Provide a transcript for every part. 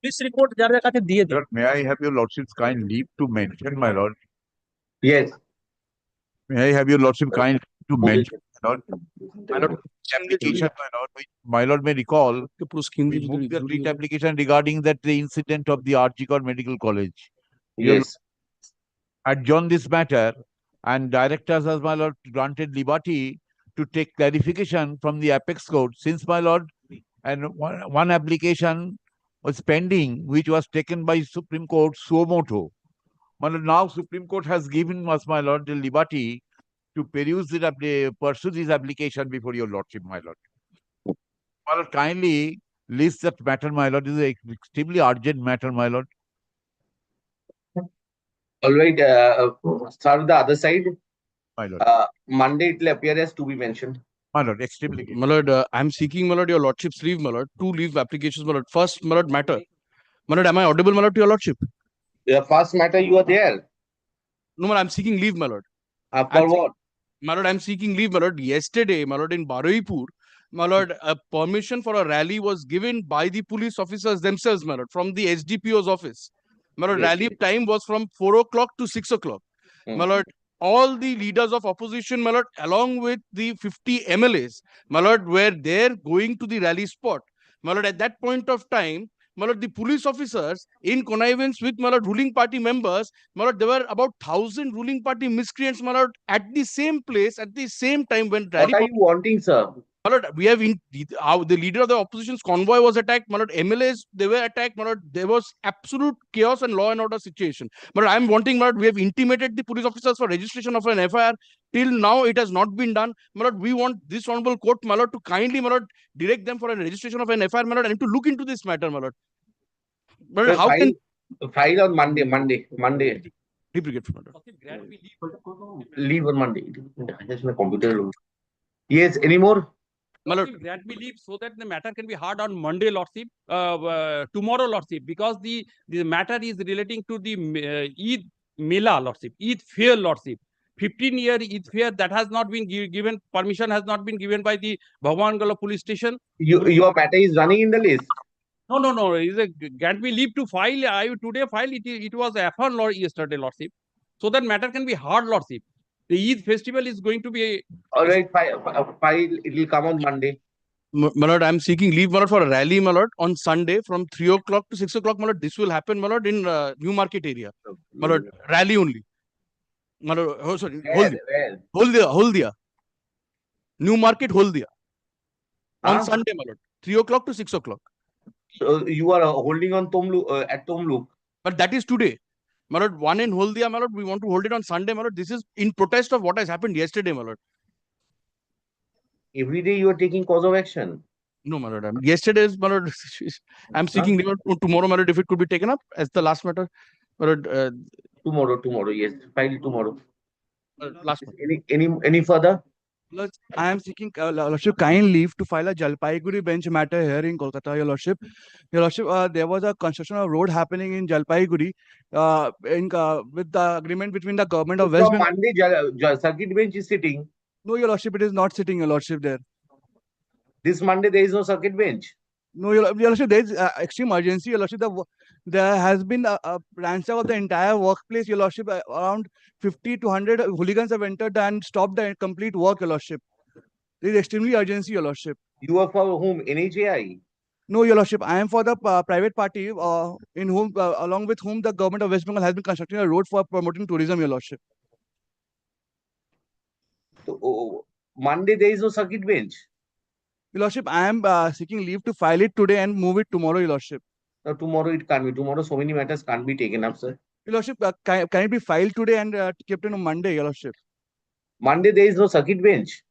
This report যার কাছে দিয়ে দিন। May I have your lordship's kind leave to mention, my lord? Yes. May I have your lordship kind to mention, my lord? My lord, application, my lord may recall, we moved the writ application regarding that the incident of the Archicor Medical College. Yes. Adjourn this matter, and directors, as my lord, granted liberty to take clarification from the apex court, since, my lord, and one application was pending, which was taken by Supreme Court suo motu. My lord, now Supreme Court has given us, my lord, the liberty to pursue this application before your lordship, my lord. My lord, kindly list that matter, my lord. This is an extremely urgent matter, my lord. All right. Start with the other side. My lord. Monday it will appear as to be mentioned. My lord, extremely. My lord, I'm seeking, my lord, your lordship's leave, my lord. 2 leave applications, my lord. First, my lord, matter. My lord, am I audible, my lord, to your lordship? The first matter you are there. No, my lord, I'm seeking leave, my lord. For what? My lord, I'm seeking leave, my lord. Yesterday, my lord, in Baruipur, my lord, a permission for a rally was given by the police officers themselves, my lord, from the SDPO's office. My lord, Yes, rally yes. time was from 4 o'clock to 6 o'clock. My lord, all the leaders of opposition, my lord, along with the 50 MLAs, my lord, were there going to the rally spot. My lord, at that point of time, my lord, the police officers, in connivance with, my lord, ruling party members, my lord, there were about 1,000 ruling party miscreants, my lord, at the same place, at the same time when What rally. are you wanting, sir? My lord, we have the leader of the opposition's convoy was attacked. My lord, MLAs, they were attacked. My lord, there was absolute chaos and law and order situation. But I'm wanting, my lord, we have intimated the police officers for registration of an FIR. Till now, it has not been done. My lord, we want this honorable court, my lord, to kindly, my lord, direct them for a registration of an FIR, my lord, and to look into this matter, my lord. But Sir, how can file on Monday? deprecate, my lord? Leave on Monday. Just my computer. Yes. Any more? My lord, Grant me leave so that the matter can be heard on Monday, lordship, tomorrow, lordship, because the matter is relating to the Eid Mela, lordship, Eid fair, lordship. 15-year Eid fair that has not been given, permission has not been given by the Bhagwangala police station. Your matter is running in the list. No. Is a grant me leave to file. I today file it. It was affirmed yesterday, lordship, so that matter can be heard, lordship. The Eid festival is going to be. All right. File. It will come on Monday. My lord, I'm seeking leave, my lord, for a rally, my lord, on Sunday from 3 o'clock to 6 o'clock, my lord. This will happen, my lord, in New Market area. My lord, rally only. My lord, oh, sorry, Holdia. New Market, Holdia. On Sunday, my lord, 3 o'clock to 6 o'clock. So you are holding on at Tomlu. But that is today. My lord, one in Holdia, my lord, we want to hold it on Sunday, my lord. This is in protest of what has happened yesterday, my lord. Every day you are taking cause of action. No, my lord. Yesterday's, my lord, I'm seeking leave tomorrow, my lord, if it could be taken up as the last matter. My lord, Tomorrow, yes. File tomorrow. Last one. Any further? I am seeking lordship kind leave to file a Jalpaiguri bench matter here in Kolkata, your lordship. Your lordship, there was a construction of road happening in Jalpaiguri with the agreement between the government of West Bengal. Monday, circuit bench is sitting. No, your lordship, it is not sitting, your lordship, there. This Monday, there is no circuit bench. No, your lordship, there is extreme urgency, your lordship. There has been a ransack of the entire workplace, your lordship. Around 50 to 100 hooligans have entered and stopped the complete work, your lordship. There is extremely urgency, your lordship. You are for whom? NHAI? No, your lordship. I am for the private party in whom, along with whom the government of West Bengal has been constructing a road for promoting tourism, your lordship. So, Monday, there is no circuit bench. Your lordship, I am seeking leave to file it today and move it tomorrow, your lordship. No, tomorrow it can't be. Tomorrow, so many matters can't be taken up, sir. Your lordship, can it be filed today and kept on Monday, your lordship? Monday, there is no circuit bench.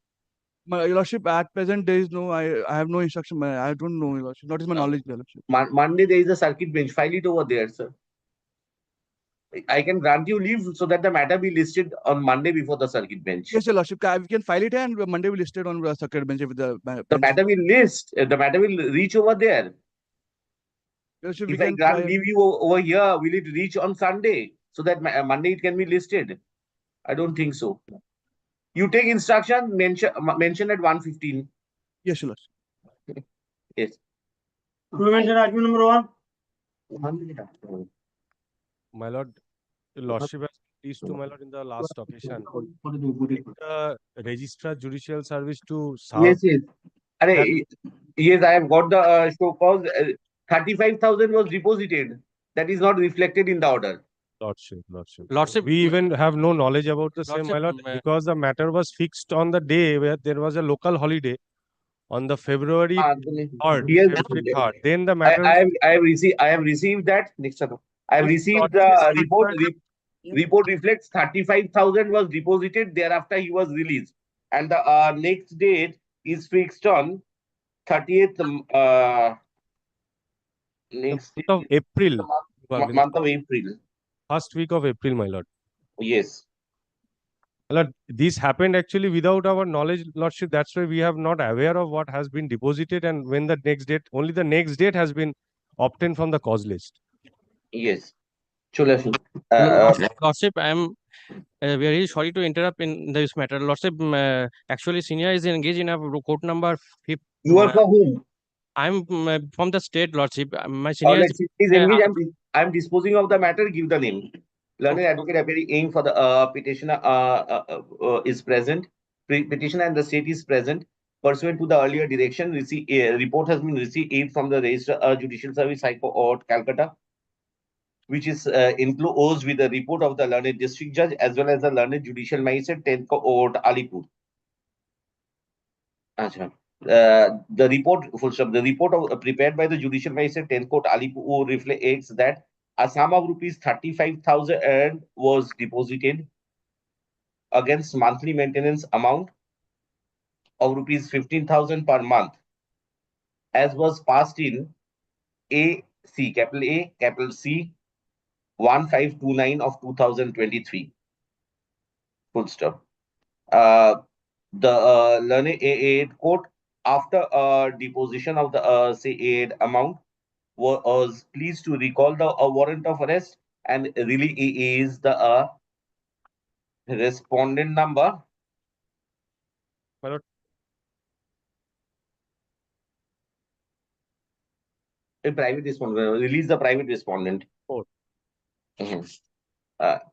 Your lordship, at present, there is no, I have no instruction. I don't know, your lordship. Not is my knowledge, your lordship. Monday, there is a circuit bench. File it over there, sir. I can grant you leave so that the matter be listed on Monday before the circuit bench. Yes, your lordship. We can file it and Monday will list it on the circuit bench. With the matter will list. The matter will reach over there. Lordship, if I grant leave you over here, will it reach on Sunday so that Monday it can be listed? I don't think so. You take instruction, mention at 115. Yes, your lordship. Yes. Supplementary argument number one. My lord, your lordship has pleased to my lord in the last occasion. Registrar Judicial Service to serve. Yes, yes. Yes, I have got the show cause. 35,000 was deposited. That is not reflected in the order. Lordship, We even have no knowledge about the same, my lord, Lordship, because the matter was fixed on the day where there was a local holiday on the February 3rd. Yes, February 3rd. Then the matter. I have received that. Next up. I have received the report. Report reflects 35,000 was deposited. Thereafter, he was released, and the next date is fixed on 30th. Next month of April. month of April. First week of April, my lord. Yes. My lord, this happened actually without our knowledge, lordship. That's why we have not aware of what has been deposited and when the next date. Only the next date has been obtained from the cause list. Yes. Lordship, I am very sorry to interrupt in this matter. Lordship, actually, senior is engaged in a court number 5. You are from whom? I'm from the state, Lordship. My senior is. Please engage. I'm disposing of the matter. Give the name. Learned advocate appearing for the petitioner is present. Petitioner and the state is present. Pursuant to the earlier direction, report has been received from the Registrar Judicial Service, High Court, Calcutta, which is enclosed with the report of the learned district judge as well as the learned judicial magistrate, 10th Court, Alipur. The report, prepared by the judicial magistrate, 10th Court, Alipur, reflects that a sum of rupees 35,000 was deposited against monthly maintenance amount of rupees 15,000 per month, as was passed in AC, capital A, capital C, 1529 of 2023. Full stop. The learned aid court, after deposition of the say aid amount, was pleased to recall the warrant of arrest and really is the respondent number. My lord. A private respondent. Release the private respondent. Oh.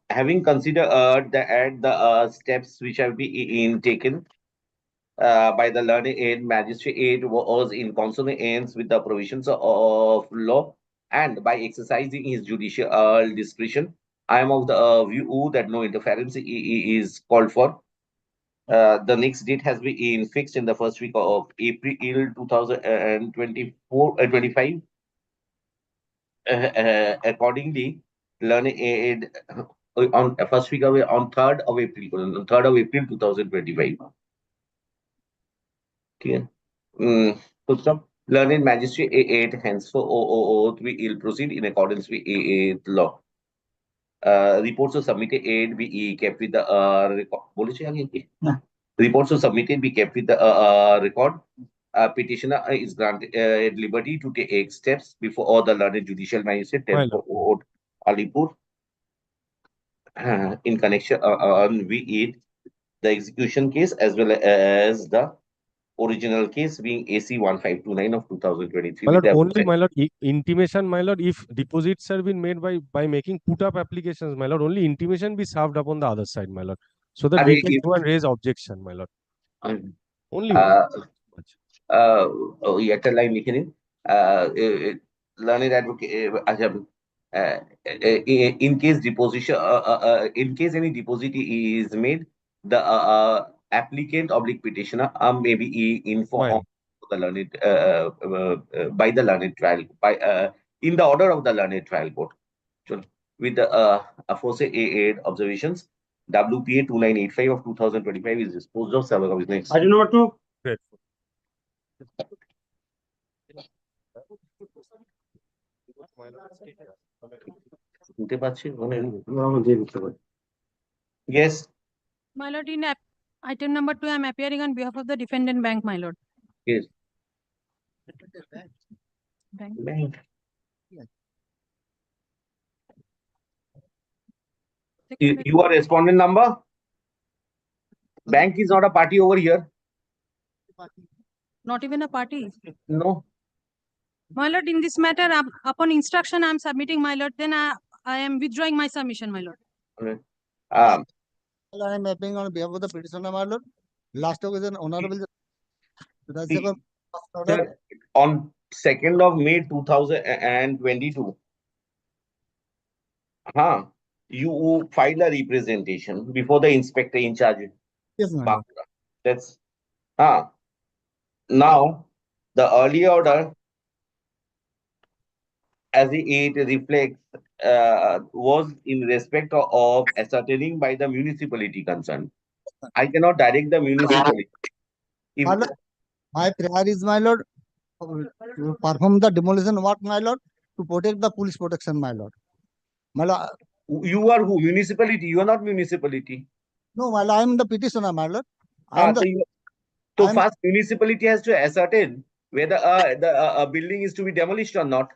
Having considered the steps which have been taken by the learned aid magistrate was in consonance with the provisions of law and by exercising his judicial discretion, I am of the view that no interference is called for. The next date has been fixed in the first week of April 2024-25. Accordingly, learned aid on first week on 3rd of April 2025. Okay. Full stop. Learned magistrate A8 henceforth will proceed in accordance with A8 law. Reports of submitted aid be kept with the record. Reports of submitted be kept with the record. Petitioner is granted liberty to take steps before all the learned judicial magistrate, 10th Court, Alipur, in connection with it, the execution case as well as the original case being AC 1529 of 2023. My lord, only, my lord, intimation, my lord, if deposits have been made by making put up applications, my lord, only intimation be served upon the other side, my lord, so that we can go and raise objection, my lord. Only yet a line learned advocate in case deposition in case any deposit is made, the applicant oblique petitioner may be informed the learned by the learned trial by in the order of the learned trial court. So, with the aforesaid aid observations, WPA 2985 of 2025 is disposed of. Several of his next. Item number 2. great. Yes. My lord, in item number 2, I am appearing on behalf of the defendant bank, my lord. Yes. Bank. You are respondent number? Bank is not a party over here. Not even a party. No. My lord, in this matter, upon instruction, I am submitting, my lord, then I am withdrawing my submission, my lord. Um, I am appealing on behalf of the petitioner, my lord. Last occasion, honorable. See, sir, on 2nd of May 2022, you filed a representation before the inspector in charge. Yes, my lord. Bankura. That's now the early order, as it reflects, was in respect of ascertaining by the municipality concerned. I cannot direct the municipality. If My lord, my prayer is, my lord, to perform the demolition work, my lord, to protect the police protection, my lord. My lord, you are who? Municipality. You are not municipality. no, my lord, I am the petitioner, my lord. I am the. So I'm- first, municipality has to ascertain whether the building is to be demolished or not.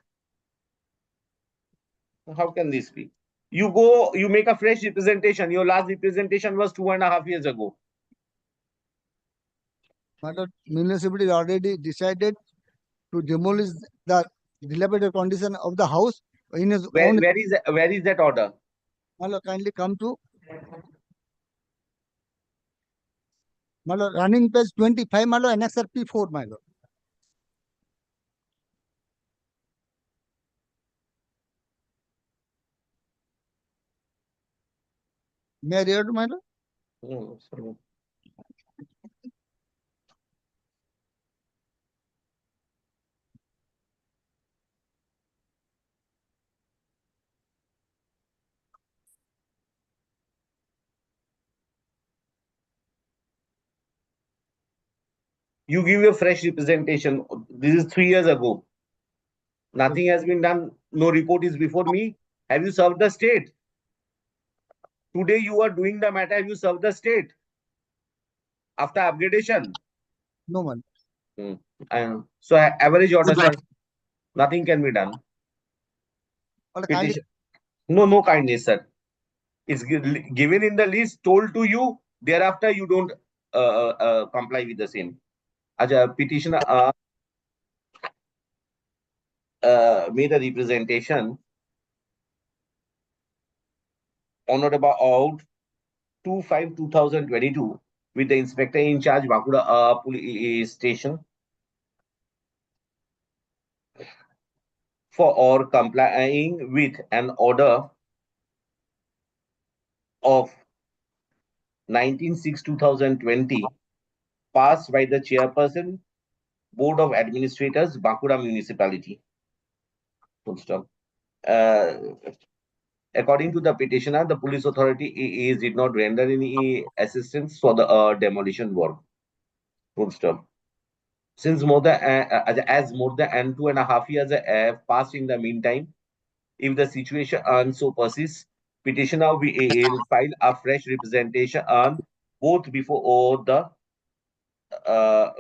How can this be? You go, you make a fresh representation. Your last representation was 2.5 years ago. My lord, municipality already decided to demolish the dilapidated condition of the house in his own. Where is that order? My lord, kindly come to. My lord, running page 25, my lord, annexure P4, my lord. May I read, my lord? No, sorry. You give your fresh representation. This is 3 years ago. Nothing has been done. No report is before me. Have you served the state? Today you are doing the matter. Have you served the state? After upgradation? No, man. So average order, sir. Nothing can be done. Well, kindly, Petition. No kindness, sir. It's given in the list, told to you. Thereafter, you don't comply with the same. Aja, petitioner made a representation on or about 2/5/2022 with the inspector in charge, Bankura police station, for or complying with an order of 19/6/2020 passed by the chairperson, Board of Administrators, Bankura Municipality. Full stop. According to the petitioner, the police authority did not render any assistance for the demolition work. Full stop. Since more than 2.5 years have passed in the meantime, if the situation so persists, petitioner will file a fresh representation both before the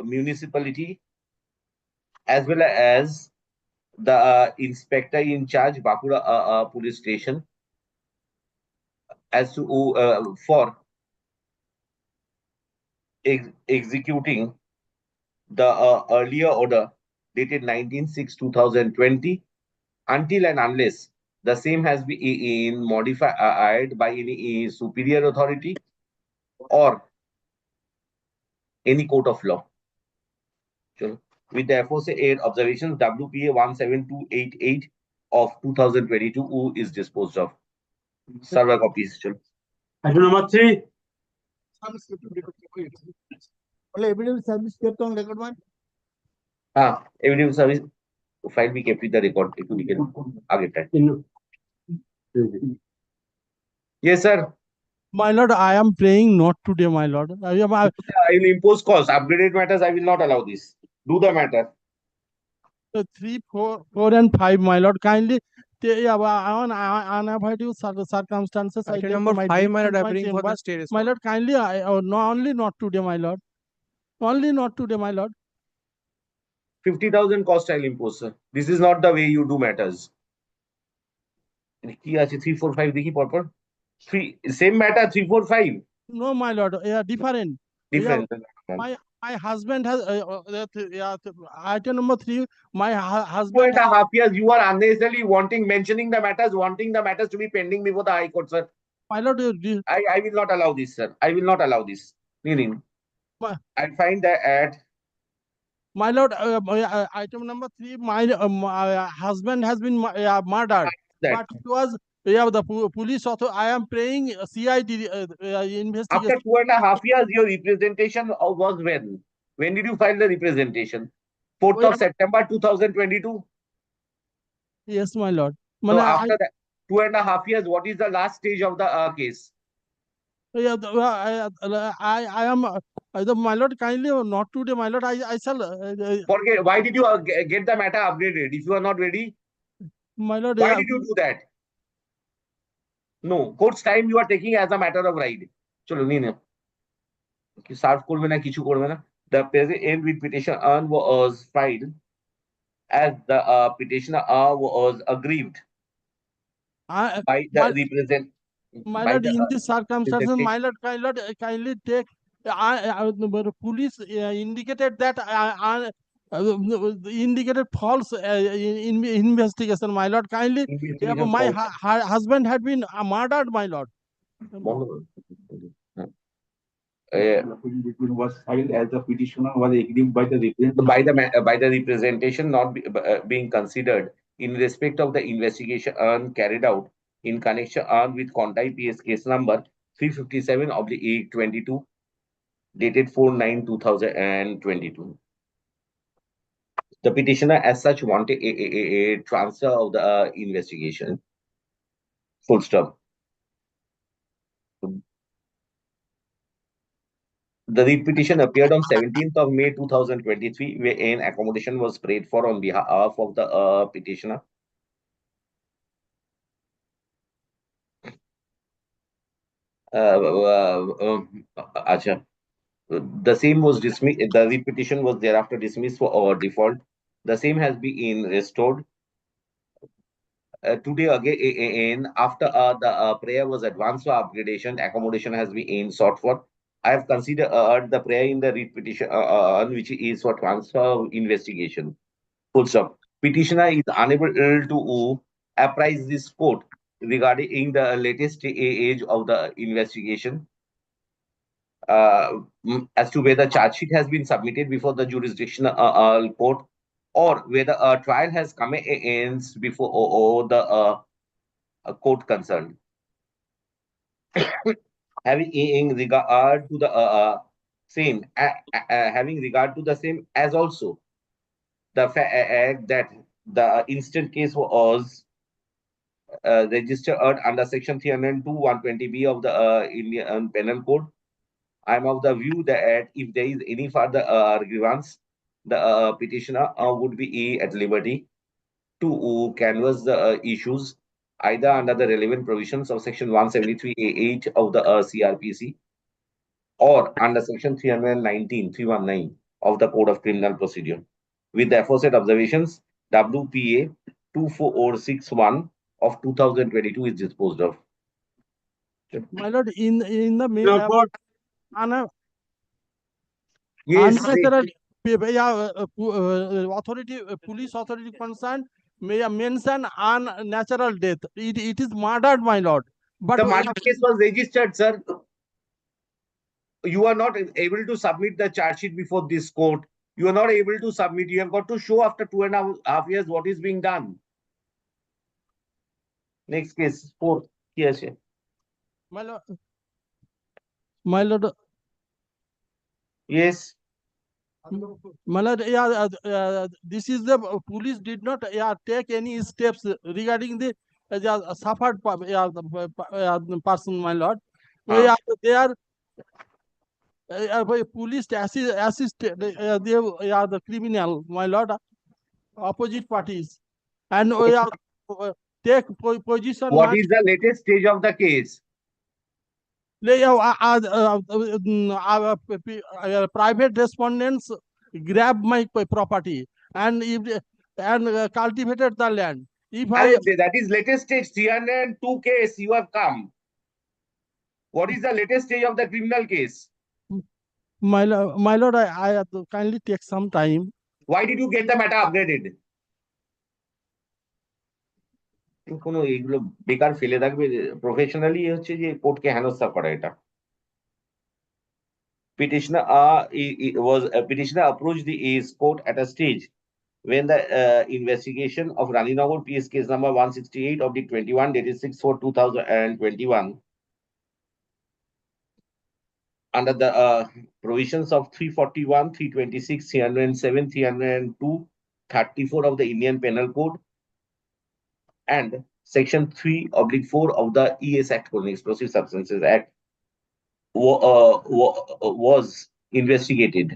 municipality as well as the inspector in charge, Bakura police station, as to for executing the earlier order dated 19/6/2020 until and unless the same has been modified by any superior authority or any court of law. Sure. With the aforesaid observations, WPA 17288 of 2022 is disposed of. Server copies. Sure. Item number 3. well, evidence service kept on record, man. Evidence service file be kept with the record. If we can again. Yes, sir. My lord, I am praying not today, my lord. I will impose cost. Upgraded matters, I will not allow this. Do the matter. 3, 4, and 5, my lord. Kindly, on unavoidable circumstances, I Item left number my 5, my lord, deed in appearing for the chamber. stay My response. lord, kindly, only not today, my lord. Only not today, my lord. 50,000 cost I will impose, sir. This is not the way you do matters. 3, 4, 5 দেখি পরপর 3 same matter 3, 4, 5. No, my lord, different. Different. My husband has item number 3. My Two husband. and a half years, you are unnecessarily wanting the matters to be pending before the High Court, sir. My lord, I will not allow this, sir. I will not allow this. Meaning, My- I find that at my lord, item number 3. My husband has been murdered, that but it was the police author. I am praying CID after investigation. 2.5 years, your representation was when? When did you file the representation? 4th of September 2022. Yes, my lord. So after that 2.5 years, what is the last stage of the case? Yeah, I am my lord, kindly not today, my lord. I shall Forget. Why did you get the matter upgraded? If you are not ready, my lord. why did you do that? No, court's time you are taking as a matter of right. Chalo, nahi. Serve korbe na, kichu korbe na. The present end with petition was filed as the petitioner was aggrieved by the represent. My by lord, the, in this circumstances, representation. my lord, kindly take. The police indicated that indicated false investigation. My lord, kindly. Investigation My false. husband had been murdered. My lord. Was filed as the petitioner was aggrieved by the by the representation not being considered in respect of the investigation carried out in connection with Contai PS case number 357/822 dated 4/9/2022. The petitioner as such wanted a transfer of the investigation. Full stop. The writ petition appeared on 17th of May 2023, wherein accommodation was prayed for on behalf of the petitioner. The same was dismissed. The writ petition was thereafter dismissed for default. The same has been restored. Today again, after the prayer was advanced for upgradation, accommodation has been sought for. I have considered the prayer in the writ petition, which is for transfer of investigation. Full stop. Petitioner is unable to apprise this court regarding the latest age of the investigation as to whether charge sheet has been submitted before the jurisdictional court or whether a trial has commenced before the court concerned. Having regard to the same, having regard to the same as also the fact that the instant case was registered under section 302 120B of the Indian Penal Code. I am of the view that if there is any further grievance, the petitioner would be at liberty to canvass the issues either under the relevant provisions of section 173A8 of the CRPC or under section 319 of the Code of Criminal Procedure. With the aforesaid observations, WPA 24061 of 2022 is disposed of. My lord, in the Your court. Yes, unnatural authority, police authority concerned may mention unnatural death. It is murdered, my lord. But the murder case was registered, sir. You are not able to submit the charge sheet before this court. You are not able to submit. You have got to show after 2.5 years what is being done. Next case, 4th. Yes, sir. my lord, Yes. my lord, this is the police did not take any steps regarding the suffered person, my lord. They are police assist they are the criminal, my lord, opposite parties, and we are take position. What is the latest stage of the case? Private respondents grab my property and cultivated the land. If that is latest stage, 302 case you have come. What is the latest stage of the criminal case? My lord, I have to kindly take some time. Why did you get the matter upgraded? কোনো এইগুলো বেকার ফেলে থাকবে professionally হচ্ছে যে কোর্টকে হেনস্থা করা এটা petitioner approached the AS court at a stage when the investigation of Raninagar PS case number 168/21 dated 6/4/2021 under the provisions of 341, 326, 307, 302, 34 of the Indian Penal Code and Section 3/4 of the ES Act, Explosive Substances Act, was investigated.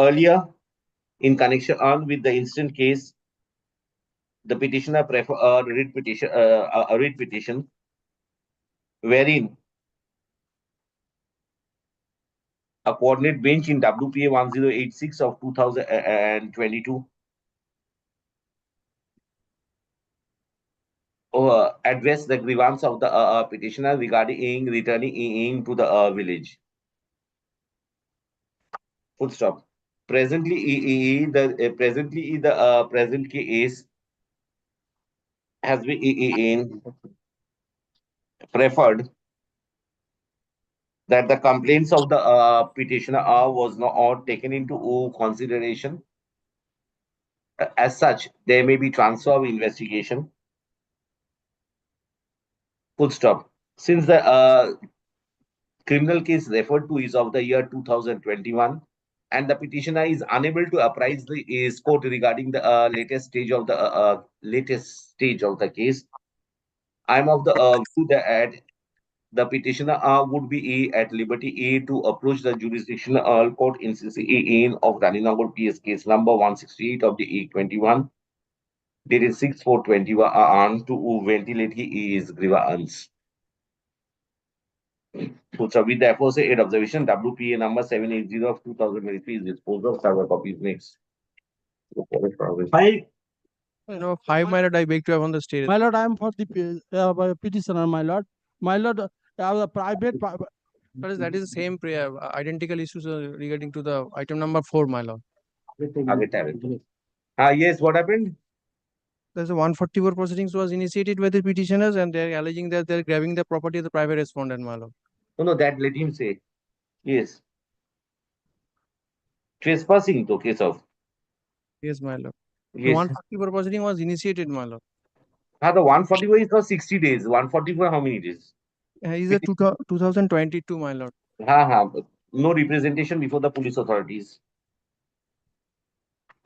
Earlier, in connection with the instant case, the petitioner preferred a writ petition wherein a coordinate bench in WPA 1086 of 2022 addressed the grievance of the petitioner regarding returning to the village. Full stop. Presently, the present case has been preferred that the complaints of the petitioner was not taken into consideration. As such, there may be transfer of investigation. Full stop. Since the criminal case referred to is of the year 2021, and the petitioner is unable to apprise the court regarding the latest stage of the case, I am of the view that the petitioner would be at liberty to approach the jurisdictional court in CCA of Raninagar PS case number 168 of the 21 dated 6/4/21 to ventilate his grievance. So with the aforesaid observation, WPA number 780 of 2023 is disposed of. Server copies next. Five. No, 5, my lord, I beg to have on the stage. My lord, I am for the petitioner, my lord. My lord, the private. That is the same identical issues regarding to the item number 4, my lord. Yes, what happened? There's a 144 proceedings was initiated by the petitioners and they're alleging that they're grabbing the property of the private respondent, my lord. No, that let him say. Yes. Trespassing to case of. Yes, my lord. Yes. 144 proceeding was initiated, my lord. The 144 is for 60 days. 144 how many days? Is it 2022, my lord? No representation before the police authorities.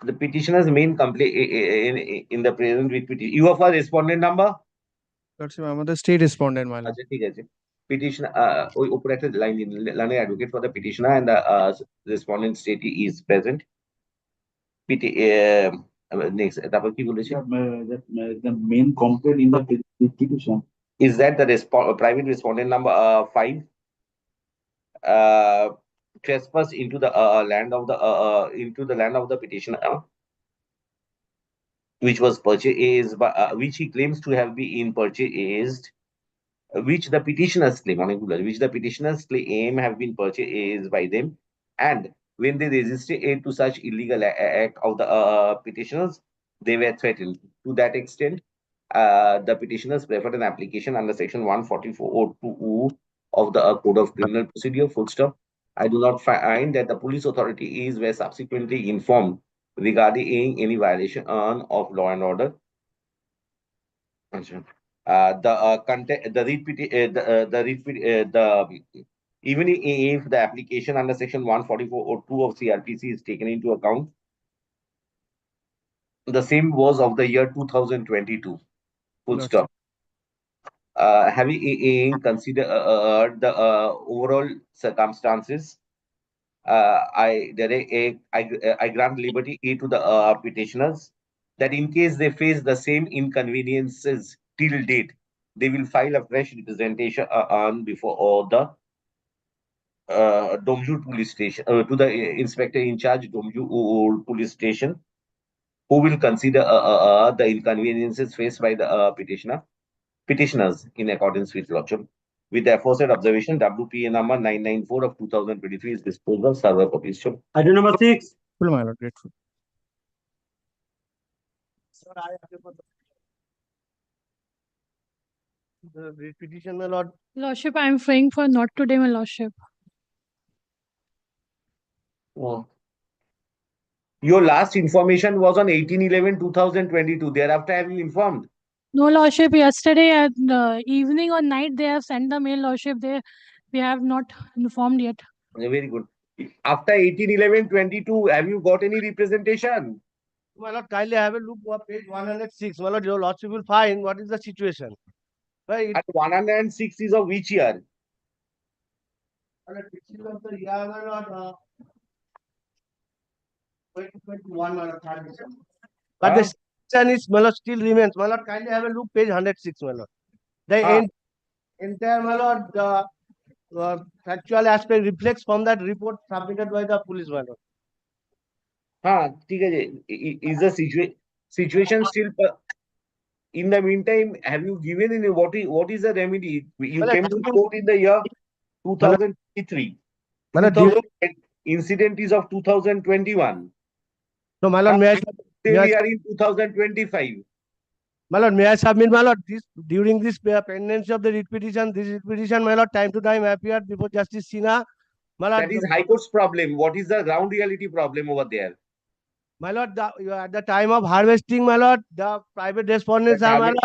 The petitioner's main complaint in the present with petition. You have a respondent number? That's the state respondent, my lord. Petitioner, operated line advocate for the petitioner and the respondent state is present. Next, the main complaint in the petition is that the private respondent number 5 trespass into the land of the petitioner, which was purchased by which he claims to have been purchased, which the petitioners claim have been purchased by them, and when they resisted to such illegal act of the petitioners, they were threatened. To that extent, the petitioners preferred an application under section 144(2) of the Code of Criminal Procedure. Full stop. I do not find that the police authorities were subsequently informed regarding any violation of law and order. Even if the application under section 144(2) of CRPC is taken into account, the same was of the year 2022. Full stop. Having considered the overall circumstances, I grant liberty to the petitioners that in case they face the same inconveniences till date, they will file a fresh representation before the Domju police station, to the inspector in charge, Domju police station, who will consider the inconveniences faced by the petitioner petitioners in accordance with Lordship. With the aforesaid observation, WPA number 994 of 2023 is disposed of. Server copies. Item number 6. Grateful, my lord, grateful. The petition, my lord. Lordship, I am praying for not today, my lordship. Oh. Your last information was on 18/11/2022. Thereafter, have you informed? No, lordship, yesterday at evening or night, they have sent the mail, lordship. We have not informed yet. Very good. After 18/11/22, have you got any representation? My lord, kindly have a look at page 106. My lord, your lordship will find what is the situation. Right? At 106 is of which year? My lord, this is of the year, my lord, 2021, my lord, 3rd December. But the situation is, my lord, still remains. My lord, kindly have a look, page 106, my lord. The entire, my lord, factual aspect reflects from that report submitted by the police, my lord. Is the situation still? In the meantime, have you given any what is the remedy? You Well, came to court in the year 2023. Incident is of 2021. No, my lord, may I Still we are in 2025. My lord, may I submit, my lord, this during this pendency of the writ petition, this writ petition, my lord, time to time appeared before Justice Sinha. My lord, That is High Court's problem. What is the ground reality problem over there? my lord, at the time of harvesting, my lord, the private respondents are, my lord.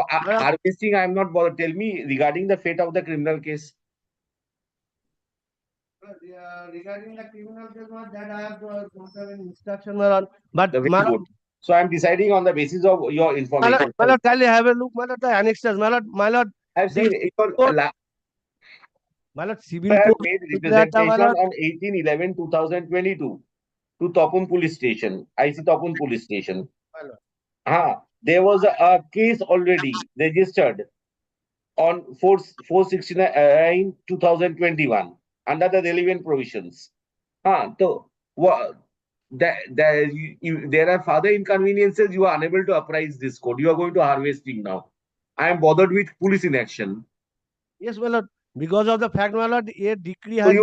Harvesting, I am not bothered. Tell me regarding the fate of the criminal case. Regarding the criminal case, that I have an instruction, my lord. But Very good. So I am deciding on the basis of your information. My lord, kindly have a look, my lord, the annexes, my lord. I've seen my lord, civil court made representation on 18/11/2022 to Topun Police Station, IC Topun Police Station. There was a case already registered on 469 2021 under the relevant provisions. So there are further inconveniences. You are unable to apprise this court. You are going to harvesting now. I am bothered with police inaction. Yes, my lord. Because of the fact, my lord, a decree So has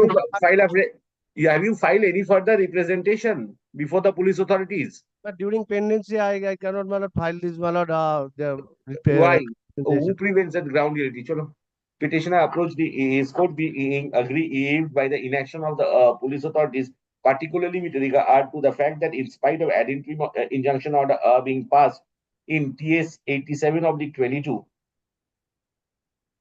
been have you filed any further representation before the police authorities? But during pendency, I cannot, my lord, file this, my lord. Why? Who prevents that ground reality? Petitioner approached the court being aggrieved by the inaction of the police authorities, particularly with regard to the fact that in spite of ad interim injunction order being passed in TS 87/22,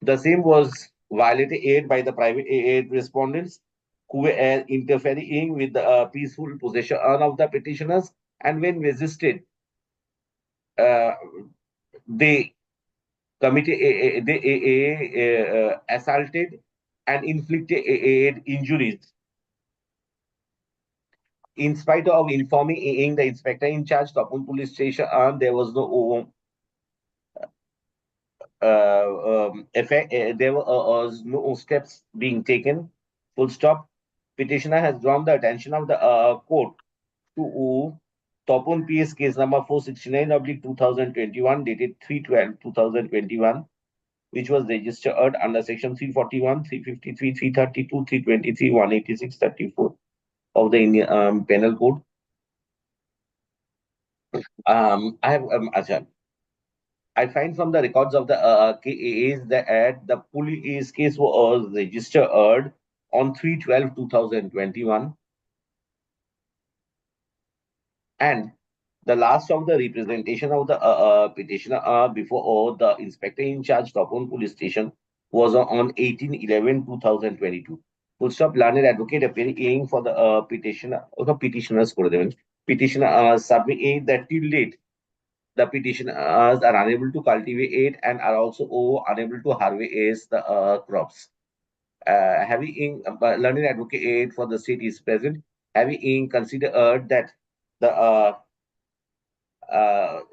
the same was violated by the private aid respondents who were interfering with the peaceful possession of the petitioners, and when resisted, they committed assaulted and inflicted injuries. In spite of informing the inspector in charge, Topun Police Station, there was no effect. There was no steps being taken. Full stop. Petitioner has drawn the attention of the court to Topun PS case number 469/2021 dated 3/12/2021, which was registered under section 341, 353, 332, 323, 186, 34 of the Indian Penal Code. I find from the records of the KAAs that the police case was registered on 3/12/2021. And the last of the representation of the petitioner before the inspector in charge Topun Police Station was on 18/11/2022. Full stop. Learned advocate appearing for the petitioner submit that till date the petitioners are unable to cultivate and are also unable to harvest the crops. Having learned advocate for the state is present, having considered that the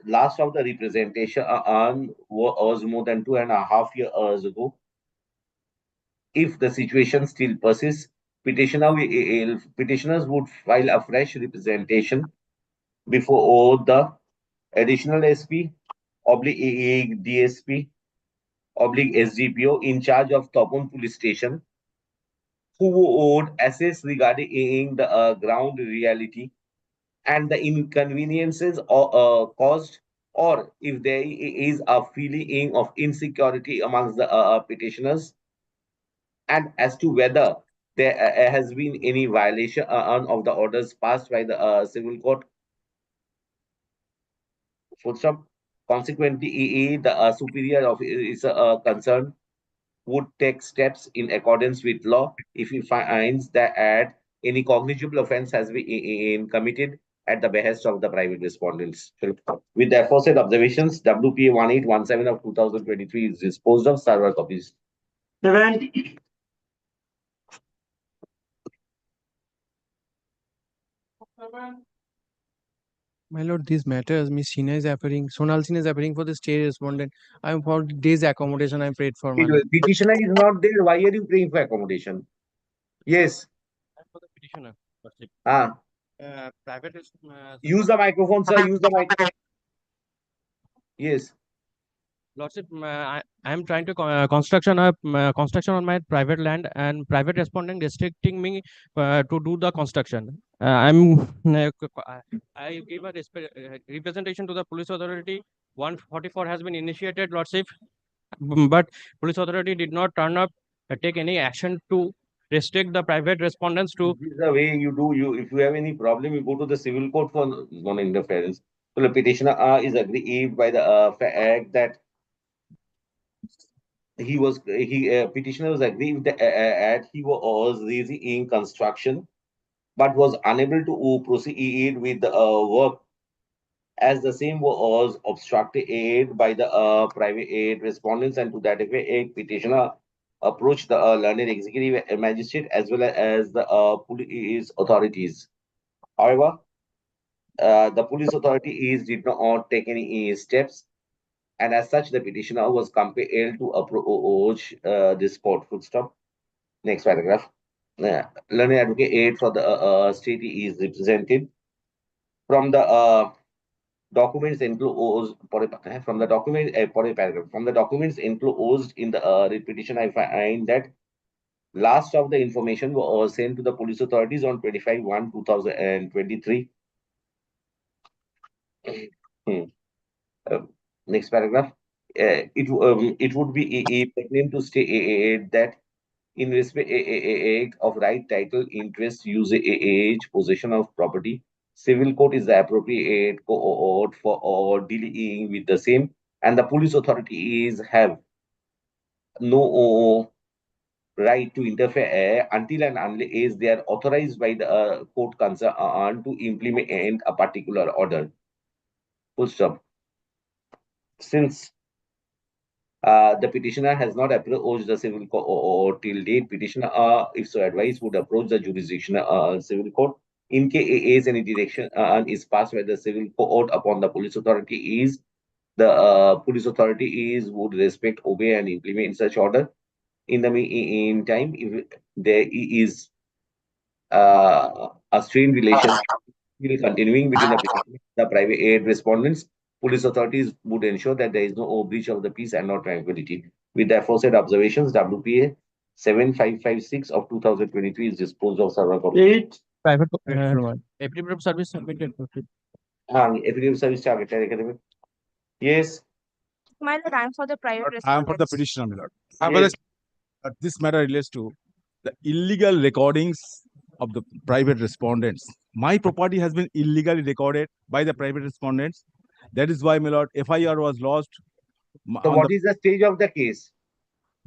last of the representation was more than 2.5 years ago. If the situation still persists, petitioners would file a fresh representation before the additional SP, DSP, oblique SDPO in charge of Topon Police Station, who would assess regarding the ground reality and the inconveniences caused, or if there is a feeling of insecurity amongst the petitioners, and as to whether there has been any violation of the orders passed by the civil court. Full stop. Consequently, the superior of is concerned would take steps in accordance with law if he finds that any cognizable offense has been committed at the behest of the private respondents. With the aforesaid observations, WPA 1817 of 2023 is disposed of. Server copies. 7. My lord, these matters, Miss Sheena is appearing, Sonal Sin is appearing for the state respondent. I am for days accommodation I am paid for, my lord. Petitioner is not there. Why are you praying for accommodation? Yes. For the petitioner. Private is, Use the microphone, sir. Use the mic. Yes. Lordship, I am trying to construction on my private land, and private respondent restricting me to do the construction. I give a representation to the police authority. 144 has been initiated, Lordship, but police authority did not turn up, take any action to restrict the private respondents to. This is the way you do. If you have any problem, you go to the civil court for non-interference. So the petitioner is aggrieved by the fact that petitioner was aggrieved that he was raising in construction, but was unable to proceed with the work, as the same was obstructed by the private respondents, and to that effect, petitioner approached the learned executive magistrate as well as the police authorities. However, the police authorities did not take any steps, and as such, the petitioner was compelled to approach this court. Full stop. Next paragraph. Learned advocate for the state is represented from the documents enclosed from the documents enclosed in the petition. I find that last of the information was sent to the police authorities on 25/1/2023. Next paragraph. It would be pertinent to state that in respect of right, title, interest, usage, possession of property, civil court is the appropriate court for dealing with the same, and the police authorities have no right to interfere until and unless they are authorized by the court concerned to implement a particular order. Full stop. Since the petitioner has not approached the civil court till date, petitioner, if so advised, would approach the jurisdictional civil court. In case any direction is passed by the civil court upon the police authorities, the police authorities would respect, obey, and implement such order. In the meantime, if there is a strained relationship continuing between the private respondents, police authorities would ensure that there is no breach of the peace and no tranquility. With the aforesaid observations, WPA 7556 of 2023 is disposed of. Server copy. 8. Private affidavit of service submitted. Affidavit service target. Yes. My lord, I am for the private I am for the respondents. petitioner, my lord. Yes. This matter relates to the illegal recordings of the private respondents. My property has been illegally recorded by the private respondents. That is why, my lord, FIR was lodged. So what is the stage of the case?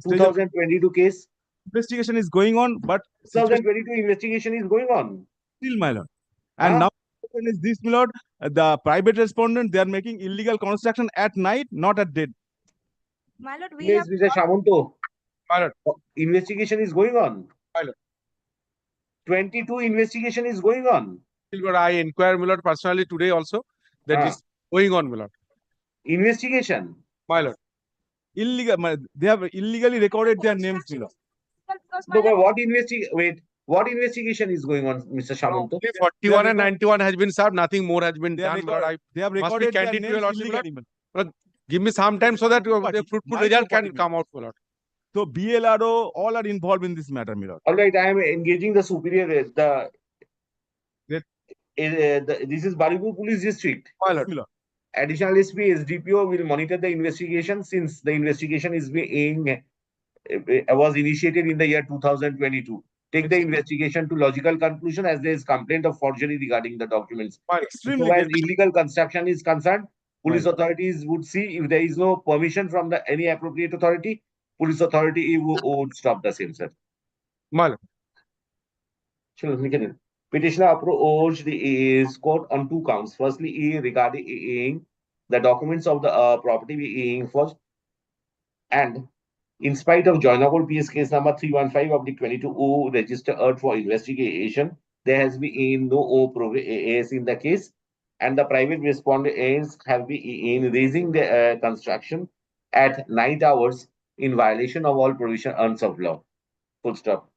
2022 case? Investigation is going on, but 2022 investigation is going on. Still, my lord. And now is this, my lord, the private respondent, they are making illegal construction at night, not at day. My lord, we Yes, have Mr. Shamanto. My lord. Investigation is going on. My lord. 22 investigation is going on. I inquired, my lord, personally today also that is going on, my lord. Investigation. My lord. Illegal, they have illegally recorded their names, my lord. No, but what investigation is going on, Mr. Shamanto? 41 and 91 has been served, nothing more has been done. They have recorded their names illegally. Give me some time so that But the fruitful my result property, can come out, my lord. So BLRO, all are involved in this matter, my lord. All right, I am engaging the superior, this is Baripur Police District. My lord. My lord. Additional SP SDPO will monitor the investigation since the investigation is being was initiated in the year 2022. Take the investigation to logical conclusion as there is complaint of forgery regarding the documents. Extremely So as great. illegal construction is concerned, police Right. authorities would see if there is no permission from the any appropriate authority, police authority would stop the same, sir. My lord. Sure, Petitioner approached the court on 2 counts. Firstly, regarding the documents of the property being first, and in spite of Joinable PS case number 315/22 registered for investigation, there has been no progress in the case, and the private respondents have been raising the construction at night hours in violation of all provisions of law. Full stop.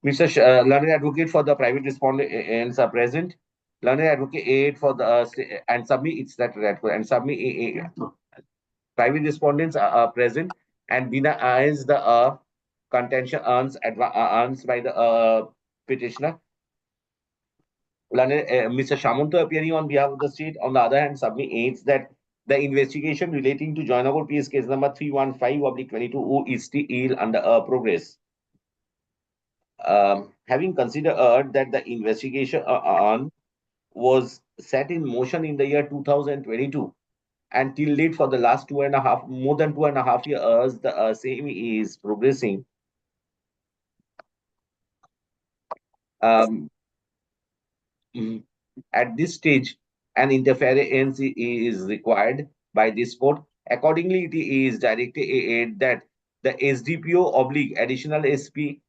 Mr. Learned advocate for the private respondents are present. Learned advocate for the and submit it's that and submit private respondents are present and denies the contention earns by the petitioner. Mr. Shamunto appearing on behalf of the state, on the other hand, submits that the investigation relating to joinable PS case number 315/22 is still under progress. Having considered that the investigation was set in motion in the year 2022 and till date for the last more than 2.5 years, the same is progressing. At this stage, an interference is required by this court. Accordingly, it is directed that the SDPO / additional SP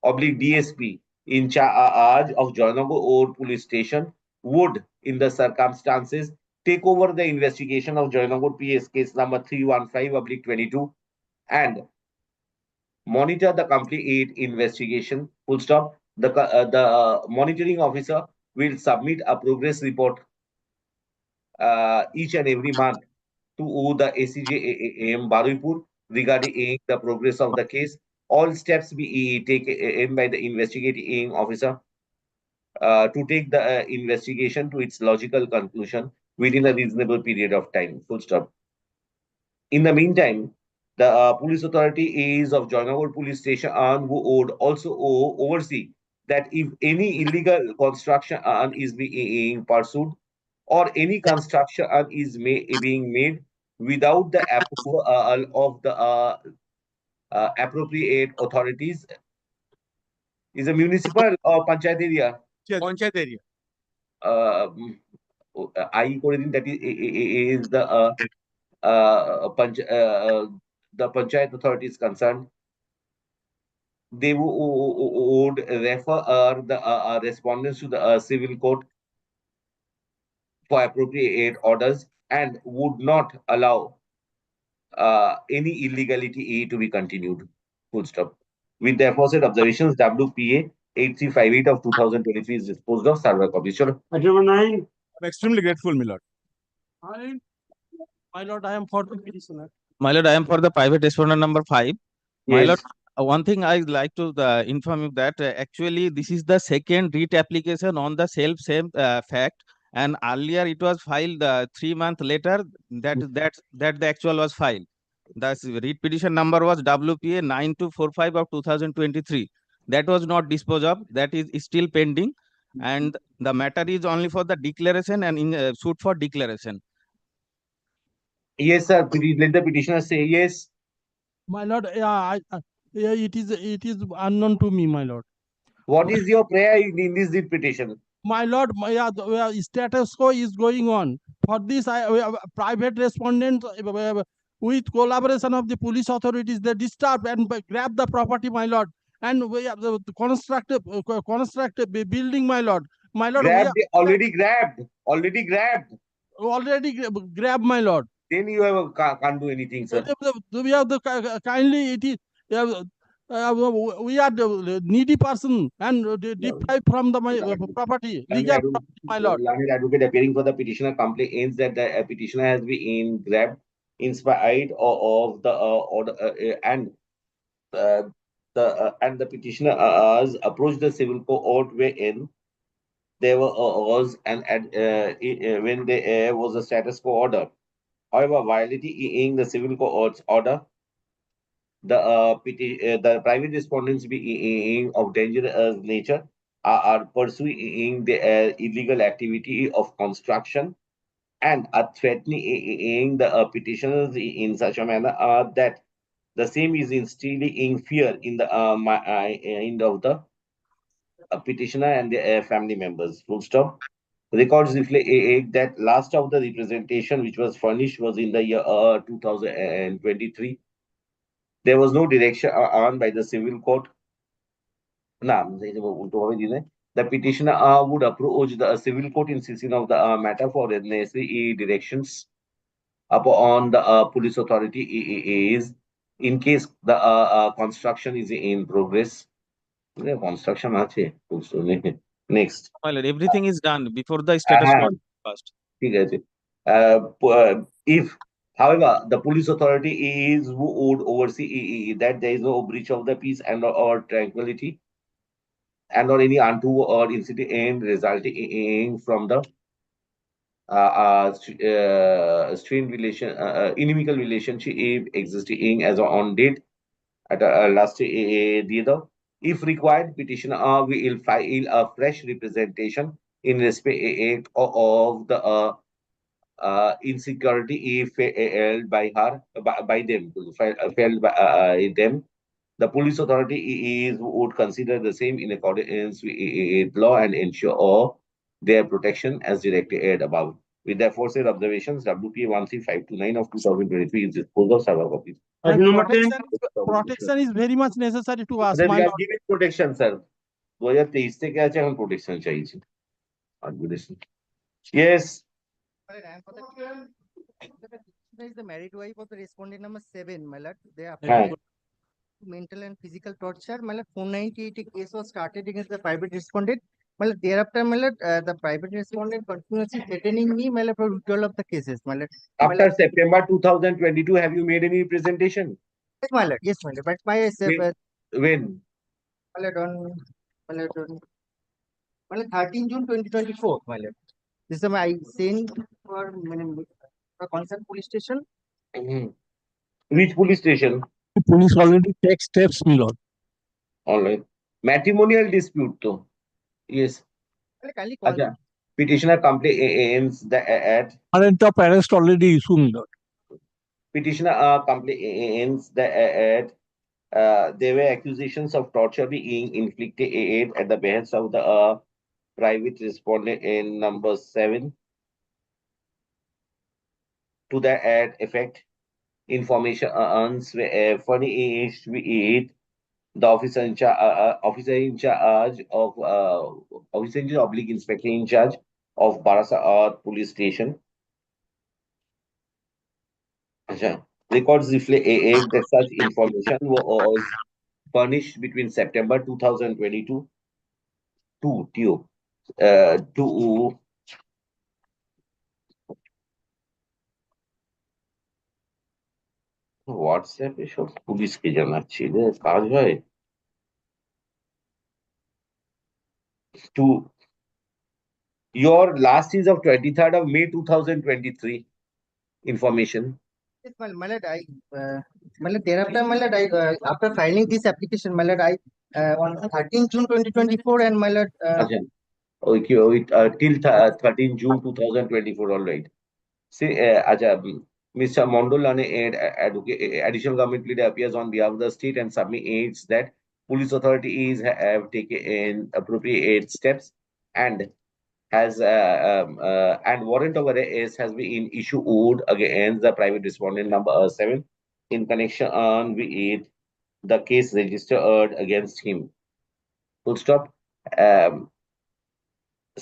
/ DSP in charge of Joinago Police Station would, in the circumstances, take over the investigation of Joinago PS case number 315/22 and monitor the complete investigation. Full stop. The monitoring officer will submit a progress report each and every month to the ACJ Baripur regarding the progress of the case. All steps be taken by the investigating officer to take the investigation to its logical conclusion within a reasonable period of time. Full stop. In the meantime, the police authority is of Joinago Police Station who would also oversee that if any illegal construction is being pursued or any construction is being made without the approval of the appropriate authorities, is a municipal or panchayat area. Panchayat area. I that is the panchayat authority is concerned. They would refer the respondents to the civil court for appropriate orders and would not allow any illegality to be continued. Full stop. With the aforesaid observations, WPA 8358 of 2023 is disposed of. Server copy. Sure. Item 9. I'm extremely grateful, my lord. My lord, I am for the petitioner. My lord, I am for the private respondent number 5. My Yes. lord, one thing I'd like to inform you that actually this is the second writ application on the same fact, and earlier it was filed 3 months later that the actual was filed. The writ petition number was WPA 9245 of 2023. That was not disposed of. That is still pending, and the matter is only for the declaration and in suit for declaration. Yes, sir. Please let the petitioner say yes. My lord, it is unknown to me, my lord. What is your prayer in this writ petition? My lord, the status quo is going on. For this, private respondents with collaboration of the police authorities, they disturb and grab the property, my lord, and we have the construct a building, my lord. My lord, already grabbed, my lord. Then you can't do anything, sir. We have the kindly it is. We are the needy person and deprived from the property, legal property, my lord. Learned advocate appearing for the petitioner complains that the petitioner has been grabbed in spite of the order uh, the petitioner approached the civil court wherein there was when there was a status quo order. However, violating the civil court's order, the private respondents being of dangerous nature are pursuing the illegal activity of construction and are threatening the petitioners in such a manner that the same is instilling fear in the mind of the petitioner and the family members. Full stop. Records reflect that last of the representation which was furnished was in the year 2023. There was no direction on by the civil court. The petitioner would approach the civil court insisting of the matter for the necessary directions upon the police authority is in case the construction is in progress. Construction next. My lord, everything is done before the status quo first. ঠিক আছে if however the police authority is who would oversee that there is no breach of the peace and or tranquility and or any untoward incident resulting from the strained relation inimical relationship existing as on date at last দিয়ে দাও. If required, petitioner will file a fresh representation in respect of the insecurity felt by her by them felt by them. The police authority would consider the same in accordance with law and ensure their protection as directed above. With the aforesaid observations, WPA 13529 of 2023 is disposed of several copies. Protection is very much necessary to us. We have given protection, sir. 2023 থেকে আছে এখন protection চাইছি. Yes. Is the married wife of the respondent number 7, my lord. They are mental and physical torture. My lord, 498 case was started against the private respondent. My lord, thereafter, my lord, the private respondent continuously threatening me, my lord, for withdrawal of the cases. My lord. After September 2022, have you made any presentation? Yes, my lord. Yes, my lord. But my when? My lord, on 13 June 2024, my lord. This is I sent for concerned police station. Which police station? Police already take steps, my lord. All right. Matrimonial dispute, though. Yes. Petitioner complains that Warrant of arrest already issued, my lord. Petitioner complains that there were accusations of torture being inflicted at the behest of the private respondent in number 7. To that effect, information furnished with the officer in charge of inspector in charge of Barasa police station. Records reflect that such information was furnished between September 2022 to হোয়াটসঅ্যাপে সব পুলিশকে জানাচ্ছি রে কাজ হয় to your last is of 23rd of May 2023 information. Yes, my lord, thereafter, my lord, after filing this application, my lord, on 13 June 2024, and my lord, till 13 June 2024, all right. See, Mr. Mondolane, additional government pleader appears on behalf of the state and submits that police authorities have taken appropriate steps and has and warrant of arrest has been issued against the private respondent number 7 in connection with the case registered against him. Full stop.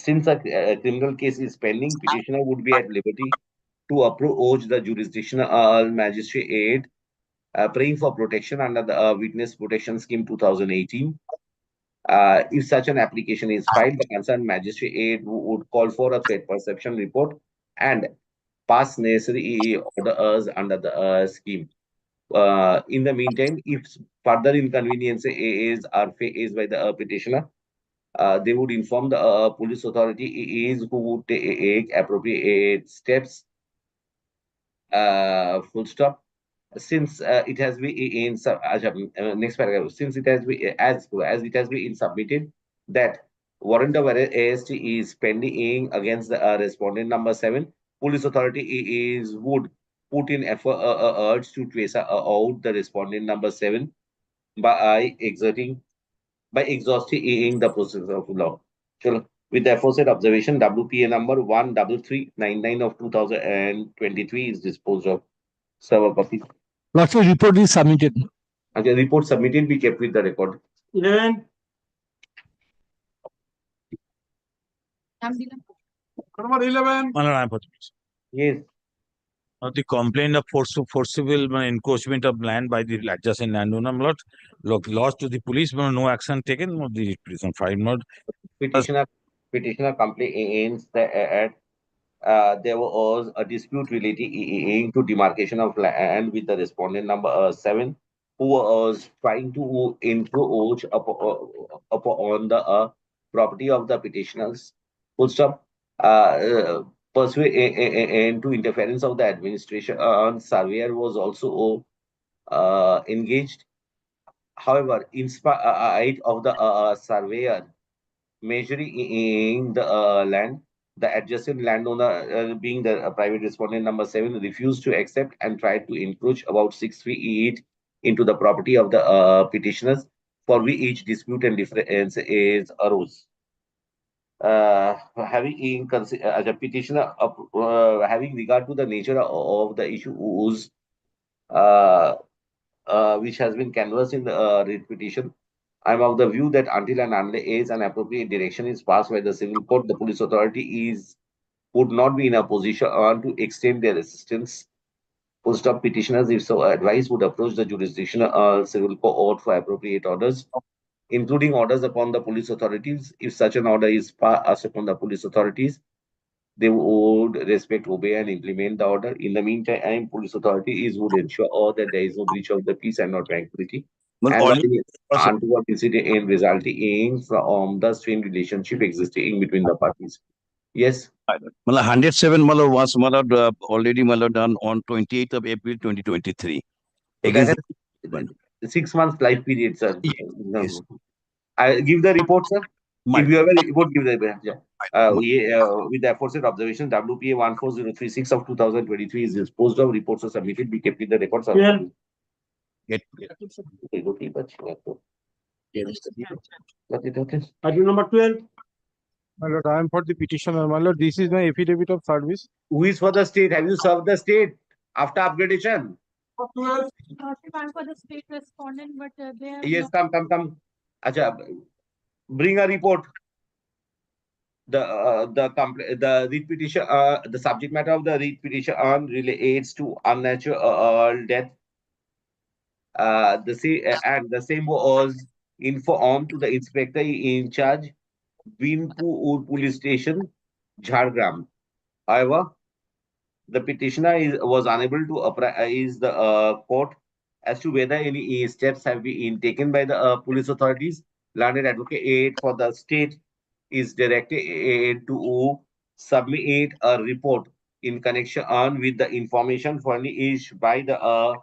Since a criminal case is pending, petitioner would be at liberty to approach the jurisdictional magistrate praying for protection under the Witness Protection Scheme 2018. If such an application is filed, the concerned magistrate would call for a threat perception report and pass necessary orders under the scheme. In the meantime, if further inconvenience are faced by the petitioner, they would inform the police authority who would take appropriate steps. Full stop. Since it has been next paragraph, since it has been as it has been submitted that warrant of arrest is pending against the respondent number 7, police authority would put in effort urge to trace out the respondent number 7 by exhausting the process of law. Chalo. With the aforesaid observation, WPA number 13399 of 2023 is disposed of. Server copy. Lordship, report is submitted. Okay, report submitted, be kept with the record. 11. Number 11. Yes. The complaint of forcible encroachment of land by the adjacent landowner, my lord, lost to the police, but no action taken, no the prison filed, not Petitioner complains that there was a dispute relating to demarcation of land with the respondent number 7, who was trying to encroach upon the property of the petitioners. Full stop. Pursuant to interference of the administration, surveyor was also engaged. However, in spite of the surveyor measuring the land, the adjacent landowner, being the private respondent number 7, refused to accept and tried to encroach about 6 feet into the property of the petitioners, for which dispute and difference is arose. Having as a petitioner, having regard to the nature of the issues which has been canvassed in the writ petition, I am of the view that until and unless an appropriate direction is passed by the civil court, the police authority would not be in a position to extend their assistance. Post-op petitioners, if so advised, would approach the jurisdictional civil court for appropriate orders, including orders upon the police authorities. If such an order is passed upon the police authorities, they would respect, obey, and implement the order. In the meantime, police authorities would ensure that there is no breach of the peace and not tranquility, and untoward incident in resulting from the strained relationship existing between the parties. Yes. 107 was already done on 28th of April 2023. That is 6 months life period, sir. Yes. I give the report, sir. If you have a report, give the with the aforesaid observation, WPA 14036 of 2023 is disposed of. Reports are submitted. Be kept in the records. Yeah. Item number 12. My lord, I am for the petitioner. My lord, this is my affidavit of service. Who is for the state? Have you served the state after upgradation? I'm for the state respondent, but they have Yes, come. Acha, bring a report. The writ petition, the subject matter of the writ petition relates to unnatural death. The same was informed to the inspector in charge, Binpur Police Station, Jhargram. However, the petitioner was unable to apprise the court as to whether any steps have been taken by the police authorities. Learned advocate for the state is directed to submit a report in connection with the information furnished by the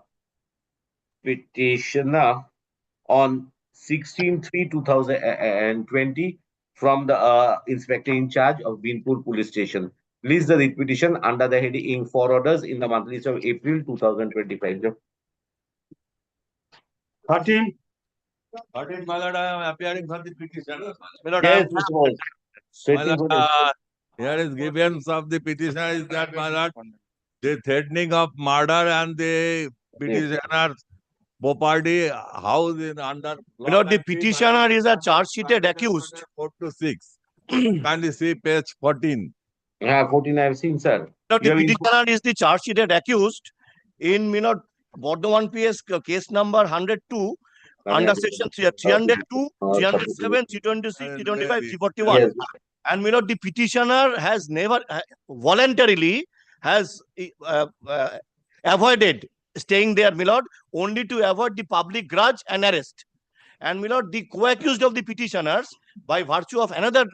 petitioner on 16/3/2020 from the inspector in charge of Binpur Police Station. List the writ petition under the heading for orders in the month list of April 2025. 13. My lord, I am appearing for the petition. Yes, My lord, here is grievance of the petitioner is that, my lord, the threatening of murder and the petitioner's property house in under. The petitioner is a charge sheeted accused. 4 to 6. Kindly see page 14. Yeah, 14 I have seen, sir. The petitioner is the charge sheeted accused in Bardhaman PS case number 102 under section 302, 307, 326, 325, 341. And the petitioner has never voluntarily has avoided staying there, my lord, only to avoid the public grudge and arrest. And my lord, the co-accused of the petitioners, by virtue of another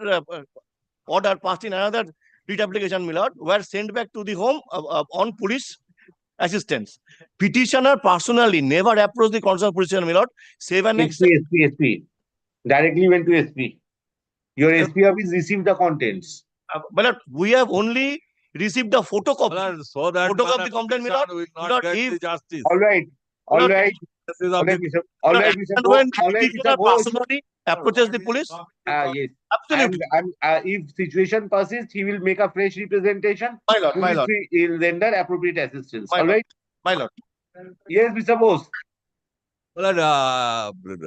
order passed in another writ application, my lord, were sent back to the home on police assistance. Petitioner personally never approached the concerned petitioner, my lord, save and except SP. Directly went to SP. Your SP office received the contents. my lord, we have only received the photocopy. So that Photocopy the complaint, my lord. will My not lord, get if the justice. All right. All Lord, right. This is All of right, the Mr. All right, and Mr. when All right, petitioner Mr. Ghosh. personally approaches the police, Yes. absolutely. And if situation persists, he will make a fresh representation. My lord, my lord. He will render appropriate assistance. My All lord. right. My lord. Yes, Mr. Bose. Well,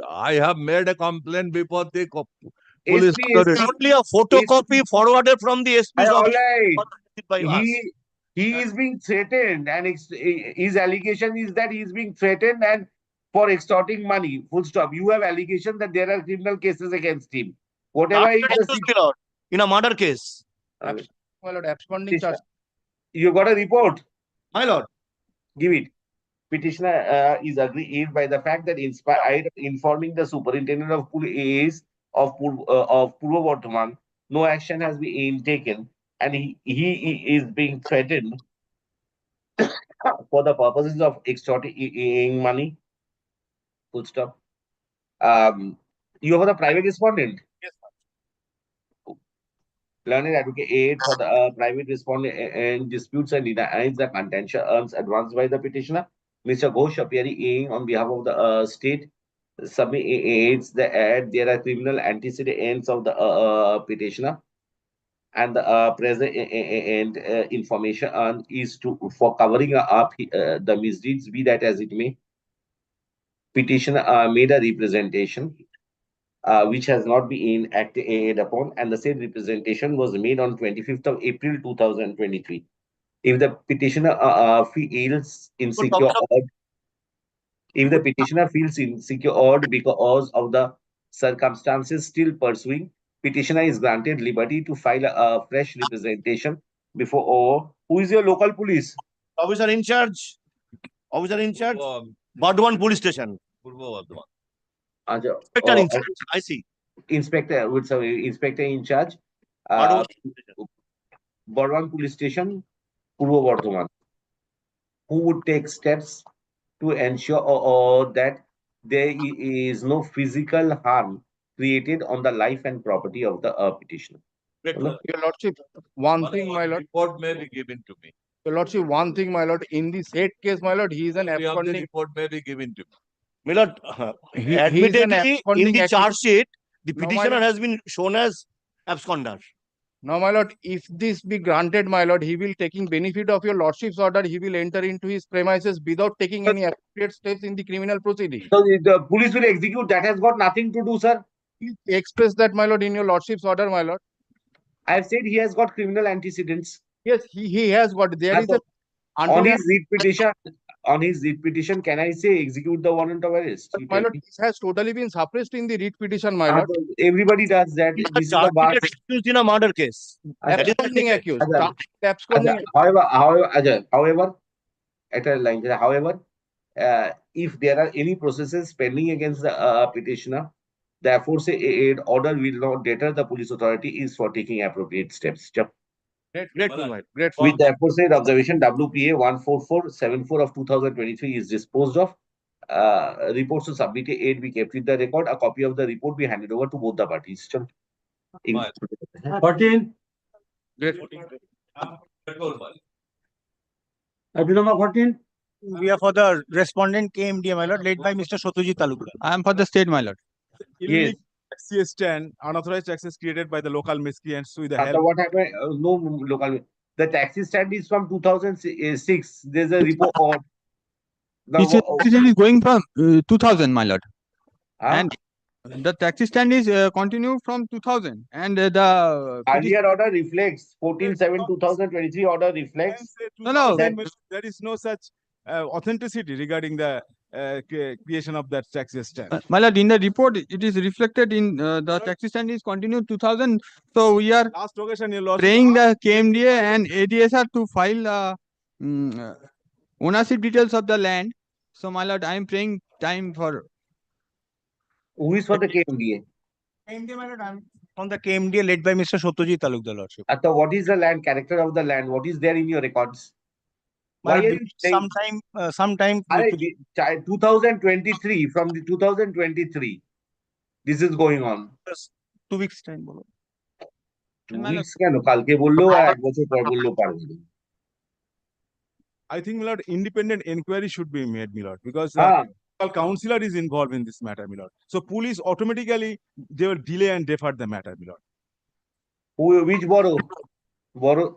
I have made a complaint before the police SP, authority. Only a photocopy forwarded from the SP's All office right. by us. He is being threatened, and his allegation is that he is being threatened and for extorting money. Full stop. You have allegation that there are criminal cases against him. Whatever it is, My lord, in a murder case. Uh, My lord, absconding charge. you got a report. My lord. Give it. Petitioner is aggrieved by the fact that in spite of informing the superintendent of police of Purva Bardhaman, no action has been taken, and he is being threatened for the purposes of extorting money. Full stop. You have the private respondent. Yes, Learned advocate aid for the private respondent and disputes and denies the contention earns advanced by the petitioner. Mr. Ghosh appearing on behalf of the state submits the ad. There are criminal antecedents of the petitioner, and the present and information is to for covering up the misdeeds, be that as it may. Petitioner made a representation which has not been acted upon, and the said representation was made on 25th of April 2023. If the petitioner feels insecure, if the petitioner feels insecure because of the circumstances still pursuing, petitioner is granted liberty to file a fresh representation before. Or who is your local police Officer in charge. Officer in charge. Bardhaman police station. Inspector in charge. I see. Inspector inspector in charge. Bardhaman police station, Purva Bardhaman, who would take steps to ensure that there is no physical harm created on the life and property of the petitioner. Your Lordship, one thing, my lord. Report may be given to me. Your Lordship, one thing, my lord. In the said case, my lord, he is an absconding. Report may be given to me. My lord, admittedly, in the charge sheet, the petitioner has been shown as absconder. Now, my lord, if this be granted, my lord, he will taking benefit of your lordship's order. He will enter into his premises without taking any appropriate steps in the criminal proceeding. So the police will execute. That has got nothing to do, sir. Express that, my lord, in your lordship's order, my lord. I have said he has got criminal antecedents. Yes, he has got. There is a on his writ petition. On his writ petition, can I say execute the warrant of arrest? My lord, this has totally been suppressed in the writ petition, my lord. Everybody does that. This is the bar. Accused in a murder case. Absconding accused. However, at a line, however, if there are any processes pending against the petitioner, the aforesaid order will not deter the police authority is for taking appropriate steps. Grateful. With the aforesaid observation, WPA 14474 of 2023 is disposed of. Reports to submitted aid be kept with the record. A copy of the report be handed over to both the parties. 14. Item number 14. We are for the respondent KMD, my lord, led by Mr. Shotuji Talukra. I am for the state, my lord. Yes. Taxi stand, unauthorized access created by the local miscreants with the After help. what happened? No local. The taxi stand is from 2006. There's a report on. Taxi stand is going from 2000, my lord. And the taxi stand is continue from 2000. And the earlier order reflects 14/7/2023 order reflects. No, there is no such authenticity regarding the creation of that taxi stand. My lord, in the report, it is reflected in the taxi stand is continued 2000. So we are Last occasion, your lordship, praying the KMDA and ADSR to file ownership details of the land. So my lord, I am praying time for. Who is for the KMDA? KMDA, my lord, I'm on the KMDA led by Mr. Satyajit Talukdar, lordship. Atta, what is the land, character of the land? What is there in your records? My Why lord, are you saying? sometime 2023, from the 2023, this is going on. 2 weeks time. 2 weeks কেন কালকে বললো আর 1 বছর পর বললো পারবে না। I think, my lord, independent inquiry should be made, my lord, because councillor is involved in this matter, my lord. So police automatically they will delay and defer the matter, my lord. Which borough? Borough.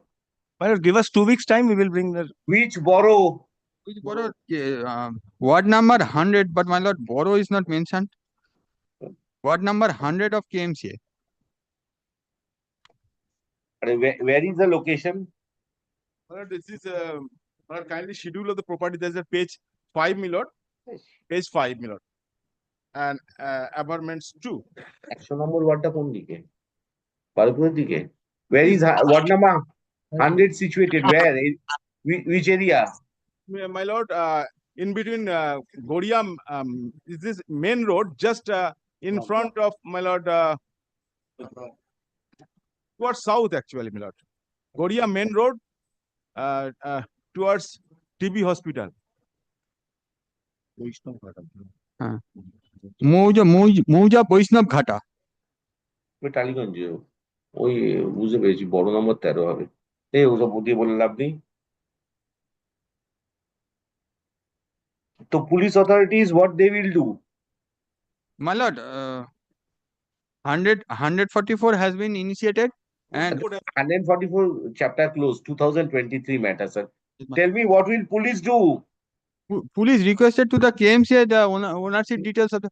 My lord, give us 2 weeks time. We will bring the. Which borough? Which borough? Ward number 100, but my lord, borough is not mentioned. Ward number 100 of KMCA. Where is the location? My lord, this is kindly schedule of the property. There's a page 5, my lord. Page 5, my lord. And apartments 2. 100 নম্বর ওয়ার্ডটা কোন দিকে? পারপুরের দিকে? Where is ward number 100 situated? Where? Which area? My lord, in between Goria, is this main road just in front of, my lord, towards south actually, my lord. Goria main road towards TB hospital. মৌজা বৈষ্ণব ঘাটা। টালিগঞ্জ ওই বুঝতে পেরেছি বড় নম্বর 13 হবে। এই ওসব দিয়ে বলে লাভ নেই। তো police authorities what they will do? My lord, 144 has been initiated and 144 chapter closed, 2023 matter, sir. Tell me, what will police do? Police requested to the KMCA the ownership details of the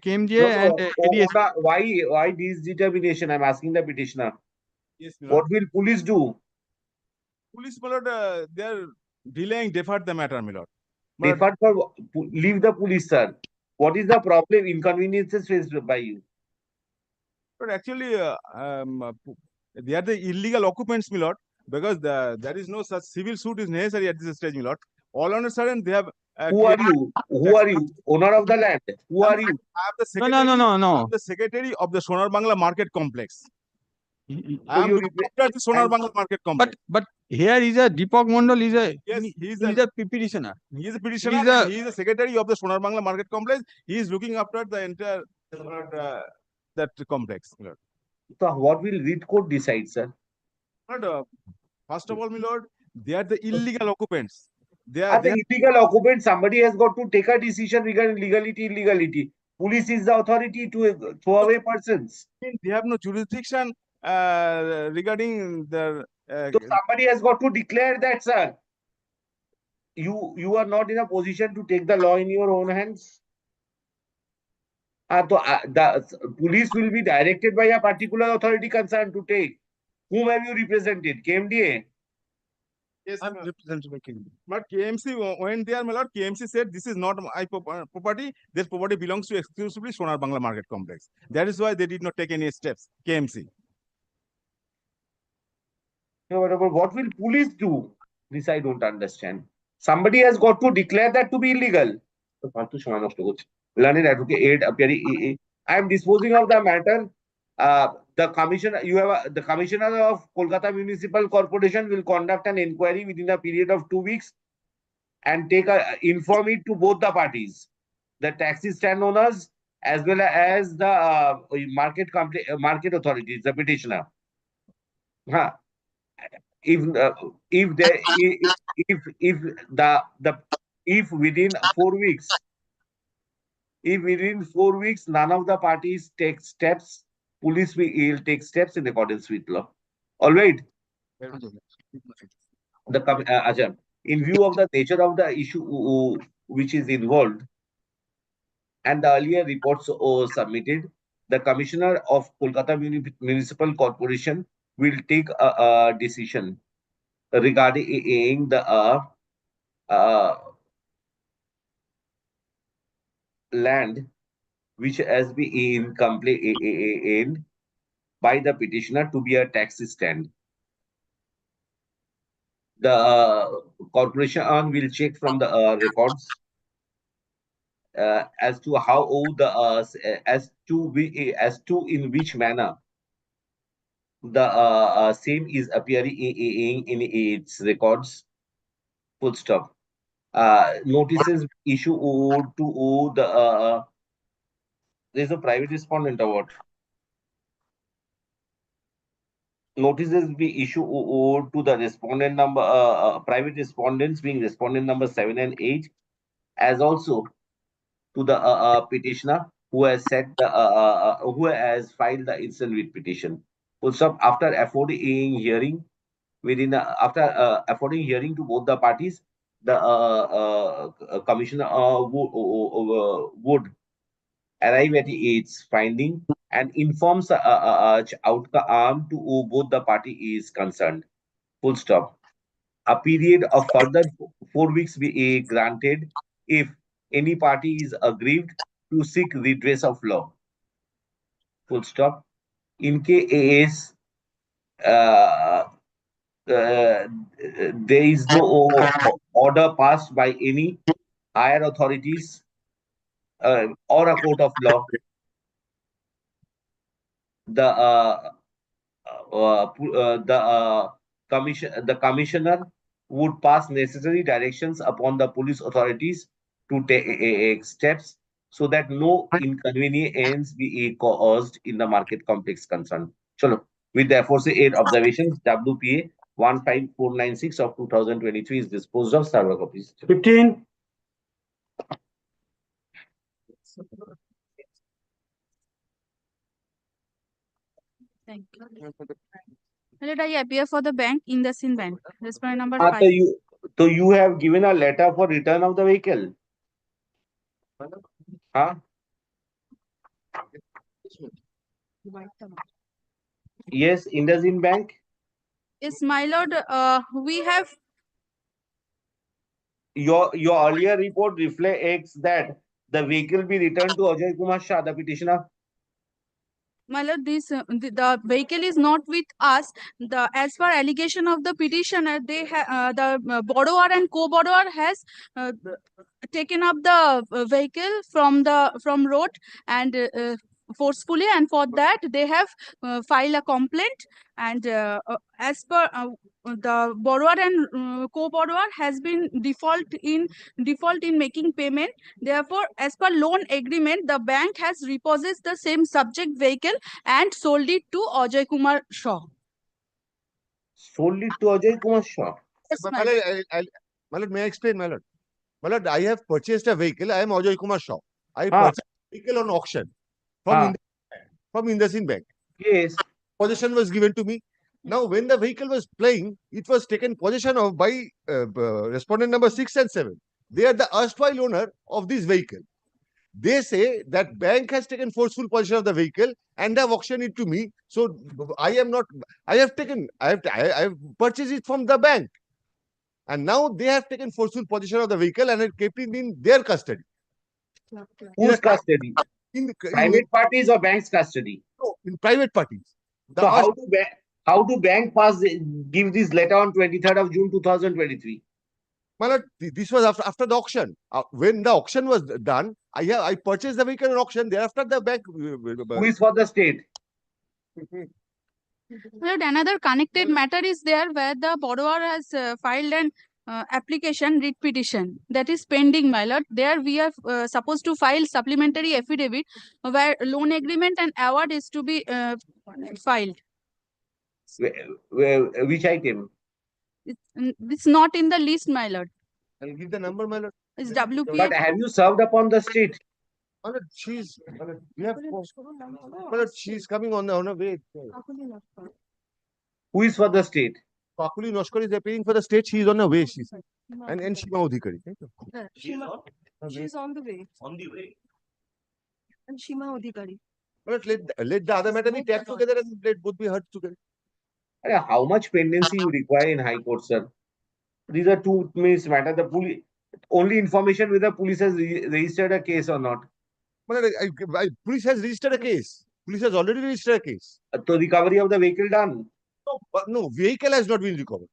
KMCA and ADS. Why this determination? I'm asking the petitioner. Yes, what will police do? Police, my lord, they are delaying, deferred the matter, my lord. Deferred for leave the police, sir. What is the problem? Inconveniences faced by you? But actually, they are the illegal occupants, my lord, because there is no such civil suit is necessary at this stage, my lord. All on a sudden, they have. Who are you? Who are you? Owner of the land? Who are you? I am the secretary, No. I'm the secretary of the Sonar Bangla Market Complex. I am you after the Sonar Bangla Market Complex. But here is a Deepak Mondal is a he is a petitioner. He is a petitioner. He is the secretary of the Sonar Bangla Market Complex. He is looking after the entire that complex. So what will read court decide, sir? But, first of all, my lord, they are the illegal occupants. They are the illegal occupants. Somebody has got to take a decision regarding legality, illegality. Police is the authority to throw away persons. They have no jurisdiction regarding the. So somebody has got to declare that, sir. You are not in a position to take the law in your own hands. The police will be directed by a particular authority concerned to take. Whom have you represented? KMDA? Yes, I'm represented by KMC. But KMC went there, my lord. KMC said this is not my property. This property belongs to exclusively Sonar Bangla Market Complex. That is why they did not take any steps. KMC. No, but what will police do? This I don't understand. Somebody has got to declare that to be illegal. Learned advocate appearing. I am disposing of the matter. The commissioner, the commissioner of Kolkata Municipal Corporation will conduct an inquiry within a period of 2 weeks and inform it to both the parties, the taxi stand owners as well as the market authorities, the petitioner. If within 4 weeks, none of the parties take steps, police will take steps in accordance with law. All right. In view of the nature of the issue which is involved and the earlier reports submitted, the Commissioner of Kolkata Municipal Corporation will take a decision regarding the land which has been complained by the petitioner to be a taxi stand. The corporation will check from the records as to how old the as to in which manner the same is appearing in its records. Full stop. Notices issue to the there's a private respondent or what? Notices be issued to the respondent number, private respondents being respondent number 7 and 8, as also to the petitioner who has set the who has filed the instant writ petition. Full stop. After affording hearing affording hearing to both the parties, the commissioner would arrive at its finding and informs the outcome to both the party is concerned. Full stop. A period of further 4 weeks be granted if any party is aggrieved to seek redress of law. Full stop. In case there is no order passed by any higher authorities or a court of law, the commissioner would pass necessary directions upon the police authorities to take steps so that no inconvenience be caused in the market complex concerned. Chalo. With the aforesaid observations, WPA 15496 of 2023 is disposed of. Server copies. 15. Thank you. Let I appear for the bank in the sin bank. Respondent number 5. So you have given a letter for return of the vehicle. Huh? Yes, IndusInd Bank. Yes, my lord, we have Your earlier report reflects that the vehicle be returned to Ajay Kumar Shah, the petitioner. my lord, this the vehicle is not with us. The as per allegation of the petitioner, they the borrower and co-borrower has taken up the vehicle from road and forcefully, and for that they have filed a complaint, and as per the borrower and co-borrower has been default in making payment. Therefore, as per loan agreement, the bank has repossessed the same subject vehicle and sold it to Ajay Kumar Shaw. Sold it to Ajay Kumar Shah. Yes, my lord, may I explain, my lord? My lord, I have purchased a vehicle. I am Ajay Kumar Shaw. I purchased a vehicle on auction from IndusInd Bank. Yes. Possession was given to me. Now, when the vehicle was playing, it was taken possession of by respondent number 6 and 7. They are the erstwhile owner of this vehicle. They say that bank has taken forceful possession of the vehicle and have auctioned it to me. So I am not. I have purchased it from the bank, and now they have taken forceful possession of the vehicle and have kept it in their custody. Whose custody? Private parties or bank's custody? No, in private parties. So how do bank give this letter on 23rd of June 2023? My lord, this was after the auction. When the auction was done, I purchased the vehicle in auction. Thereafter, the bank. Who is for the state? Lord, another connected matter is there where the borrower has filed an application writ petition that is pending, my lord. There we are supposed to file supplementary affidavit where loan agreement and award is to be filed. Which item? It's not in the list, my lord. I'll give the number, my lord. It's WPA. But have you served upon the state? My lord, she's coming on her way. Who is for the state? Kakuli Noshkar is appearing for the state. She is on her way. She's and Shima Udhikari. She's on the way. On the way. And Shima Udhikari. But let the other matter be tagged together and let both be heard together. How much pendency you require in High Court, sir? These are two matter. The police only information whether police has registered a case or not. Police has registered a case. Police has already registered a case. So recovery of the vehicle done. No, but no, vehicle has not been recovered.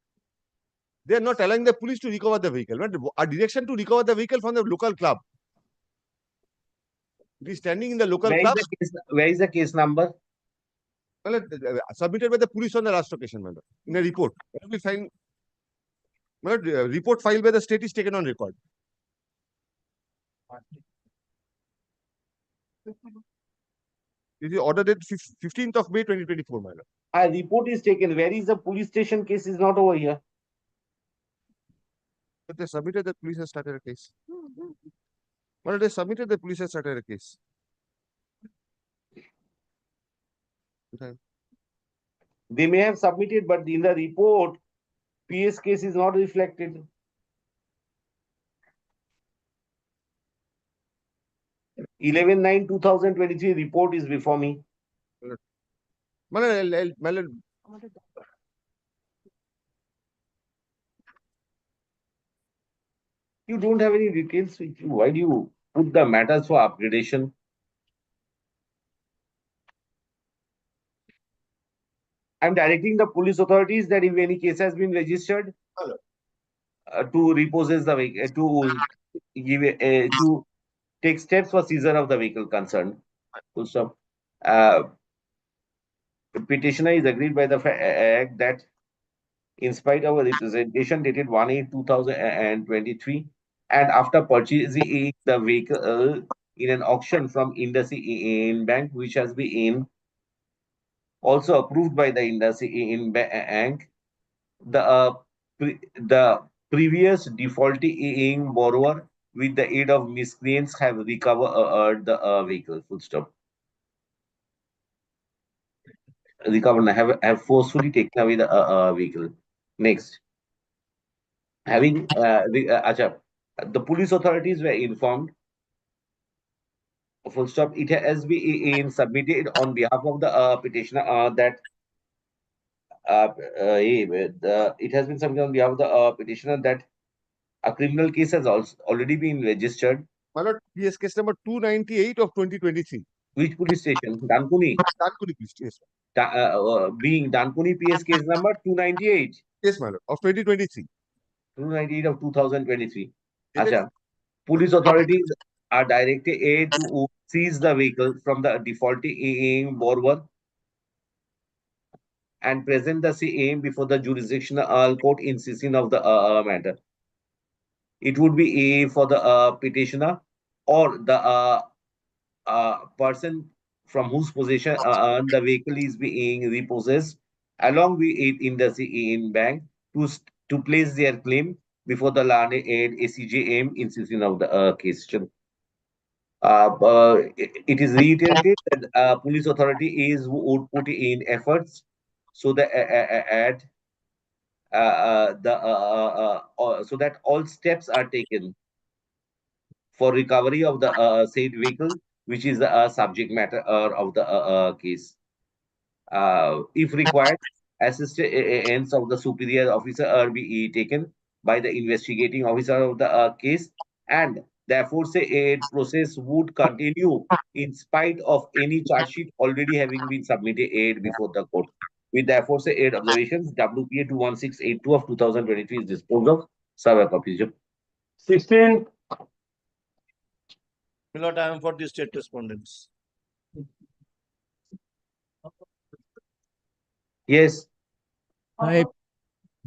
They are not allowing the police to recover the vehicle. But a direction to recover the vehicle from the local club. It is standing in the local club. Where is the case number? Well, submitted by the police on the last occasion, madam, in a report. We find, report filed by the state is taken on record. This is ordered at 15th of May 2024, madam. A report is taken. Where is the police station case? Is not over here. But they submitted that police has started a case. Well, they submitted the police has started a case. They may have submitted, but in the report, PS case is not reflected. (11/9/2023) report is before me. You don't have any details with you. Why do you put the matters for upgradation? I'm directing the police authorities that if any case has been registered, to repossess the vehicle, to give to take steps for seizure of the vehicle concerned. Full stop. Petitioner is agreed by the fact that in spite of a representation dated 1/8/2023 and after purchasing the vehicle in an auction from Ingress in Bank, which has been also approved by the Ingress in Bank, the previous defaulting borrower with the aid of miscreants have recovered the vehicle. Full stop. Have forcefully taken away the vehicle. Next, having the police authorities were informed. Full stop. It has been submitted on behalf of the petitioner that it has been submitted on behalf of the petitioner that a criminal case has also already been registered. My lord, PS case number 298 of 2023. Which police station? Dankuni. Dankuni police station. Being Dankuni PS case number 298. Yes, my lord, of 2023. 298 of 2023. Acha. Police authorities are directed to seize the vehicle from the defaulting borrower and present the same before the jurisdictional court insisting of the matter. It would be for the petitioner or the person from whose possession the vehicle is being repossessed, along with it in the bank, to place their claim before the learned ACJM insisting of the case. It is reiterated that police authority would put in efforts so that so that all steps are taken for recovery of the said vehicle, which is the subject matter of the case. If required, assistance of the superior officer are be taken by the investigating officer of the case, and therefore said process would continue in spite of any charge sheet already having been submitted before the court. With the aforesaid observations, WPA 21682 of 2023 is disposed of. Serve a copy. 16. My lord, I am for the state respondents. Yes.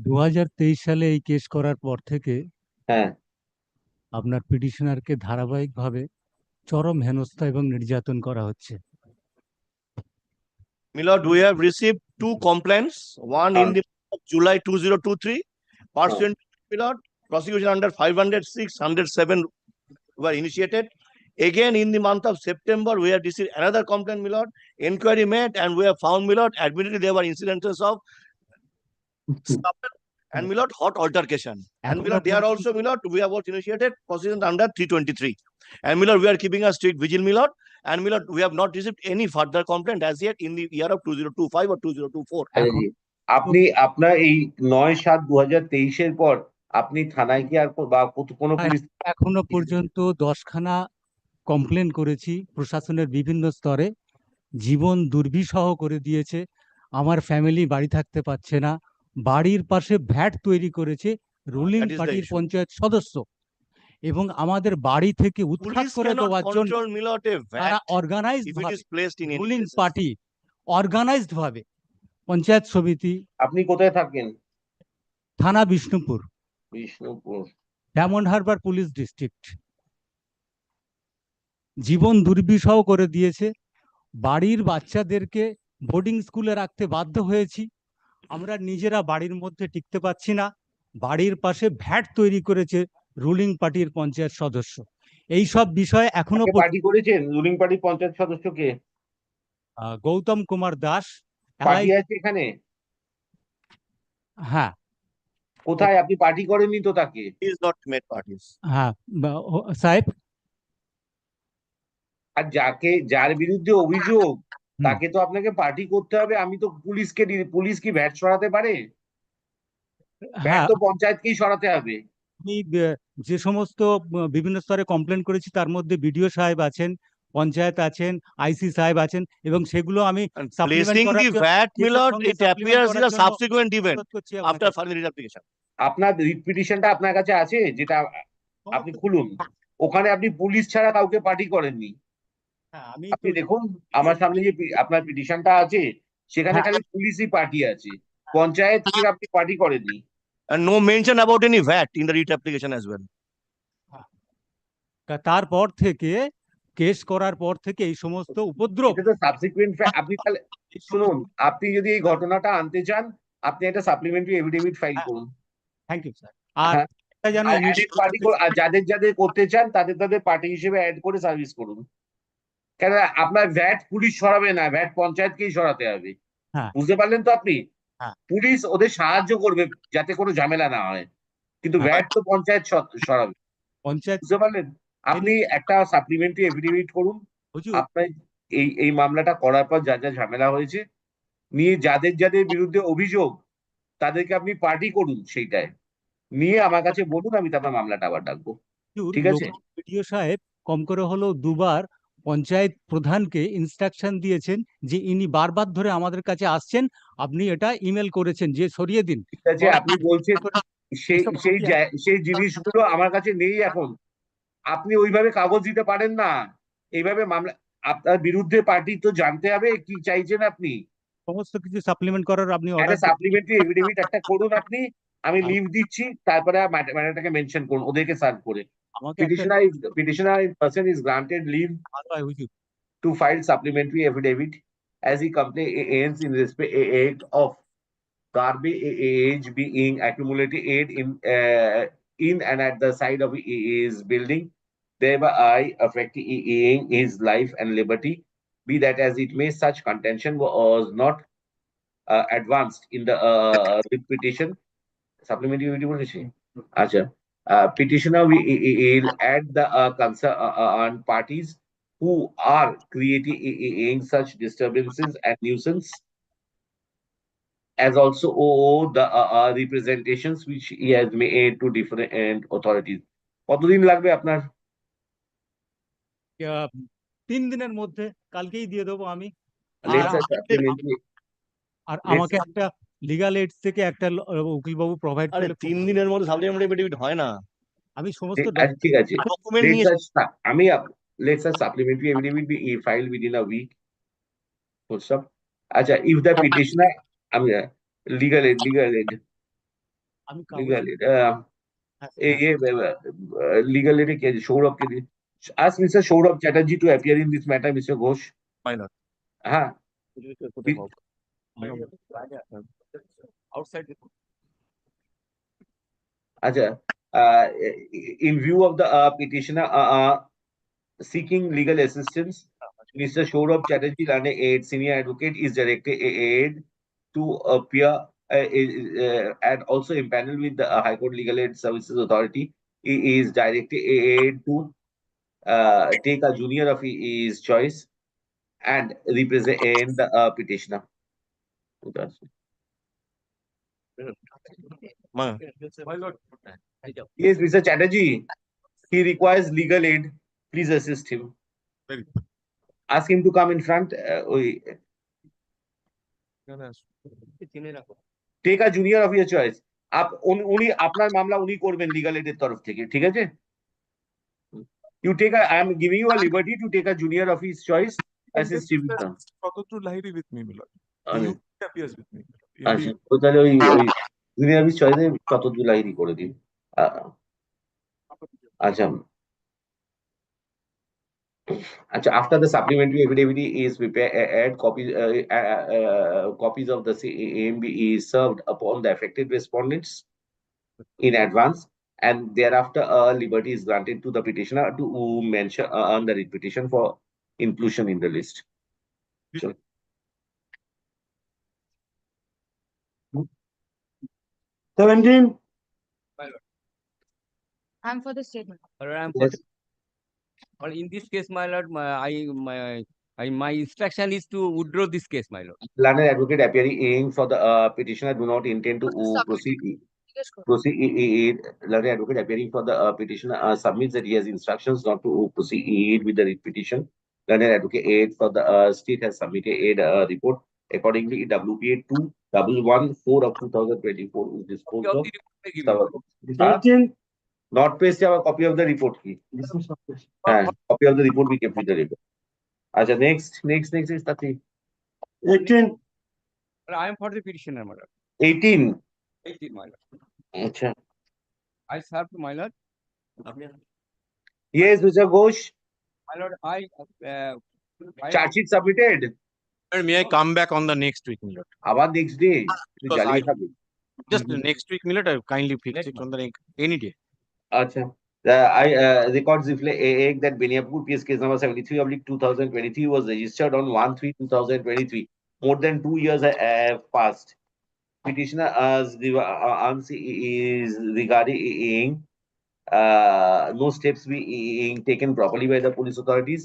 2023 সালে এই case করার পর থেকে হ্যাঁ আপনার পিটিশনারকে ধারাবাহিকভাবে চরম হেনস্থা এবং নির্যাতন করা হচ্ছে। My lord, we have received 2 complaints, one in the July 2023, pursuant to, my lord, prosecution under 506, 107 were initiated. Again, in the month of September, we have received another complaint, my lord, inquiry made, and we have found, my lord, admittedly there were incidences of and, my lord, hot altercation. And, my lord, they are also, my lord, we have also initiated proceedings under 323. And, my lord, we are keeping a strict vigil, my lord. And, my lord, we have not received any further complaint as yet in the year of 2025 or 2024. আপনি আপনার এই 9/7/2023 এর পর আপনি থানায় কি আর কোনো police এখনো পর্যন্ত 10খানা কমপ্লেন করেছি প্রশাসনের বিভিন্ন স্তরে, জীবন দুর্বিষহ করে দিয়েছে, আমার ফ্যামিলি বাড়ি থাকতে পারছে না, বাড়ির পাশে ভ্যাট তৈরি করেছে রুলিং that is the পার্টির issue. পঞ্চায়েত সদস্য, এবং আমাদের বাড়ি থেকে উৎখাত Police করে cannot দেওয়ার জন্য control Milord a তারা VAT অর্গানাইজড if it ভাবে is placed in any ruling places. Party organised ভাবে পঞ্চায়েত সমিতি, আপনি কোথায় থাকেন? থানা Bishnupur, Bishnupur. Diamond Harbour police district, জীবন দুর্বিষহ করে দিয়েছে। বাড়ির বাচ্চাদেরকে বোর্ডিং স্কুলে রাখতে বাধ্য হয়েছি, আমরা নিজেরা বাড়ির মধ্যে টিকতে পারছি না, বাড়ির পাশে ভ্যাট তৈরি করেছে রুলিং পার্টির পঞ্চায়েত সদস্য। এই সব বিষয়ে এখনো পার্টি করেছেন রুলিং পার্টির পঞ্চায়েত সদস্যকে? গৌতম কুমার দাস পার্টি আছে এখানে? হ্যাঁ। কোথায়? আপনি পার্টি করেননি তো তাকে? He is not made parties. হ্যাঁ সাহেব। আর যার বিরুদ্ধে অভিযোগ তাকে তো আপনাকে পার্টি করতে হবে। আমি তো পুলিশ কি ভ্যাট সরাতে পারে? ভ্যাট তো পঞ্চায়েতকেই সরাতে হবে। আমি যে সমস্ত বিভিন্ন স্তরে কমপ্লেন করেছি তার মধ্যে বিডিও সাহেব আছেন, পঞ্চায়েত আছেন, আইসি সাহেব আছেন, এবং সেগুলো আমি Placing the VAT, Milord, it appears is a subsequent event after filing the application. আপনার রিট পিটিশনটা আপনার কাছে আছে, যেটা আপনি খুলুন, ওখানে আপনি পুলিশ ছাড়া কাউকে পার্টি করেননি। আপনি দেখুন আমার সামনে যে আপনার পিটিশনটা আছে সেখানে খালি পুলিশই পার্টি আছে, পঞ্চায়েত আপনি পার্টি করেননি। And no mention about any VAT in the writ application as well. তারপর থেকে কেস করার পর থেকে এই সমস্ত উপদ্রব। এটা তো সাবসিকুয়েন্ট ফ্যাক্ট। আপনি তাহলে শুনুন, আপনি যদি এই ঘটনাটা আনতে চান আপনি একটা সাপ্লিমেন্টারি এফিডেভিট ফাইল করুন। Thank you sir. আর যাদের করতে চান তাদের পার্টি হিসেবে অ্যাড করে সার্ভিস করুন। কেন আপনার ভ্যাট পুলিশ সরাবে না, ভ্যাট পঞ্চায়েতকেই সরাতে হবে। বুঝতে পারলেন তো আপনি? পুলিশ ওদের সাহায্য করবে যাতে কোনো ঝামেলা না হয়, কিন্তু ভ্যাট তো পঞ্চায়েত সরাবে। পঞ্চায়েত, বুঝতে পারলেন? আপনি একটা সাপ্লিমেন্টারি এফিডেভিট করুন। আপনার এই মামলাটা করার পর যা যা ঝামেলা হয়েছে নিয়ে যাদের বিরুদ্ধে অভিযোগ তাদেরকে আপনি পার্টি করুন, সেইটায় নিয়ে আমার কাছে বলুন, আমি তারপর মামলাটা আবার ডাকবো। ঠিক আছে? বিডিও সাহেব কম করে হলেও দুবার পঞ্চায়েত প্রধানকে ইনস্ট্রাকশন দিয়েছেন যে ইনি বারবার ধরে আমাদের কাছে আসছেন, আপনি এটা ইমেল করেছেন যে সরিয়ে দিন। ঠিক আছে, আপনি বলছেন সেই জিনিসগুলো আমার কাছে নেই এখন। আপনি ওইভাবে কাগজ দিতে পারেন না, এইভাবে মামলা আপনার বিরুদ্ধে পার্টি তো জানতে হবে কি চাইছেন আপনি। সমস্ত কিছু সাপ্লিমেন্ট করার আপনি একটা সাপ্লিমেন্টারি এফিডেভিট একটা করুন আপনি, আমি লিভ দিচ্ছি, তারপরে ম্যাটারটাকে মেনশন করুন ওদেরকে সার্ভ করে। Petitioner in person is granted leave to file supplementary affidavit as he complains in respect of garbage being accumulated in and at the side of his building, thereby affecting his life and liberty. Be that as it may, such contention was not advanced in the petition. Supplementary evidence. Acha. Petitioner will add the concerned parties who are creating such disturbances and nuisance, as also the representations which he has made to different authorities. কতদিন লাগবে আপনার? 3 দিনের মধ্যে, কালকেই দিয়ে দেবো আমি। আর আমাকে একটা লিগ্যাল এইডস থেকে একটা উকিল বাবু প্রোভাইড করে। 3 দিনের মধ্যে সাপ্লিমেন্টারি এফিডেভিট হয় না। আমি সমস্ত ঠিক আছে, আমি let's say supplementary affidavit be filed within a week. আচ্ছা, if the petitioner আমি legal aid legal aid K Sourav K ask Mr. Saurabh Chatterjee to appear in this matter, Mr. Ghosh. Why not? Outside. Acha, in view of the petitioner seeking legal assistance, Mr. Saurabh Chatterjee, a senior advocate, is directed to appear and also impaneled with the High Court Legal Aid Services Authority. He is directed to take a junior of his choice and represent the petitioner. Yes, Mr. Chatterjee, he requires legal aid Please assist him. Very Ask him to come in front. Take a junior of your choice. উনি আপনার মামলা উনি করবেন legal এডের তরফ থেকে, ঠিক আছে? You take a, I am giving you a liberty to take a junior of his choice. Assist him. Shototru Lahiri with me, my lord. He appears with me. আচ্ছা, তো তাহলে ওই জুনিয়র অফ হিজ চয়েসে শতদ্রু লাহিড়ী করে দিন। আচ্ছা, Achha, after the supplementary affidavit is prepared, copies of the AMB is served upon the affected respondents in advance, and thereafter liberty is granted to the petitioner to mention on the writ petition for inclusion in the list. So, 17. I'm for the statement. Well, in this case, my lord, my instruction is to withdraw this case, my lord. Learned advocate appearing for the petitioner do not intend to proceed. Learned advocate appearing for the petitioner submits that he has instructions not to proceed with the writ petition. Learned advocate for the state has submitted a report. Accordingly, WPA 2114 of 2024 is disposed of. Not paste a copy of the report. Copy of the report we kept with the report. Achha, next is 30. 18. I am for the petitioner, my lord. 18. 18, my lord. Achha. I serve my lord. Yes, Mr. Ghosh. My lord, Charge sheet submitted. May I come back on the next week, my lord? About next day. Just the next week, my lord, I kindly fix it on the any day. Achha. I records reflect that Beniapur PS case number 73/2023 was registered on 1/3/2023. More than 2 years have passed. Petitioner is regarding no steps being taken properly by the police authorities.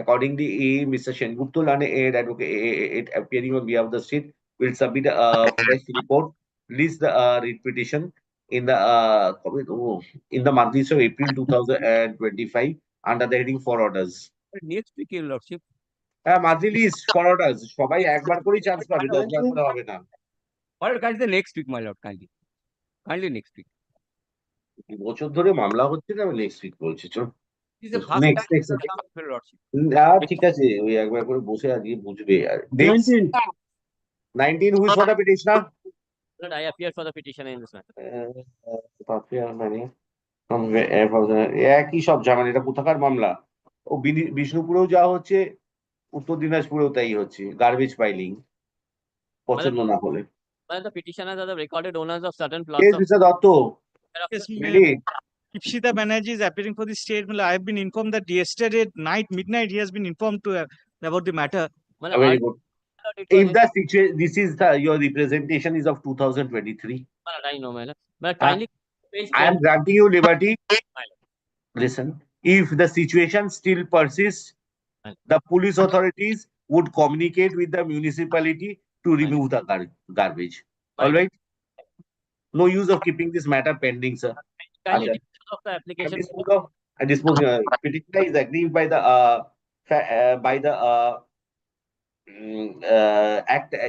Accordingly, Mr. Shengupta and advocate appearing on behalf of the state will submit a fresh report, list the writ petition in the month list of April 2025 under the heading for orders. Next week, your lordship. Monthly list for orders. সবাই একবার করেই chance পাবে, 10 বার করে হবে না। My lord, kindly next week, my lord, kindly next week. বছর ধরে মামলা হচ্ছে না, নেক্সট উইক বলছি। চল নেক্সট ঠিক আছে, ওই একবার করে বসে আজকে বুঝবে। 19 who is for the petitioner? Lord, I appear for the petitioner in this matter. একই সব ঝামেলা, এটা কোথাকার মামলা? ও বিষ্ণুপুরেও যা হচ্ছে, উত্তর দিনাজপুরেও তাই হচ্ছে, গার্বেজ পাইলিং পছন্দ না হলে। The petitioners are the recorded owners of certain plots. Mr. Dotto. Ipshita Banerjee is appearing for the state. I have been informed that yesterday midnight, he has been informed about the matter. Very good. If the situation, this is your representation is of 2023. I know, my lord. But kindly, I am granting you liberty. Listen, if the situation still persists, the police authorities would communicate with the municipality to remove the garbage. All right? No use of keeping this matter pending, sir. kindly of the application. Petitioner is aggrieved by the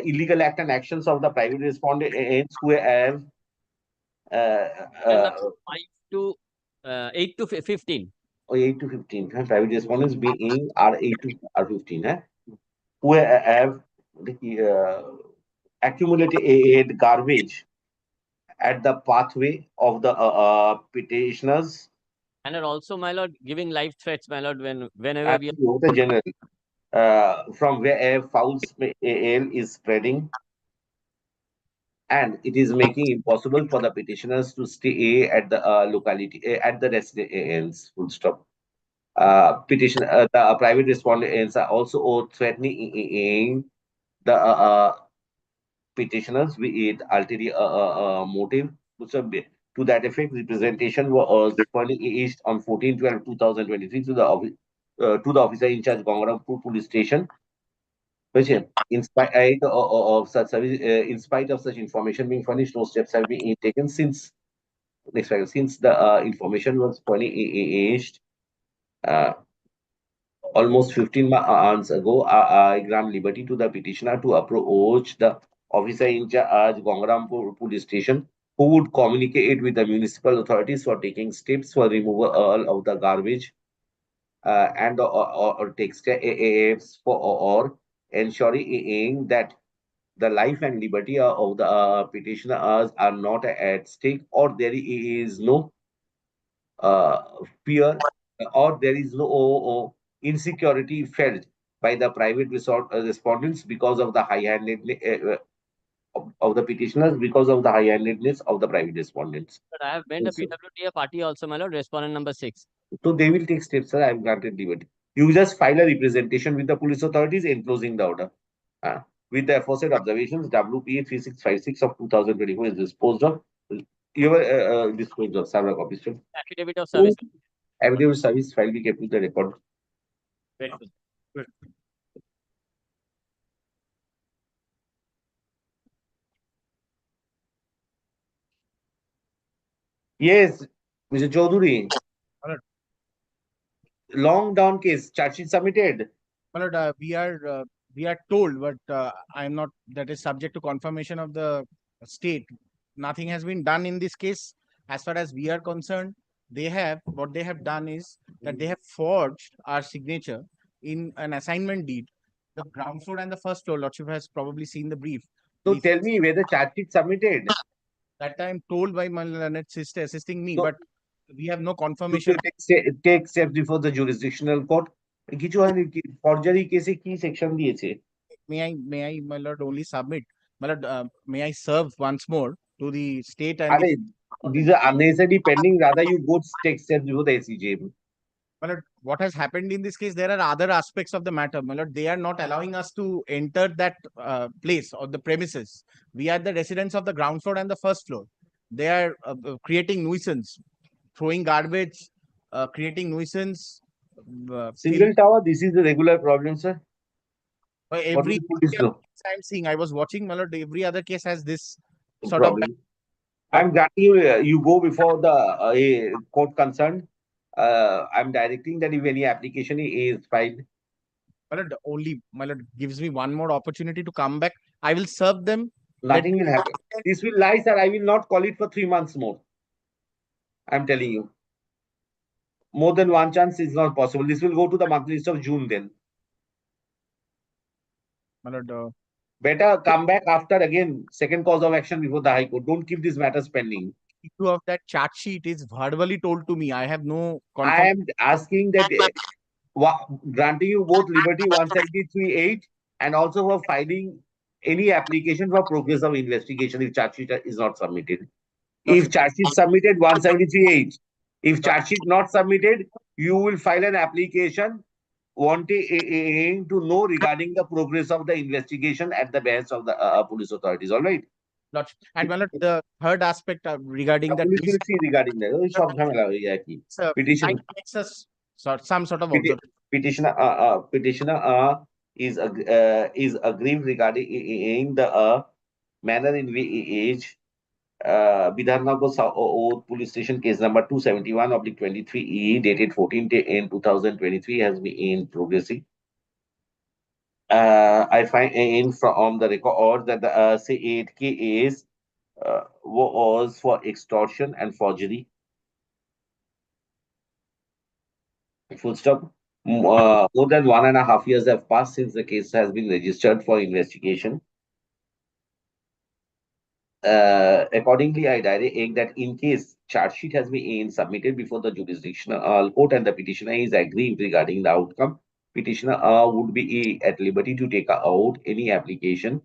illegal act and actions of the private respondents who have 8 to 15. 8 to 15. Private respondents being R8 to R15. Who have accumulated garbage at the pathway of the petitioners. And are also, my lord, giving life threats, my lord, whenever we are general. From where foul smell is spreading, and it is making impossible for the petitioners to stay at the locality at the residence. Full stop. The private respondents are also threatening the petitioners with ulterior motive. To that effect, representation was issued on 14/12/2023 to the officer in charge Gangarampur Police Station. In spite of such service, in spite of such information being furnished, no steps have been taken since the information was furnished. almost 15 months ago, I grant liberty to the petitioner to approach the officer in charge, Gangrampur Police Station, who would communicate with the municipal authorities for taking steps for removal of the garbage and or take steps for or ensuring that the life and liberty of the petitioners are not at stake, or there is no uh, fear, or there is no insecurity felt by the private respondents because of the high-handedness of the petitioners, because of the high-handedness of the private respondents. But I have made a PWD party also, my lord, respondent number 6. So they will take steps, sir. I have granted liberty. You just file a representation with the police authorities enclosing the order. With the aforesaid observations, WPA 3656 of 2024 is disposed of. You were disposed of, sir. Copies. Affidavit of service. Affidavit of service file be kept with the record. Yes, Mr. Chaudhary. Long down case, charge sheet submitted. My lord, we are told, but I am not. That is subject to confirmation of the state. Nothing has been done in this case. As far as we are concerned, what they have done is that they have forged our signature in an assignment deed. The ground floor and the first floor. Lordship has probably seen the brief. So tell me where the charge sheet submitted. That I am told by my learned sister assisting me, but we have no confirmation. Take steps before the jurisdictional court. কিছু হয়নি forgery case কি section দিয়েছে? May I, my lord, only submit? My lord, may I serve once more to the state and these are unnecessarily pending. Rather, you go take steps before the SCJ. My lord, what has happened in this case? There are other aspects of the matter. My lord, they are not allowing us to enter that place or the premises. We are the residents of the ground floor and the first floor. They are creating nuisance, throwing garbage, creating nuisance. Single tower, this is the regular problem, sir. Every case I'm seeing, I was watching, my lord, every other case has this sort problem. I'm granting you, you go before the court concerned. I'm directing that if any application is filed. My lord gives me one more opportunity to come back. I will serve them. Nothing will happen. This will lie, sir. I will not call it for 3 months more. I'm telling you. More than one chance is not possible. This will go to the monthly list of June then. My lord, better come back after again second cause of action before the High Court. Don't keep these matters pending. Issue of that charge sheet is verbally told to me. I have no I am asking that granting you both liberty 173(8) and also for filing any application for progress of investigation if charge sheet is not submitted. If charge sheet submitted 173(8), if charge sheet not submitted, you will file an application wanting to know regarding the progress of the investigation at the behest of the police authorities. All right. And my lord, the third aspect regarding that. Regarding that, petition makes us some sort of petitioner is aggrieved regarding the manner in which Bidharnagar South Police Station case number 271/23E dated 14/10/2023 has been progressing. I find in from the record that the said case was for extortion and forgery. Full stop. More than 1.5 years have passed since the case has been registered for investigation. Accordingly, I direct that in case charge sheet has been submitted before the jurisdictional court and the petitioner is aggrieved regarding the outcome, petitioner would be at liberty to take out any application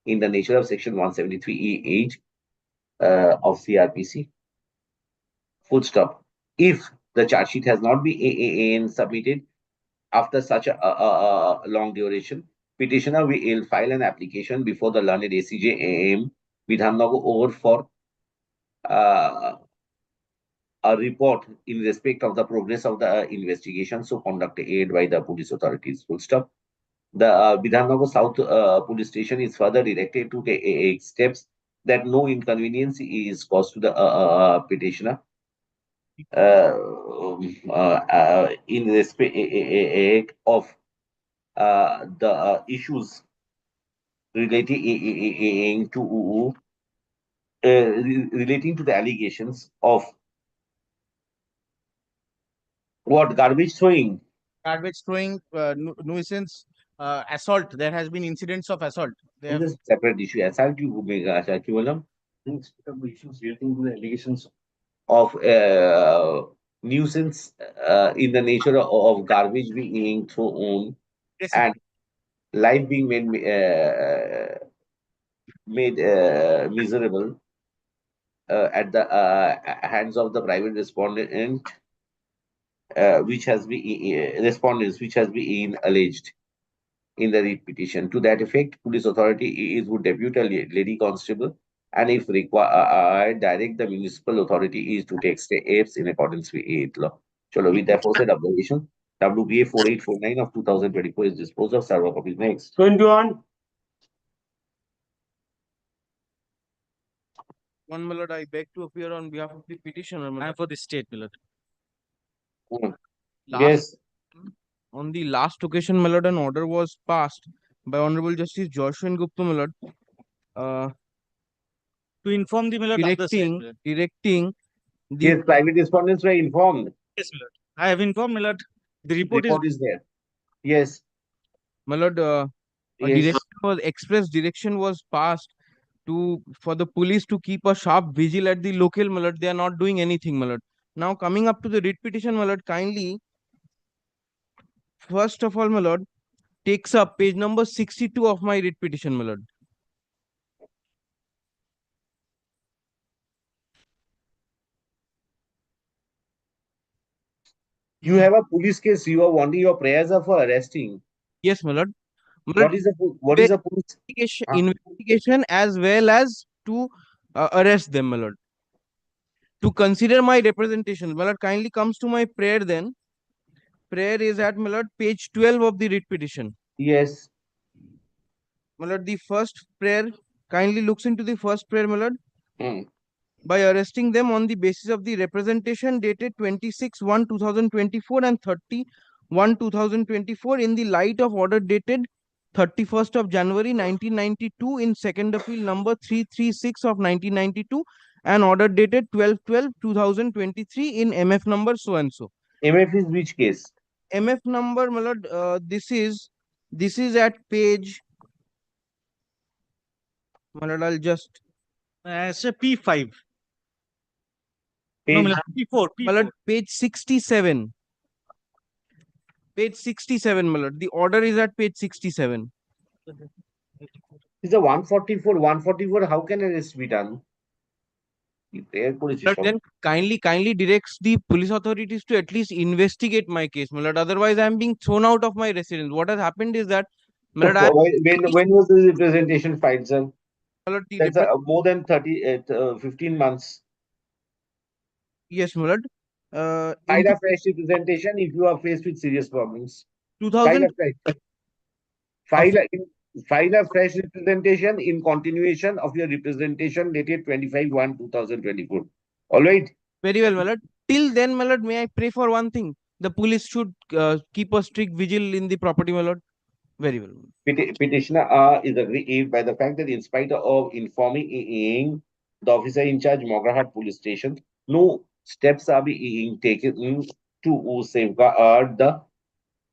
in the nature of section 173(8) of CRPC. Full stop. If the charge sheet has not been submitted after such a long duration, petitioner will file an application before the learned ACJ Vidhannagar over for a report in respect of the progress of the investigation so conducted by the police authorities. Full stop. The Vidhannagar South Police Station is further directed to take steps that no inconvenience is caused to the petitioner. in respect of the issues relating to relating to the allegations of what garbage throwing. Garbage throwing, nuisance, assault. There has been incidents of assault. They have This is a separate issue. Assault you make Akivalam. Issues relating to the allegations Of nuisance in the nature of garbage being thrown and life being made miserable at the hands of the private respondent, which has been respondents, which has been alleged in the writ petition. To that effect, police authority would depute a lady constable, and if required, direct the municipal authority is to take steps in accordance with law. Chalo, with the aforesaid observation, WPA 4849 of 2024 is disposed of. Server copies next. 21. one, my lord, I beg to appear on behalf of the petitioner. I am for the state, my lord. Yes. On the last occasion, my lord, an order was passed by Honorable Justice Joshua Gupta, my lord, To inform the, my lord, other state, my lord. directing the Yes, private respondents were informed. Yes, my lord. I have informed, my lord. The report is there. Yes. My lord, Yes. express direction was passed for the police to keep a sharp vigil at the local, my lord. They are not doing anything, my lord. Now coming up to the writ petition, my lord, kindly, first of all, my lord, takes up page number 62 of my writ petition, my lord. You have a police case. You are wanting your prayers are for arresting. Yes, my lord. What is a police investigation as well as to arrest them, my lord. To consider my representation, my lord, kindly comes to my prayer then. Prayer is at, my lord, page 12 of the writ petition. Yes. My lord, the first prayer, kindly looks into the first prayer, my lord. Hmm. By arresting them on the basis of the representation dated 26/1/2024 and 30/1/2024 in the light of order dated 31st of January 1992 in second appeal number 336 of 1992 and order dated 12/12/2023 in MF number so and so. MF is which case? MF number, my lord, this is at page, my lord, I'll just say P5. Page, no, P4. My lord, page 67. Page 67, my lord. The order is at page 67. It's a 144. 144. How can arrest be done? But then kindly directs the police authorities to at least investigate my case, my lord. Otherwise, I am being thrown out of my residence. What has happened is that, my lord, when was the representation filed, sir? My lord, That's more than 15 months. Yes, my lord. File a fresh representation if you are faced with serious problems. 2000. File a fresh representation in continuation of your representation dated 25/1/2024. All right. Very well, my lord. Till then, my lord, may I pray for one thing? The police should keep a strict vigil in the property, my lord. Very well. Petitioner is aggrieved by the fact that in spite of informing the officer in charge, Mograhat Police Station, no steps are being taken to safeguard the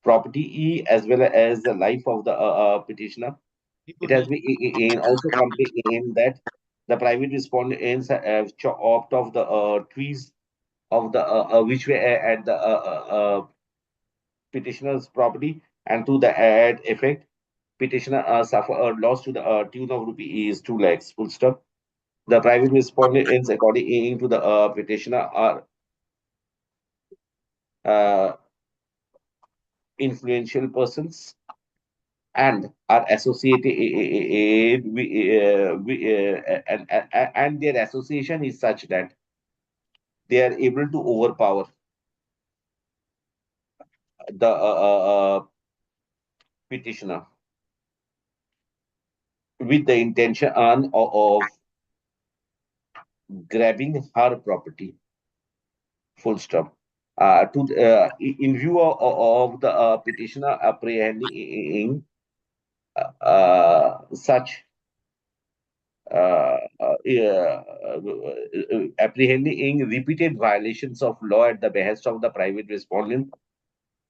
property as well as the life of the petitioner. It has been also complained that the private respondents have chopped off the trees of the which were at the petitioner's property, and to the ad effect, petitioner suffered loss to the tune of rupees 2 lakhs. Full stop. The private respondents, according to the petitioner, are influential persons and are associated and their association is such that they are able to overpower the petitioner with the intention of grabbing her property Full stop. In view of the petitioner apprehending such apprehending repeated violations of law at the behest of the private respondent.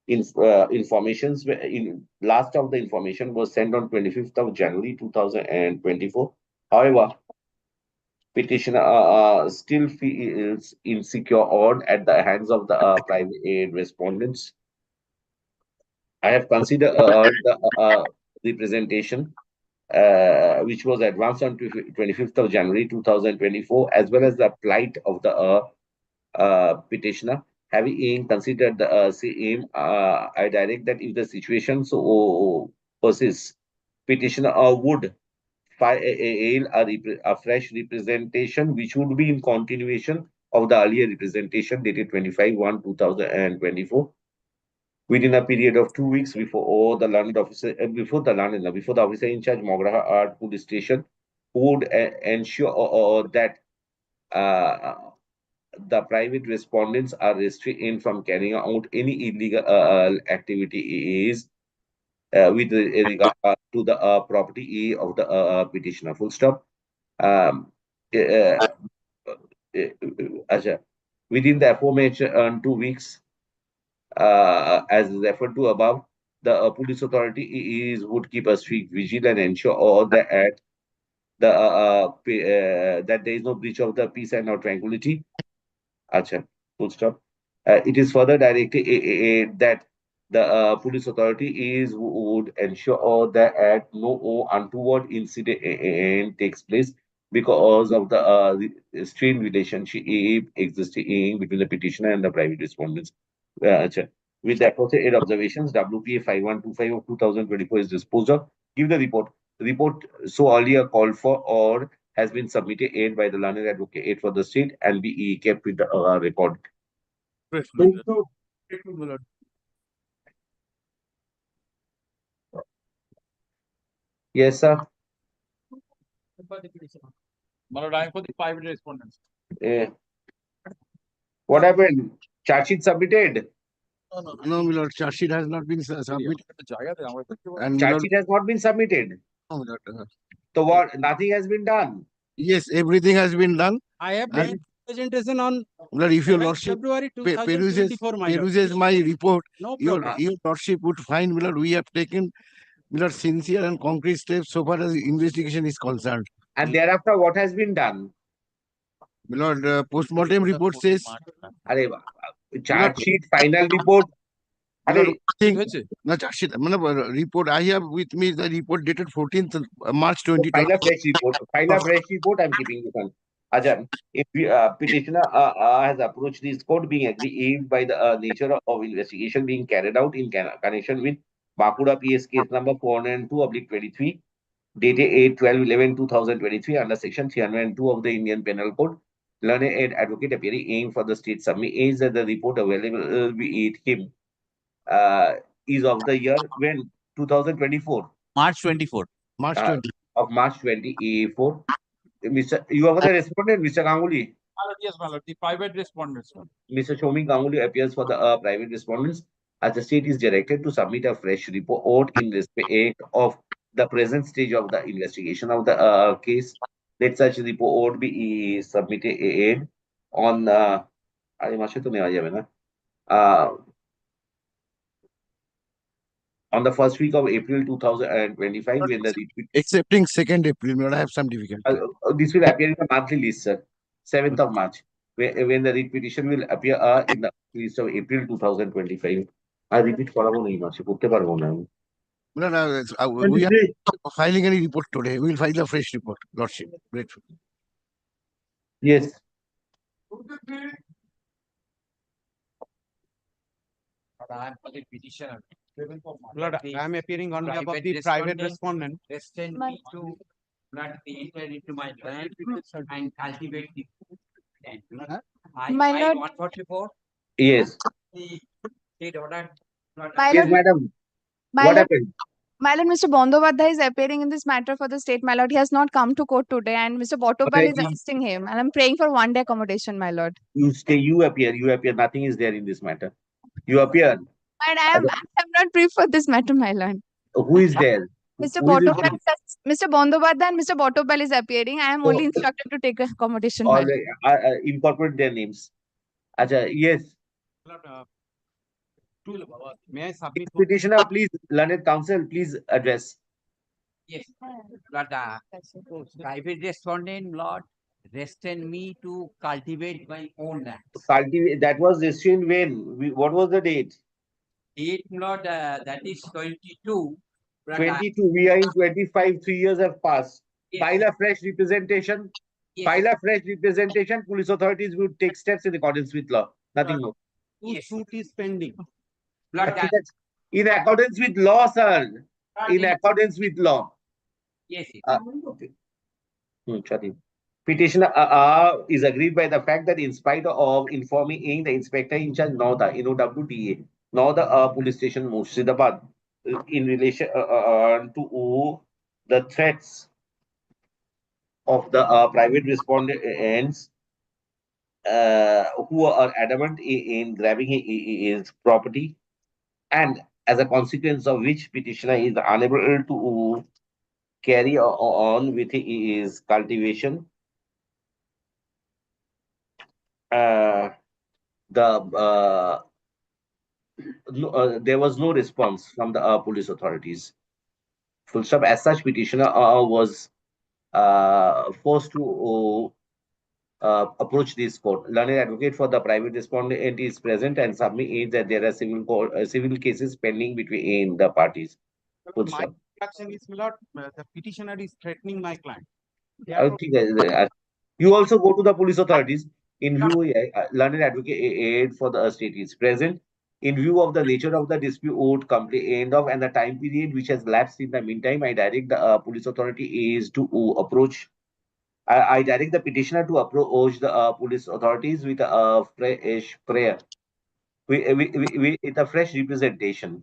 Informations last of the information was sent on 25th of January 2024. However, petitioner still feels insecure or at the hands of the private respondents. I have considered the representation which was advanced on 25th of January 2024, as well as the plight of the petitioner. Having considered the same, I direct that if the situation so persists, petitioner would file a fresh representation, which would be in continuation of the earlier representation dated 25/1/2024. Within a period of 2 weeks before the officer in charge, Mograha Art Police Station, would ensure that the private respondents are restrained from carrying out any illegal activities with regard to the property of the petitioner. Full stop. Within the aforementioned 2 weeks, as referred to above, the police authority would keep a strict vigil and ensure that that there is no breach of the peace and or tranquility. Full stop. It is further directed that the police authority would ensure that no untoward incident takes place because of the strained relationship existing between the petitioner and the private respondents. With the appropriate observations, WPA 5125 of 2024 is disposed of. Give the report. The report so earlier called for or has been submitted by the learned advocate for the state and be kept with the record. Yes, sir. My lord, I am for the private respondents. What happened? Charge sheet submitted? No, my lord, charge sheet has not been submitted. And charge sheet has not been submitted? No, my lord. So what? Nothing has been done? Yes, everything has been done. I have made presentation on Lord, if your lordship February 2024, peruses my report, No your problem. lordship would find, my lord, we have taken, my lord, sincere and concrete steps so far as the investigation is concerned. And thereafter, what has been done? My lord, post-mortem report says. Charge sheet, final report. No, charge sheet. Report I have with me is the report dated 14th March 2020. File a fresh report. File a fresh report. I'm keeping this on. If petitioner has approached this court being aggrieved by the nature of investigation being carried out in connection with Bakuda PS case number 402/23, dated 8/12/11/2023 under section 302 of the Indian Penal Code, learned advocate appearing for the state submits that the report available with him is of the year when 2024. March 24. March 20. Of March 24. Mr. You are the respondent, Mr. Ganguly. Yes, my lord. The private respondents. Mr. Shomi Ganguly appears for the private respondents, as the state is directed to submit a fresh report in respect of the present stage of the investigation of the case. Let such report be submitted on on the first week of April 2025, when the Excepting 2nd April, I have some difficulty. this will appear in the monthly list, sir. 7th of March, when the writ petition will appear in the list of April 2025. I repeat, we are filing any report today. We will file a fresh report, lordship. Grateful. Yes. I am for the petitioner. Lord, I am appearing on behalf of the private respondent. Send me to not enter into my land and cultivate the land. My I lord. 144. Yes. The state order. My Yes, lord. madam. My What lord, happened? My lord, Mr. Bandyopadhyay is appearing in this matter for the state, my lord. He has not come to court today, and Mr. Bhattopal is assisting him. And I'm praying for 1 day accommodation, my lord. You appear. Nothing is there in this matter. You appear. And I am not briefed for this matter, my lord. Who is there? Mr. Who is it? Bhattopal, Mr. Bandyopadhyay and Mr. Bhattopal is appearing. I am only instructed to take accommodation, my All lord. incorporate their names. Acha, yes. May I submit? Petitioner, please, learned counsel, please address. Yes, Lord, private respondent, Lord, restrain me to cultivate my own land. Cultivate, that was restrained when? What was the date? Date, Lord, that is 22. But, 22. We are in 25. 3 years have passed. Yes. File a fresh representation. Yes. File a fresh representation. Police authorities will take steps in accordance with law. Nothing more. Yes. Suit is pending. In accordance with law, sir. In accordance with law. Yes. Okay. Petitioner is aggrieved by the fact that in spite of informing the inspector in charge, nor the NOWDA, nor the police station Murshidabad, in relation to the threats of the private respondents who are adamant in grabbing his property, and as a consequence of which petitioner is unable to carry on with his cultivation. There was no response from the police authorities. Full stop. As such, petitioner was forced to approach this court. Learned advocate for the private respondent is present and submit that there are civil cases pending between the parties. Full My stop. instruction is, my lord, the petitioner is threatening my client. You also go to the police authorities in view. Learned advocate for the state is present in view of the nature of the dispute complaint of and the time period which has lapsed in the meantime. I direct the police authority is to approach. I direct the petitioner to approach the police authorities with a fresh prayer, with a fresh representation.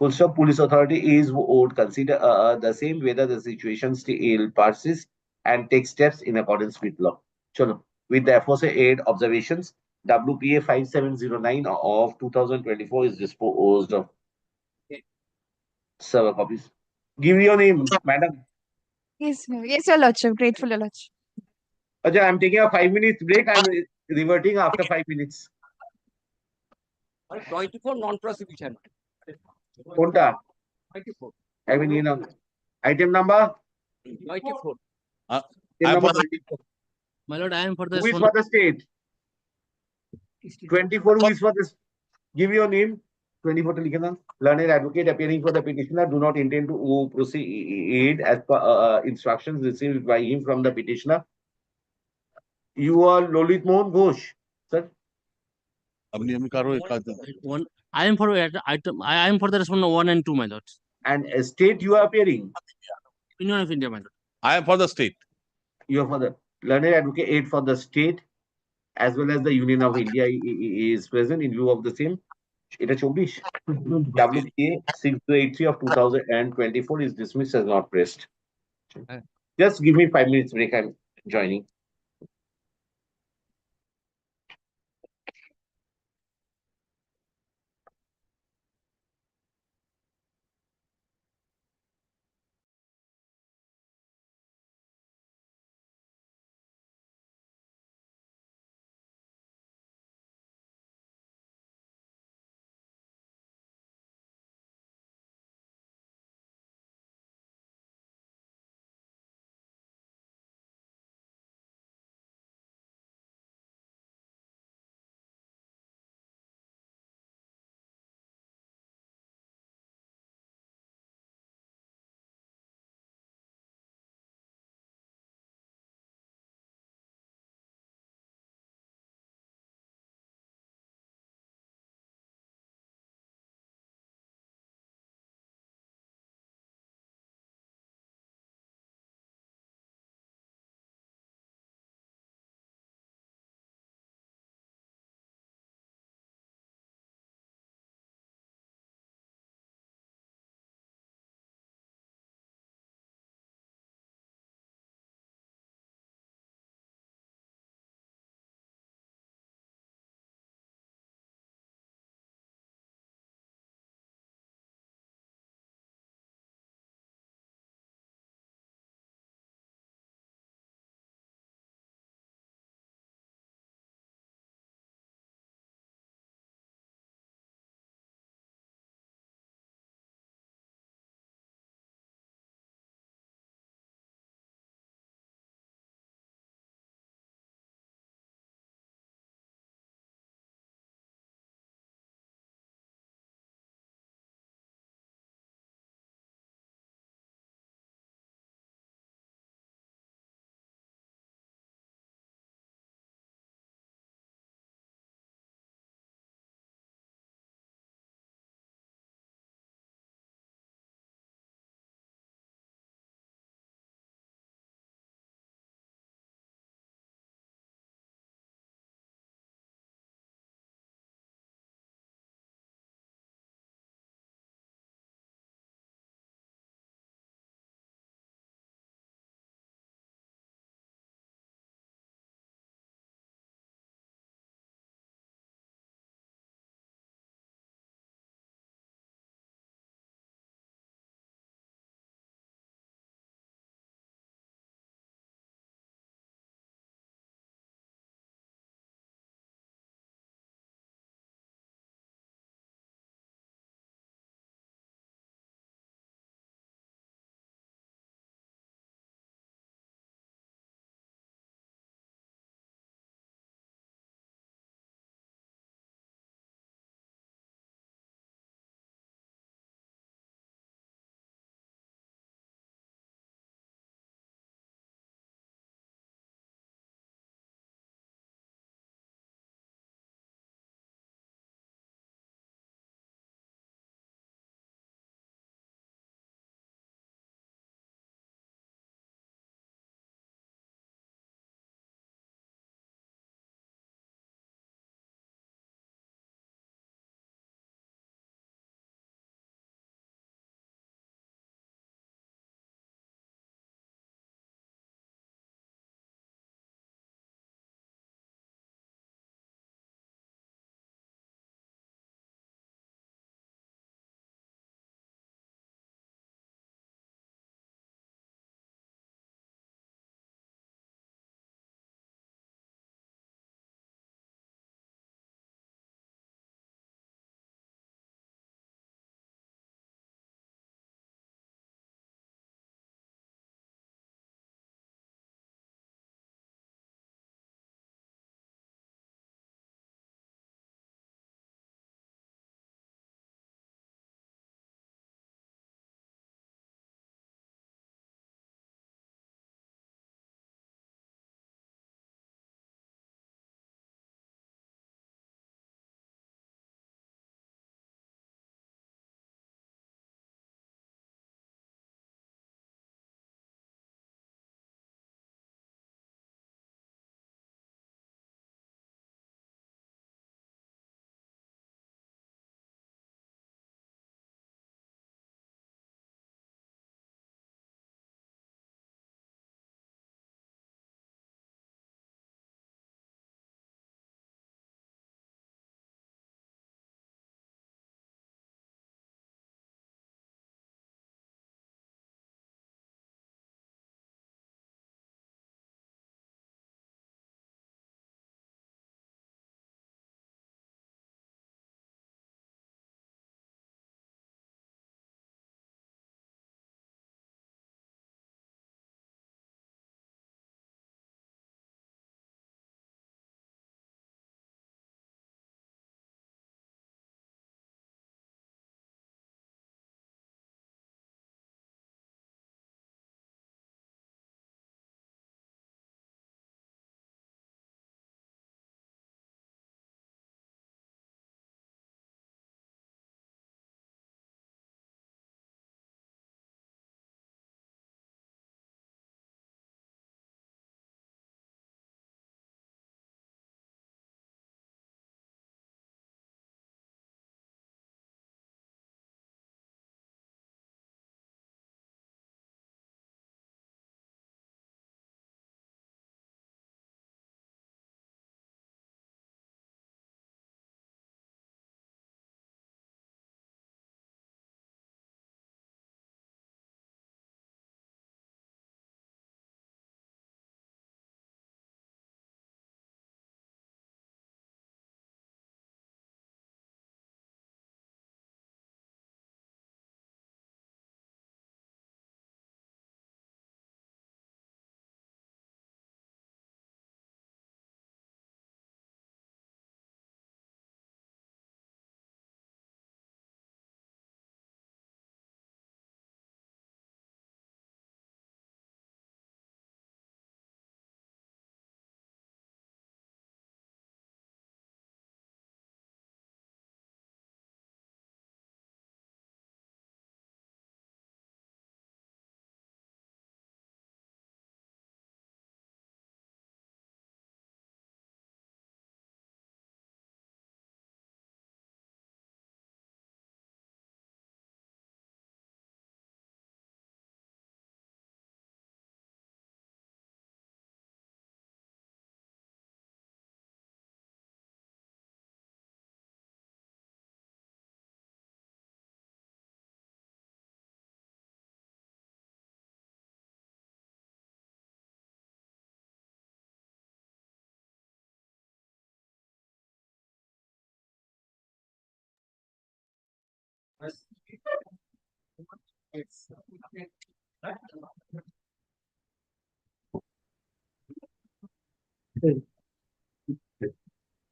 Full stop. Police authority would consider the same whether the situation still persists and take steps in accordance with law. Chalo. With the aforesaid observations, WPA 5709 of 2024 is disposed of. Server copies. Give your name, madam. Yes, your lordship. Grateful, your lordship. Ajay, I'm taking a 5 minutes break. I'm reverting after 5 minutes. 24 non-prosecution. Konta? 24. I mean, item number? 24. Item number 24. My lord, I am for the. Who is for the state? 24. Who is for this? Give your name. 24 to likhna. Learned advocate appearing for the petitioner do not intend to proceed as per instructions received by him from the petitioner. You are Lolit Mohan Ghosh, sir. One, I am for item. I am for the respondent 1 and 2, my lord. And state you are appearing. Union of India, my lord. I am for the state. You are for the learned advocate for the state as well as the Union of India is present in view of the same. It is WPA 683 of 2024 is dismissed as not pressed. Just give me 5 minutes break. I'm joining.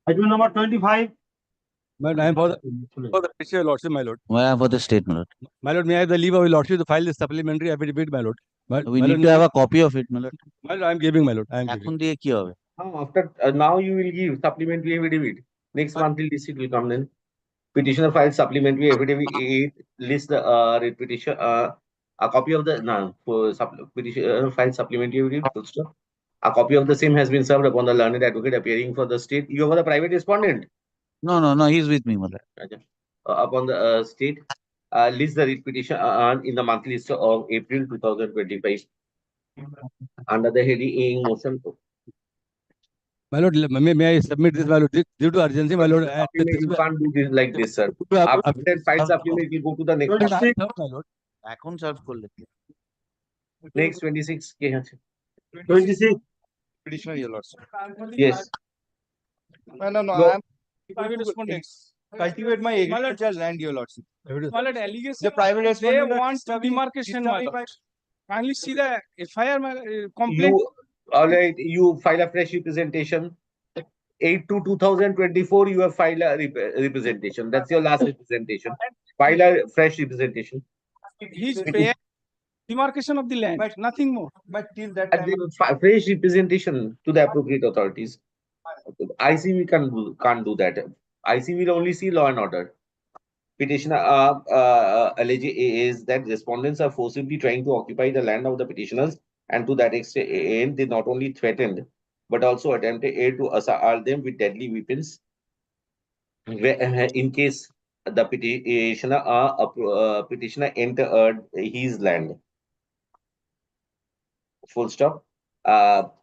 Item number 25. But I am for the petition, Lordship, my lord. I am for the state, my lord. My lord, may I have the leave of your lordship to file the supplementary affidavit, my lord? We need to have a copy of it, my lord. My lord, I am giving, my lord. I am এখন giving. দিয়ে কি হবে? After now you will give supplementary affidavit. Next monthly list it will come then. Petitioner files supplementary affidavit. It lists the petition. A copy of the petitioner files supplementary affidavit. Full stop. A copy of the same has been served upon the learned advocate appearing for the state. You are the private respondent. No, he's with me, my lord. Upon the state, list the writ petition in the monthly list of April 2025 under the heading motion. My lord, may I submit this, my lord? Due to urgency, my lord. You can't do this like this, sir. After that file supplement, you go to the next. My lord. এখন serve করলে Next 26. 26. Petitioner, your lordship. Yes. No, Go. I am private respondents. Cultivate my agricultural land, your lordship. My lord, allegation. The private They respondent are want disturbing- demarcation, my disturbing lord. Kindly see the FIR, my complaint. You all right? You file a fresh representation. 8/2/2024. You have filed a representation. That's your last representation. File a fresh representation. He's paying demarcation of the land, nothing more. But till that And then fresh representation to the appropriate authorities. ICV can't do that. ICV will only see law and order. Petitioner alleges that respondents are forcibly trying to occupy the land of the petitioners, and to that extent, they not only threatened but also attempted to assault them with deadly weapons. In case the petitioner entered his land. Full stop.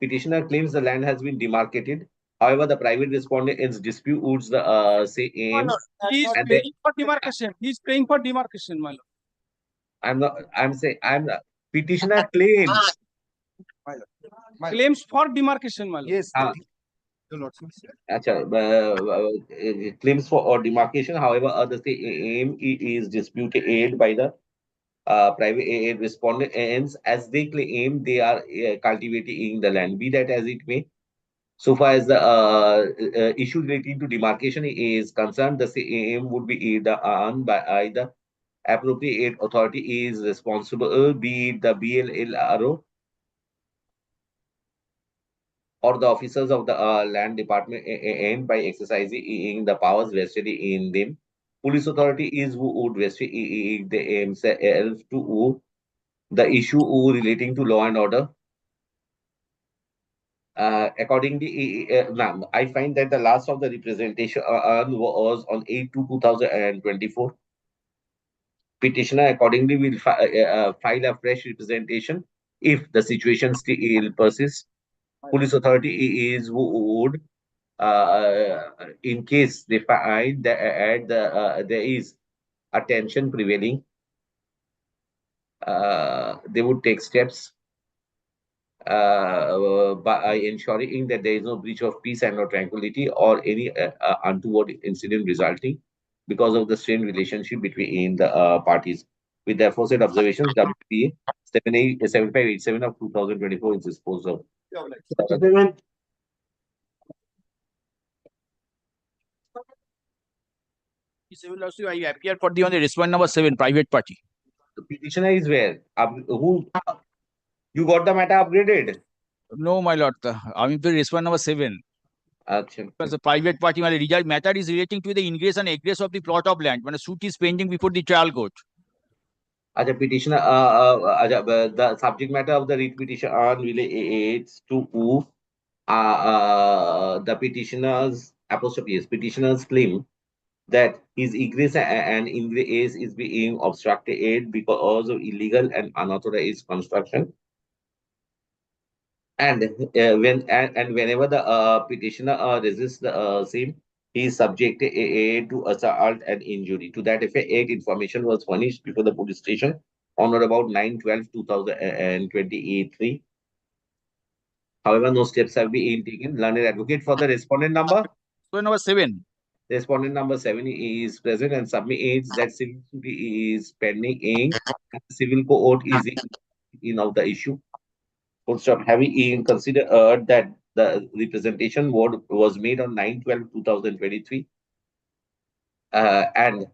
Petitioner claims the land has been demarcated. However, the private respondent disputes the same. He's paying for demarcation. He's paying for demarcation, my lord. I'm not. I'm saying. Petitioner claims. Claims for demarcation, my lord. Yes. Claims for demarcation. However, the same is disputed by the private respondents as they claim they are cultivating the land. Be that as it may, so far as the issue relating to demarcation is concerned, the same would be done by either appropriate authority is responsible, be it the BLLRO or the officers of the land department, and by exercising the powers vested in them. Police authority is who would vested themselves to the issue relating to law and order. Accordingly, I find that the last of the representation was on 8/2/2024. Petitioner accordingly will file a fresh representation if the situation still persists. Police authority is who would, in case they find that there is a tension prevailing, they would take steps by ensuring that there is no breach of peace and or tranquility or any untoward incident resulting because of the strained relationship between the parties. With the aforesaid observations, WPA 7587 of 2024 is disposed of. I appear for the on the respondent number 7, private party. The petitioner is where? Who? You got the matter upgraded? No, my lord. I mean, the respondent number 7. Because the private party matter is relating to the ingress and egress of the plot of land when a suit is pending before the trial court. Petitioner, the subject matter of the writ petition relates to the petitioner's petitioner's claim that his egress and ingress is being obstructed because of illegal and unauthorized construction. And whenever the petitioner resists the same, he is subjected to assault and injury. To that effect, information was furnished before the police station on or about 9/12/2023. However, no steps have been taken. Learned advocate for the respondent number? Number 7. Respondent number 7 is present and submits that civil suit is pending and civil court is in of the issue. Full stop. Having considered that the representation was made on 9/12/2023 and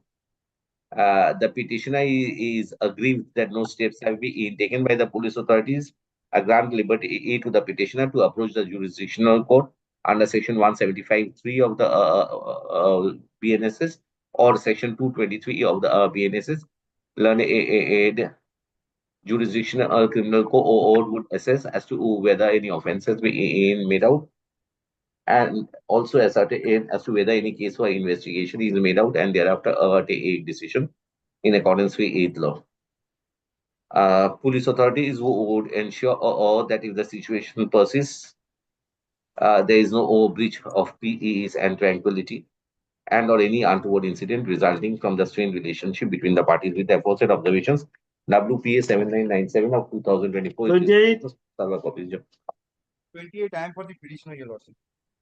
the petitioner is aggrieved that no steps have been taken by the police authorities, grant liberty to the petitioner to approach the jurisdictional court under section 175(3) of the BNSS or section 223 of the BNSS. Learned jurisdictional criminal court would assess as to whether any offences been made out and also ascertain as to whether any case for investigation is made out and thereafter take a decision in accordance with 8th law. Police authorities would ensure that if the situation persists, there is no breach of peace and tranquility and or any untoward incident resulting from the strained relationship between the parties with the aforesaid observations. WPA 7997 of 2024. 28. 28, I am for the petitioner, Your Lordship.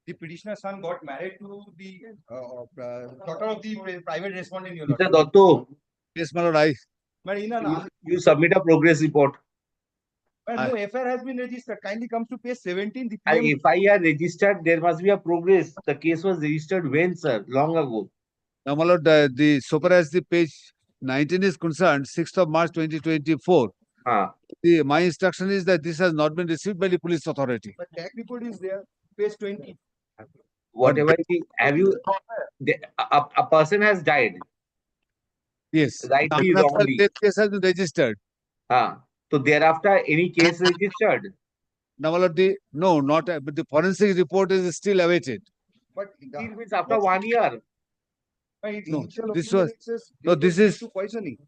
The petitioner's son got married to the daughter of the private respondent, Your Mr. Lordship. Dotto, Yes, my lord, I. But in an you submit a progress report. no FIR has been registered. Kindly comes to page 17. The And PM FIR registered, there must be a progress. The case was registered when, sir? Long ago. Now, my lord, so far as the page 19 is concerned, 6th of March 2024. My instruction is that this has not been received by the police authority. but tag report is there, page 20. Whatever it is, have you, a person has died. Yes. Rightly, After wrongly. this case has been registered. So thereafter, any case registered? Now, my lord, no, not, but the forensic report is still awaited. But It means after 1 year. No, this was, no, this is, poisoning.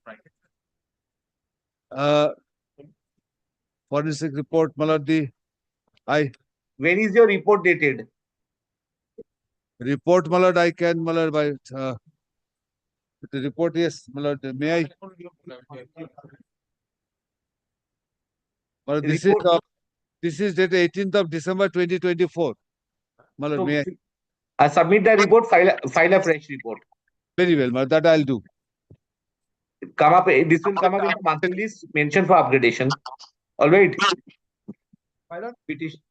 forensic report, my lord, When is your report dated? report, my lord, I can, my lord, by, the report, yes, my lord, may I? My lord, this is dated 18th of December 2024. My lord, may I? Submit the report, file a fresh report. Very well, my lord, that I'll do. This will come up in the monthly list mentioned for upgradation. All right.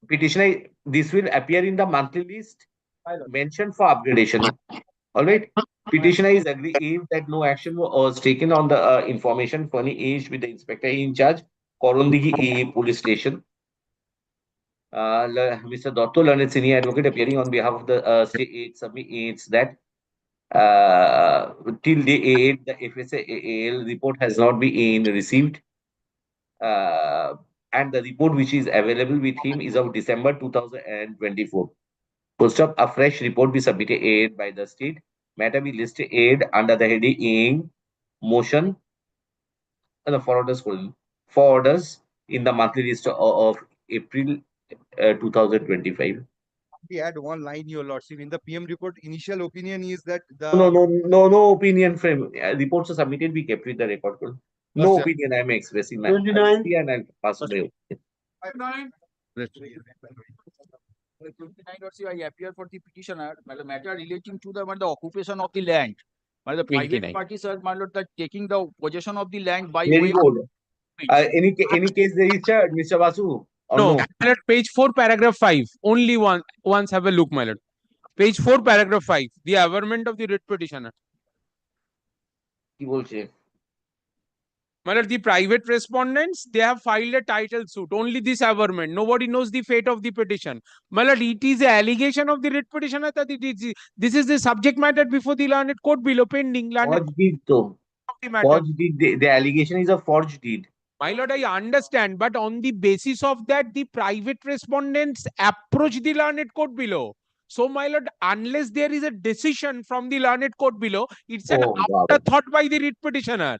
Petitioner, this will appear in the monthly list mentioned for upgradation. All right. Petitioner is aggrieved that no action was taken on the information furnished with the inspector in charge, Korondigi Police Station. Mr. Dotto, learned senior advocate appearing on behalf of the state, submits that till the 8, the FSAL report has not been received. And the report which is available with him is of December 2024. Post up, a fresh report be submitted by the state. Matter be listed under the heading motion for orders in the monthly list of April 2025. We add one line, Your Lordship. In the PM report, initial opinion is that the No opinion frame. Reports are submitted, we kept with the record. No opinion I am expressing. 29. And I'll pass away. 29 I appear for the petitioner, the matter relating to the occupation of the land. The private 29. parties are taking the possession of the land by Very way good. of Any case registered, Mr. Vasu? Or No, my lord, page 4, paragraph 5. Only once have a look, my lord. Page 4, paragraph 5. The averment of the writ petitioner. My lord, the private respondents, they have filed a title suit. Only this averment. Nobody knows the fate of the petition. My lord, it is an allegation of the writ petitioner that this is the subject matter before the learned court below pending. Forged deed, though. Forged deed. The allegation is a forged deed. My lord, I understand, but on the basis of that, the private respondents approach the learned court below. So, my lord, unless there is a decision from the learned court below, it's an afterthought by the writ petitioner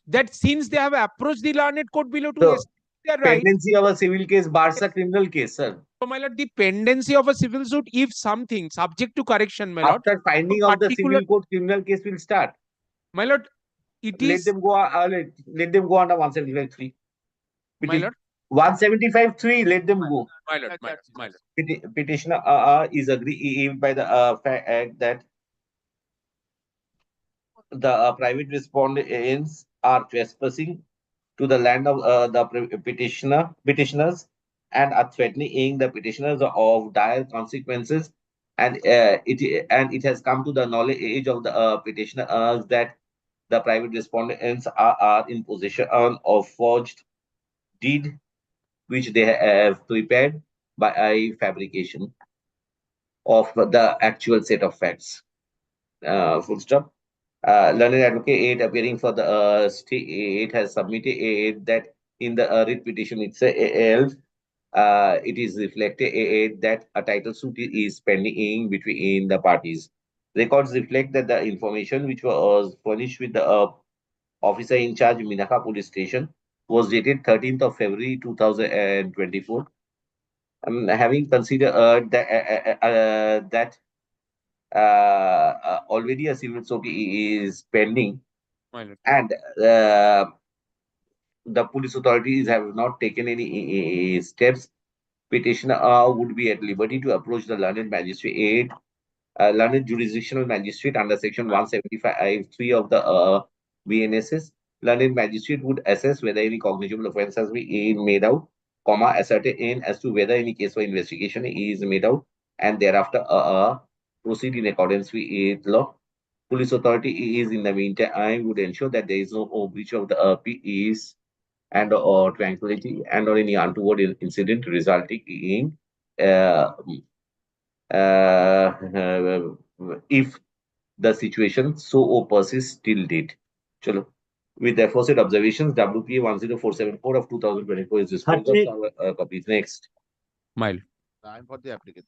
that since they have approached the learned court below to establish their right. Pendency of a civil case bars a criminal case, sir. So, my lord, the pendency of a civil suit, if something subject to correction, my lord. After finding of the civil court, criminal case will start. My lord, it is. Let them go under 175(3). My lord. 175(3). Let them go. My lord, my lord. Petitioner is aggrieved by the fact that the private respondents are trespassing to the land of the petitioners and are threatening the petitioners of dire consequences, and it has come to the knowledge of the petitioners that the private respondents are in possession of forged deed which they have prepared by a fabrication of the actual set of facts. Full stop. Learned advocate appearing for the state has submitted that in the writ petition itself, it is reflected that a title suit is pending between the parties. Records reflect that the information which was furnished with the officer in charge Minaka Police Station was dated 13th of February 2024. Having considered that already a civil suit is pending, and the police authorities have not taken any steps, petitioner would be at liberty to approach the learned magistrate, learned jurisdictional magistrate under section 175(3) of the BNSS. Learned magistrate would assess whether any cognizable offence has been made out, ascertain as to whether any case for investigation is made out, and thereafter proceed in accordance with law. Police authority is in the meantime would ensure that there is no breach of the peace and or tranquility and or any untoward incident resulting in if the situation so persists till date. Chalo. With the aforesaid observations, WPA 10474 of 2024 is disposed of. Copies next. Mile. I'm for the applicant.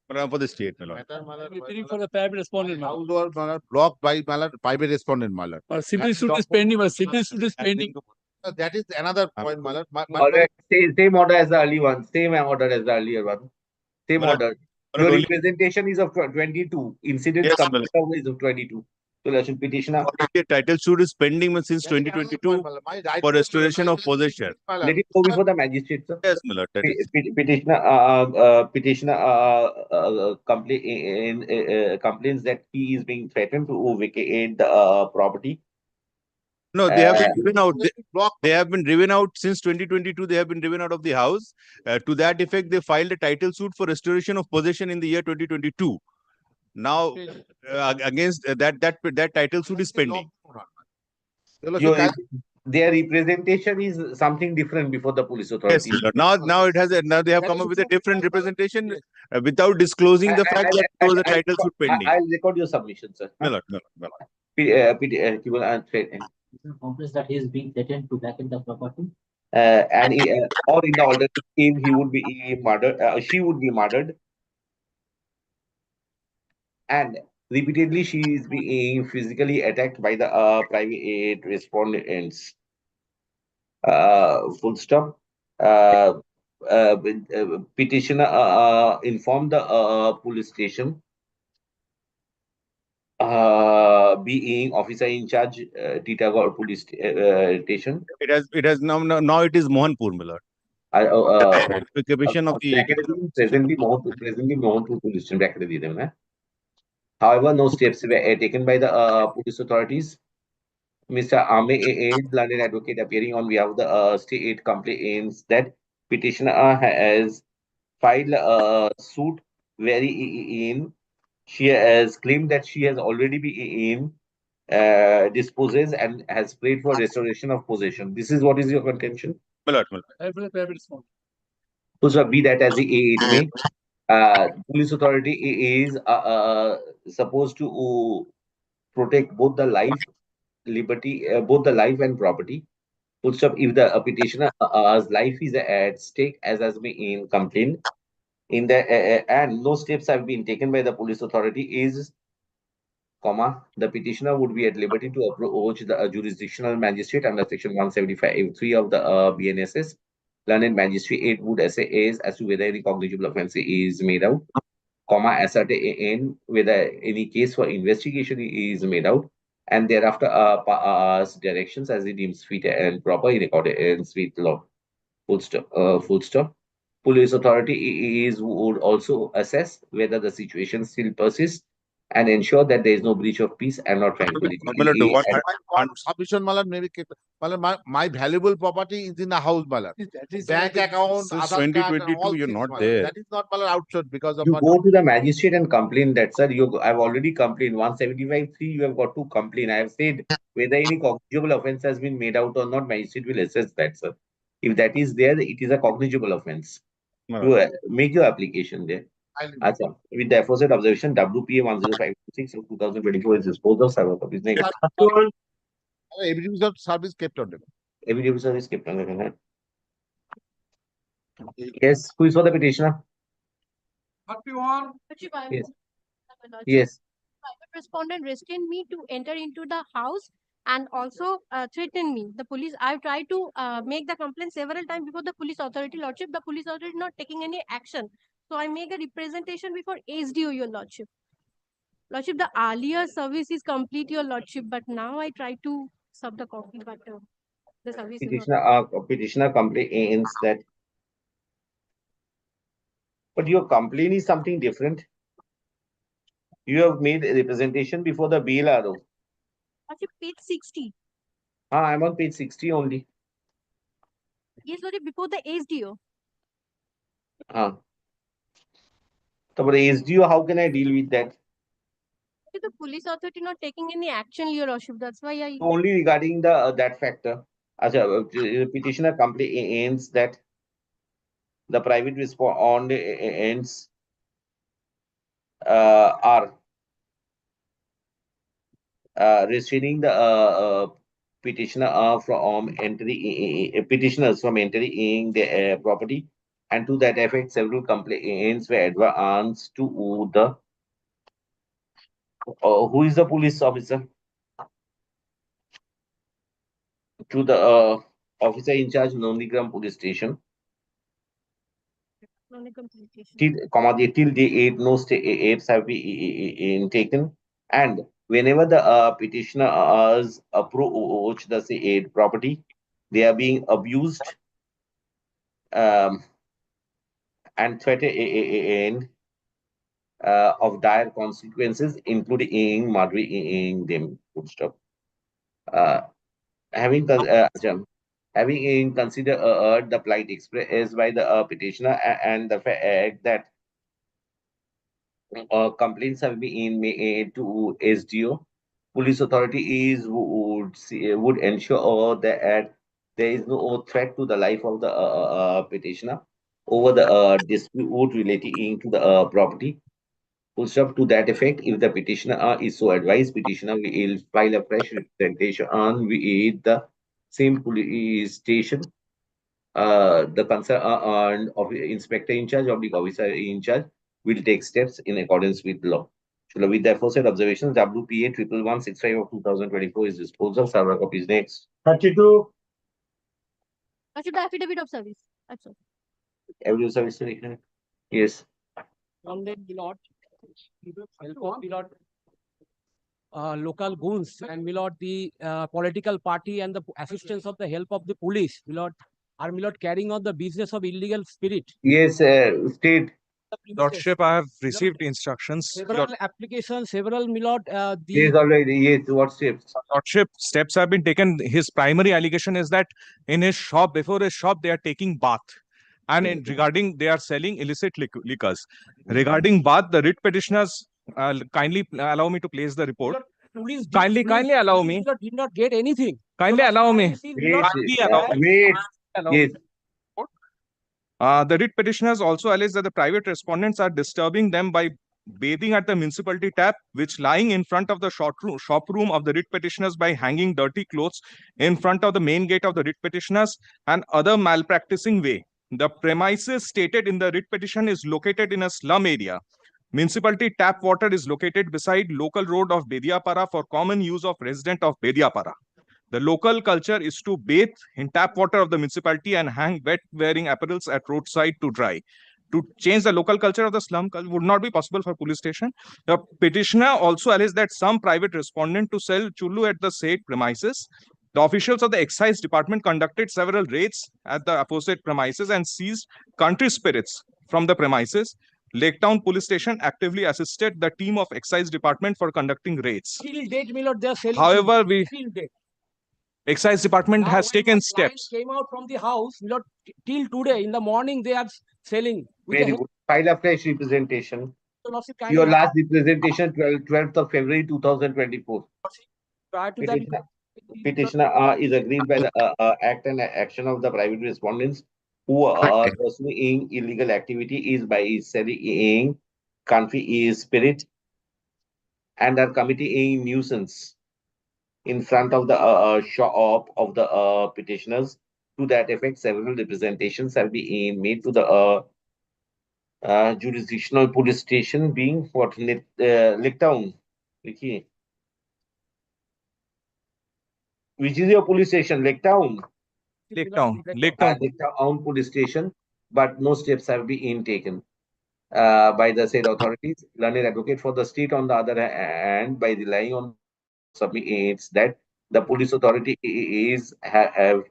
For the state, my lord. For the private respondent. Blocked by private respondent, my lord. Civil suit is pending. Civil suit is pending. That is another point, my lord. Same order as the early one. Same order as the earlier one. Same order. Your representation is of 22. Incident is of 22. So, election petitioner. The title suit is pending since 2022 for restoration of possession. Let it go before the magistrate, sir. Yes, my lord. Petitioner complains that he is being threatened to vacate the property. No, they have been driven out. They have been driven out since 2022. They have been driven out of the house. To that effect, they filed a title suit for restoration of possession in the year 2022. Now, against that title suit is pending. Their representation is something different before the police authority. Yes, now they have come up with a different representation without disclosing the fact that it was a title suit pending. I'll record your submission, sir. No. Complains that he is being threatened to vacate the property. And or in the alternative, he would be murdered. She would be murdered. And repeatedly, she is being physically attacked by the private respondents. Full stop. Petitioner informed the police station, being officer in charge, Titagarh police station. It has now it is Mohanpur, my lord. Occupation of the presently Mohanpur police station. However, no steps were taken by the police authorities. Mr. Ame, learned advocate appearing on behalf of the state, complains that petitioner has filed a suit wherein she has claimed that she has already been dispossessed and has prayed for restoration of possession. This is what is your contention? My lord. So, be that as it may, police authority is supposed to protect both the life, liberty, both the life and property. Full stop. If the petitioner's life is at stake, as has been complained, in the and no steps have been taken by the police authority, the petitioner would be at liberty to approach the jurisdictional magistrate under section 175(3) of the BNSS. Learned magistrate would assess as to whether any cognizable offence is made out, ascertain whether any case for investigation is made out, and thereafter pass directions as it deems fit and proper in accordance with law. Full stop. Police authority would also assess whether the situation still persists and ensure that there is no breach of peace and not tranquility. Submission, my lord, maybe my valuable property is in a house, my lord. Bank account, Since Aadhaar card, and 2022, all you're things, not my lord. there. That is not, my lord, outside because of You my go to the magistrate and complain that, sir, I've already complained. 175(3), you have got to complain. I have said whether any cognizable offense has been made out or not, magistrate will assess that, sir. If that is there, it is a cognizable offense. You make your application there. Achha. With the aforesaid observation, WPA 10526 of 2024 is disposed of. Server copies next. evidence of service kept on them. Evidence of service kept on record. Yes, who is for the petitioner? Yes. Yes. Private respondent restrained me to enter into the house and also threatened me. The police, I've tried to make the complaint several times before the police authority, Lordship. The police authority not taking any action. So I make a representation before HDO, Your Lordship. Lordship, the earlier service is complete, Your Lordship, but now I try to sub the copy, but the service is not. Petitioner complains that. But your complaint is something different. You have made a representation before the BLRO. Lordship, page 60. I'm on page 60 only. Yes, Lordship, before the HDO. So, but HDO, how can I deal with that? The police authority not taking any action, Your Lordship. That's why I. Only regarding the that factor. Petitioner complains that the private respondents are restraining the petitioner from entering petitioners from entering the property, and to that effect, several complaints were advanced to the who is the police officer? To the officer in charge, Nondigram Police Station. Till the 8, no steps have been taken, and whenever the petitioners approach the said property, they are being abused and threatened of dire consequences, including murdering them. Full stop. Having considered the plight expressed by the petitioner and the fact that complaints have been made to SDO, police authorities would ensure that there is no threat to the life of the petitioner over the dispute relating to the property. Full stop. To that effect, if the petitioner is so advised, petitioner will file a fresh representation with the same police station. The concerned of inspector in charge of the officer in charge will take steps in accordance with law. With the aforesaid observations, WPA 11165 of 2024 is disposed of. Server copies next. 32. The affidavit of service. That's all. Affidavit of service. Yes. From the Milord, help of Milord, local goons and Milord, the political party and the assistance of the help of the police, Milord, are Milord carrying on the business of illegal spirit. Yes, state. Lordship, I have received instructions. Several applications, several Milord. Yes, already. Yes, what steps? Lordship, steps have been taken. His primary allegation is that in his shop, before his shop, they are taking bath. And regarding, they are selling illicit liquors. Regarding bath, the writ petitioners, kindly allow me to place the report. Kindly allow me. Did not get anything. Kindly allow me. Wait. Yes. The writ petitioners also allege that the private respondents are disturbing them by bathing at the municipality tap, which lying in front of the shop room of the writ petitioners by hanging dirty clothes in front of the main gate of the writ petitioners and other malpracticing way. The premises stated in the writ petition is located in a slum area. Municipality tap water is located beside local road of Bediapara for common use of resident of Bediapara. The local culture is to bathe in tap water of the municipality and hang wet-wearing apparels at roadside to dry. To change the local culture of the slum would not be possible for police station. The petitioner also alleged that some private respondent to sell chullu at the said premises. The officials of the excise department conducted several raids at the aforesaid premises and seized country spirits from the premises. Lake Town Police Station actively assisted the team of Excise Department for conducting raids. Till date, my lord, they are selling. However, Till date. Excise Department Now, has when taken my steps. client came out from the house, my lord, till today in the morning they are selling. With Very the good. File a fresh representation. lordship Your kindly last representation, 12th of February 2024. prior to that. Petitioner is aggrieved by the act and action of the private respondents who are pursuing illegal activity is by selling country is spirit and are committing nuisance in front of the shop of the petitioners. To that effect, several representations have been made to the jurisdictional police station, being what Lake Town, which is your police station, Lake Town. Lake Town. Lake Town. Lake Town police station, but no steps have been taken by the said authorities. Learned advocate for the state, on the other hand, by relying on submits that the police authority is have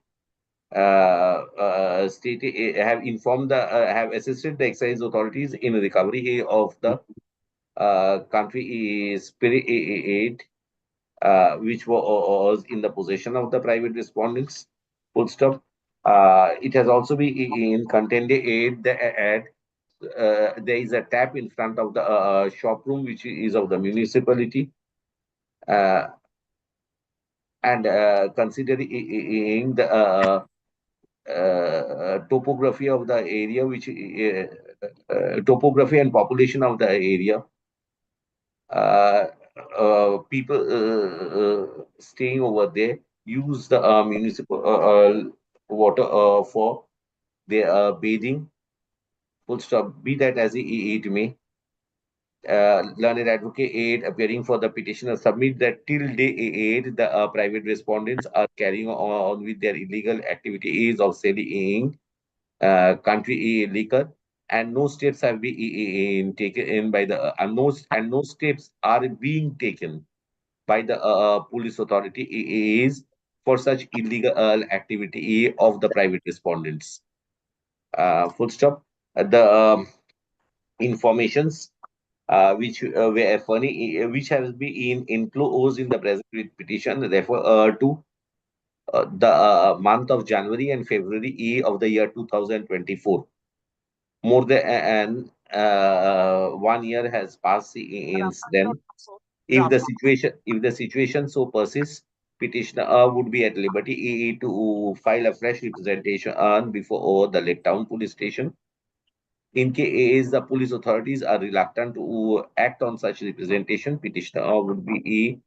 stated have informed the have assisted the excise authorities in recovery of the country spirit aid which was in the possession of the private respondents. Full stop. It has also been in contended aid that there is a tap in front of the shop room which is of the municipality. And considering the topography of the area, which topography and population of the area, people staying over there use the municipal water for their bathing. Full stop. Be that as it may. Learned advocate appearing for the petitioner submit that till date the private respondents are carrying on with their illegal activities of selling country liquor, and no steps have been taken in by the no steps are being taken by the police authority is for such illegal activity of the private respondents. Full stop. The informations which were funny, which has been enclosed in the present petition, refer to the month of January and February of the year 2024. More than 1 year has passed since then. If the situation so persists, petitioner would be at liberty to file a fresh representation before the Lake Town Police Station. In case the police authorities are reluctant to act on such representation, petitioner would be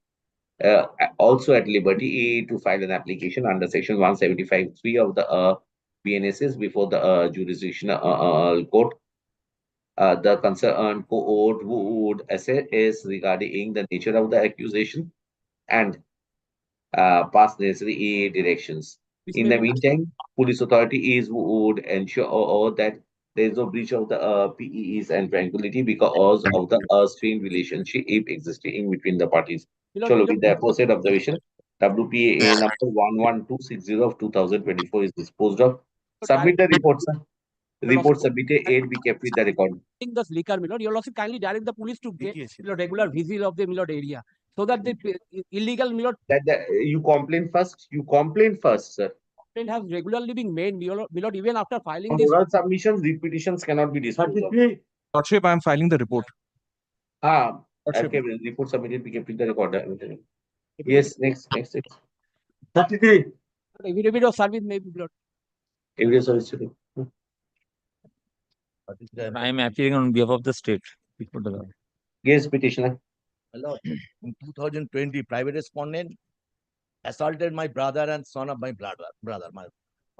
also at liberty to file an application under section 175(3) of the BNSS before the jurisdictional court. The concerned court would assess regarding the nature of the accusation and pass necessary directions. In the meantime, police authorities would ensure that there is no breach of the PEs and tranquility because of the strained relationship existing between the parties. Chalo, with the aforesaid observation, WPA number 11260 of 2024 is disposed of. Submit the report, sir. Report submitted, aid be kept with the record. This liquor, my lord, you will also kindly direct the police to get regular vigil of the my lord area, so that the illegal my lord You complain first. You complain first, sir. complaint has regularly been made, my lord, even after filing this. Oral submissions, repetitions cannot be disposed of. Lordship, I am filing the report. Okay, report submitted, be kept with the record. Yes, next. 33. Affidavit of service may be blood. Evidence of history. I am appearing on behalf of the state. Yes, petitioner. My lord, in 2020, private respondent assaulted my brother and son of my brother.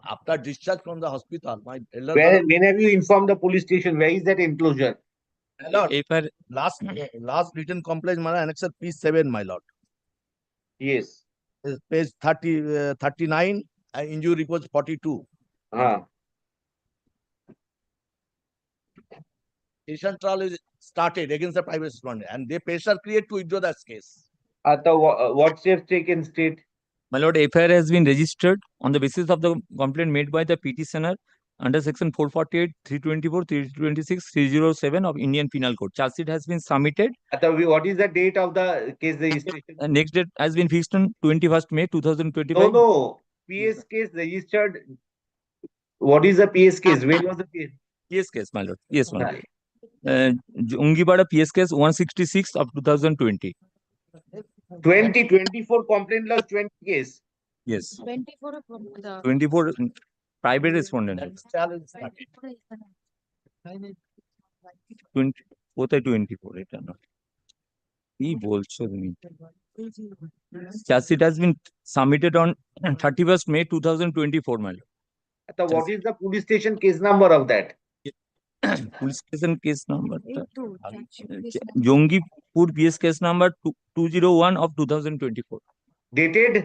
After discharge from the hospital, my elder brother. When have you informed the police station? Where is that enclosure? My lord, last written complaint, my annexure P7, my lord. Yes. Page 39, injury report 42. Petition trial is started against the private respondent, and they pressure create to withdraw that case. What steps taken state? My lord, FIR has been registered on the basis of the complaint made by the petitioner under section 448, 324, 326, 307 of Indian Penal Code. Charge sheet has been submitted. What is the date of the case registration? Next date has been fixed on 21st May 2025. No. PS case registered. What is the PS case? When was the PS? PS case, my lord. Yes, my lord. Ungibada PS case 166 of 2020. 2024 complaint loss 20 case. Yes. 24 of the 24 private respondent. 20 কোথায় 24 এটা না কি বলছো তুমি charge sheet has been submitted on 31st May 2024 my lord. What is the police station case number of that? Police station case number Jongipur PS case number 201 of 2024. Dated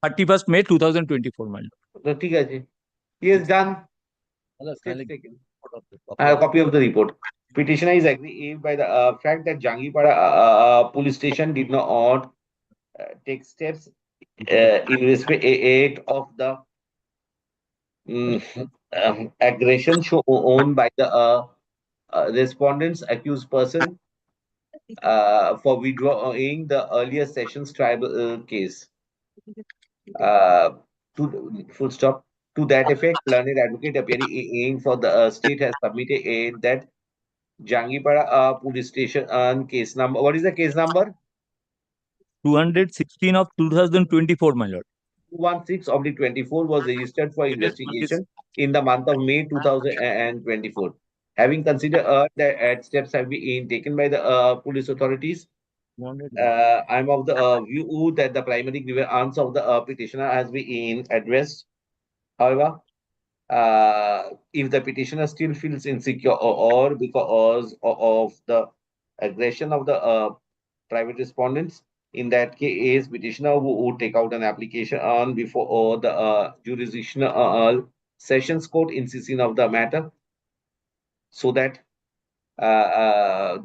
31st May 2024 my lord. ঠিক আছে. Yes, done. Copy of the report. Petitioner is aggrieved by the fact that Jangipara police station did not take steps in respect of the aggression shown by the respondent's accused person for withdrawing the earlier sessions tribal case. Full stop. To that effect, learned advocate appearing for the state has submitted that Jangipara police station case number. What is the case number? 216 of 2024, my lord. 216/24 was registered for investigation in the month of May 2024. Having considered that steps have been taken by the police authorities, I'm of the view that the primary grievance of the petitioner has been addressed. However, if the petitioner still feels insecure or because of the aggression of the private respondents, in that case, petitioner would take out an application on before the jurisdictional sessions court insisting of the matter, so that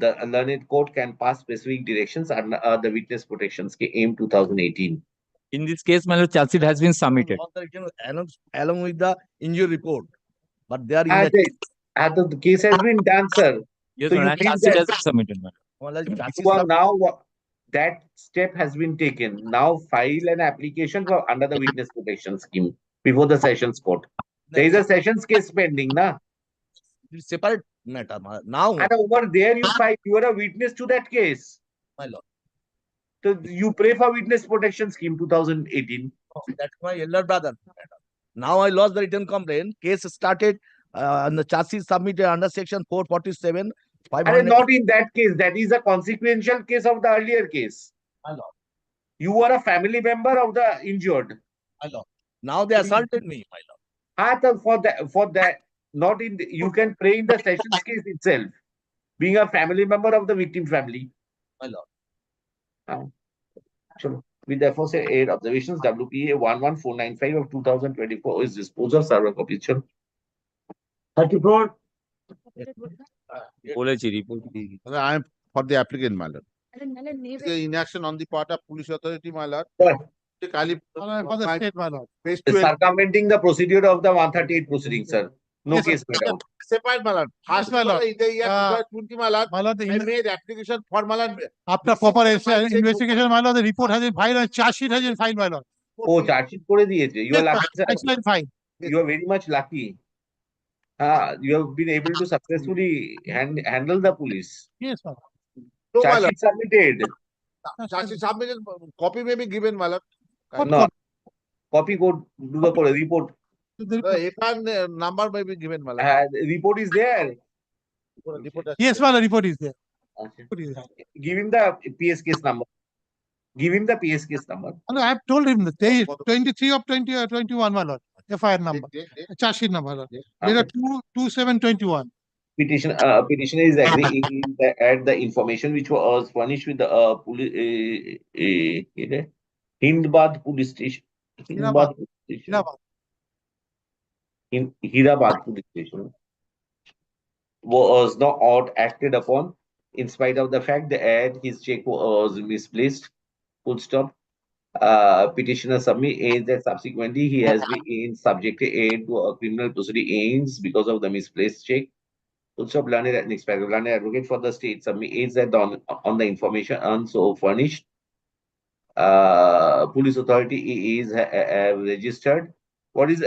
the learned court can pass specific directions under the witness protection scheme 2018. In this case, my lord, charge sheet has been submitted along with the injury report, but they are in the case has been done, sir. Yes, so charge sheet has been submitted, now that step has been taken. Now file an application for under the witness protection scheme before the sessions court. There is a sessions case pending, na? It's separate matter. Now, and over there you file. You are a witness to that case, my lord. So you pray for witness protection scheme 2018. That's my elder brother. Now I lost the written complaint. Case started and the charge sheet submitted under section 447. And not in that case. That is a consequential case of the earlier case. My lord. You are a family member of the injured. My lord. Now they assaulted me, my lord. For that, not in the, you can pray in the sessions case itself, being a family member of the victim family. My lord. We therefore say 8 observations. WPA 11495 of 2024 is disposed of. Server copy. 34. I am for the applicant, my lord. The inaction on the part of police authority, my lord. Circumventing the procedure of the 138 proceeding, sir. No yes, case made out. Separate, my lord. First, my lord. In the year 2020, my lord, I made application for, my lord. After proper investigation, my lord, the report has been filed and charge sheet has been filed, my lord. Oh, charge sheet করে দিয়েছে. You are lucky, sir. Excellent, fine. You are very much lucky. You have been able to successfully handle the police. Yes, sir. No, charge sheet submitted. Charge sheet submitted. Copy may be given, my lord. No. Copy code do the report. Number may be given, my lord. Report is there. Yes, my lord, report is there. Give him the PS case number. Give him the PS case number. No, I have told him that there is 23 of 21, my lord. FIR number. Charge sheet number, my lord. There are 2721. Petitioner is agreeing that the information which was furnished with the Hindbad police station. Hirabad police station was not acted upon in spite of the fact that his check was misplaced. Full stop. Petitioner submit that subsequently he has been subjected to a criminal proceedings because of the misplaced check. Also, next paragraph, learned advocate for the state submit that on the information so furnished, police authority is registered. What is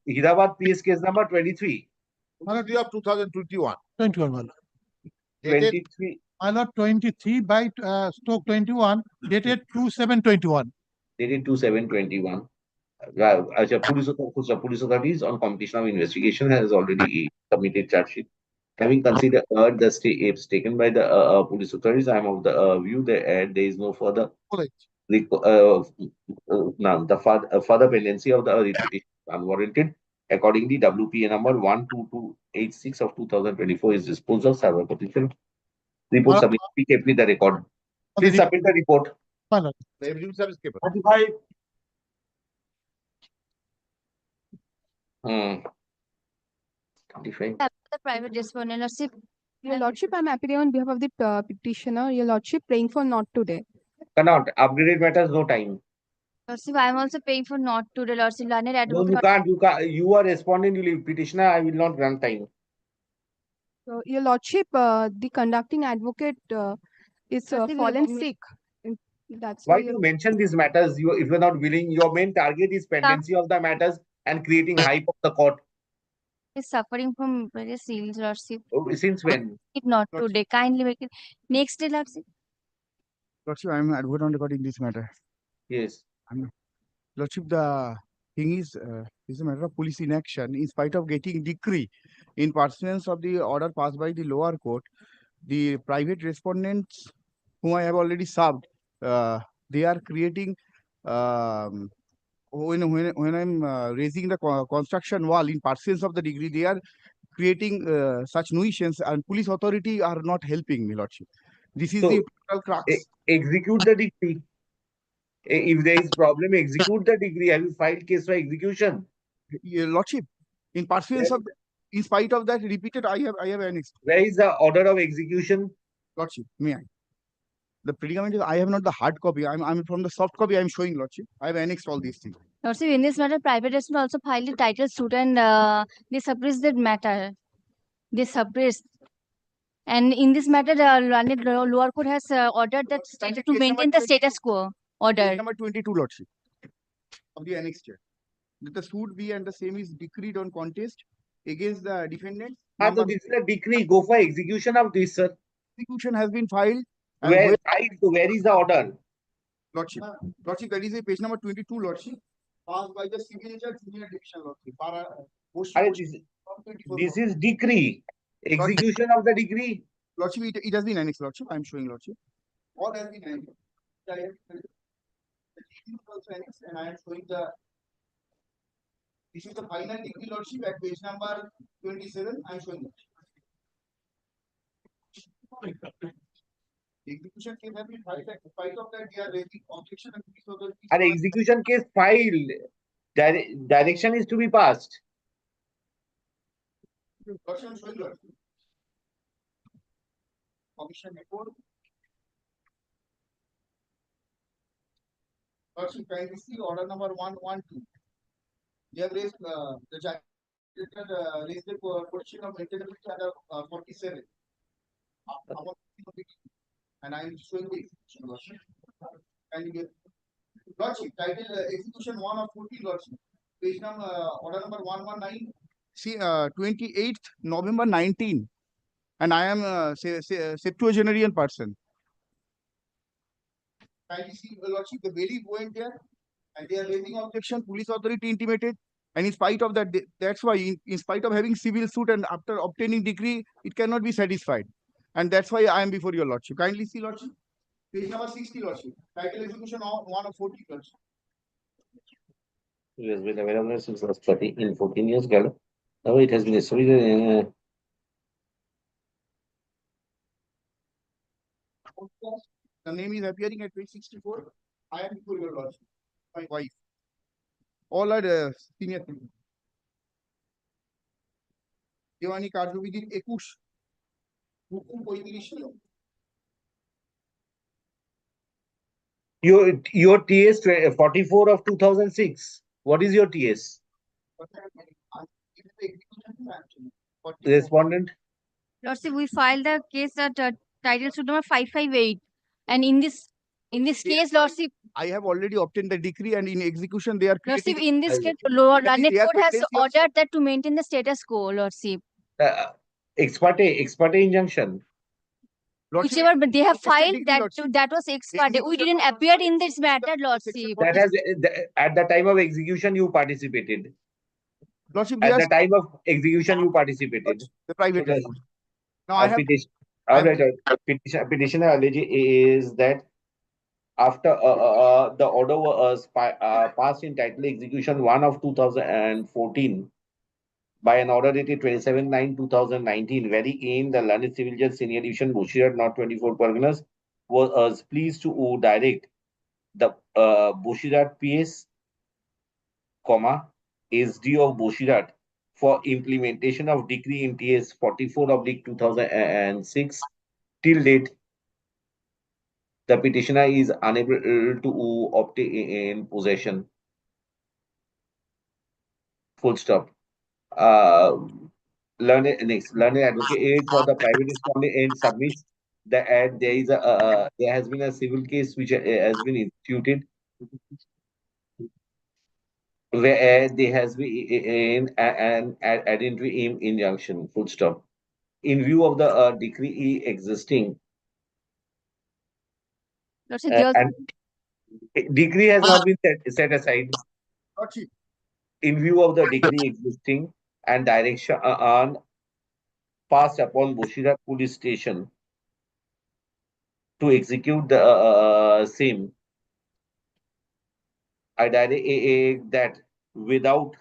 Hyderabad PS case number 23? of 2021. 21, my lord. 23. My lord, 23 by stroke 21, dated 2/7/21. Dated 2/7/21. Police authorities on completion of investigation has already submitted charge sheet. Having considered the steps taken by the police authorities, I am of the view that there is no further further pendency of the petition unwarranted. Accordingly, WPA number 12286 of 2024 is disposed of. Server petition. Report submitted. Be carefully the record. Please submit the report. The evidence service paper. 25. The private respondent, Lordship. Your Lordship, I'm appearing on behalf of the petitioner. Your Lordship, praying for not today. Cannot. Upgraded matters, no time. Lordship, I'm also paying for not today, Lordship. Learned No, advocate. you can't. You are responding to the petitioner. I will not grant time. So, Your Lordship, the conducting advocate is fallen sick. That's Why why you mention these matters? If you are not willing, your main target is pendency of the matters and creating hype of the court. is suffering from various ills, Lordship. Since when? If not today, kindly make it next day, Lordship. Lordship, I'm advocate on recording this matter. Yes. Lordship, the thing is a matter of police inaction. In spite of getting decree in pursuance of the order passed by the lower court, the private respondents whom I have already served, they are creating when I'm raising the construction wall in pursuance of the degree, they are creating such nuisance, and police authority are not helping me, Lordship. This is the total crux. Execute the decree. If there is problem, execute the decree. Have you filed case for execution? Lordship, in pursuance of, in spite of that repeated, I have annexed. Where is the order of execution? Lordship, may I? The predicament is I have not the hard copy. I'm from the soft copy. I'm showing, Lordship. I have annexed all these things. Lordship, in this matter, private respondent also filed a title suit and they suppressed that matter. They suppressed. And in this matter, the lower court has ordered that status to maintain the status quo order. Number 22, Lordship, of the annexed chair. That the suit be and the same is decreed on contest against the defendant. So this is a decree. Go for execution of this, sir. Execution has been filed. Where is the order? Lordship, that is a page number 22, Lordship, passed by the signature junior division, Lordship. This is decree. Execution of the decree. Lordship, it has been annexed, Lordship. I am showing, Lordship. All has been annexed. The decree is also annexed, and I am showing the. This is the final decree, Lordship, at page number 27. I am showing it. Execution case has been filed. In spite of that, they are raising objection and police authorities. An execution case filed. Direction is to be passed. Commission report. Person kindly see order number 112. They have raised the judge raised the question of maintainability under 47. And I am showing the execution. And Lordship, title execution 1 of 14, Lordship. Page number order number 119. See, 28th November 19, and I am septuagenarian person. Kindly see, Lordship, the bailiff went there, and they are raising objection. Police authority intimated, and in spite of that, that's why, in spite of having civil suit and after obtaining decree, it cannot be satisfied, and that's why I am before your Lordship. Kindly see, Lordship, page number 60, Lordship. Title execution of 1 of 14, Lordship. It has been available since last 14 years ago. Now it has been necessary. The name is appearing at page 64. I am before your Lordship. My wife. All are senior people. Devani Karjovidir 21. Hukum 35 ছিল। Your TS 44 of 2006. What is your TS? Respondent. Lordship, we filed the case at title suit number 558. And in this case, Lordship, I have already obtained the decree and in execution they are Lordship, creating. in this case, Lord That is Learned their Court has preference, Lordship. ordered that to maintain the status quo, Lordship. Ex parte injunction. Lordship, Whichever but they have requested filed, decree, Lordship. that was ex parte. We didn't appear in this matter, Lordship. That has at the time of execution you participated. Lordship, At the time of execution you participated. the private. Now I have. Petition. All right. Petitioner alleged is that after the order was passed in title execution 1 of 2014 by an order dated 27/9/2019, wherein the Learned Civil Judge Senior Division Bushirat, North 24 Parganas, was pleased to direct the Bushirat PS, SD of Bushirat for implementation of decree in TS 44/2006 till date. The petitioner is unable to obtain possession. Full stop. Learned advocate for the private respondent and submits that there has been a civil case which has been instituted where there has been an ad interim injunction. Full stop. In view of the decree existing, and decree has not been set aside. In view of the decree existing and direction on passed upon Bushirat police station to execute the same, I direct that without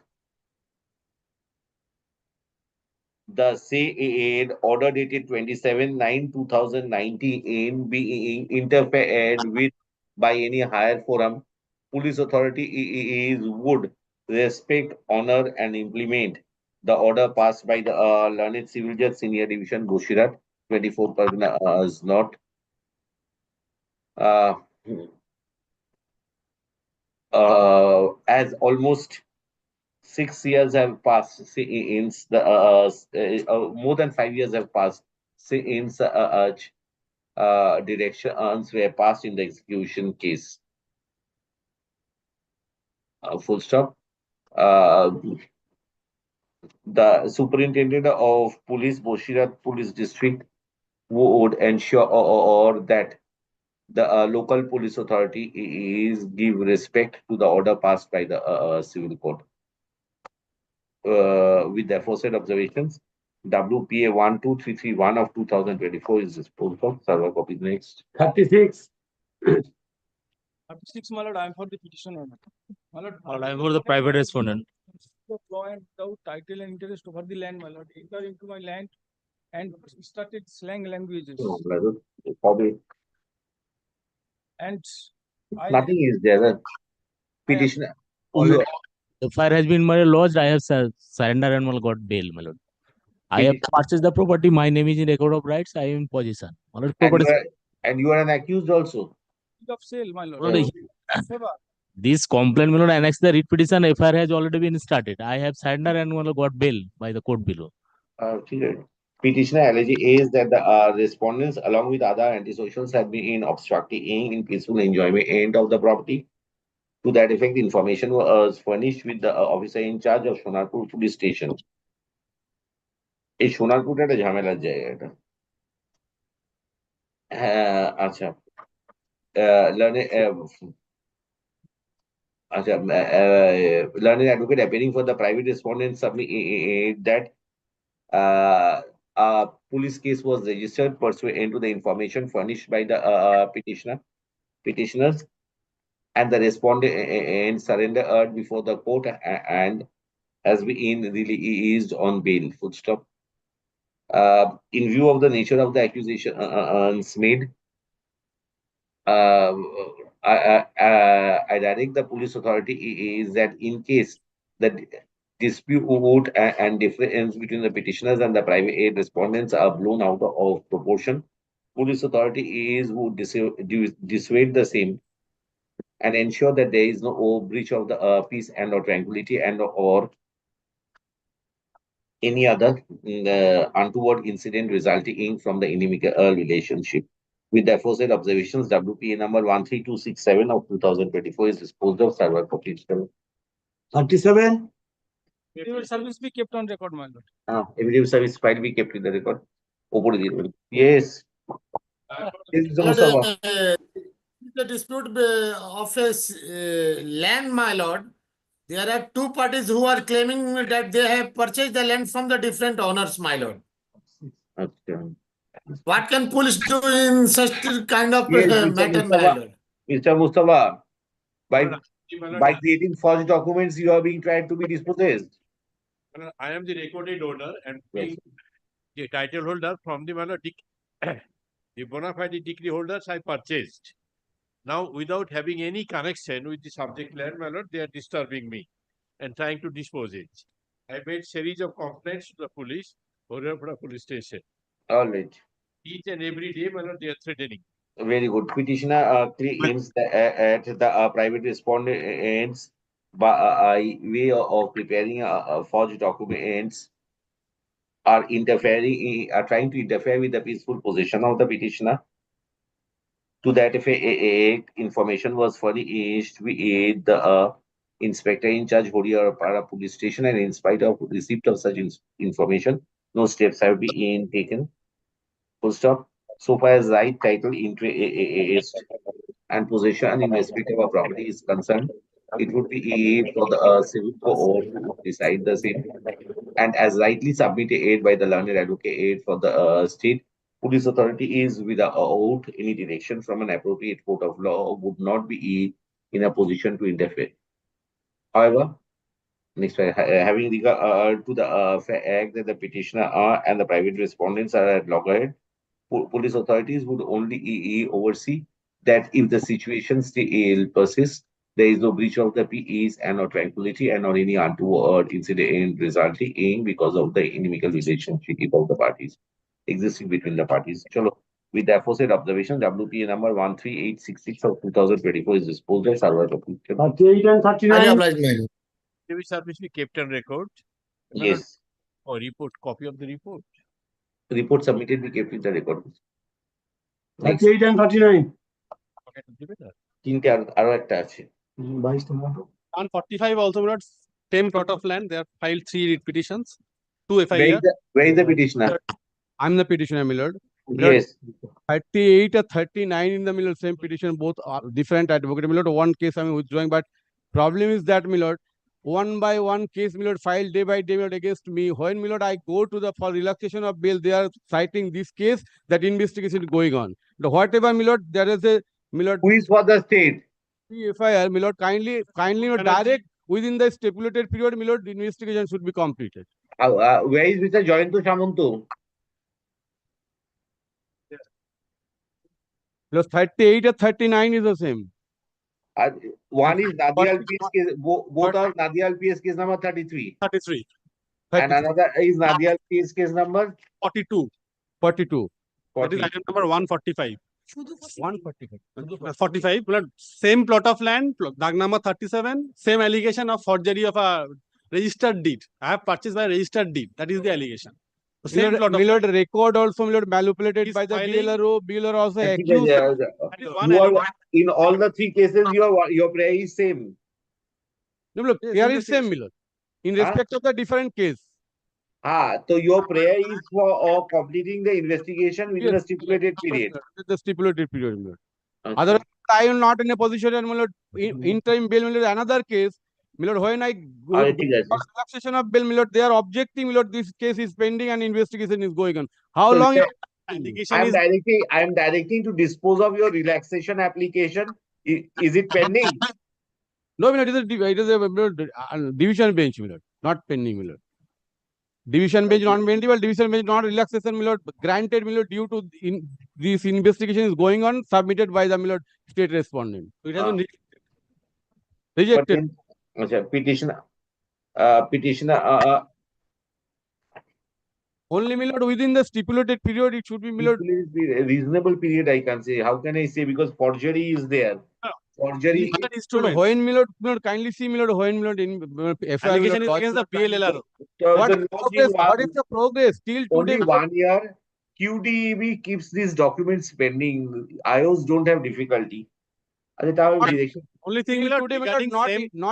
the say order dated 27/9/2019 being interfered with by any higher forum, police authority would respect, honor, and implement the order passed by the Learned Civil Judge Senior Division Bushirat 24 Parganas North. As almost 6 years have passed since the more than 5 years have passed since directions were passed in the execution case. Full stop. The superintendent of police, Bushirat Police District, would ensure that the local police authority is give respect to the order passed by the civil court. With the aforesaid observations, WPA 12331 of 2024 is disposed of. Server copy next. 36. 36, my lord, I am for the petitioner. My lord, I am for the private respondent. Law and without title and interest over the land, my lord, enter into my land and started slang languages. And Nothing is there. Petitioner. The fire has been lodged. I have surrendered and got bail, my lord. I have purchased the property. My name is in record of rights. I am in possession. My lord, And you are an accused also. of sale, my lord. No, this complaint, my lord, annexed the writ petition. FIR has already been started. I have surrendered and got bail by the court below. Petitioner alleged is that the respondents, along with other antisocials, have been obstructing in peaceful enjoyment of the property. To that effect, information was furnished with the officer in charge of Sonarpur police station. এই সোনারপুরটা একটা ঝামেলার জায়গা এটা। হ্যাঁ, আচ্ছা, learned advocate appearing for the private respondent submit that a police case was registered pursuant to the information furnished by the petitioners, and the respondent surrendered before the court and has been released on bail. Full stop. In view of the nature of the accusations made, I direct the police authority is that in case the dispute and difference between the petitioners and the private aid respondents are blown out of proportion, police authority would dissuade the same and ensure that there is no breach of the peace and or tranquility and or any other untoward incident resulting from the inimical relationship. With the aforesaid observations, WPA number 13267 of 2024 is disposed of. Server completion. 37. Affidavit service be kept on record, my lord. Affidavit service file be kept in the record. Yes. The dispute of a land, my lord. There are two parties who are claiming that they have purchased the land from the different owners, my lord. Okay. What can police do in such kind of Yes, matter, my lord? Mr. Mustafa, by creating forged documents, you are being tried to be dispossessed. I am the recorded owner and being the title holder from the the bona fide decree holders I purchased. Now, without having any connection with the subject land, my lord, they are disturbing me and trying to dispose it. I made series of complaints to the police, Horapura police station. All right. Each and every day, my lord, they are threatening. Very good. Petitioner claims that at the private respondents by way of preparing forged documents are trying to interfere with the peaceful possession of the petitioner. To that effect, information was furnished with the inspector in charge, Horapura police station, and in spite of receipt of such information, no steps have been taken. Full stop. So far as right title, interest, and possession in respect of a property is concerned, it would be for the civil court to decide the same. And as rightly submitted by the learned advocate for the state, police authority is without any direction from an appropriate court of law would not be in a position to interfere. However, next, having regard to the fact that the petitioner and the private respondents are at loggerhead, police authorities would only oversee that if the situation still persists, there is no breach of the peace and or tranquility and or any untoward incident resulting because of the inimical relationship of the parties existing between the parties. Chalo. With the aforesaid observation, WPA number 13866 of 2024 is disposed of. Server completion. 38 and 39. Which service we kept on record? Yes. Or report, copy of the report. Report submitted, we kept in the record. 38 and 39. তিনটে আরো একটা আছে 145 also not same plot of land. They have filed 3 writ petitions, 2 FIR. Where is the petitioner? I'm the petitioner, my lord. Yes. 38 or 39 in the middle, same petition, both are different advocate. My lord, one case I'm withdrawing, but problem is that, my lord, one by one case, my lord, filed day by day, my lord, against me. When, my lord, I go to the for relaxation of bail, they are citing this case, that investigation is going on. The whatever, my lord, there is a, my lord, who is for the state? FIR, my lord, kindly, my lord, direct within the stipulated period, my lord, the investigation should be completed. Where is Mr. Joyanto Samanto? Plus 38 or 39 is the same. One is Nadia LPS case, both are Nadia LPS case number 33. 33. And another is Nadia LPS case number 42. 42. That is item number 145. 145. 45. Same plot of land, dag number 37. Same allegation of forgery of a registered deed. I have purchased by registered deed. That is the allegation. The same plot of land. Record also manipulated by the BLRO. BLRO also accused. In all the 3 cases, your prayer is same. No, look, here is same, Miller. In respect of the different case. So your prayer is for completing the investigation within a stipulated period. The stipulated period, Miller. Otherwise, I am not in a position, Miller, interim bail, Miller, another case. Miller, when I go relaxation of bail, Miller, they are objecting, Miller, this case is pending and investigation is going on. How long? I am directing to dispose of your relaxation application. Is it pending? No, Miller, it is a division bench, Miller, not pending, Miller. Division bench non pending, division bench not relaxation, Miller, granted, Miller, due to this investigation is going on, submitted by the, Miller, state respondent. So it has been rejected. Petitioner. Only, Miller, within the stipulated period, it should be, Miller. Reasonable period, I can say. How can I say? Because forgery is there. forgery. When Milord, kindly see Milord, when Milord in FIR Allegation is against the PLLRO. The law in What is the progress till only today? 1 year? QDEB keeps these documents pending. IOs don't have difficulty. Direction. Only thing Till Milord, today, regarding not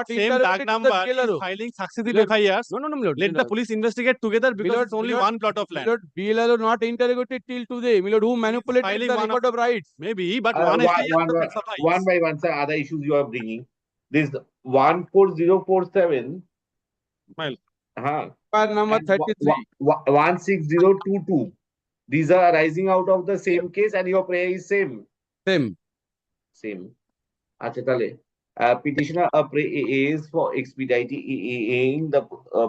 same interrogated tag to the number is PLRO. filing successive Milord, FIRs. No, Milord. Let the police investigate together because it's only one plot of land. Milord, BLRO not interrogated till today. Milord, who manipulated filing the one record of rights? Maybe, but one, one one, FIR one, doesn't suffice. one by one, sir, other issues you are bringing. This 14047. Well, number 33. 16022. These are arising out of the same case and your prayer is same. Same. Acha, tale. Petitioner prays for expediting the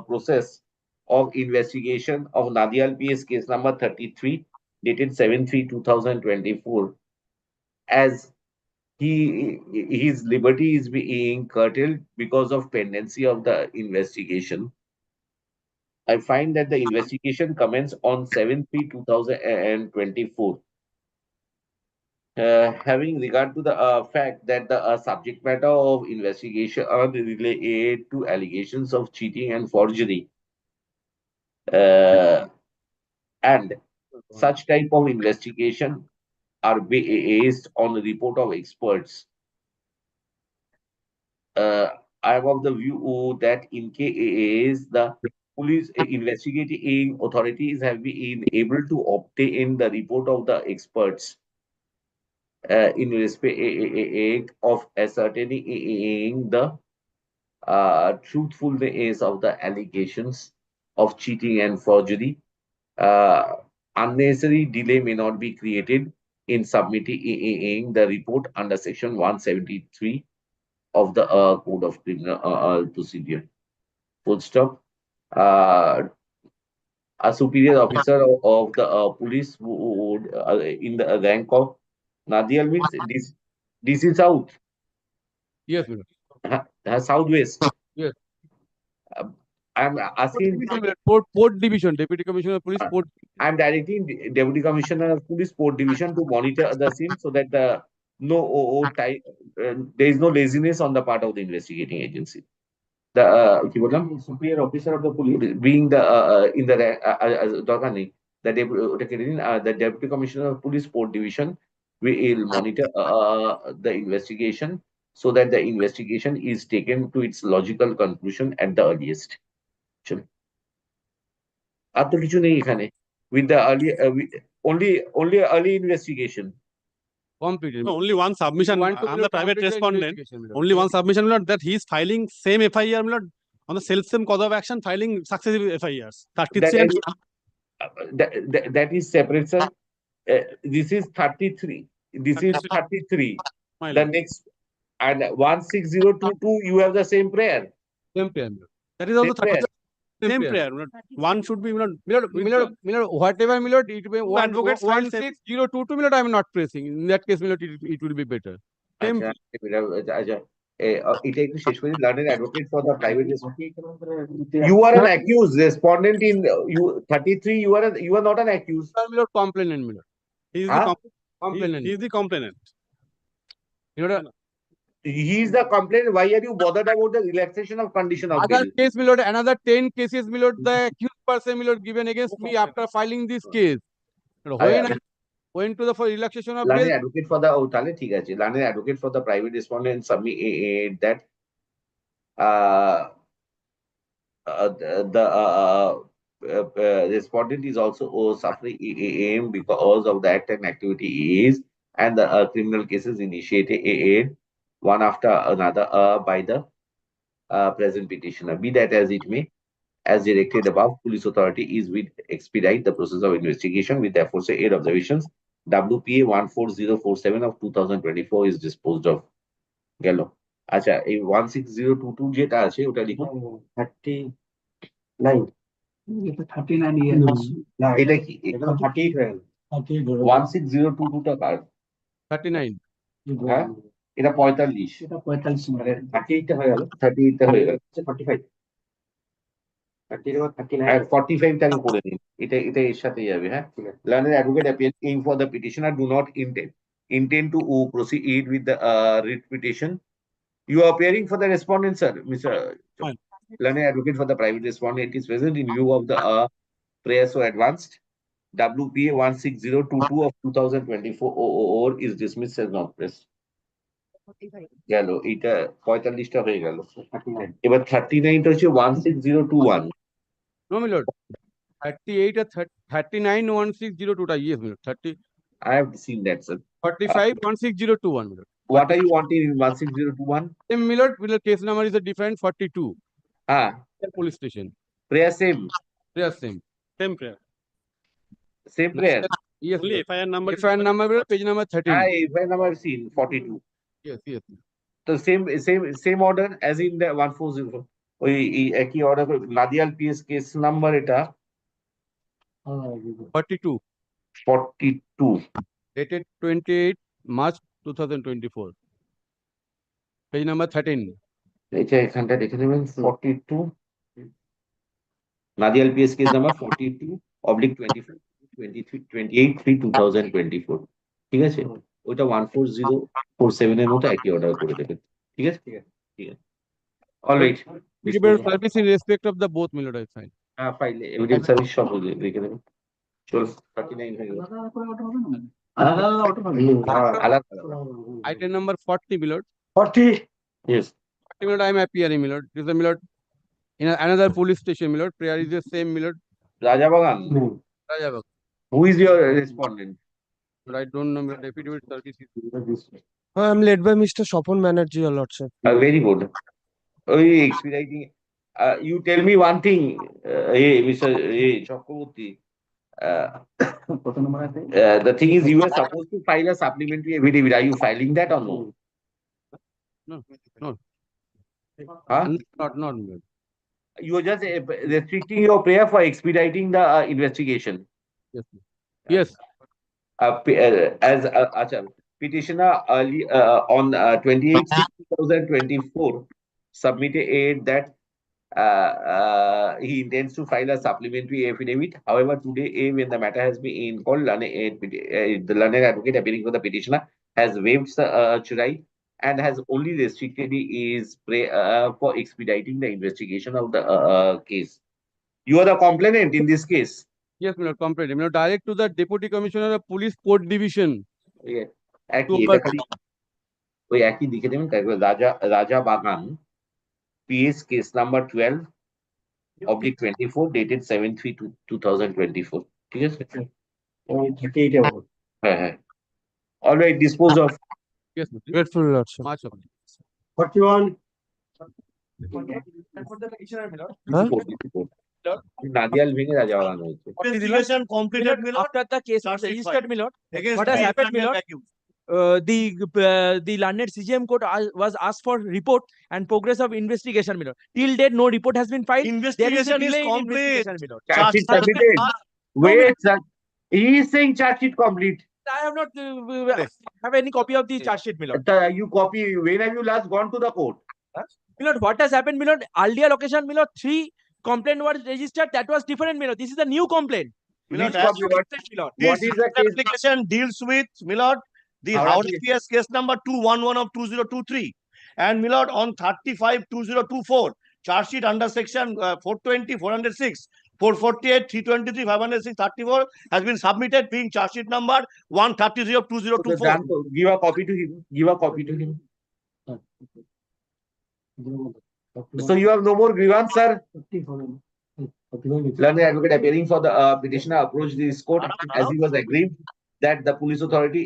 process of investigation of Nadial PS case number 33 dated 7/3/2024 as his liberty is being curtailed because of pendency of the investigation. I find that the investigation commenced on 7/3/2024. Having regard to the fact that the subject matter of investigation are related to allegations of cheating and forgery, and such type of investigation are based on the report of experts. I am of the view that in case the police investigating authorities have been able to obtain the report of the experts in respect of ascertaining the truthfulness of the allegations of cheating and forgery, unnecessary delay may not be created in submitting the report under section 173 of the Code of Criminal Procedure. Full stop. A superior officer of the police would in the rank of Nadial means this is south. Yes, southwest. Yes. I'm asking Port Division, Deputy Commissioner of Police, Port. I'm directing Deputy Commissioner of Police Port Division to monitor the scene so that there is no laziness on the part of the investigating agency. The superior officer of the police being the in the the Deputy Commissioner of Police Port Division will monitor the investigation so that the investigation is taken to its logical conclusion at the earliest. আর তো কিছু নেই এখানে with the early only early investigation. Completed. No, only one submission. I'm the private respondent. Only one submission, Milord, that he is filing same FIR, Milord, on the self-same cause of action, filing successive FIRs. 33 that is separate, sir. This is 33. This is 33. The next and 16022, you have the same prayer. Same prayer. That is also 33. Same prayer. One should be Milord, whatever Milord, it will be advocates 16022 Milord, I am not pressing. In that case, Milord, it will be better. Same. It takes learned advocate for the private. You are an accused respondent in you 33. You are not an accused. Milord, complainant, Milord. He is the complainant. He is the complainant. He is the complainant. Why are you bothered about the relaxation of condition of bail? Other case, Milord, another 10 cases, Milord, the accused person, Milord, given against me after filing this case. When I went to the for relaxation of bail. Learned advocate for the learned advocate for the private respondent submit that the respondent is also suffering because of the act and activity is and the criminal cases initiated one after another by the present petitioner. Be that as it may, as directed above, police authority is with expedite the process of investigation with the aforesaid observations. WPA 14047 of 2024 is disposed of. Gelo. আচ্ছা এই 16022 যেটা আছে ওটা লিখুন 39 এটা কি 38 হয়ে গেল 16022 টা কার 39 হ্যাঁ এটা 45 এটা 45 মানে 38 টা হয়ে গেল 38 টা হয়ে গেল 45 45 টা আমি করে নিন এটা এর সাথে যাবে হ্যাঁ learned advocate appeal aim for the petitioner do not intend intend to proceed with the writ petition. You are appearing for the respondent, sir, Mr. Learned advocate for the private respondent is present in view of the prayer so advanced. WPA 16022 of 2024 or is dismissed as not pressed. গেল এটা 45টা হয়ে গেল এবার 39 টা হচ্ছে 16021 No, my lord. 38 or 39 16022. Yes, my lord. 30. I have seen that, sir. 45 16021. My lord. What are you wanting in 16021? Same, my lord. My lord, case number is a different 42. Police station. Prayer same. Prayer same. Same prayer. Same prayer. Yes. Only FIR number. FIR number, page number 13. FIR number I've seen 42. Yes, yes. So same order as in the 140. ওই একই order Nadial PS case number এটা 42. 42. Dated 28 March 2024. Page number 13. এটা এখানটা দেখে নেবেন 42. Nadial PS case number 42/24 23 28/3/2024 ঠিক আছে ওইটা 14047 এর মতো একই অর্ডার করে দেবেন ঠিক আছে ঠিক আছে alright Service in respect of the both, my lord, I find. File evidence service সব লিখে দেবেন চল 39 হয়ে গেল Item number 40, my lord. 40. Yes. 40, my lord, I am appearing, my lord. This is, my lord, in another police station, my lord. Prayer is the same, my lord. Rajabagan. Rajabagan. Who is your respondent? But I don't know, my lord. Affidavit service is. I am led by Mr. Shopon Banerjee, your lordship. Very good. Expediting. You tell me one thing, Mr. Chakraborty. The thing is, you are supposed to file a supplementary affidavit. Are you filing that or no? No. Huh? Not. You are just restricting your prayer for expediting the investigation. Yes. Yes. As petitioner early on 28/6/2024 submitted that he intends to file a supplementary affidavit. However, today, when the matter has been called, the learned advocate appearing for the petitioner has waived such right and has only restricted his for expediting the investigation of the case. You are the complainant in this case. Yes, my lord, complaint. My lord, direct to the Deputy Commissioner of Police Port Division. Yeah. ওই একই দিকে দেবেন রাজা বাগান PS case number 12/24 dated 7/3/2024 ঠিক আছে হ্যাঁ all right dispose of yes grateful lordship much of 41 Nadial ভেঙে রাজা বাগান হয়েছে Investigation completed, my lord. After the case was registered, my lord, Against what has the happened, my lord? The learned CGM court was asked for report and progress of investigation, my lord. Till date, no report has been filed. Investigation is complete. Charge sheet submitted. Wait, sir. He is saying charge sheet complete. I have not have any copy of the charge sheet, my lord. You copy. When have you last gone to the court? My lord, what has happened, my lord? Earlier occasion, my lord, 3 complaint was registered. That was different, my lord. This is a new complaint. My lord, what is the application deals with, my lord, the Howrah PS case number 211 of 2023. And, my lord, on 35/2024, charge sheet under section 420, 406, 448, 323, 506, 34 has been submitted being charge sheet number 130/2024. Give a copy to him. Give a copy to him. So you have no more grievance, sir? Learned advocate appearing for the petitioner approached this court as he was aggrieved that the police authority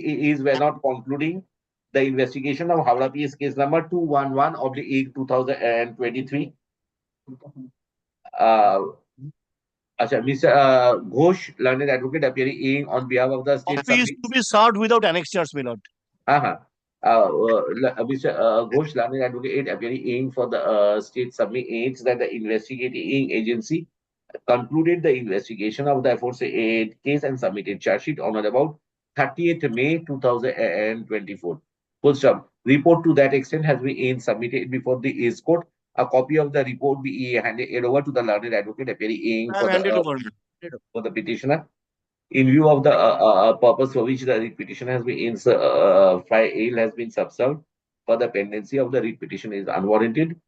were not concluding the investigation of Howrah PS case number 211/2023. Mr. Ghosh, learned advocate appearing on behalf of the state. Copy is to be served without annexures, my lord. Mr. Ghosh, learned advocate appearing for the state submits that the investigating agency concluded the investigation of the aforesaid case and submitted charge sheet on or about 30th May 2024. Full stop. Report to that extent has been submitted before the court. A copy of the report be handed over to the learned advocate appearing for the petitioner. In view of the purpose for which the writ petition has been filed has been subserved, for the pendency of the writ petition is unwarranted.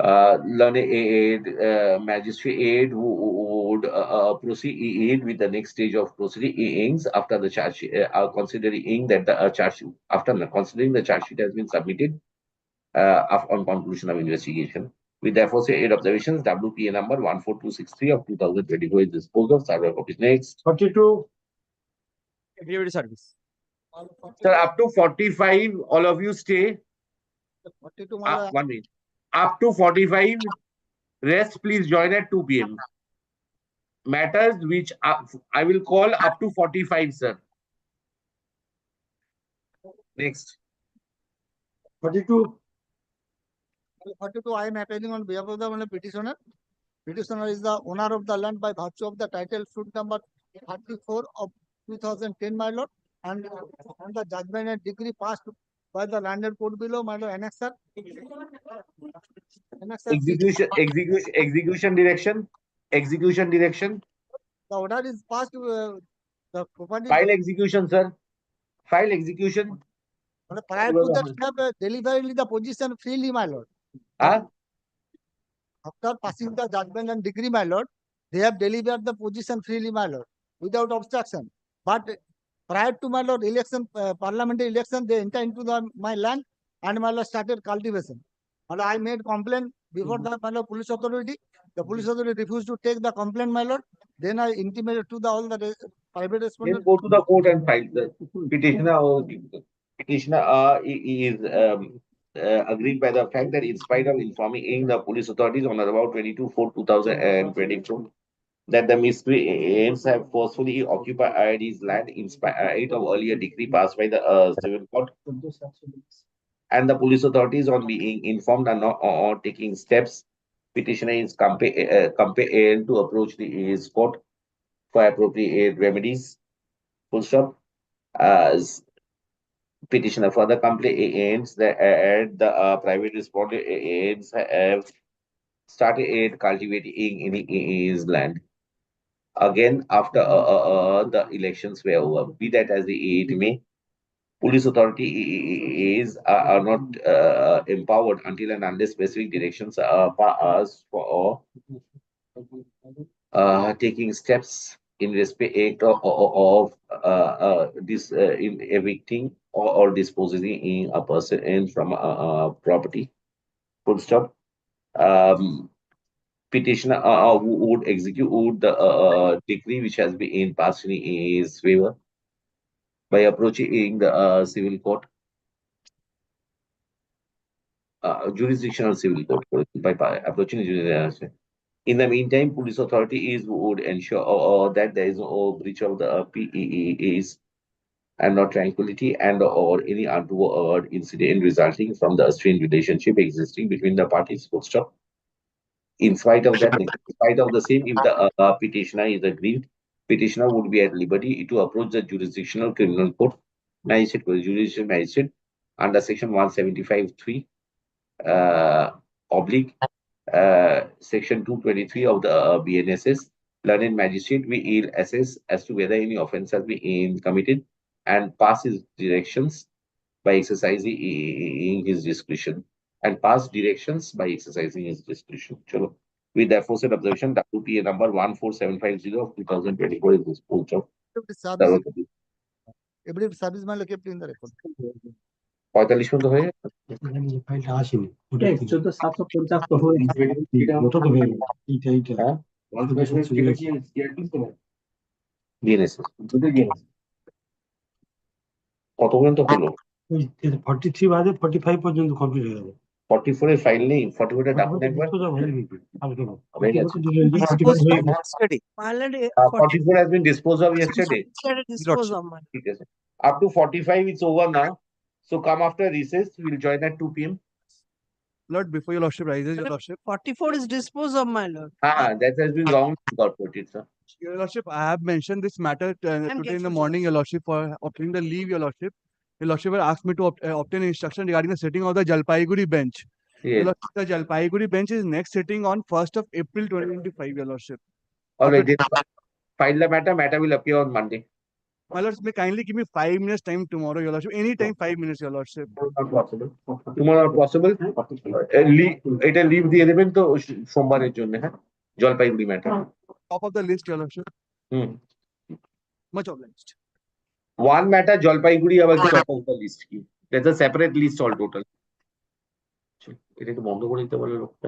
Learned aid, magistrate aid who would proceed with the next stage of proceedings after the charge sheet, considering that the charge sheet, after considering the charge sheet has been submitted on conclusion of investigation. We therefore say 8 observations. WPA number 14263 of 2024 is disposed of. Survey copies next. 42. Executive service. Sir, up to 45, all of you stay. 42 1 minute. Up to 45, rest please join at 2 p.m. Matters which I will call up to 45, sir. Next. 42. 42, I am appealing on behalf of the petitioner. Petitioner is the owner of the land by virtue of the title suit number 34 of 2010, my lord, and the judgment and decree passed by the landed court below, my lord, annexer. Execution direction. Execution direction. The order is passed. The property. File execution, sir. File execution. Prior to that, have delivered the position freely, my lord. After passing the judgment and decree, my lord, they have delivered the position freely, my lord, without obstruction. But prior to, my lord, election, parliamentary election, they enter into my land and, my lord, started cultivation. And I made complaint before the, my lord, police authority. The police authority refused to take the complaint, my lord. Then I intimated to the all the private respondents. Then go to the court and file the petitioner is agreed by the fact that in spite of informing the police authorities on or about 22/4/2022 that the miscreants have forcefully occupied his land in spite of earlier decree passed by the civil court, and the police authorities on being informed and not or taking steps, petitioner is compelled to approach his court for appropriate remedies. Full stop. As petitioner further complains that the private respondents have started cultivating in his land again after the elections were over. Be that as it may, police authority are not empowered until and unless specific directions are passed for taking steps in respect of this in evicting or disposing a person from property. Full stop. Petitioner would execute the decree which has been passed in his favor by approaching the civil court, jurisdictional civil court, by approaching the jurisdictional. In the meantime, police authorities would ensure that there is no breach of the PEEs and no tranquility and or any untoward incident resulting from the strained relationship existing between the parties. Full stop. In spite of that, in spite of the same, if the petitioner is aggrieved, petitioner would be at liberty to approach the jurisdictional criminal court, magistrate, judicial magistrate, under section 175(3) oblique section 223 of the BNSS. Learned magistrate will assess as to whether any offence has been committed and pass his directions by exercising his discretion. And pass directions by exercising his discretion. Chalo. We therefore said observation WPA number 14750 of 2024 is disposed of. Every service man kept in the record. 45 में तो है ফাইলটা আসেনি ওটা 14750 তো হয়েছে ওটা তো হয়ে গেল এইটা BNSS কত পর্যন্ত হলো 43 বাদে 45 পর্যন্ত কমপ্লিট হয়ে গেল 44 এর ফাইল নেই 44 এর ডাকুন একবার হয়ে গেছে 44 has been disposed of yesterday. ঠিক আছে up to 45 it's over now, so come after recess. We'll join at 2 p.m. Lord, before your lordship rises, your lordship. 44 is disposed of, my lord. That has been wrongly incorporated, sir. Your lordship, I have mentioned this matter today in the morning, your lordship, for obtaining the leave, your lordship. Your lordship had asked me to obtain instruction regarding the sitting of the Jalpaiguri bench. Yes. Your lordship, the Jalpaiguri bench is next sitting on 1st of April 2025, your lordship. All right. File the matter. Matter will appear on Monday. My lords, may kindly give me 5 minutes time tomorrow, your lordship. Any time, 5 minutes, your lordship. Not possible. Tomorrow not possible. এটা leave দিয়ে দেবেন তো সোমবারের জন্য, হ্যাঁ, Jalpaiguri matter. Top of the list, your lordship. Much obliged. One matter Jalpaiguri আবার top of the list কি? That's a separate list all total. এটা একটু বন্ধ করে দিতে পারলে লোকটা।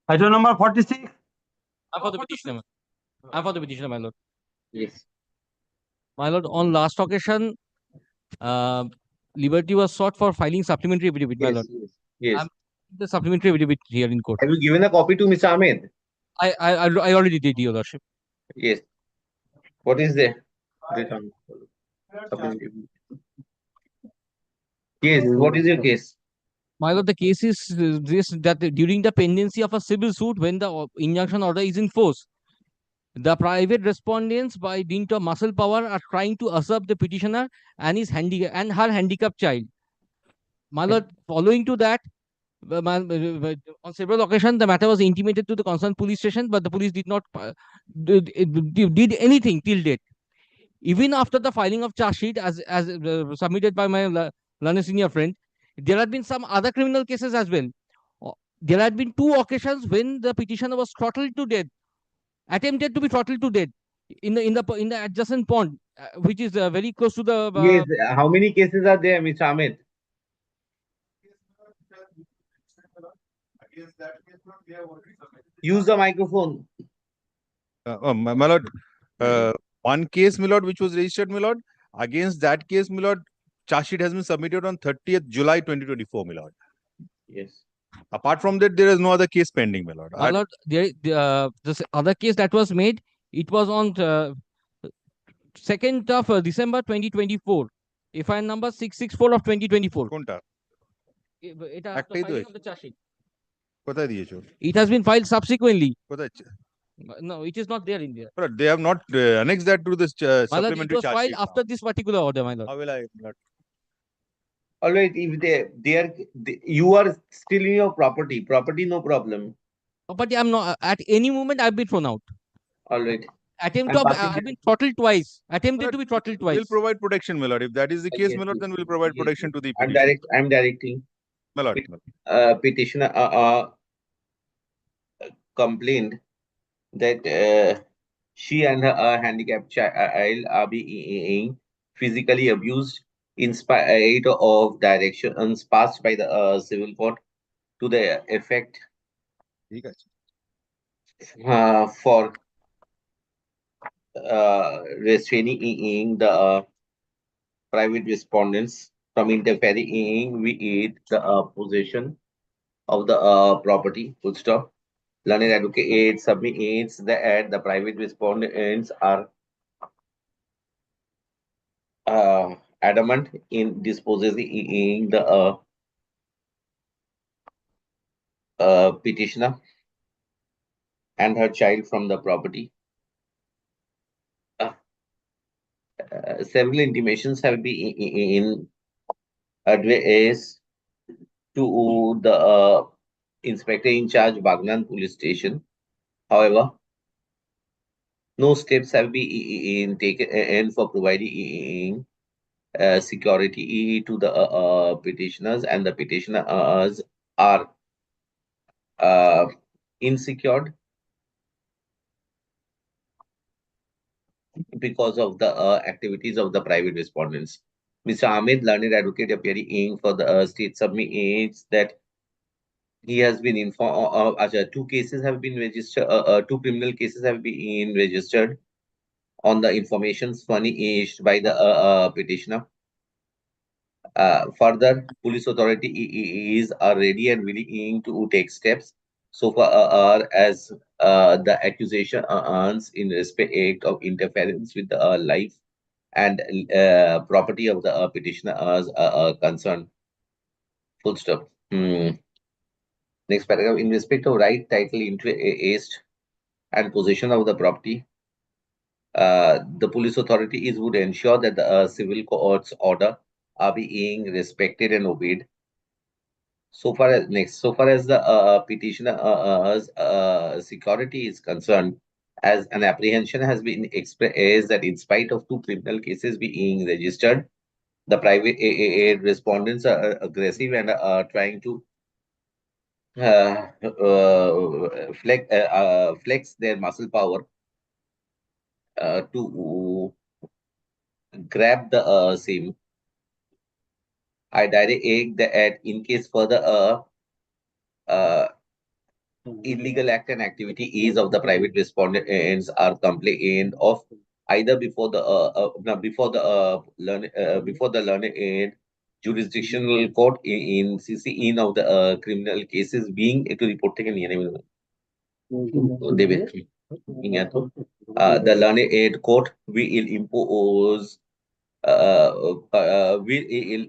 Item number 46. I'm for the petitioner. I'm for the petitioner, my lord. Yes. My lord, on last occasion, liberty was sought for filing supplementary affidavit, my lord. Yes. The supplementary affidavit here in court. Have you given a copy to Mr. Ahmed? I already did, your lordship. Yes. What is there? Yes. What is your case? My lord, the case is this, that during the pendency of a civil suit, when the injunction order is in force, the private respondents, by dint of muscle power, are trying to usurp the petitioner and her handicapped child. My lord, following to that, on several occasions, the matter was intimated to the concerned police station, but the police did not did anything till date. Even after the filing of charge sheet, as submitted by my learned senior friend, there had been some other criminal cases as well. There had been 2 occasions when the petitioner was throttled to death, attempted to be throttled to death in the adjacent pond, which is very close to the. Yes. How many cases are there, Mr. Ahmed? Use the microphone. My lord, one case, my lord, which was registered, my lord. Against that case, my lord, charge sheet has been submitted on 30th July 2024, my lord. Yes. Apart from that, there is no other case pending, my lord. My lord, this other case that was made, it was on 2nd of December 2024. FIR number 664 of 2024. It has been filed subsequently. No, it is not there in there. But they have not annexed that to this My lord, it supplementary was charge filed sheet. after this particular order, my lord. How will I? All right. If you are still in your property, no problem. Property, I'm not. At any moment, I've been thrown out. All right. I've been throttled twice. Attempted to be throttled twice. We'll provide protection, my lord. If that is the case, Yes, my lord, yes, then we'll provide protection to the I'm petitioner. directing. My lord. Petitioner complained that she and her handicapped child are being physically abused in spite of directions passed by the civil court to the effect for restraining the private respondents from interfering with the possession of the property. Full stop. Learned advocate submits that the private respondents are adamant in dispossessing the petitioner and her child from the property. Several intimations have been addressed to the inspector in charge, Bagnan Police Station. However, no steps have been taken for providing security to the petitioners, and the petitioners are insecure because of the activities of the private respondents. Mr. Ahmed, learned advocate appearing for the state, submits that he has been informed. 2 cases have been registered. 2 criminal cases have been registered on the information furnished by the petitioner. Further, police authority is ready and willing to take steps so far as the accusation earns in respect of interference with the life and property of the petitioner as concerned. Full stop. Next paragraph. In respect of right, title, interest, and possession of the property, the police authorities would ensure that the civil court's order are being respected and obeyed. So far as the petitioner's security is concerned, as an apprehension has been expressed that in spite of 2 criminal cases being registered, The private respondents are aggressive and are trying to flex their muscle power to grab the same. I direct that in case further illegal act and activity is of the private respondents are complained of either before the learned jurisdictional court in CC in of the criminal cases being to report taken the learned aid court will impose will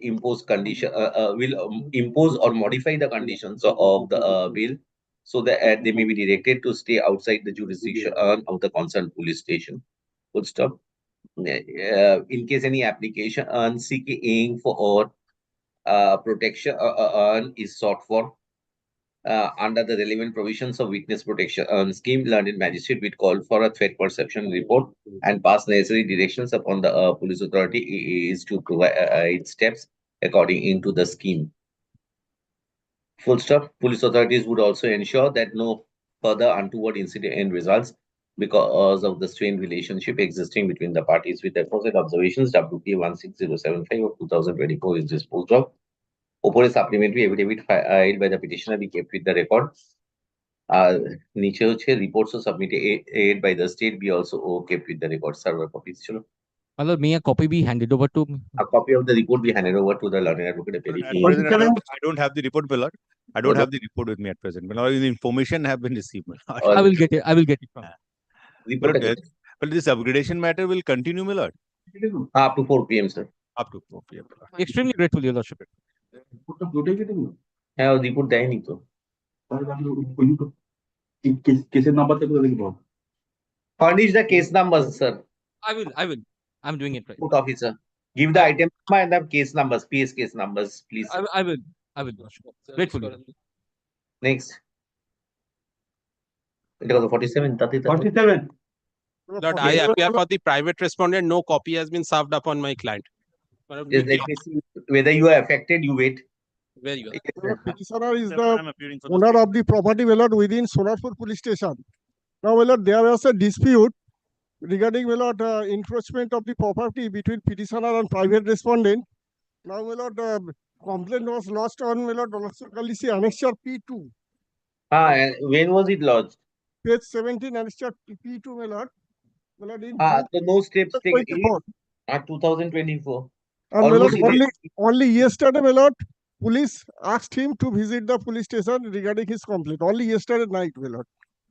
impose or modify the conditions of the bill so that they may be directed to stay outside the jurisdiction of the concerned police station. Full stop. In case any application seeking for protection is sought for under the relevant provisions of witness protection scheme, learned magistrate will call for a threat perception report and pass necessary directions upon the police authority is to provide steps according to the scheme. Full stop. Police authorities would also ensure that no further untoward incident results because of the strained relationship existing between the parties. With the aforesaid observations, WP 16075 of 2024 is disposed of. Upon a supplementary affidavit filed by the petitioner be kept with the record. नीचे reports are submitted by the state be also kept with the record. Server copies. Chalo. Although may a copy be handed over to me? A copy of the report be handed over to the learned advocate. I don't have the report, Ballard. I don't have the report with me at present. But the information have been received. I will get it. I will get it from. But this upgradation matter will continue, Millard? Up to 4 p.m., sir. Up to 4 p.m. Extremely grateful, Your Lordship. হ্যাঁ report দেয়নি তো কেসের number থেকে দেখব furnish the case numbers sir I will I'm doing it right. Court officer give the item number and the case numbers PS case numbers please I will grateful. Next এটা কত 47 তাতে 47 Lord, I appear for the private respondent. No copy has been served upon my client. Just let me see whether you are affected. You wait. Where you are? Petitioner is the owner of the property within Sonarpur police station. Now, there was a dispute regarding encroachment of the property between petitioner and private respondent. Now, complaint was lodged on Kalisi Annexure P2. When was it lodged? Page 17 Annexure P2, so no steps taken. 2024. And only yesterday, police asked him to visit the police station regarding his complaint. Only yesterday night,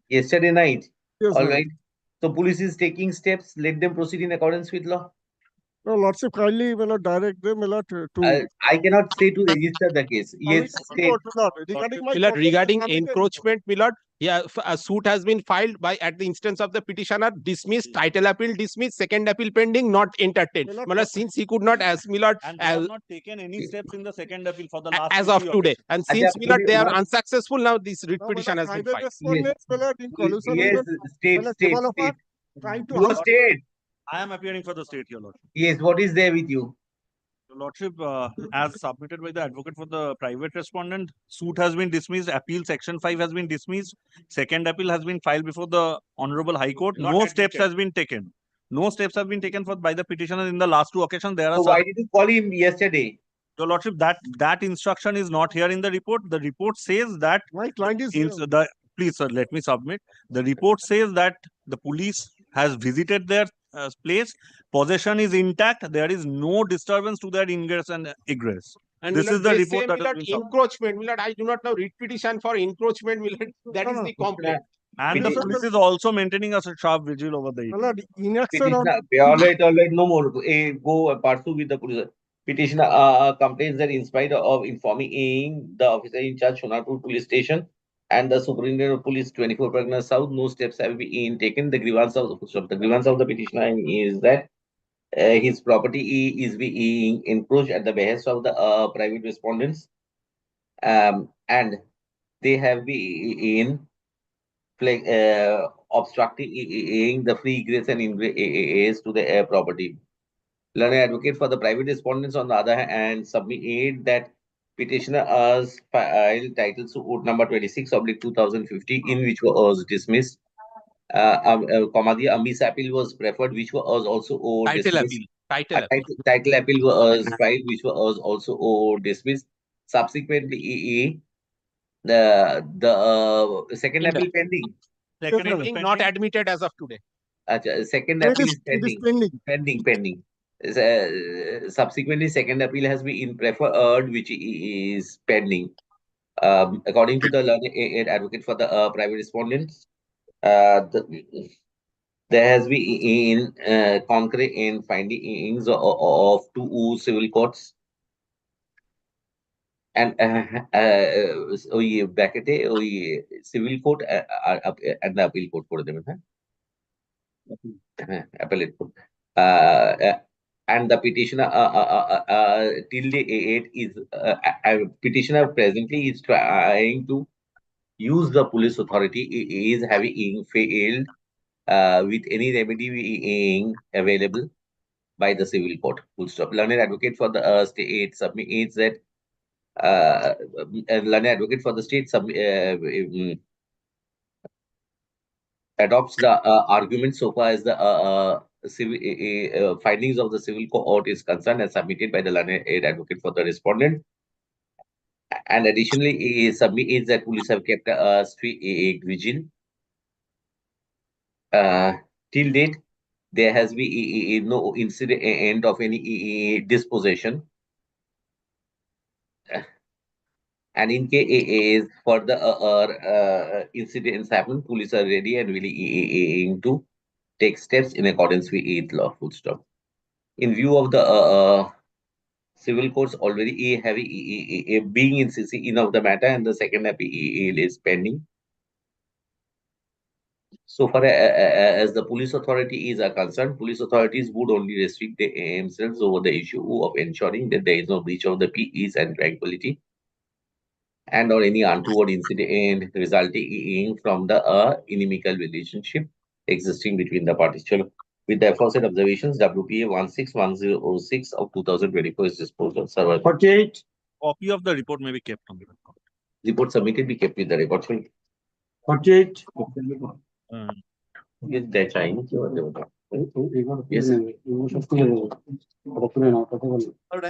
Yesterday night? Yes, all right. So police is taking steps. Let them proceed in accordance with law. No, Lordship, kindly direct them to. I cannot say to register the case. Yes, state. Regarding encroachment, Millard, yeah, a suit has been filed by at the instance of the petitioner, dismissed, title appeal dismissed, second appeal pending, not entertained. Millard, since he could not, as Millard, and they have not taken any steps in the second appeal for the last as of today, and since Millard they are unsuccessful now, this writ petition has been filed. Yes, state. No state. I am appearing for the state, Your Lordship. Yes, what is there with you? Your Lordship, as submitted by the advocate for the private respondent, suit has been dismissed, appeal section 5 has been dismissed, second appeal has been filed before the Honorable High Court. No steps has been taken. No steps have been taken by the petitioner in the last 2 occasions. There are. So why did you call him yesterday? Your Lordship, that instruction is not here in the report. The report says that my client is please, sir, let me submit. The report says that the police has visited their place. Possession is intact. There is no disturbance to their ingress and egress. And this is the report that has been encroachment. Millard, I do not know writ petition for encroachment. Millard, that is the complaint. And the police is also maintaining a sharp vigil over the all right, no more. Go pursue with the police. Petitioner complains that in spite of informing the officer in charge, Sonarpur police station, and the superintendent of police 24 Pargana South, no steps have been taken. The grievance of the petitioner is that his property is being encroached at the behest of the private respondents, and they have been obstructing the free egress and ingress to the property. Learned advocate for the private respondents, on the other hand, submit that petitioner as filed title suit number 26/2050, in which was dismissed. The Amis appeal was preferred, which was also dismissed. Title appeal was filed, which was also dismissed. Subsequently, the second appeal pending. Not admitted as of today. Second appeal is pending. Subsequently, second appeal has been preferred, which is pending. According to the learned advocate for the private respondents, there has been concrete in findings of two civil courts. And bracket civil court and the appeal court for them. Appellate court. And the petitioner till date is petitioner presently is trying to use the police authority, is having failed with any remedy being available by the civil court. Full stop. Learned advocate for the state submits that learned advocate for the state adopts the argument so far as the civil findings of the civil court is concerned, as submitted by the learned advocate for the respondent. And additionally, he submits that police have kept a strict vigil. Till date, there has been no incident of any dispossession. And in case further incidents happen, police are ready and willing to take steps in accordance with law. Full stop. In view of the civil courts already having being in CC in of the matter, and the second appeal is pending. So far as the police authorities are concerned, police authorities would only restrict themselves over the issue of ensuring that there is no breach of the peace and tranquility, and or any untoward incident resulting from the inimical relationship existing between the parties. With the aforesaid observations, WPA 161006 of 2024 is disposed of. 48. Copy of the report may be kept on the record. Report submitted be kept with the record. 48. Yes, that's fine. Yes, I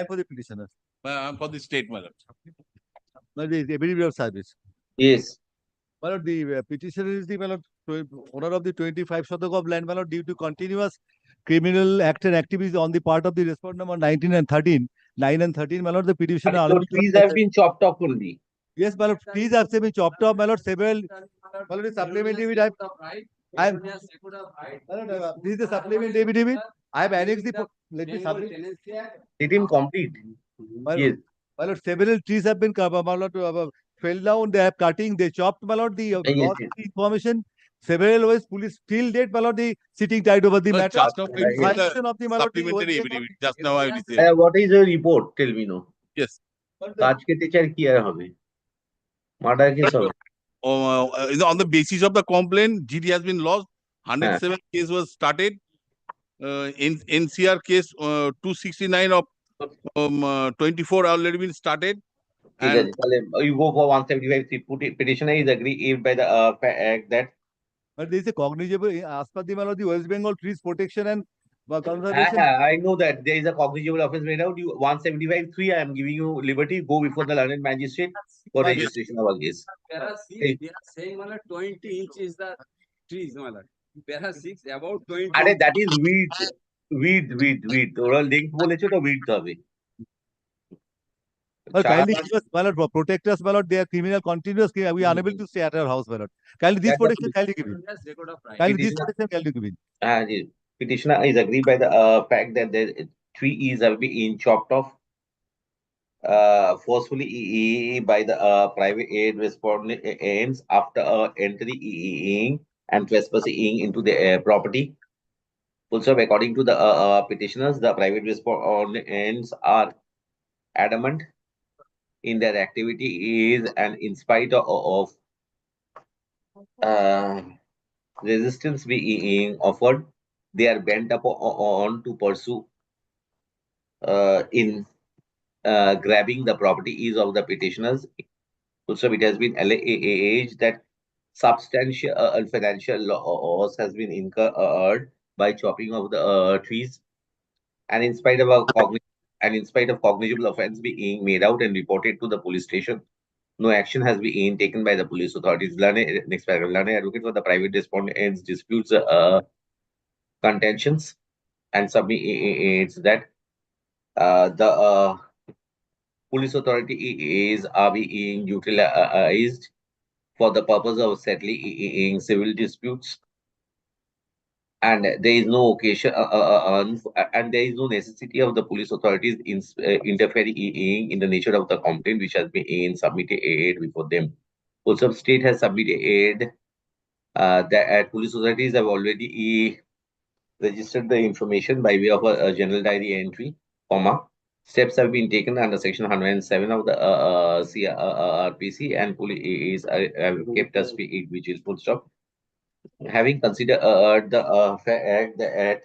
for the petitioner. For the state, my lord. The ability of service. Yes. My lord, the petitioner is the owner of the 25 Shatak of land, my lord, due to continuous criminal act and activities on the part of the respondent number 19 and 13. 9 and 13, my lord, the petitioner. So trees have been chopped off only. Yes, my lord, trees have been chopped off, my lord, several. My lord, supplementary with this is the supplementary affidavit. I have annexed the. Let me submit. It didn't complete. Yes. My lord, several trees have been my lord, fell down. They have cutting. They chopped, my lord, the lost information. Several ways, police till date, my lord, the sitting tight over the matter. Just now, supplementary affidavit. Just now I received. What is the report? Tell me now. Yes. Murder case on the basis of the complaint, GD has been lost. 107 case was started. In NCR case 269 of 24 already been started. And you go for 175. Petitioner is agreed by the fact that. But there is a cognizable as per the West Bengal Trees Protection and Conservation. I know that there is a cognizable offense made out. You 175(3). I am giving you liberty. Go before the learned magistrate for registration of a case. They are saying 20 inch is the trees. There are 6 about 20. That is weed. Oral link bolecho to weed hobe. Kindly give us, my lord, protect us, my lord. They are criminal continuous. We are unable to stay at our house, my lord. Kindly this protection, kindly give it. Kindly this protection, kindly give it. Petitioner is agreed by the fact that the trees have been chopped off forcefully by the private aid respondents after entering and trespassing into the property. Also, according to the petitioners, the private respondents are adamant in their activity is, and in spite of resistance being offered, they are bent upon to pursue in grabbing the property is of the petitioners. Also, it has been alleged that substantial financial loss has been incurred by chopping of the trees, and in spite of cognizable offence being made out and reported to the police station, no action has been taken by the police authorities. Next paragraph. Learned advocate for the private respondents disputes contentions and submits that the police authority is being utilized for the purpose of settling civil disputes, and there is no occasion and there is no necessity of the police authorities interfering in the nature of the complaint which has been submitted before them. Also, state has submitted that police authorities have already registered the information by way of a general diary entry, steps have been taken under section 107 of the CRPC, and police have kept us vigil, full stop. Having considered the fact that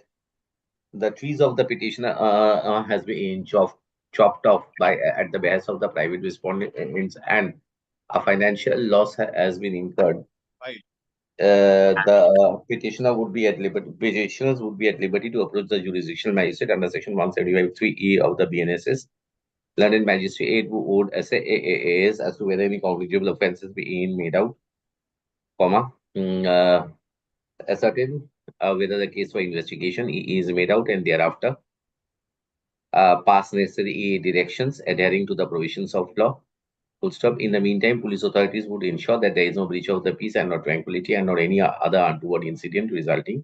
the trees of the petitioner has been chopped off by at the behest of the private respondents, and a financial loss has been incurred, the petitioners would be at liberty to approach the jurisdictional magistrate under section 175(3)(e) of the BNSS. London magistrate would assess as to whether any cognizable offences being made out, ascertain whether the case for investigation is made out, and thereafter pass necessary directions adhering to the provisions of law. Full stop. In the meantime, police authorities would ensure that there is no breach of the peace and not tranquility and not any other untoward incident resulting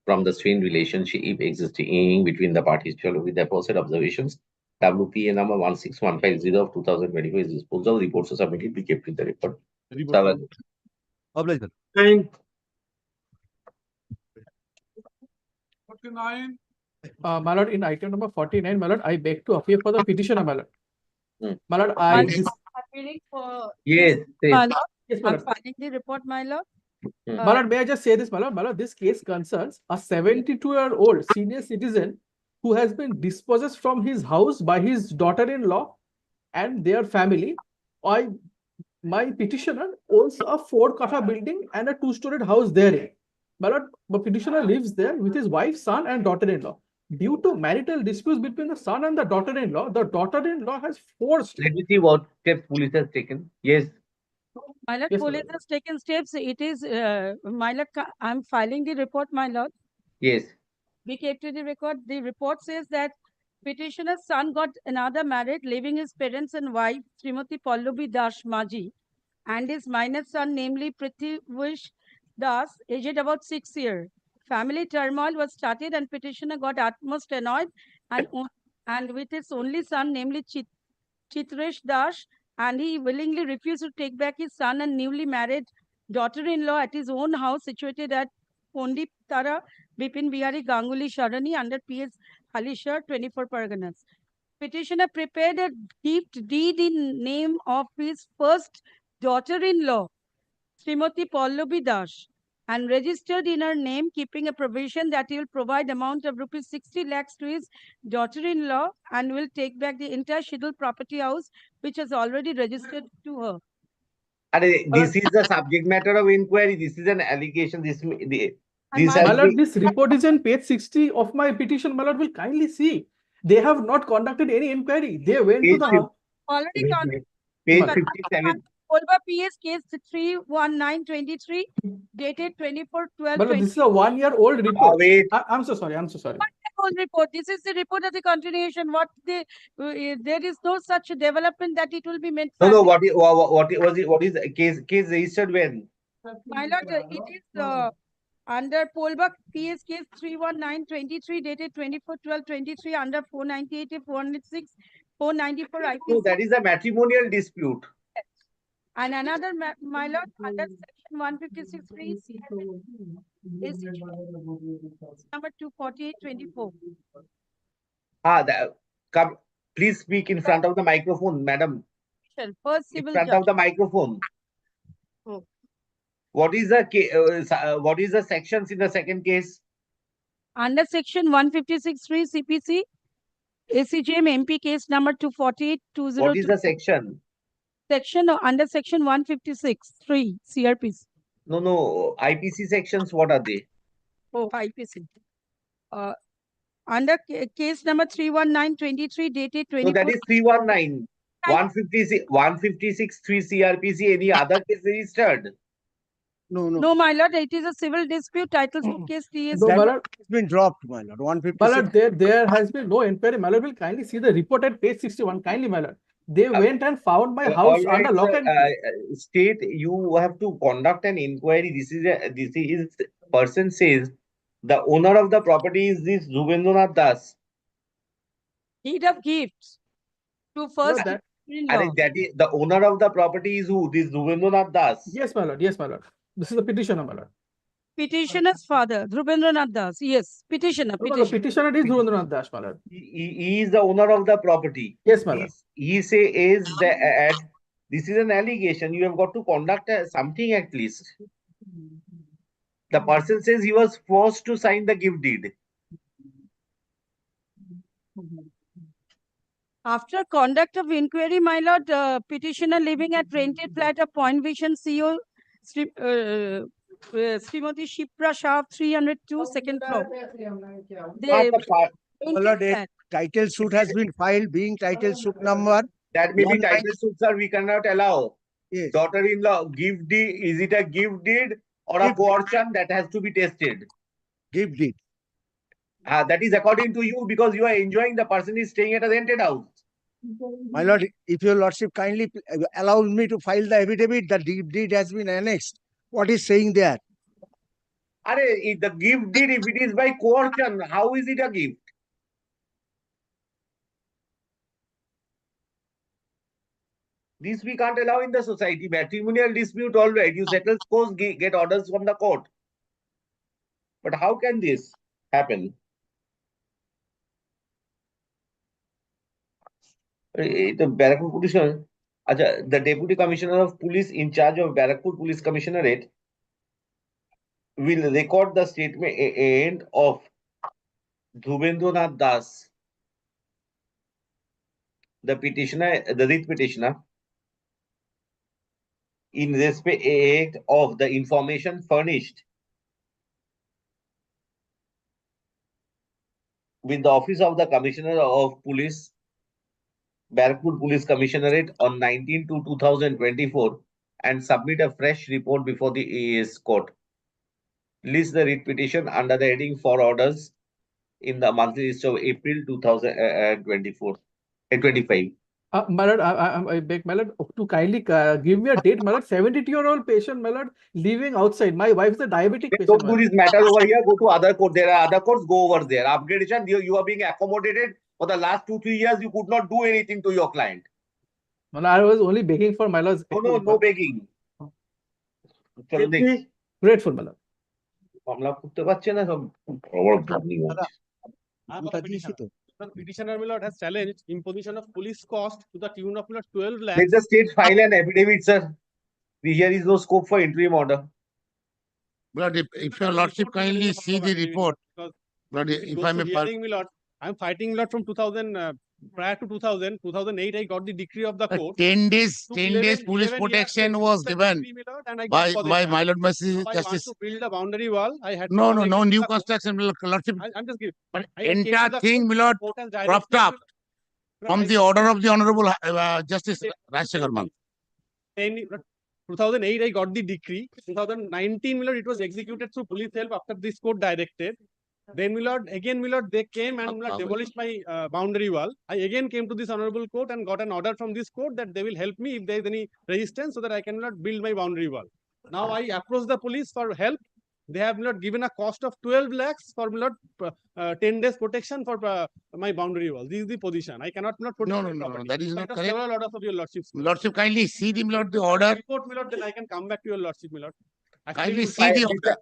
from the strained relationship existing between the parties. With the aforesaid observations, WPA number 16150 of 2024 is disposed of. Reports are submitted, be kept in the record. My lord, in item number 49, my lord, I beg to appear for the petitioner, my lord. My lord, Appealing for Yes, my lord. Yes, my I'm lord. filing the report, my lord. My lord, may I just say this, my lord? My lord, this case concerns a 72-year-old senior citizen who has been dispossessed from his house by his daughter-in-law and their family. My petitioner owns a 4-kata building and a 2-storied house there. My lord, the petitioner lives there with his wife, son, and daughter-in-law. Due to marital disputes between the son and the daughter-in-law has forced. Let me see what steps police has taken. Yes. My lord, Yes, my police has taken steps. It is, my lord, I'm filing the report, my lord. Yes. We kept to the record. The report says that petitioner's son got another married, leaving his parents and wife, Srimati Pallavi Das Maji, and his minor son, namely Prithvish Das, aged about 6 years. Family turmoil was started, and petitioner got utmost annoyed, and with his only son, namely Chitresh Das, and he willingly refused to take back his son and newly married daughter-in-law at his own house situated at Pondip Tara, Bipin Bihari Ganguly Sharani under PS Halishar, 24 Parganas. Petitioner prepared a gift deed in name of his first daughter-in-law, Srimati Pallavi Das, and registered in her name, keeping a provision that he will provide amount of rupees 60 lakhs to his daughter-in-law and will take back the entire scheduled property house, which has already registered to her. This is the subject matter of inquiry. This is an allegation. This My lord, this report is on page 60 of my petition. My lord, will kindly see. They have not conducted any inquiry. They went to the house. Already Page 57. Polba PS case 31923 dated 24/12. But this is a 1-year-old report. Wait. I'm so sorry. I'm so sorry. Old report. This is the report of the continuation. What they there is no such development that it will be meant. No. What was it? What is the case registered when? My lord, it is under Polbak PS case 31923 dated 24/12/23 under 498, 406, 494 IPC. No, that is a matrimonial dispute. And another, my lord, under section 156(3) is number 248/24. Please speak in front of the microphone, madam. First In civil front judge. of the microphone. Oh. What is the sections in the second case? Under section 156(3) CPC. ACGM MP case number 248 What is the section? Section under section 156 3 CRPC. No, IPC sections, what are they? Oh, IPC. Under case number 31923 dated So 24. that is 319. 156 3 CRPC, any other case registered? No, my lord, it is a civil dispute title suit case TS. No, my lord. It's been dropped, my lord. 156. My lord, there has been no inquiry. My lord, will kindly see the report at page 61. Kindly, my lord. They went and found my house All right, under lock sir, and key. state, you have to conduct an inquiry. This is person says the owner of the property is this Zubendranath Das. Deed of gifts to first. That is the owner of the property is who? This Zubendranath Das. Yes, my lord. Yes, my lord. This is the petitioner, my lord. Petitioner's father, Dhruvendranath Das. Yes, petitioner. Petitioner is Dhruvendranath Das, my lord. He is the owner of the property. Yes, my lord. He says that this is an allegation. You have got to conduct something at least. The person says he was forced to sign the gift deed. After conduct of inquiry, my lord, petitioner living at rented flat of Point Vision CO, Srimati Shipra Shah, 302, second floor. My lord, a title suit has been filed, being title suit number. That may be title suit, sir. We cannot allow. Yes. Daughter-in-law, gift deed. Is it a gift deed or a coercion? That has to be tested. Gift deed. That is according to you because you are enjoying. The person is staying at a rented house. My lord, if your lordship kindly allows me to file the affidavit, the deed has been annexed. What is saying there? If the gift deed, if it is by coercion, how is it a gift? This we can't allow in the society. Matrimonial dispute, all right. You settle scores, get orders from the court. But how can this happen? The Barakpur Petitioner, the Deputy Commissioner of Police in charge of Barakpur Police Commissionerate will record the statement of Dhruvendranath Das, the petitioner, the writ petitioner, in respect of the information furnished with the Office of the Commissioner of Police, Barakpur Police Commissionerate on 19/2/2024 and submit a fresh report before the AS court. List the writ petition under the heading for orders in the monthly list of April 2024 and 25. My lord, I beg my lord to kindly give me a date, my lord. 72-year-old patient, my lord, living outside. My wife is a diabetic patient. Don't do this matter over here. Go to other court. There are other courts. Go over there. Upgradation. You are being accommodated for the last 2-3 years. You could not do anything to your client. My lord, I was only begging for my lord's. No begging. Grateful, my lord. মামলা করতে পারছে না সব বড় ভাবনি Petitioner, my lord, has challenged imposition of police cost to the tune of 12 lakhs. Let the state file an affidavit, sir. Here is no scope for interim order. But if your lordship kindly see the report, but if I may, my lord, I'm fighting, my lord, from 2000. Prior to 2008, I got the decree of the court. 10 days police protection was given by my lord mercy justice. To build a boundary wall, I had no new construction, lordship. I'm just giving. But entire thing, my lord, propped up from the order of the Honorable Justice Rajshekhar. 2008, I got the decree. 2019, my lord, it was executed through police help after this court directed. Then, my lord, they came and demolished my boundary wall. I again came to this honorable court and got an order from this court that they will help me if there is any resistance so that I cannot build my boundary wall. Now, I approached the police for help. They have not given a cost of 12 lakhs for 10 days protection for my boundary wall. This is the position. I cannot not put. No, that is not correct. Several orders of your lordship. Lordship, kindly see the the order. Report, my lord, then I can come back to your lordship, my lord. Kindly see the order.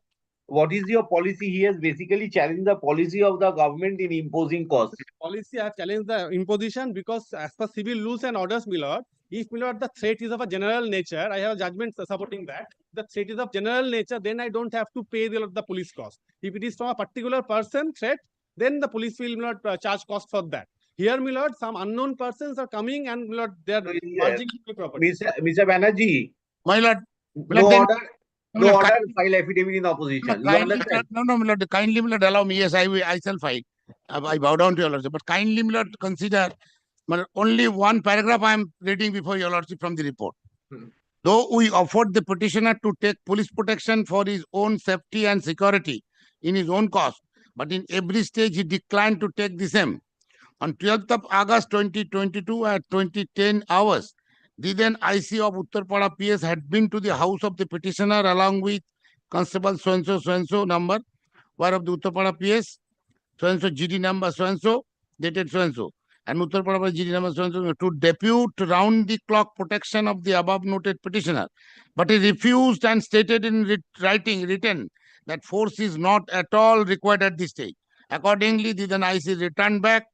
What is your policy? He has basically challenged the policy of the government in imposing costs. Policy, I have challenged the imposition because as per civil rules and orders, my lord, if, my lord, the threat is of a general nature, I have judgments supporting that. The threat is of general nature, then I don't have to pay the police cost. If it is from a particular person threat, then the police will not charge cost for that. Here, my lord, some unknown persons are coming and my lord, they are merging the property. Mr. Banerjee, My lord, no then- order, no order, file affidavit in opposition. You kindly, understand? no, my lord, kindly, my lord, allow me. Yes, I shall file. I bow down to your lordship. But kindly, my lord, consider my lord, only one paragraph I am reading before your lordship from the report. Though we offered the petitioner to take police protection for his own safety and security in his own cost, but in every stage he declined to take the same. On 12th of August 2022 at 2010 hours, the then IC of Uttarpada PS had been to the house of the petitioner along with Constable so-and-so number, whereof the Uttarpada PS, so-and-so GD number so-and-so, dated so-and-so, and Uttarpada GD number so-and-so to depute round the clock protection of the above noted petitioner. But he refused and stated in written that force is not at all required at this stage. Accordingly, the then IC returned back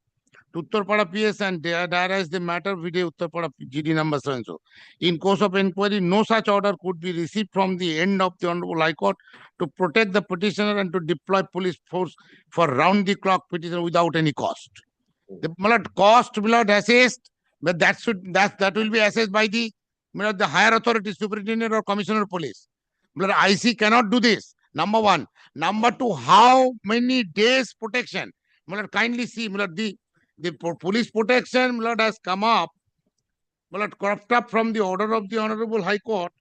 to Uttarpada PS and diarized the matter with the Uttarpada GD number so-and-so. In course of inquiry, no such order could be received from the end of the Honorable High Court to protect the petitioner and to deploy police force for round-the-clock petition without any cost. The cost will be assessed, but that will be assessed by the higher authority, superintendent or commissioner of police. IC cannot do this. Number one. Number two, how many days protection? Kindly see, the police protection has come up, cropped up from the order of the Honorable High Court.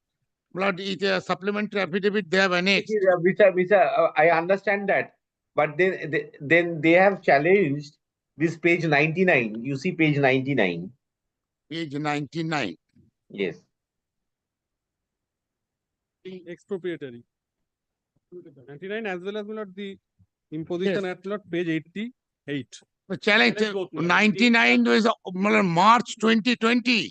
It's a supplementary affidavit they have annexed. I understand that, but then they have challenged this page 99. You see page 99. Page 99. Yes. Expropriatory. 99 as well as my lord, the imposition at my lord, page 88. The challenge 99 was March 2020.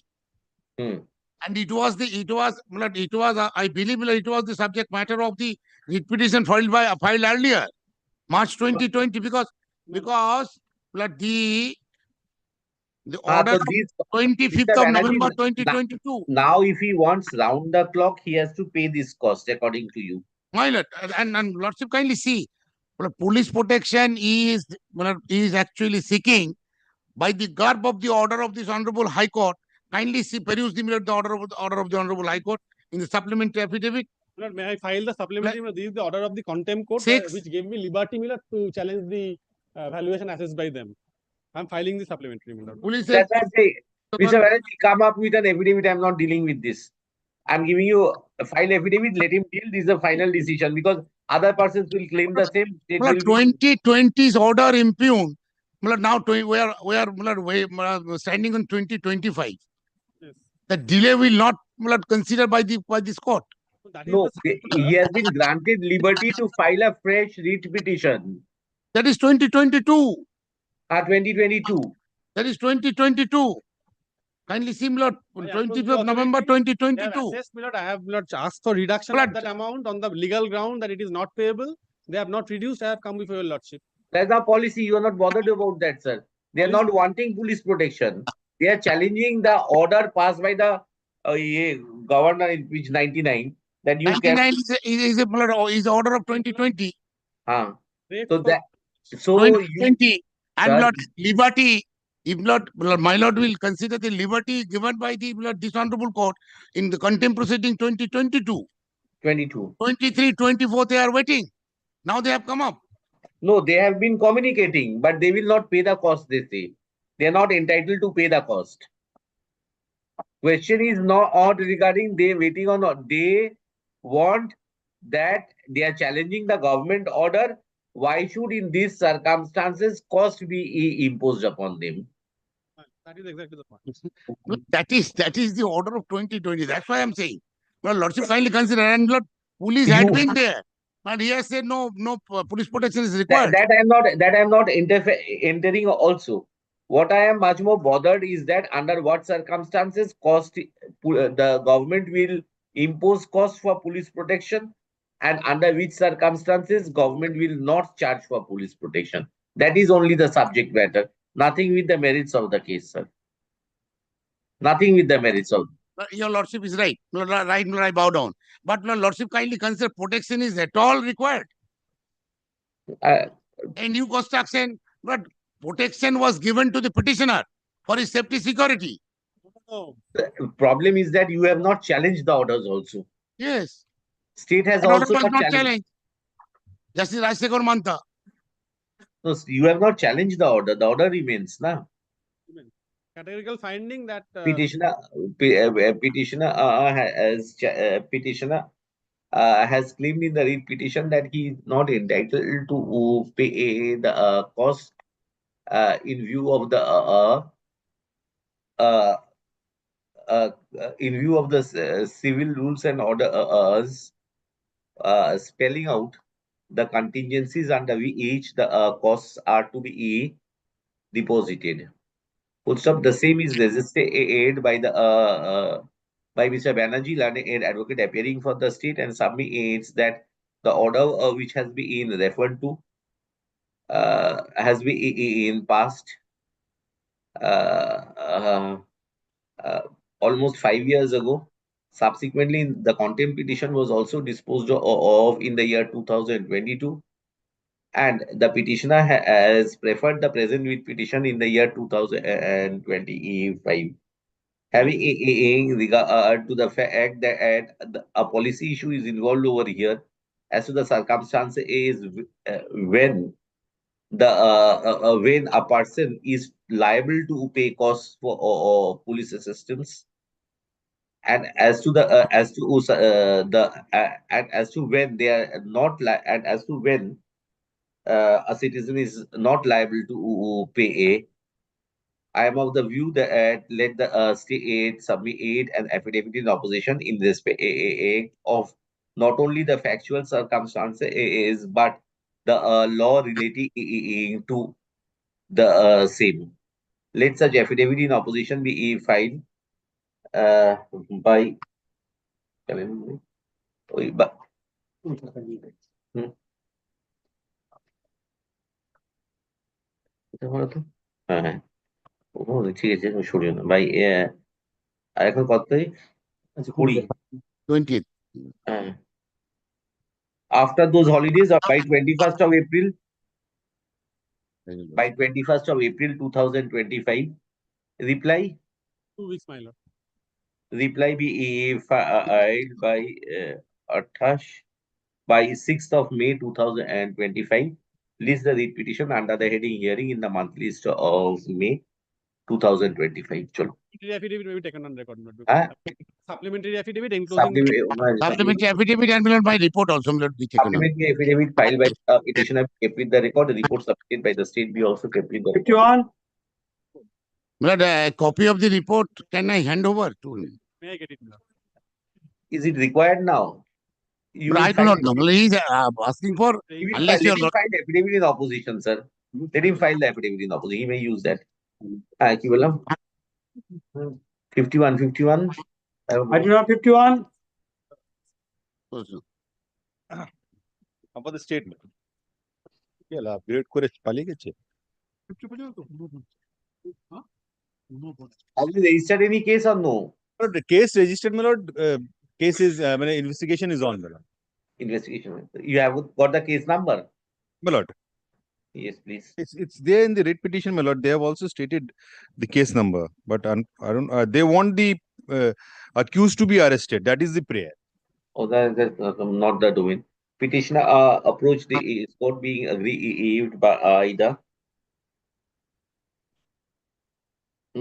And it was I believe it was the subject matter of the writ petition filed earlier, March 2020, because the order of 25th of November 2022. Now, if he wants round the clock, he has to pay this cost according to you. My lord, and lordship kindly see, police protection is actually seeking by the garb of the order of this Honorable High Court. Kindly see, peruse the order of the Honorable High Court in the supplementary affidavit. Lord, may I file the supplementary? This is the order of the contempt court, which gave me liberty to challenge the valuation assessed by them. I'm filing the supplementary. Police Mr. Banerjee, come up with an affidavit. I'm not dealing with this. I'm giving you a file affidavit. Let him deal. This is a final decision because other persons will claim the same. 2020's order impugned. Now we are standing on 2025. Yes. The delay will not considered by this court. No, he has been granted liberty to file a fresh writ petition. That is 2022. 2022. That is 2022. Kindly see, my lord, 25th November 2022. Yes, my lord, I have asked for reduction of that amount on the legal ground that it is not payable. They have not reduced. I have come before your lordship. That's our policy. You are not bothered about that, sir. They are not wanting police protection. They are challenging the order passed by the governor in page 99 that you 99 is the order of 2020. So that 2020 and not liberty. If not, my lord will consider the liberty given by the this honorable court in the contempt proceeding 2022. 22. 23, 24, they are waiting. Now they have come up. No, they have been communicating, but they will not pay the cost, they say. They are not entitled to pay the cost. Question is not regarding they waiting or not. They want that they are challenging the government order. Why should in these circumstances cost be imposed upon them? That is exactly the point. That is the order of 2020. That's why I'm saying. Well, lordship kindly consider, and Lord, police had been there. And he has said no police protection is required. That I'm not entering also. What I am much more bothered is that under what circumstances the government will impose cost for police protection and under which circumstances government will not charge for police protection. That is only the subject matter. Nothing with the merits of the case, sir. Nothing with the merits of. Your lordship is right. Right, I bow down. But your lordship kindly consider protection is at all required. And new construction, but protection was given to the petitioner for his safety security. The problem is that you have not challenged the orders also. Yes. State has An order also was not not challenged. challenged. Justice Rajsekhar Manta. No, you have not challenged the order. The order remains, na. Categorical finding that Petitioner has claimed in the writ petition that he is not entitled to pay the cost in view of the civil rules and orders spelling out the contingencies under which the costs are to be deposited. Full stop. The same is resisted by by Mr. Banerjee, learned advocate appearing for the state, and submits that the order which has been referred to has been passed almost 5 years ago. Subsequently, the contempt petition was also disposed of in the year 2022, and the petitioner has preferred the present writ petition in the year 2025. Having regard to the fact that a policy issue is involved over here, as to the circumstance is when when a person is liable to pay costs for police assistance, and as to when they are not and as to when a citizen is not liable to pay. I am of the view that let the state submit an affidavit in opposition in respect of not only the factual circumstances but the law relating to the same. Let such affidavit in opposition be filed by. ঠিক আছে সরিও না ভাই আর এখন কত তারিখ 20th. After those holidays by 21st of April 2025 reply 2 weeks, my lord. Reply be filed by 6th of May 2025. List the writ petition under the heading hearing in the month list of May 2025. Chalo. Affidavit may be taken on record. Supplementary Supplementary affidavit enclosing. Supplementary affidavit and my report also will be taken on. Supplementary affidavit filed by petitioner kept with the record. The report submitted by the state be also kept with the record. 51. But a copy of the report can I hand over to him? May I get it now? Is it required now? But I do not know. He's asking for unless you let him file affidavit in opposition, sir. Let him file the affidavit in opposition. He may use that. কি বললাম 51 For the statement. Upgrade করে পালিয়ে গেছে Have you registered any case or no? The case registered, my lord. Case is investigation is on, my lord. Investigation. You have got the case number? My lord. Yes, please. It's there in the writ petition, my lord. They have also stated the case number, but I don't. They want the accused to be arrested. That is the prayer. Oh, that's not the domain. Petitioner approached the court being aggrieved by the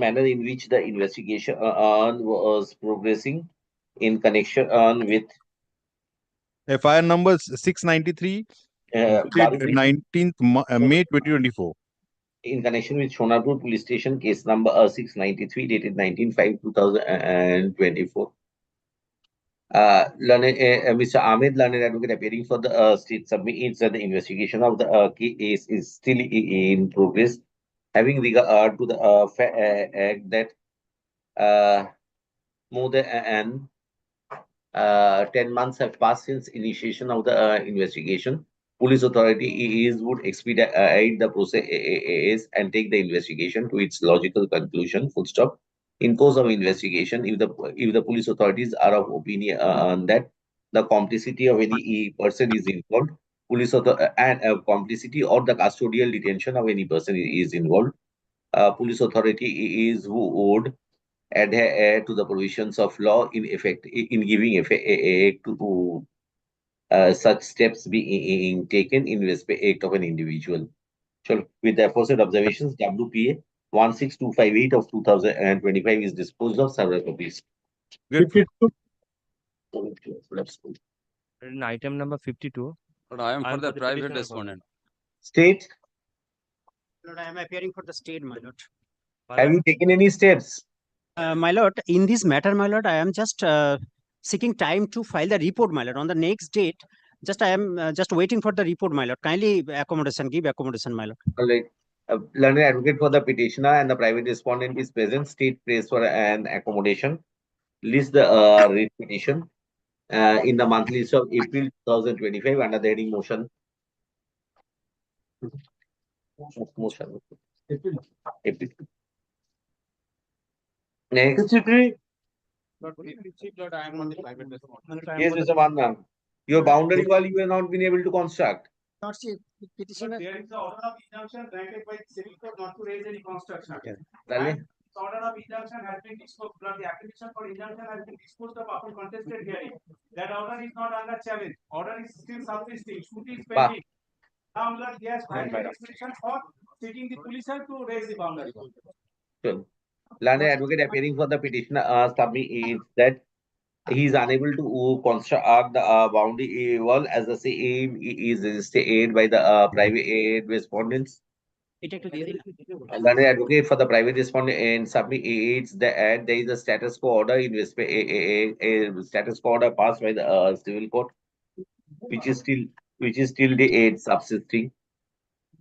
manner in which the investigation was progressing in connection with FIR number 693, dated 19th May 2024. In connection with HON'BLE police station case number 693 dated 19/5/2024. Mr. Ahmed, learned advocate appearing for the state, submits that the investigation of the case is still in progress, having regard to the fact that more than 10 months have passed since initiation of the investigation. Police authority would expedite the process and take the investigation to its logical conclusion. Full stop. In course of investigation, if the police authorities are of opinion that the complicity of any person is involved, police and complicity or the custodial detention of any person is involved. Police authority is who would adhere to the provisions of law in effect in giving effect to such steps being taken in respect of an individual. So, with the aforesaid observations, WPA 16258 of 2025 is disposed of. Several copies. In item number 52. But I am for the private respondent. State, Lord, I am appearing for the state, my lord. have you taken any steps? My lord, in this matter, my lord, I am just seeking time to file the report, my lord. On the next date, just I am just waiting for the report, my lord. Kindly accommodation, give accommodation, my lord. All right. Learned advocate for the petitioner and the private respondent is present. State prays for an accommodation. List the writ petition in the monthly list of April 2025 under the heading motion. Motion. April. Next. Lord, I am on the private respondent. Yes, Mr. Manna. Your boundary wall you have not been able to construct. Petitioner. There is the order of injunction granted by civil court not to raise any construction. Dale. This order of injunction has been disposed, but the application for injunction has been disposed of upon contested hearing. That order is not under challenge. Order is still subsisting. Suit is pending. Now, Lord, he has filed a petition for seeking the police to raise the boundary. Sure. Learned advocate appearing for the petitioner submits that he is unable to construct the boundary wall as the same is registered by the private aid respondents. Learned advocate for the private respondent and submits that there is a status quo order in respect a status quo order passed by the civil court, which is still the aid subsisting.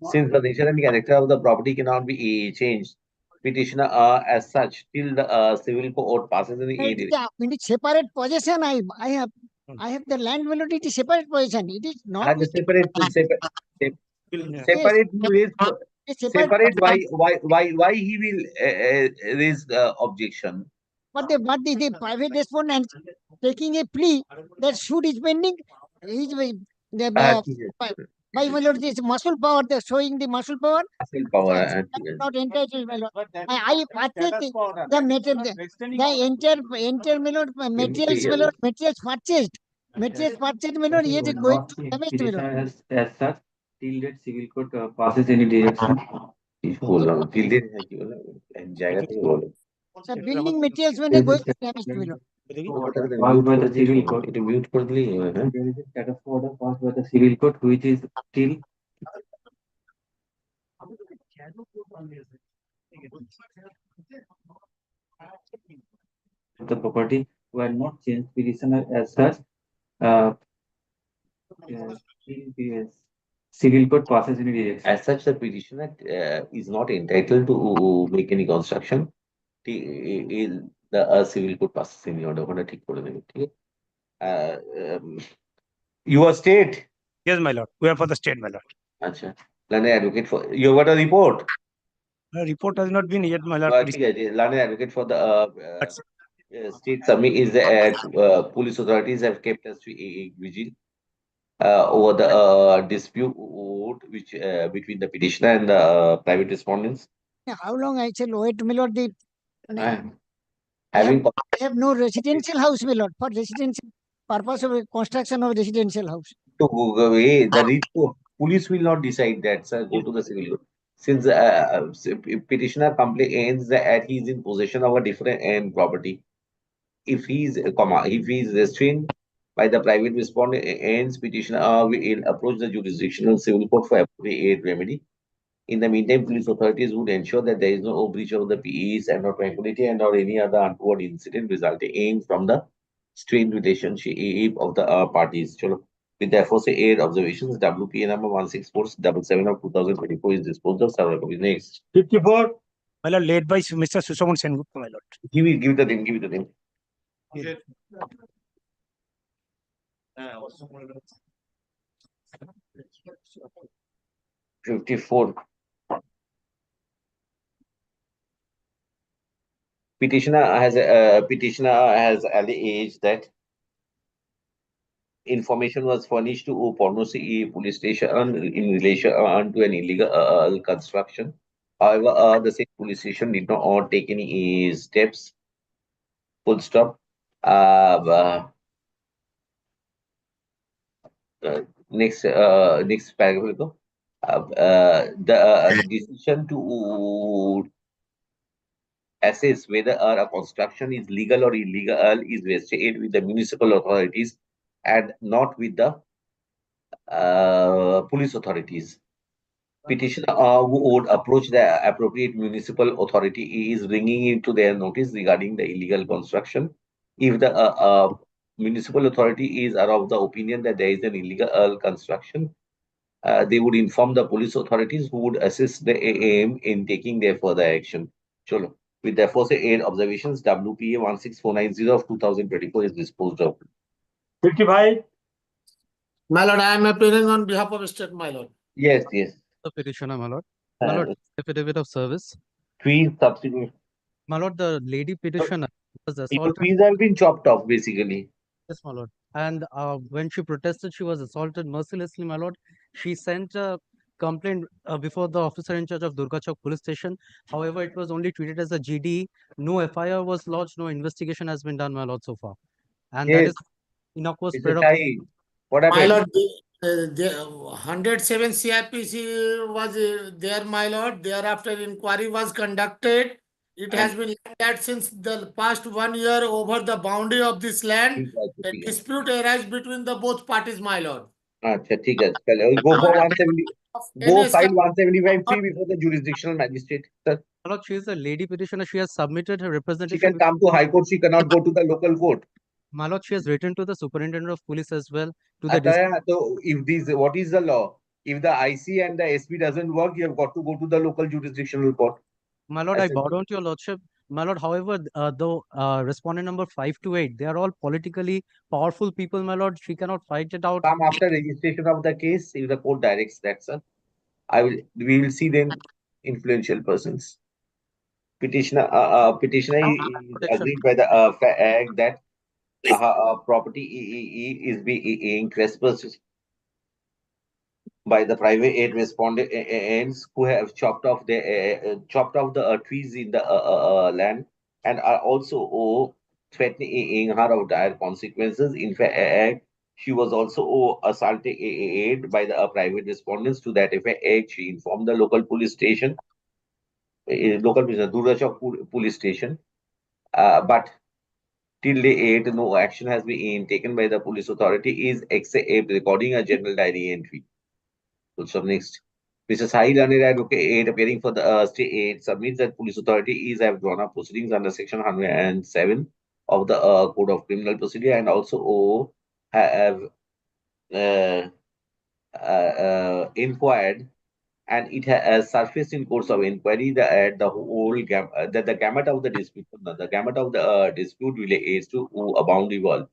Since the nature and character of the property cannot be changed, petitioner as such till the civil court passes in the aid. In the separate possession, I have the land validity. It is separate possession. It is not. And the separate. Separate. Why he will raise the objection? But the private respondent taking a plea that suit is pending. Is by my lord, this muscle power, they're showing the muscle power. Muscle power. Not entitled, my lord. I purchased the material, the entire my lord, materials, my lord, materials purchased. Materials purchased, my lord, yet going to damage, my lord. As such, till that civil court passes any direction. The building materials when they going to damage, my lord. Passed by the civil court. There is a status order passed by the civil court, which is still the property were not changed. Petitioner as such, civil court passes any direction. As such, the petitioner is not entitled to make any construction. The civil court passes any order. Your state? Yes, my lord. We are for the state, my lord. Achha. Learned advocate for you got a report? The report has not been yet, my lord. Learned advocate for the state submit is that police authorities have kept us vigil over the dispute which between the petitioner and the private respondents. How long I shall wait, my lord? I have no residential house, my lord, for residential purpose of construction of residential house. To go away, police will not decide that, sir. Go to the civil court. Since petitioner complains that he is in possession of a different property, if he is restrained by the private respondent ends, petitioner will approach the jurisdictional civil court for appropriate remedy. In the meantime, police authorities would ensure that there is no breach of the peace and or tranquility and or any other untoward incident resulting from the strained relationship of the parties. With the aforesaid aid observations, WPA number 16477 of 2024 is disposed of. Several copies. Next. 54. My lord, led by Mr. Susaman Sengupta, my lord. Give the name. Yes. 54. Petitioner has alleged that information was furnished to Pornosi police station in relation to an illegal construction. However, the same police station did not take any steps. Full stop. Next paragraph will go. The decision to assess whether a construction is legal or illegal is vested with the municipal authorities and not with the police authorities. Petitioner who would approach the appropriate municipal authority is bringing into their notice regarding the illegal construction. If the municipal authority is of the opinion that there is an illegal construction, they would inform the police authorities who would assist the aim in taking their further action. Cholo. With the aforesaid 8 observations, WPA 16490 of 2024 is disposed of. 55. My lord, I am appearing on behalf of state, my lord. Yes, yes. The petitioner, my lord. My lord, affidavit of service. Trees substitute. My lord, the lady petitioner was assaulted. Trees have been chopped off, basically. Yes, my lord. And when she protested, she was assaulted mercilessly, my lord. She sent a complaint before the officer in charge of Durgachowk police station. However, it was only treated as a GD. No FIR was lodged. No investigation has been done, my lord, so far. And that Yes. is innocuous Mr. spread of. Chai, what My happened? lord, the 107 CRPC was there, my lord. Thereafter, inquiry was conducted. It has been like that since the past 1 year over the boundary of this land. A dispute arises between the both parties, my lord. Acha, ठीक है. चलो, go for 170. Go Any file 175(3) before the jurisdictional magistrate. Sir, My lord, she is a lady petitioner. She has submitted her she representation. can come to High Court. She cannot go to the local court. My lord, she has written to the superintendent of police as well. To the Ataya, so if these, what is the law? If the IC and the SP doesn't work, you have got to go to the local jurisdictional court. My lord, I bow down to your lordship. My lord, however, the respondent number 528, they are all politically powerful people, my lord. She cannot fight it out. Come after registration of the case, if the court directs that, sir. We will see then influential persons. Petitioner is agreed by the fact that property is being trespassed by the private aid respondents who have chopped off the trees in the land and are also threatening her of dire consequences. In fact, she was also assaulted by the private respondents. To that effect, she informed the local police station, Durgachowk police station, but till date, no action has been taken by the police authorities except recording a general diary entry. So next, Mr. Sahil Anir Advocate appearing for the state submits that police authorities have drawn up proceedings under section 107 of the Code of Criminal Procedure and also have inquired, and it has surfaced in course of inquiry that the whole that the gamut of the dispute relates to a boundary wall.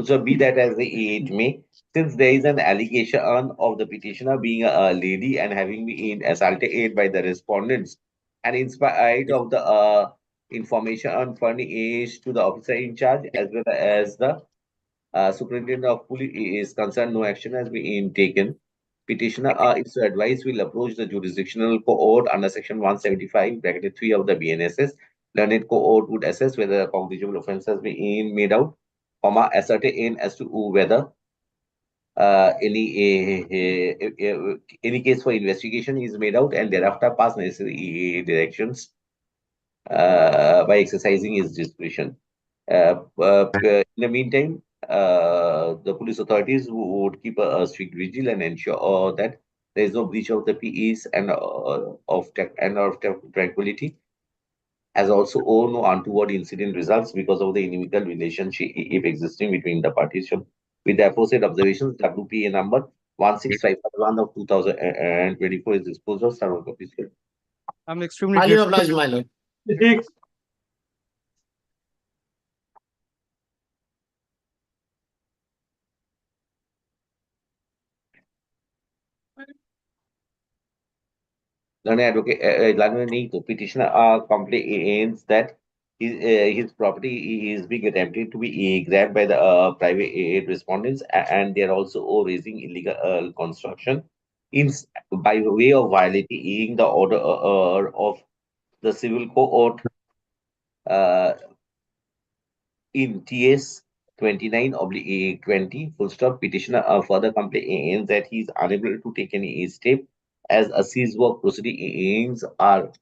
So be that as it may, since there is an allegation of the petitioner being a lady and having been assaulted by the respondents, and in spite of the information furnished to the officer in charge as well as the superintendent of police is concerned, no action has been taken. Petitioner is advised will approach the jurisdictional court under section 175 bracket 3 of the BNSS. Learned court would assess whether a cognizable offence has been made out, ascertain as to whether any case for investigation is made out, and thereafter pass necessary directions by exercising his discretion. In the meantime, the police authorities would keep a strict vigil and ensure that there is no breach of the peace and of tranquility, as also no untoward incident results because of the inimical relationship existing between the parties. With the aforesaid observations, WPA number 16551 of 2024 is disposed of. Several copies here. I'm extremely Highly grateful. obliged, my lord. Learned advocate, petitioner complains that his property is being attempted to be grabbed by the private aid respondents, and they are also raising illegal construction by way of violating the order of the civil court in TS 29/20 full stop. Petitioner further complains that he is unable to take any step as a seized work proceedings are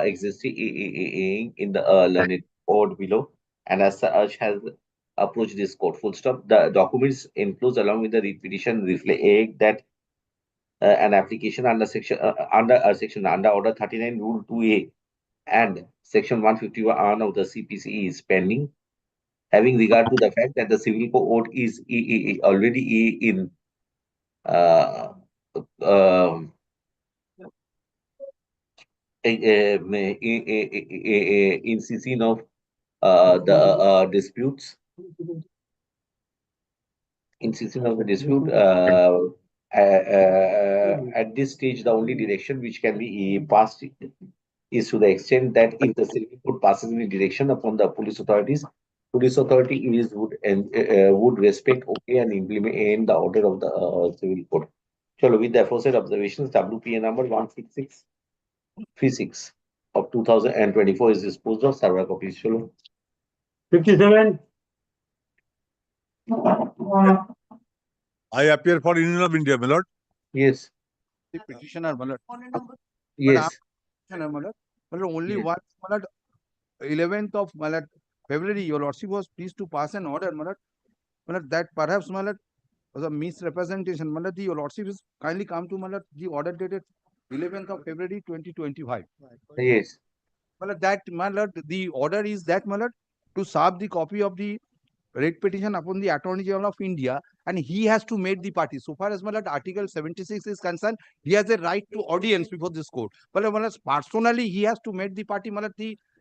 existing in the learned court below, and as such has approached this court. Full stop. The documents enclosed along with the petition reflect that an application under order 39 rule 2A and section 151 of the CPC is pending, having regard to the fact that the civil court is already in season of the disputes. In season of the dispute, at this stage, the only direction which can be passed is to the extent that if the civil court passes any direction upon the police authority would respect, okay, and implement the order of the civil court. So, with the aforesaid observations, WPA number 16636 of 2024 is disposed of. Server copies. 57. I appear for Union of India, my lord. Yes. The petitioner, my lord. Yes. Only once, my lord, 11th of my lord, February, your lordship was pleased to pass an order, my lord, that perhaps, my lord, was a misrepresentation. My lord, your lordship is kindly come to, my lord, the order dated 11th of February 2025. Yes. My lord, that, my lord, the order is that, my lord, to serve the copy of the writ petition upon the Attorney General of India, and he has to make the party. So far as, my lord, Article 76 is concerned, he has a right to audience before this court. But, my lord, personally, he has to make the party. My lord,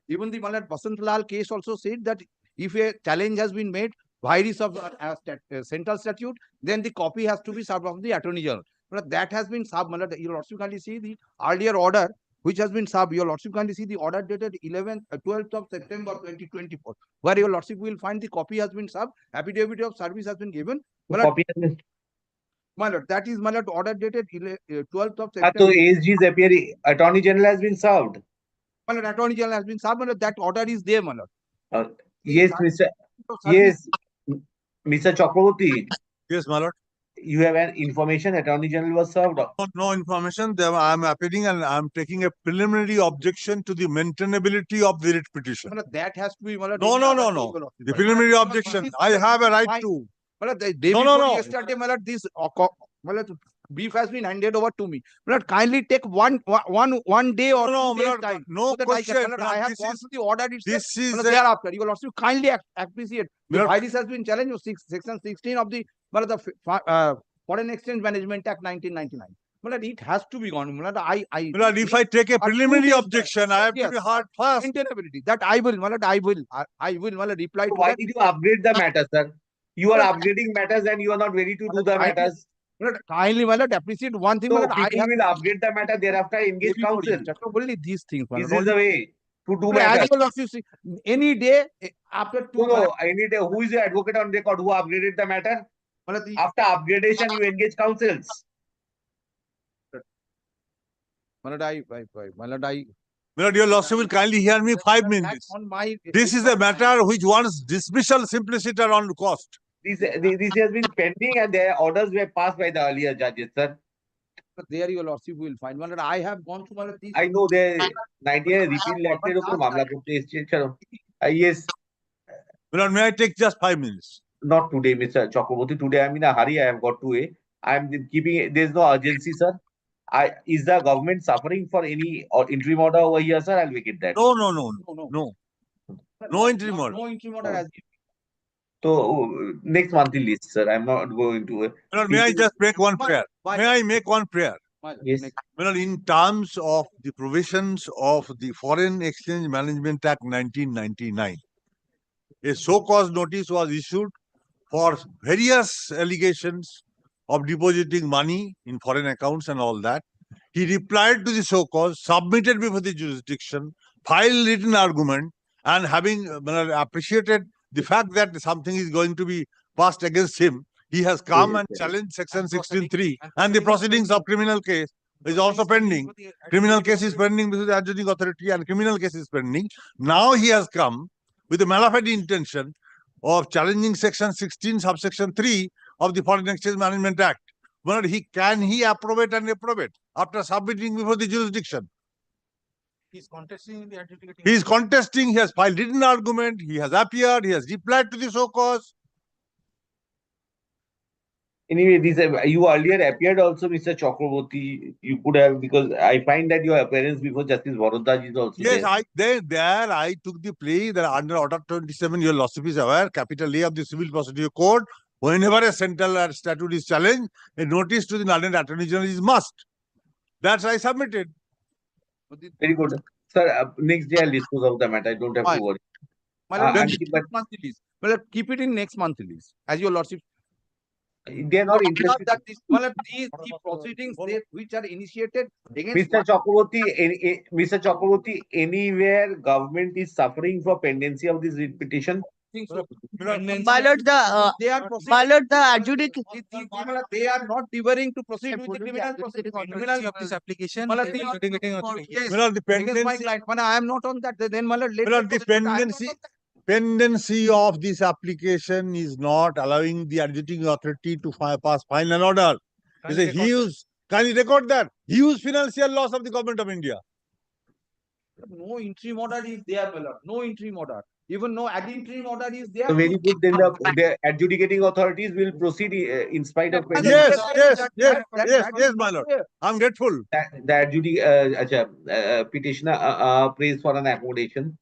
even the, my lord, Basant Lal case also said that if a challenge has been made virus of central statute, then the copy has to be served of the Attorney General. But that has been served. My lord, your lordship kindly see the earlier order which has been served. Your lordship kindly see the order dated 12th of September 2024, where your lordship will find the copy has been served, affidavit of service has been given. My lord, that is, my lord, order dated 12th of September. So ASG's Attorney General has been served. My lord, Attorney General has been served. My lord, that order is there, my lord. Yes, Mr. Yes, Mr. Chakraborty. Yes, my lord. You have an information Attorney General was served. No information. I am appealing and I am taking a preliminary objection to the maintainability of the writ petition. That has to be. No. The preliminary objection. I have a right to. The day before yesterday, my lord, this beef has been handed over to me. My lord, kindly take one day or 2 days time. No question. I have gone to the order itself. This is thereafter. You will also kindly appreciate. The virus has been challenged with section 16 of the Foreign Exchange Management Act 1999. Well, it has to be gone. If I take a preliminary objection, I have to be hard fast. Maintainability. That I will reply to. Why did you upgrade the matter, sir? You are upgrading matters and you are not ready to do the matters. Kindly, appreciate one thing. So people will upgrade the matter, thereafter engage counsel. Only these things. This is the way to do matters. Any day after any day. Who is the advocate on record who upgraded the matter? After upgradation, you engage counsels. My lord, your lordship will kindly hear me 5 minutes. This is a matter which wants dismissal simpliciter on cost. This has been pending and their orders were passed by the earlier judges, sir. But there your lordship will find. My lord, I have gone through these. I know they 98 repeal letter. Yes. My lord, may I take just 5 minutes? Not today, Mr. Chakraborty. Today I'm in a hurry. I have got to a. I'm keeping. There's no urgency, sir. Is the government suffering for any interim order over here, sir? I'll make it that. No interim order. No interim order has been. So next monthly list, sir. I'm not going to. May I just make one prayer? May I make one prayer? Yes. In terms of the provisions of the Foreign Exchange Management Act 1999, a so-called notice was issued for various allegations of depositing money in foreign accounts and all that. He replied to the show cause, submitted before the jurisdiction, filed written argument, and having appreciated the fact that something is going to be passed against him, he has come and challenged section 16(3), and the proceedings of criminal case is also pending. Criminal case is pending before the adjudicating authority, and criminal case is pending. Now he has come with a malafide intention of challenging section 16, subsection 3 of the Foreign Exchange Management Act. But can he approve and reprove after submitting before the jurisdiction? He is contesting the adjudicating. He is contesting, he has filed written argument, he has appeared, he has replied to the show cause. Anyway, this you earlier appeared also, Mr. Chakraborty. You could have, because I find that your appearance before Justice Varadaj is also Yes, there. I took the plea that under Order 27, your lordship is aware, capital A of the Civil Procedure Code, whenever a central statute is challenged, a notice to the London Attorney General is must. That's I submitted. Very good. Sir, next day I'll dispose of the matter. I don't have to worry. Next monthly list. Well, keep it in next monthly list, as your lordship. They are not interested. That this, well, these the proceedings which are initiated against Mr. Chakraborty, anywhere government is suffering for pendency of this petition? My lord, the adjudication. They are not delivering to proceed with the criminal proceedings of this application. The pendency. I am not on that. Then, the pendency of this application is not allowing the adjudicating authority to pass final order. It's a huge. Can you record that? Huge financial loss of the government of India. No interim order is there, my lord. No interim order. Even no ad interim order is there. So very good. Then the adjudicating authorities will proceed in spite of pendency. Yes, my lord. I'm grateful. The petitioner prays for an accommodation.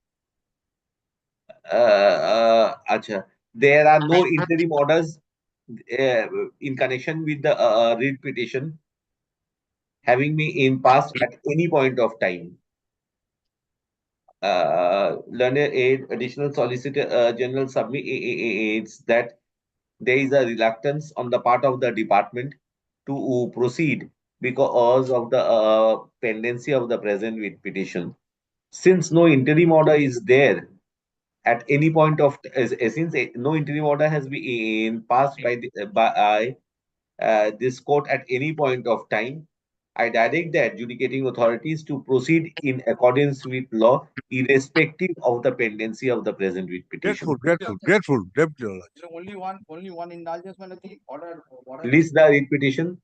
There are no interim orders in connection with the writ petition having been passed at any point of time. Learned aid, additional Solicitor General submits that there is a reluctance on the part of the department to proceed because of the pendency of the present writ petition. Since no interim order is there at any point of since no interim order has been passed by this court at any point of time, I direct the adjudicating authorities to proceed in accordance with law, irrespective of the pendency of the present writ petition. Grateful. Only one indulgence when the order. List the writ petition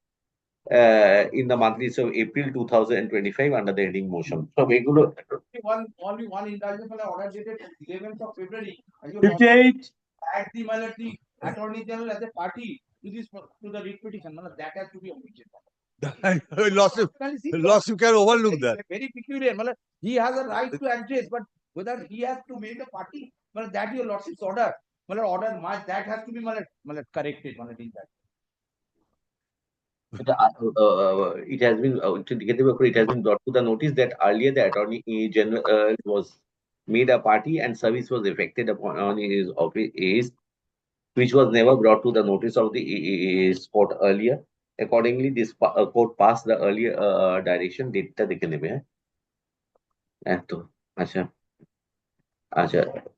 in the monthly of April 2025 under the heading motion. So Only one indulgence when the order dated 11th of February. 58. At the Attorney General as a party to the writ petition. That has to be omitted. Lordship can overlook that. Very peculiar. He has a right to address, but whether he has to make a party, that your lordship's order. Order that has to be corrected. It has been it has been brought to the notice that earlier the Attorney General was made a party and service was effected upon his office, which was never brought to the notice of the court earlier. Accordingly, this court passed the earlier direction. Data देखे देंगे तो अच्छा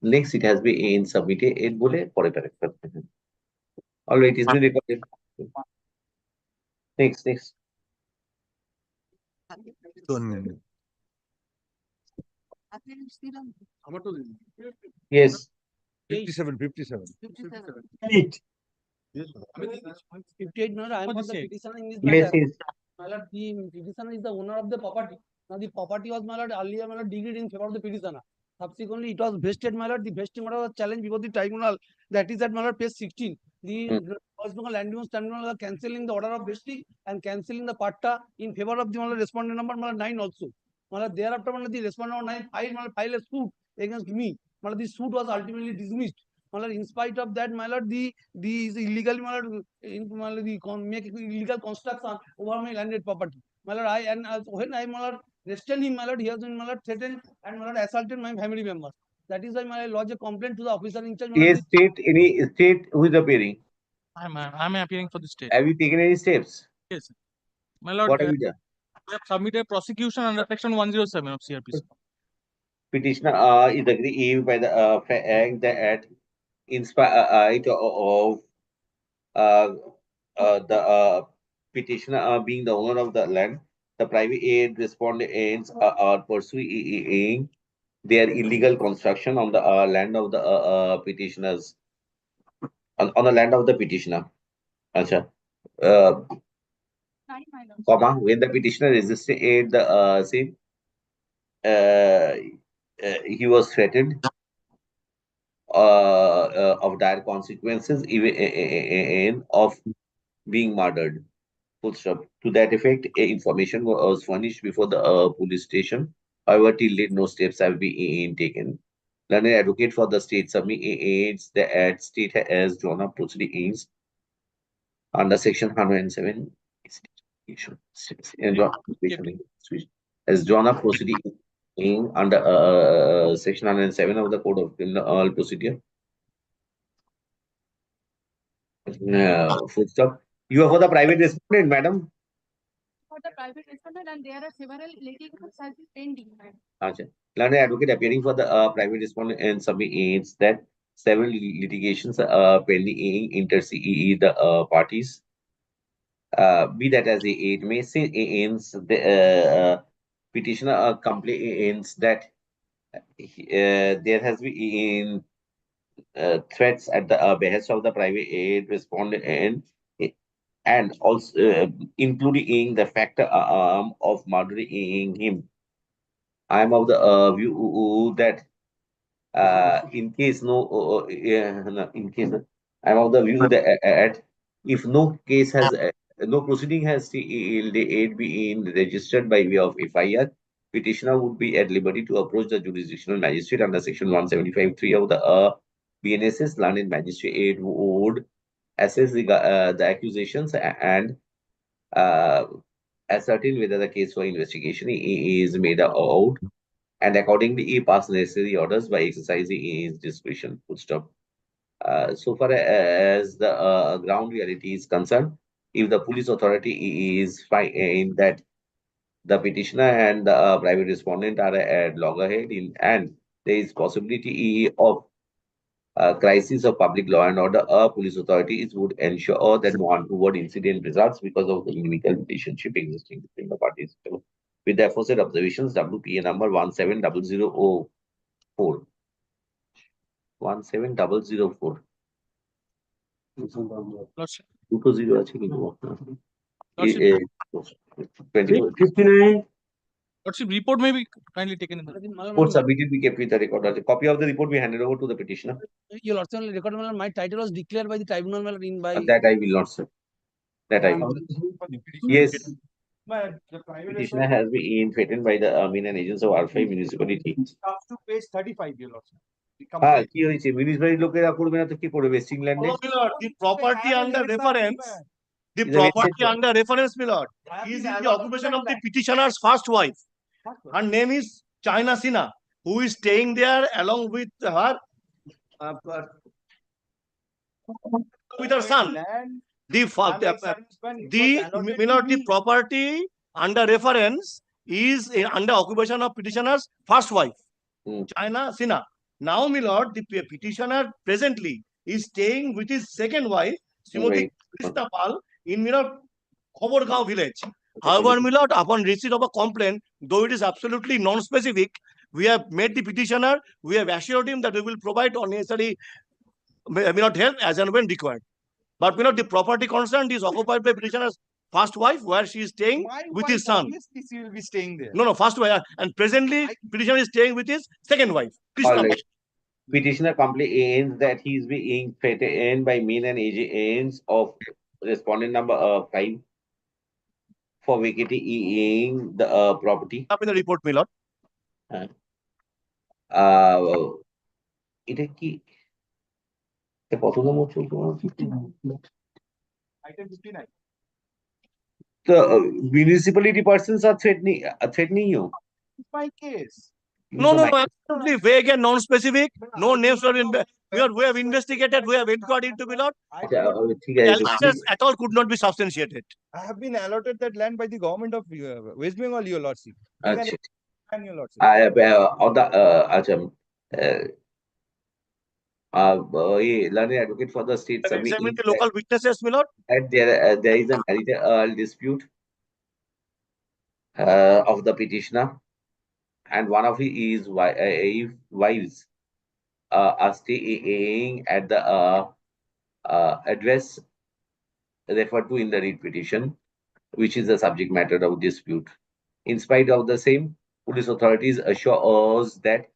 next it has been submitted. It बोले पढ़े पढ़े all right, it's been recorded. Next. Yes. 57. 8. Yes, I am for the petitioner in this Yes. My lord, the petitioner is the owner of the property. Now the property was, my lord, earlier, my lord, decreed in favor of the petitioner. Subsequently, it was vested, my lord. The vesting order was challenged before the tribunal. That is at, my lord, page 16. The West Bengal Land Use Tribunal are cancelling the order of vesting and cancelling the patta in favor of the, my lord, respondent number, my lord, 9 also. My lord, thereafter, my lord, the respondent number 9 filed a suit against me. My lord, the suit was ultimately dismissed. My lord, in spite of that, my lord, the illegally, my lord, make illegal construction over my landed property. My lord, when I, my lord, restrained him, my lord, he has been, my lord, threatened and, my lord, assaulted my family members. That is why my lodge a complaint to the officer in charge. State who is appearing? I'm appearing for the state. Have you taken any steps? Yes, my lord. What have you done? We have submitted prosecution under section 107 of CRPC. Petitioner is aggrieved by the fact that in spite of the petitioner being the owner of the land, the private aid respondents are pursuing their illegal construction on the land of the petitioners, on the land of the petitioner. Acha. Comma, when the petitioner resisted the same, he was threatened of dire consequences, even of being murdered. Full stop. To that effect, information was furnished before the police station. However, till date, no steps have been taken. Learned advocate for the state submits the state has drawn up proceedings under section 107. Has drawn up proceedings under section 107 of the Code of Criminal Procedure. Full stop. You are for the private respondent, madam. For the private respondent, and there are several litigations has been pending. Learned advocate appearing for the private respondent and submits that several litigations pending inter the parties. Be that as it may say, the petitioner complains that there has been threats at the behest of the private aid respondent and also including the factor of murdering him. I am of the view that in case in case I am of the view that if no case has no proceeding has been registered by way of FIR, petitioner would be at liberty to approach the jurisdictional magistrate under section 175(3) of the BNSS. Learned magistrate would assess the accusations and ascertain whether the case for investigation is made out, and accordingly pass necessary orders by exercising his discretion. Full stop. So far as the ground reality is concerned, if the police authority is finding that the petitioner and the private respondent are at loggerhead and there is possibility of crisis of public law and order, police authorities would ensure that no untoward incident results because of the inimical relationship existing between the parties. With the aforesaid observations, WPA number 17004. 17004. 220 আছে কিন্তু 59. Lordship, report may be kindly taken in the report submitted, we kept with the record. A copy of the report we handed over to the petitioner. Your Lordship, record my title was declared by the tribunal in by. That I will not, sir. That I will. Yes. The private Petitioner has been threatened by the mean and agents of R5 municipality. Up to page 35, your Lordship. কি হয়েছে municipality লোকেরা করবে না তো কি করবে wasting ল্যান্ডে The property under reference, the property under reference, my lord, is in the occupation of the petitioner's first wife. Her name is China Sina, who is staying there along with her son. The property under reference is under occupation of petitioner's first wife, China Sina. Now, my lord, the petitioner presently is staying with his second wife, Srimati Municipal, in Khoborgaon village. However, my lord, upon receipt of a complaint, though it is absolutely non-specific, we have made the petitioner, we have assured him that we will provide all necessary help as and when required. But the property concerned is occupied by petitioner's first wife, where she is staying with his son. She will be staying there. No, first wife. And presently, petitioner is staying with his second wife. Right. Petitioner complains that he is being threatened by mean and agents of respondent number 5 for vacating the property. Up in the report, my lord. এটা কি কত নম্বর চলতো Item 59. The municipality persons are threatening you. My case. No, absolutely vague and non-specific. No names are in. We have investigated, we have inquired into, my lord. ठीक है, Allegations at all could not be substantiated. I have been allotted that land by the government of West Bengal, your lordship. अच्छा, And your lordship. on the अच्छा, ये learned advocate for the state Have submit examined the local witnesses, my lord. that there is a marital dispute of the petitioner, and one of his wives are staying at the address referred to in the writ petition, which is the subject matter of dispute. In spite of the same, police authorities assure us that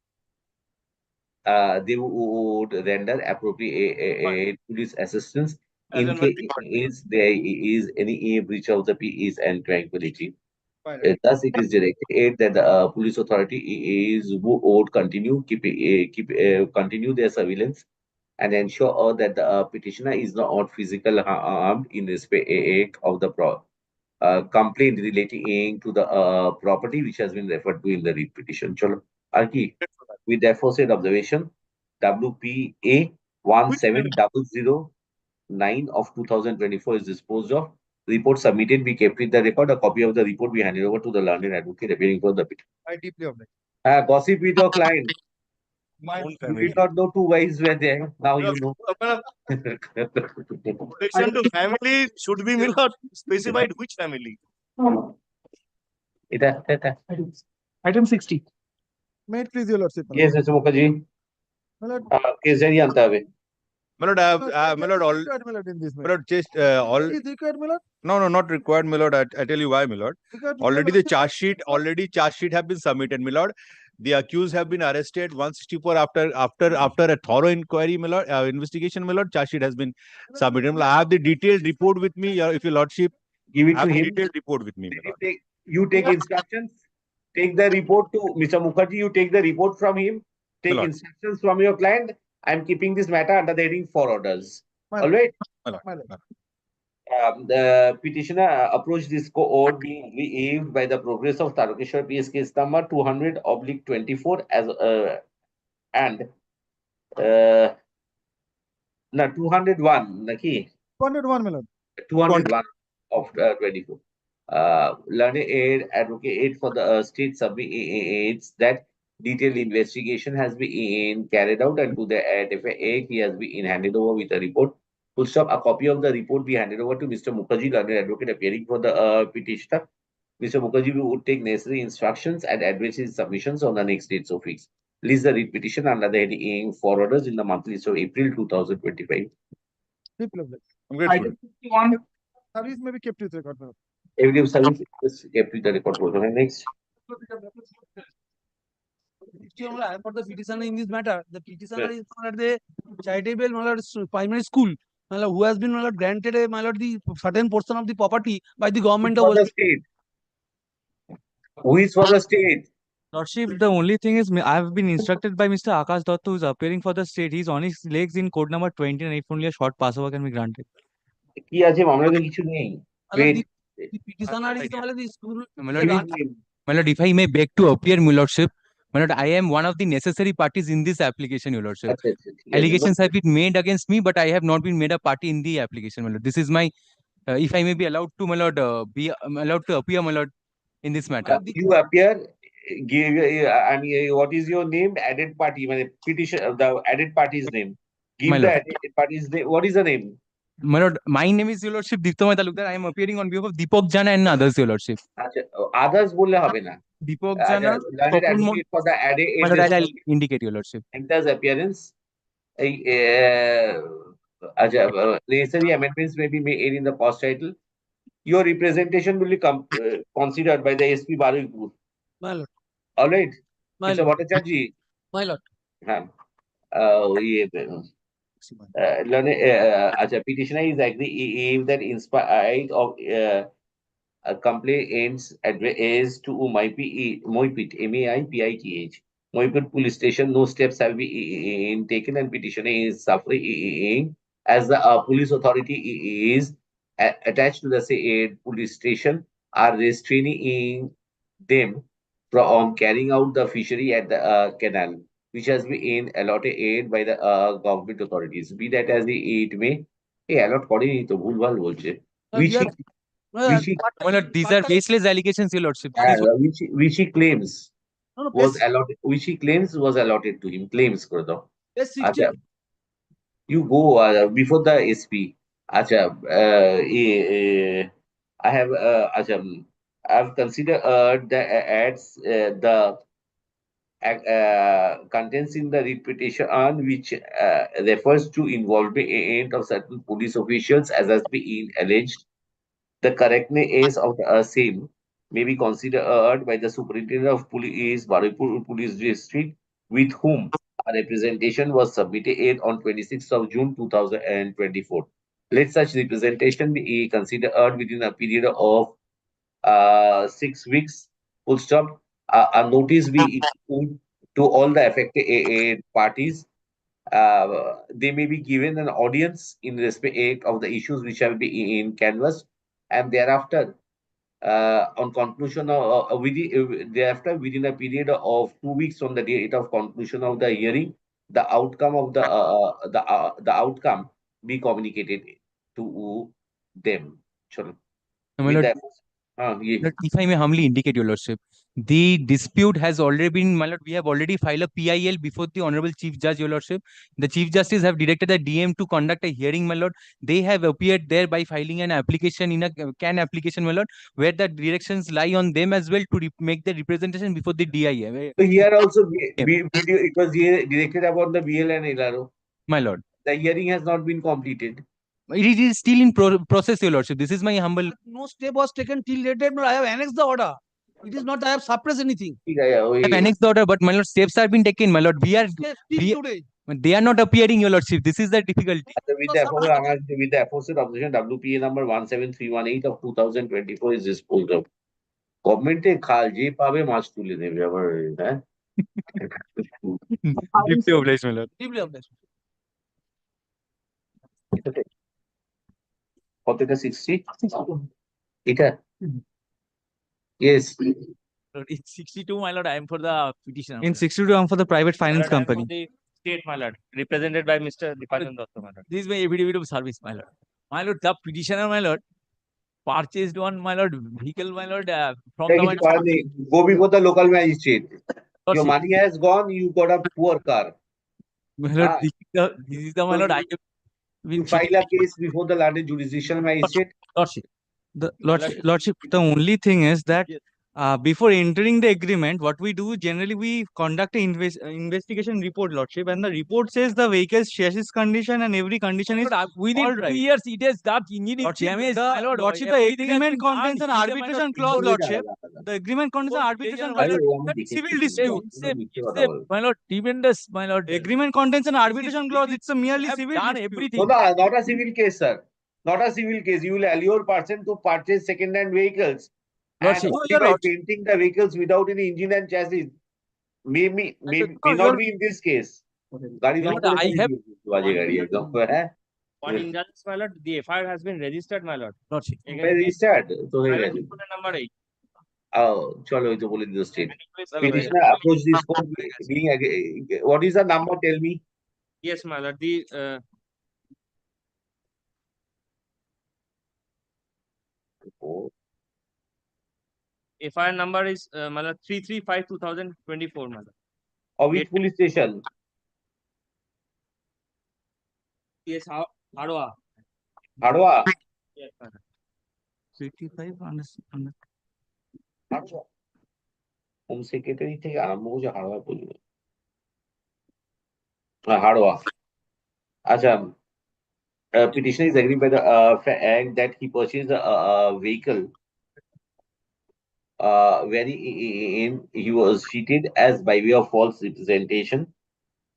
they would render appropriate police assistance in case there is any breach of the peace and tranquility. Thus, it is directed that the police authority would continue continue their surveillance and ensure that the petitioner is not physically harmed in respect of the complaint relating to the property which has been referred to in the writ petition. Chalo, Arki, with the aforesaid observation, WPA 17009 of 2024 is disposed of. Report submitted be kept with the record. A copy of the report be handed over to the learned advocate appearing for the petition. I deeply oblige. Gossip with your client. My own You family. did not know two wives were there. Now you know. Protection to family should be, my lord, specified which family. Item 60. May it please your lordship. Yes, Mr. Mukherjee. My lord, Case jari anta hai. My lord, my lord, all, required, my lord, in this my matter. lord, just all. Is required, my lord? No, not required, my lord. I tell you why, my lord. Required, my Already lord. the charge sheet have been submitted, my lord. The accused have been arrested 164 after a thorough inquiry, my lord, investigation, my lord. Charge sheet has been submitted. I have the detailed report with me, if your lordship. Give it I have to the him. detailed report with me, my lord. You take instructions. Take the report to Mr. Mukherjee. You take the report from him. Take lord. instructions from your client. I am keeping this matter under the heading for orders. My All lord. right. My lord. My lord. The petitioner approached this court being relieved by the progress of Tarokeshwar PS case number 200/24 as and no 201 Naki 201, my lord. 201 of 24. Learned aid advocate for the state submits that detailed investigation has been carried out, and to the FA he has been handed over with a report. Full stop. A copy of the report be handed over to Mr. Mukherjee, learned advocate appearing for the petitioner. Mr. Mukherjee would take necessary instructions and advance his submissions on the next dates of weeks. List the writ petition under the heading for orders in the monthly list of April 2025. Deeply obliged. I'm grateful. Item 61. Service may be kept with record, my lord. Every service is kept with the record. Next. For the petitioner in this matter, the petitioner is at the charitable my lord, primary school, my lord, who has been my lord, granted a my lord, the certain portion of the property by the government of For the West. state. Who is for the state? Lordship, the only thing is, I have been instructed by Mr. Akash Datta, who is appearing for the state. He's on his legs in code number 20, and if only a short passover can be granted. কি আছে মামলাতে কিছু নেই wait The petitioner is my lord, the school. My lord, if I may beg to appear, my lordship, my lord, I am one of the necessary parties in this application, your lordship. আচ্ছা আচ্ছা ঠিক আছে Allegations have been made against me, but I have not been made a party in the application, my lord. This is my, if I may be allowed to, my lord, be allowed to appear, my lord, in this matter. you appear give I mean what is your name added party মানে petition the added party's name give My the lord. added party's name what is the name My lord, my name is your lordship Deeptomay Talukdar. I am appearing on behalf of Deepak Jana and others, your lordship. আচ্ছা others বললে হবে না Deepak Jana, learned Topun advocate for the added my lord, I'll indicate, your lordship. enters appearance এই আচ্ছা necessary amendments may be made in the post title. Your representation will be considered by the SP Barupur. My lord. All right, My Mr. lord. Bhattacharjee. My lord. हाँ, ये अच्छा petitioner is agree that in spite of complaints addressed to Moipit MAIPITH Moipit police station, no steps have been taken, and petitioner is suffering as the police authority is attached to the said police station are restraining them from carrying out the fishery at the canal. which has been allotted by the government authorities. Be that as it may, allot করেনি তো ভুলভাল বলছে. Which he, which he, My lord, these are baseless allegations, your lordship. which he claims No, no, was base- allotted, which he claims was allotted to him. Claims করে দাও. base 16 আচ্ছা, you go before the SP. আচ্ছা, I have আচ্ছা, I've considered the ads the contents in the repetition which refers to involvement of certain police officials as has been alleged. The correctness of the same may be considered by the Superintendent of Police, Baripur Police District, with whom a representation was submitted on 26th of June 2024. Let such representation be considered within a period of 6 weeks. Full stop. A notice be issued to all the affected parties. They may be given an audience in respect of the issues which shall be in canvas, and thereafter, on conclusion of thereafter within a period of 2 weeks from the date of conclusion of the hearing, the outcome of the outcome be communicated to them. Sure. My lord, Lord, if I may humbly indicate, your lordship, the dispute has already been, my lord, we have already filed a PIL before the Honorable Chief Judge, your lordship. The Chief Justice have directed the DM to conduct a hearing, my lord. They have appeared there by filing an application in a CAN application, my lord, where the directions lie on them as well to make the representation before the DIA. So here also, it was directed about the BL and LRO. My lord, the hearing has not been completed. It is still in process, your lordship. This is my humble. No step was taken till date, but I have annexed the order. It is not I have suppressed anything. I have annexed the order, but my lord, steps have been taken, my lord. They are not appearing, your lordship. This is the difficulty. With the aforesaid objection, WPA number 17318 of 2024 is disposed of. Government খাল যে পাবে মাছ তুলে নেবে আবার, হ্যাঁ? Deeply obliged, my lord. Deeply obliged. কতটা 60? এটা? Yes. In 62, my lord, I am for the petitioner. In 62, I'm for the private finance My lord, I am company. for the state, my lord, represented by Mr. Deepajan Datta, my lord. This is my affidavit of service, my lord. My lord, the petitioner, my lord, purchased one, my lord, vehicle, my lord, from the Go before the local magistrate. Your money has gone, you got a poor car. My lord, this is the my lord, I have You file a case before the landed judicial magistrate. lordship. The lordship, the only thing is that before entering the agreement, what we do generally, we conduct an investigation report, lordship, and the report says the vehicle's chassis condition and every condition is Within all 2 right. years, it has got engine is Lordship, damaged. the, My lord, lordship, the everything has agreement been done. contains an He is a arbitration minor- clause, lordship. The agreement contains an arbitration clause. That is civil dispute. It's a, my lord, tremendous, my lord. The agreement contains an arbitration clause. It's a merely civil done dispute. everything. No, not a civil case, sir. Not a civil case. You will allure person to purchase second-hand vehicles. Lordship. And only by painting the vehicles without any engine and chassis. May not be in this case. I have হ্যাঁ? one injustice, my lord. The FIR has been registered, my lord. Lordship. Registered তো হয়ে গেছে। Number 8. চলো ওই তো বলে দিল state. Petitioner approach this court being what is the number? Tell me. Yes, my lord. The FIR number is my lord 335/2024, my lord. Of which police station? Yes, Hadwa. Hadwa? Yes, my lord. 55 Hadwa. Home secretary থেকে আরম্ভ করছে হাড়োয়া পর্যন্ত। হাড়োয়া। আচ্ছা, petitioner is agreed by the fact that he purchased a vehicle wherein he was cheated as by way of false representation.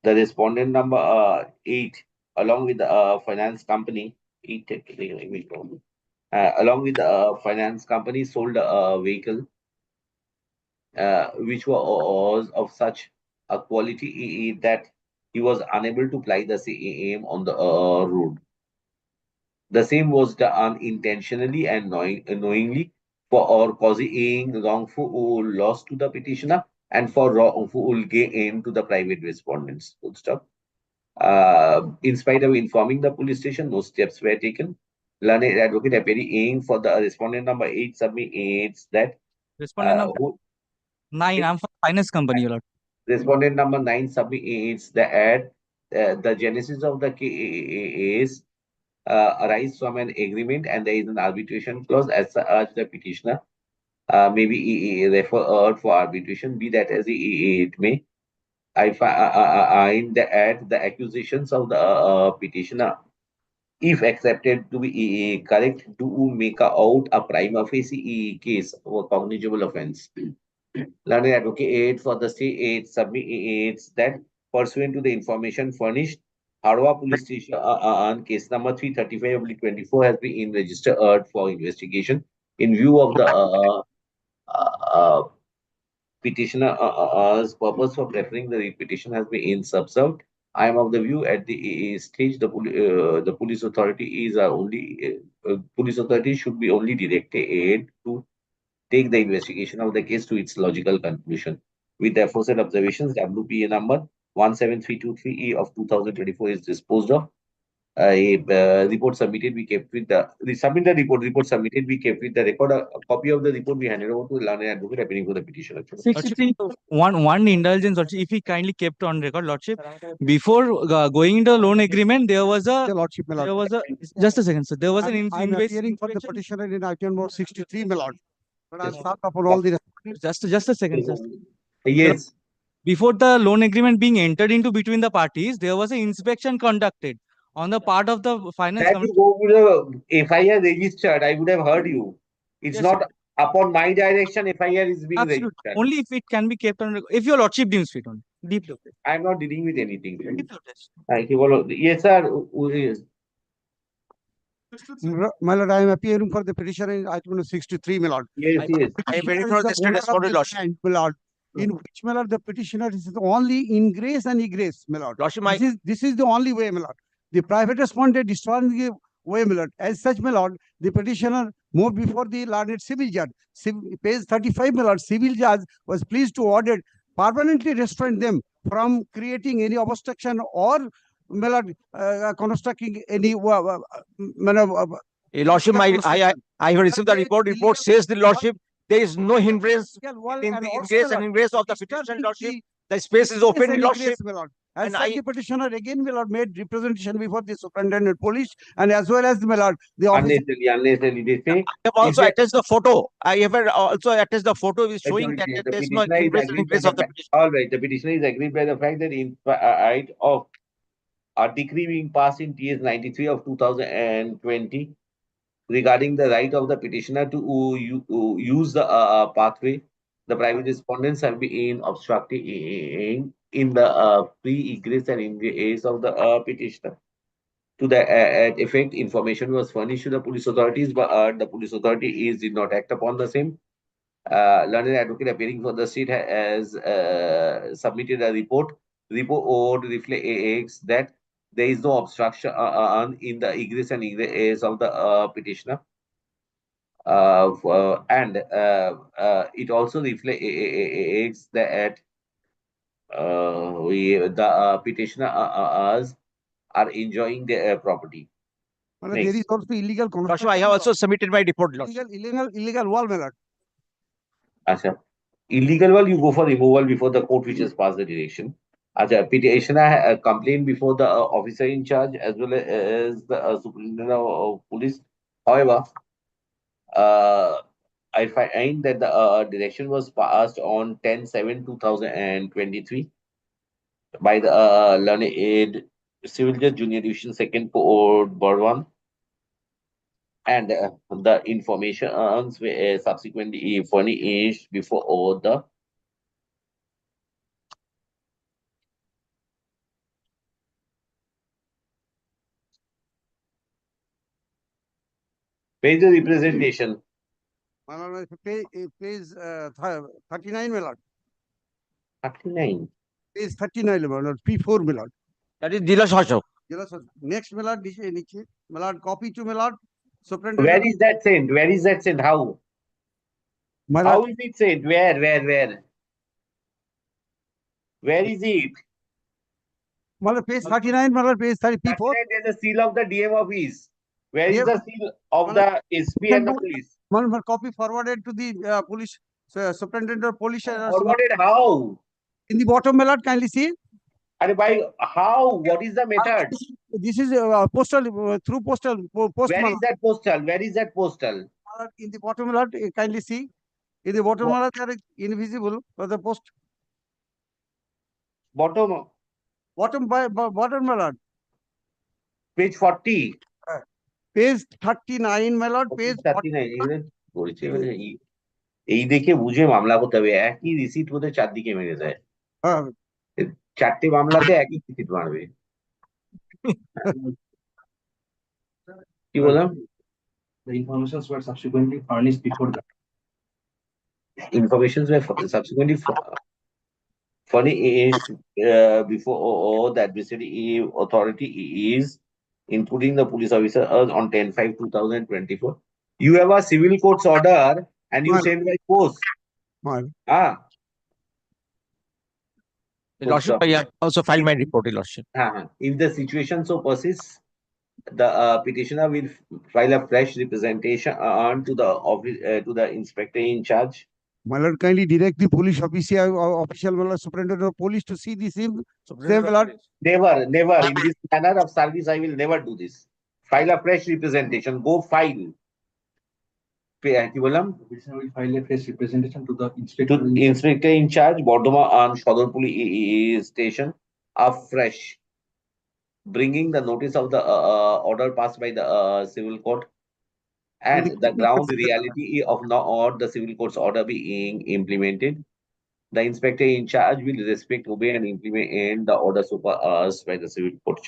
The respondent number 8, along with the finance company, along with the finance company, sold a vehicle which was of such a quality that he was unable to ply the same on the road. The same was done unintentionally and knowingly for or causing wrongful loss to the petitioner and for wrongful gain to the private respondents. Full stop. In spite of informing the police station, no steps were taken. Learned advocate appearing for the respondent number 8 submits that Respondent number 9, I'm from finance company, Your Lord. Respondent number 9 submits that the genesis of the case arise from an agreement and there is an arbitration clause as such the petitioner may be referred for arbitration, be that as it may. I find that the accusations of the petitioner, if accepted to be correct, to make out a prima facie case of a cognizable offense. Learned advocate for the state submits that pursuant to the information furnished, Harwa Police Station on case number 335/24 has been registered for investigation in view of the petitioner's purpose for preferring the petition has been subserved. I am of the view at the stage the police authority is only police authority should be only directed to take the investigation of the case to its logical conclusion. With the aforesaid observations, WPA number 17323E of 2024 is disposed of. A report submitted, we kept with the report submitted, we kept with the record. A copy of the report we handed over to the learned advocate appearing for the petition. 63. One indulgence, Lordship, if he kindly kept on record, Lordship, before going into the loan agreement, there was a just a second, sir. There was an I'm appearing for the petitioner in item number 63, my lord. But I'll start upon all the just a second, sir. Yes. Before the loan agreement being entered into between the parties, there was an inspection conducted on the part of the finance That you go to the FIR registered, I would have heard you. It's not upon my direction, FIR is being Absolutely. registered. Only if it can be kept on record. If your Lordship deems fit on. Deep look. I am not dealing with anything. Yes, sir. My lord, I am appearing for the petitioner in item number 63, my lord. Yes, yes. I am very my lord. In which, my lord, the petitioner is only ingress and egress, my lord. This is the only way, my lord. The private respondent is the way, my lord. As such, my lord, the petitioner moved before the learned civil judge. Page 35, my lord, civil judge was pleased to order permanently restrain them from creating any obstruction or, my lord, constructing any Lordship, I have received the report. Report says the Lordship, there is no hindrance in the ingress and ingress of the petition, Lordship. The space is open, Lordship. And the petitioner again, my lord, made representation before the superintendent police and as well as, my lord, the officer. I have also attached the photo. I have also attached the photo is showing that there is no ingress of the petition. All right, the petitioner is agreed by the fact that in spite of a decree being passed in TS 93 of 2020 regarding the right of the petitioner to use the pathway, the private respondents have been obstructing in the pre-egress and ingress of the petitioner. To that effect, information was furnished to the police authorities, but the police authorities did not act upon the same. Learned advocate appearing for the state has submitted a report. Report reflects that there is no obstruction in the egress and ingress of the petitioner. And it also reflects that the petitioners are enjoying their property. There is also illegal construction. I have also submitted my report. Illegal wall, my lord. Achha. Illegal wall, you go for removal before the court which has passed the direction. Achha, petitioner complained before the officer in charge as well as the superintendent of police. However, I find that the direction was passed on 10/7/2023 by the learned civil judge junior division second court Borwan, and the information were subsequently furnished before the page the representation. Page 39, my lord. 39. Page 39, my lord. P4, my lord. That is Jila Shashok. Next, my lord, my lord, copy to my lord. Where is that sent? Where is that sent? How? How is it sent? Where? Where is it? Page 39, page 30, P4. There's a seal of the DM office. Where is the seal of the SP and the police? Copy forwarded to the police superintendent of police. Forwarded how? In the bottom, my lord, kindly see. And by how? What is the method? This is postal through postal post. Where is that postal? Where is that postal? In the bottom, my lord, kindly see. In the bottom, my lord, they are invisible for the post. Bottom, bottom, my lord. Page 40. Page 39, my lord. Page 39. এই দেখে বুঝে মামলা করতে হবে। একই receipt হতে চারদিকে মেরে যায়। চারটে মামলাতে একই রিসিট মারবে। কি বললাম? The informations were subsequently furnished before that. Informations were subsequently furnished before the administrative authority is, including the police officer, on 10/5/2024. You have a civil court's order and you send by post. Lordship, I also filed my report, Lordship. If the situation so persists, the petitioner will file a fresh representation on to the office to the inspector in charge. My lord, kindly direct the police official, my lord, superintendent of police to see this. Never. In this manner of service, I will never do this. File a fresh representation. Go file. Petitioner will file a fresh representation to the inspector. To inspector in charge, Bordoma on Shodor Police Station, afresh, bringing the notice of the order passed by the civil court and the ground reality of not the civil court's order being implemented. The inspector in charge will respect, obey, and implement the order supervised by the civil court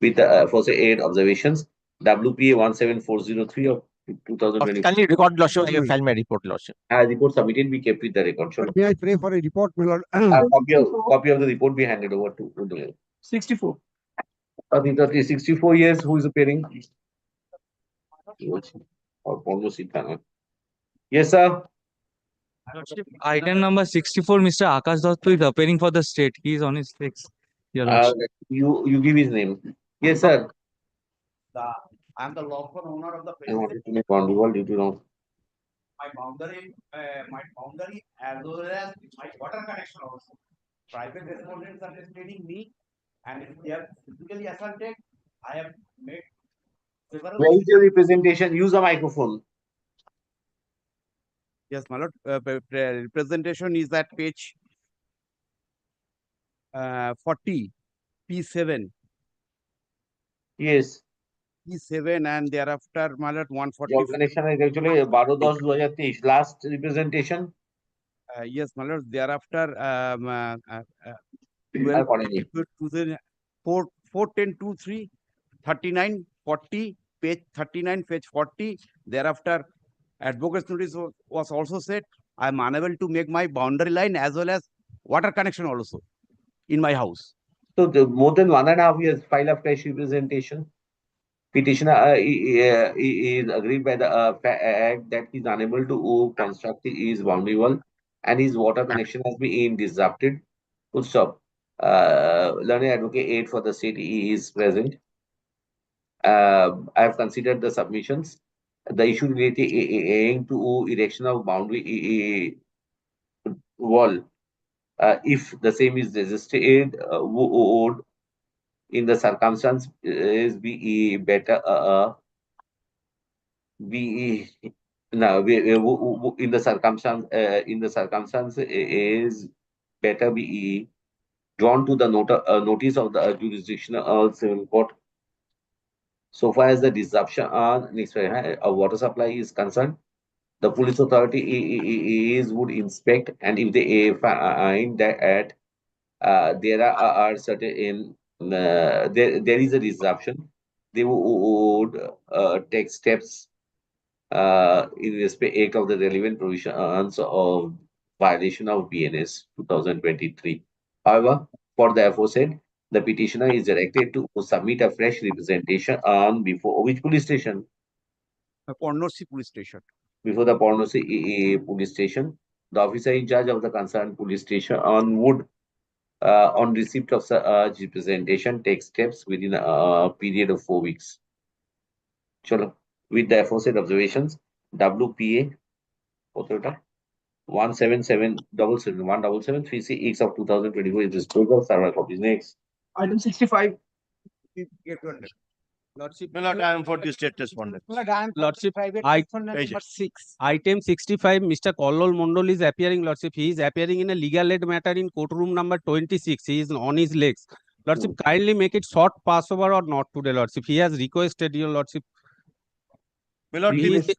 with for 8 observations. WPA 17403 of 2020. Can you record, Lordship? I will file my report, Lordship. Report submitted be kept with the record. May I pray for a report, my lord? Copy of the report be handed over to the 64. 64 years. Who is appearing? Yes, sir. Item number 64, Mr. Akash Dotto is appearing for the state. He is on his legs. You give his name. Yes, sir. I am the lawful owner of the I wanted to make withdrawal due to wrong. my boundary as well as my water connection also. Private respondents are stating me, and if they are physically assaulted, I have made several. Where is your representation? Use a microphone. Yes, my lord. Representation is at page 40, P7. Yes. P7 and thereafter, my lord, 140. Your connection is actually 12/10/2023. Last representation. Yes, my lord. Thereafter, 41023 39 40 page 39 page 40. Thereafter, advocate's notice was also said. I am unable to make my boundary line as well as water connection also in my house. So more than 1.5 years, file a fresh representation. Petitioner is agreed by the fact that he is unable to construct his boundary wall and his water connection has been disrupted. Full stop. Learned advocate 8 for the state is present. I have considered the submissions. The issue relating to erection of boundary wall, if the same is resisted, would in the circumstance is be better in the circumstance is better be drawn to the notice of the jurisdictional civil court. So far as the disruption of water supply is concerned, the police authority would inspect, and if they find that there are certain there is a disruption, they would take steps in respect of the relevant provisions of violation of BNS 2023. However, for the aforesaid, the petitioner is directed to submit a fresh representation on before which police station? Pornosi police station. Before the Pornosi police station, the officer in charge of the concerned police station would on receipt of such representation, take steps within a period of 4 weeks. Chalo. With the aforesaid observations, WPA 17777 3C X of 2024 is disposed of. Several copies. Next. Item 65. Lordship, I am for the state respondent. Lordship, Number 6. Item 65, Mr. Kollol Mondol is appearing, Lordship. He is appearing in a legal aid matter in courtroom number 26. He is on his legs. Lordship, kindly make it short passover or not today, Lordship. He has requested your Lordship. Lordship,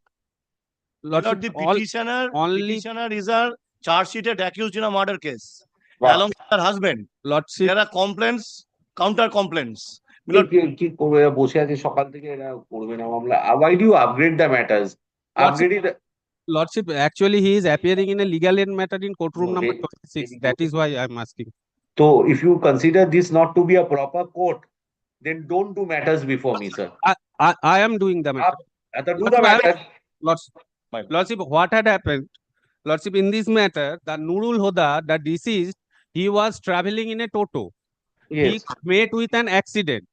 the petitioner is a charge sheeted accused in a murder case. Wow. Along with her husband. Lordship, there are complaints, counter complaints. Why do you upgrade the matters? Lordship, actually he is appearing in a legal aid matter in courtroom number 26. That is why I am asking. So if you consider this not to be a proper court, then don't do matters before me, sir. I am doing the matter. Lordship, what had happened? Lordship, in this matter, the Nurul Hoda, the deceased, he was traveling in a Toto. Yes. He met with an accident,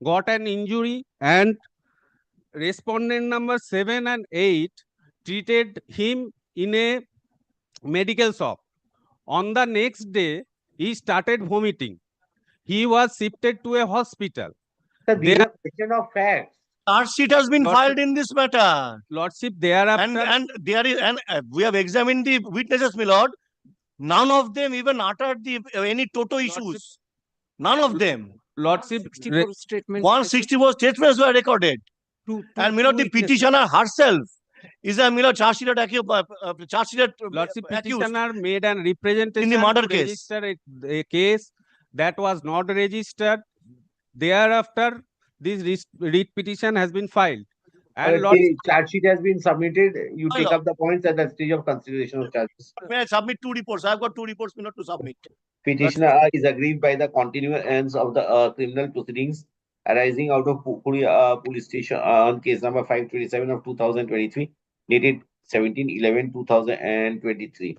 got an injury, and respondent number 7 and 8 treated him in a medical shop. On the next day, he started vomiting. He was shifted to a hospital. Sir, these are question of facts. Charge sheet has been filed in this matter. Lordship, thereafter, and there is, and we have examined the witnesses, my lord. None of them even uttered any Toto issues. None of them. Lordship, 164 statements were recorded. And the petitioner herself is a charge sheeted accused. Lordship, petitioner made an representation in the murder to case. register a case that was not registered. Thereafter, this writ petition has been filed. And charge sheet has been submitted. You take up the points at the stage of consideration of charges. May I submit 2 reports? I have got 2 reports to submit. Petitioner is aggrieved by the continuance of the criminal proceedings arising out of police station on case number 527 of 2023, dated 17/11/2023.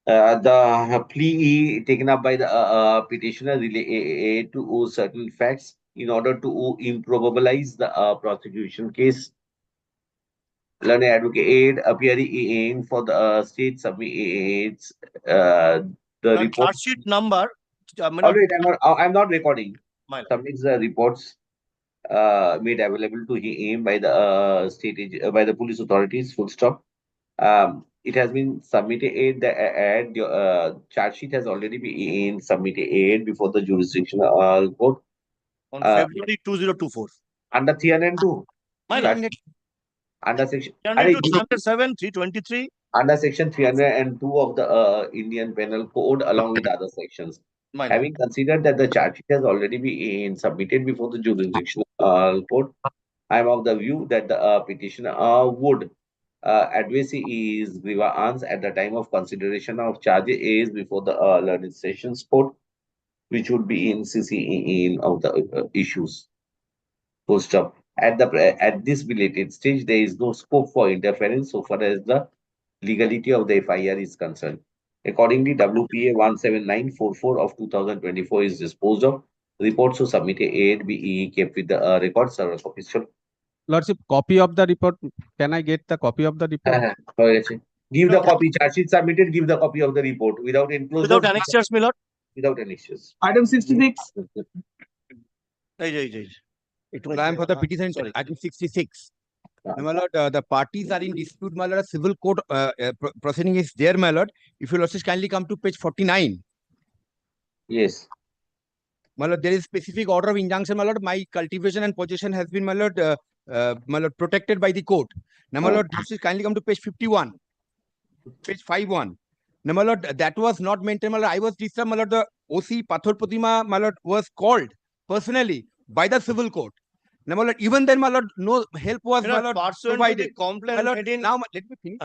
The plea taken up by the petitioner related to certain facts in order to improbabilize the prosecution case. Learned advocate appearing for the state submits the report. Charge sheet number. I'm not recording. Submits the reports made available to him by the by the police authorities. Full stop. It has been submitted. The charge sheet has already been submitted before the jurisdictional court on February 2024. Under 302. Under section 307, 323. Under section 302 of the Indian Penal Code, along with other sections. Having considered that the charge sheet has already been submitted before the jurisdictional court, I am of the view that the petitioner would advise his grievance at the time of consideration of charges before the learned sessions court, which would be in CC of the issues. Full stop. At this belated stage, there is no scope for interference so far as the legality of the FIR is concerned. Accordingly, WPA 17944 of 2024 is disposed of. Reports to submitted be kept with the record server copies. Lordship, copy of the report. Can I get the copy of the report? Give the copy. Charge sheet submitted. Give the copy of the report without enclosure. Without annexures, my lord. Without annexures. Item 66. It was time for the petition. Item 66. My lord, the parties are in dispute, my lord. A civil court proceeding is there, my lord. If you lordship kindly come to page 49. Yes. My lord, there is specific order of injunction, my lord. My cultivation and possession has been, my lord, protected by the court. Now, my lord, kindly come to page 51. Page 51. Now, my lord, that was not maintained, my lord. I was disturbed, my lord. The OC Pathor Pratima, my lord, was called personally by the civil court. Now, my lord, even then, my lord, no help was, my lord, provided. My lord, now, let me finish.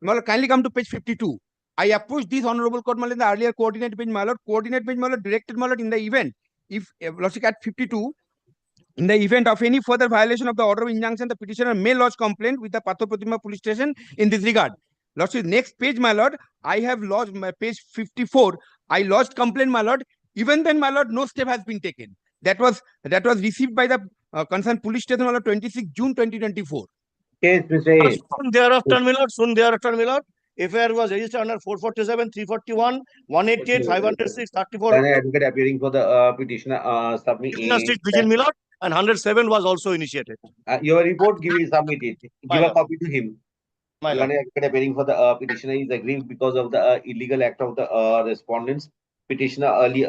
My lord, kindly come to page 52. I approached this honorable court, my lord, in the earlier coordinate bench, my lord. Coordinate bench, my lord, directed, my lord, in the event, if lordship at 52, in the event of any further violation of the order of injunction, the petitioner may lodge complaint with the Pathor Pratima police station in this regard. Lordship, next page, my lord, I have lodged my page 54. I lodged complaint, my lord. Even then, my lord, no step has been taken. That was received by the concerned police station on 26 June 2024. Yes, Mr. A. Soon thereafter, my lord, my lord, FIR was registered under 447, 341, 188, 506, 34. An advocate appearing for the petitioner submit. Vigil, my lord, and 107 was also initiated. Your report, give it, submit it. My Give a lord. copy to him. My lord. Advocate appearing for the petitioner is aggrieved because of the illegal act of the respondents. Petitioner early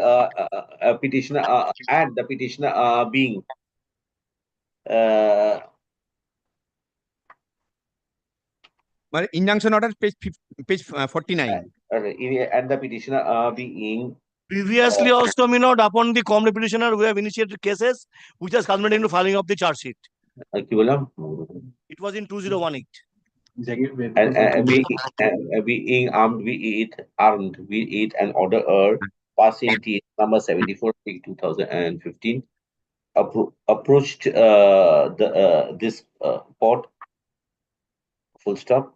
petitioner and the petitioner being Injunction order, page 49. And the petitioner being Previously also, my lord, upon the complaint petitioner, we have initiated cases which has culminated into filing of the charge sheet. It was in 2018. and being armed with it and order passing T number 74 2015 approached this port full stop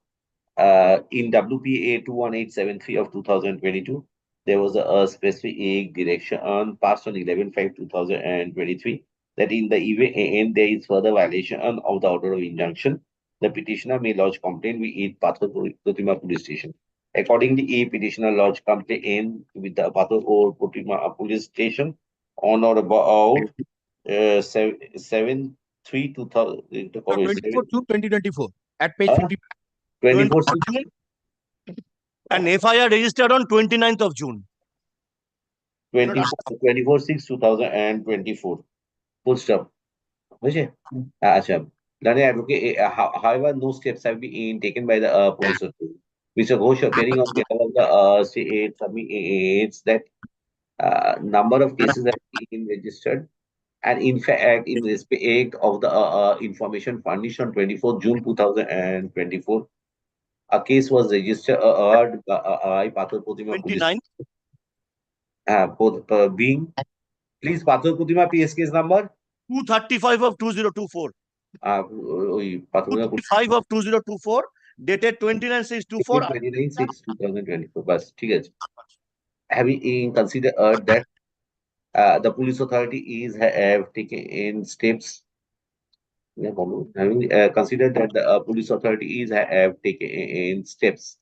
in WPA 21873 of 2022. There was a specific direction passed on 11/5/2023 that in the event there is further violation of the order of injunction, the petitioner may lodge complaint with it Pathor Protima Police Station. Accordingly, a petitioner lodged complaint with the Pathor Protima Police Station on or about 7/3/2024 at page 50. 24 and FIR registered on 29th of June. 24/6/2024. Full stop. However, no steps have been taken by the police authority. Mr. Ghosh, appearing on behalf of the state, submits that number of cases have been registered, and in fact, in respect of the information furnished on 24 June 2024, a case was registered by Pathor Protima 29. Being, please, Pathor Protima PS case number 235 of 2024. 235 of 2024, dated 29/6/24. 29/6/2024. Bas, ठीक है. Having considered that the police authorities have taken steps. Having considered that the police authorities have taken steps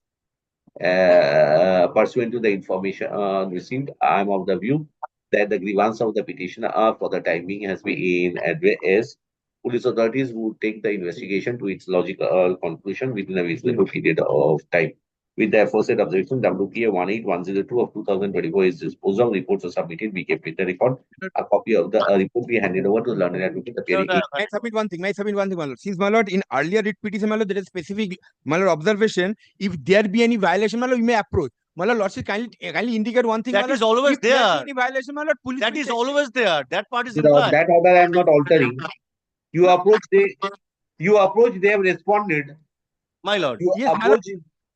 pursuant to the information received, I am of the view that the grievance of the petitioner for the time being has been addressed. Police authorities would take the investigation to its logical conclusion within a reasonable period of time. With the aforesaid observation, WPA 18102 of 2024 is disposed of. Reports are submitted. We kept it the record. A copy of the report we handed over to the learned advocate. May I submit one thing, my lord. Since, my lord, in earlier writ petition, my lord, there is specific, my lord, observation. If there be any violation, my lord, we may approach. My lord, lordship, kindly indicate one thing. That is always there. Any violation, my lord, police. That is always there. That part is implied. That order I am not altering. You approach, they have responded. My lord. Yes, my lord,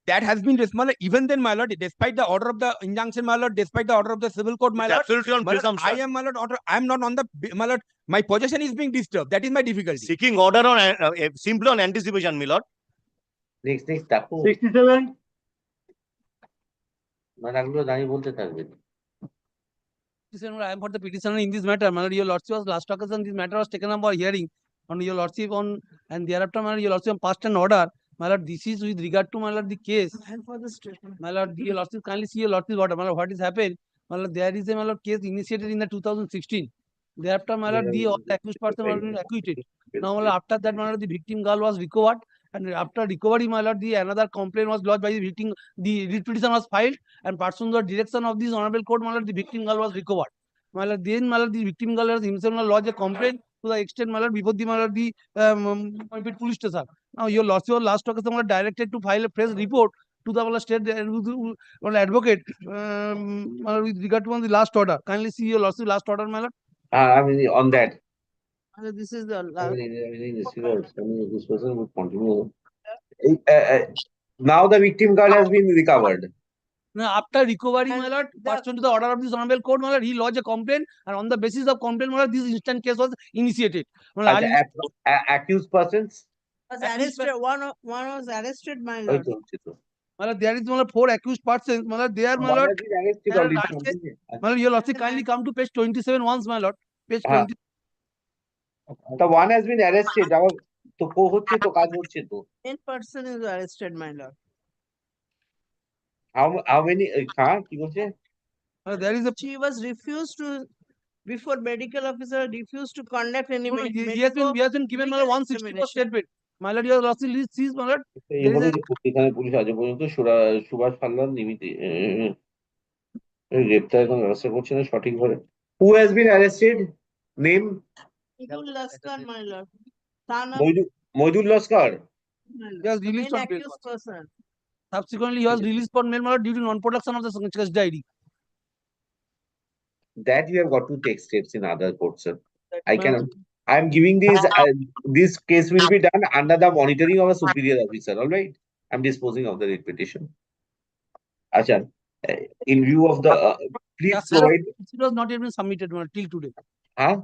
that has been responded. Even then, my lord, despite the order of the injunction, my lord, despite the order of the civil court, my lord, absolutely on presumption. I am, my lord, I am not on the, my lord, my possession is being disturbed. That is my difficulty. Seeking order on simply on anticipation, my lord. Next, Tapu. 67. I am for the petitioner in this matter. My lord, your lordship was last occasion. This matter was taken up for hearing on your lordship on, and thereafter, my lord, your lordship passed an order. My lord, this is with regard to, my lord, the case. And for the statement. My lord, your lordship, kindly see your lordship order. My lord, what is happened? My lord, there is a, my lord, case initiated in the 2016. Thereafter, my lord, all the accused person were been acquitted. Now, my lord, after that, my lord, the victim girl was recovered. And after recovery, my lord, another complaint was lodged by the victim. The writ petition was filed, and pursuant to the direction of this honorable court, my lord, the victim girl was recovered. My lord, then, my lord, the victim girl himself lodged a complaint to the extent, my lord, before the, my lord, the police station. Now, your lordship last occasion was directed to file a press report to the state advocate with regard to the last order. Kindly see your lordship last order, my lord. I mean, on that. This is the this person would continue. Now the victim girl has been recovered. Now, after recovery, my lord, pursuant to the order of this honorable court, my lord, he lodged a complaint, and on the basis of complaint, my lord, this instant case was initiated. Accused persons? Was arrested. One was arrested, my lord. There is four accused persons. They are, my One lord. has been arrested They are already. arrested. Your lordship, kindly come to page 27 once, my lord. Page হ্যাঁ 20. The one has been arrested. আবার তো হচ্ছে তো কাজ হচ্ছে তো 10 person is arrested, my lord. how many কি বলছে There is a. She was refused to, before medical officer refused to conduct any. No, he has been given, my lord, 164 statement. My lord, your lordship sees, my lord. এই There is হলো a. যে এখানে police আজ পর্যন্ত সুভাষ পাল্লার নিমিত্তে গ্রেপ্তার কোনো ব্যবস্থা করছে না সঠিকভাবে who has been arrested name Mojul Laskar, my lord. Son of Moidul Laskar He was released main on bail. accused person. Subsequently, he was released for bail, my lord, due to non-production of the custody ID. that you have got to take steps in other courts sir I my cannot I am giving this case will be done under the monitoring of a superior officer all right I'm disposing of the writ petition acha in view of the please provide It was not even submitted, my lord, till today. huh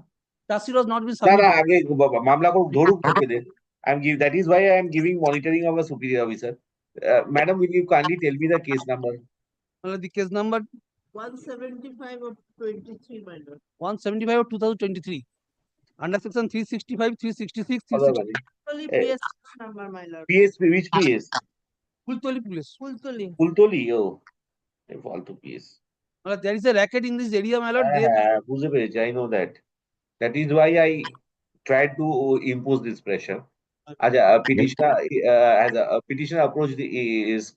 Tasi was not been না না submitted. আগে মামলা ধরুক তোকে that is why I am giving monitoring of a superior officer madam will you kindly tell me the case number The case number 175 of 23, my lord. 175 of 2023. Under section 365, 366, Otherwise, 360. Only PS number, my lord. PSP which PS Kultoli police. Kultuli. Kultoli oh ফালতু PS There is a racket in this area, my lord. বুঝতে পেরেছি I know that that is why I tried to impose this pressure acha petitioner has a petitioner approached the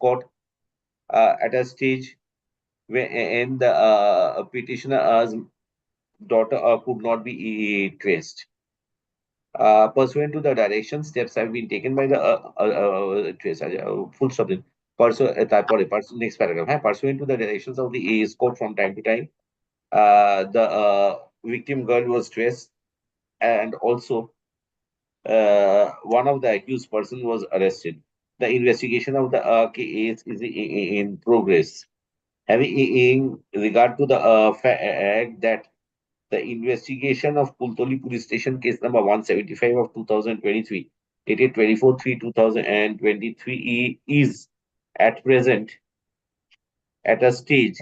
court at a stage when the petitioner's daughter could not be traced. Pursuant to the direction, steps have been taken by the trace. Full stop. Next paragraph. Pursuant to the directions of the court from time to time, the victim girl was traced, and also one of the accused person was arrested. The investigation of the case is in progress. Having in regard to the fact that the investigation of Kultoli Police Station case number 175 of 2023, dated 24/3/2023, is at present at a stage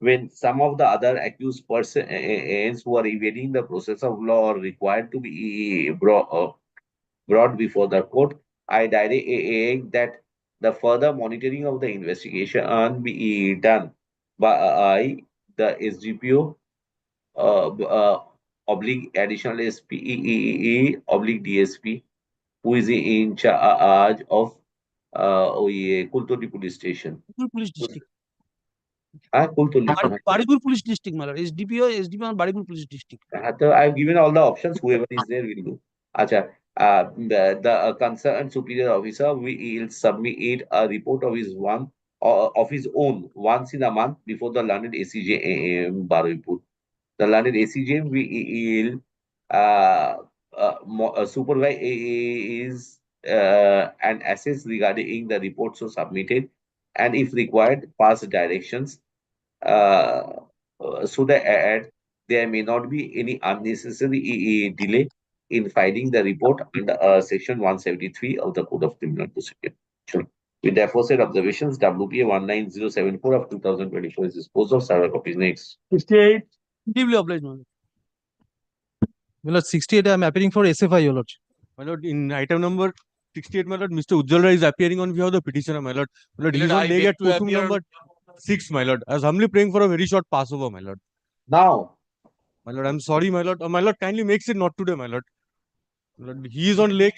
when some of the other accused persons who are evading the process of law are required to be brought before the court. I direct that the further monitoring of the investigation be done by the SGPO oblique additional SPE oblique DSP who is in charge of Kultoli Police Station. Police District. Kultoli. Baripur Police District, my lord. SDPO on Baripur Police District. I've given all the options. Whoever is there will do. Acha, the concerned superior officer will submit a report of his own once in a month before the learned ACJ Baripur. The learned ACJ will supervise and assess regarding the reports so submitted, and if required, pass directions so that there may not be any unnecessary delay in filing the report under section 173 of the Code of Criminal Procedure. Sure. With the aforesaid observations, WPA 19074 of 2024 is disposed of. Several copies next. 68. Deeply obliged, my lord. My lord, 68, I am appearing for SFI, your lord. My lord, in item number 68, my lord, Mr. Ujjwal Rai is appearing on behalf of the petitioner, my lord. My lord, he is on leg at courtroom number 6, my lord. I was humbly praying for a very short passover, my lord. Now, my lord, I'm sorry, my lord. My lord, kindly makes it not today, my lord. My lord, he is on leg.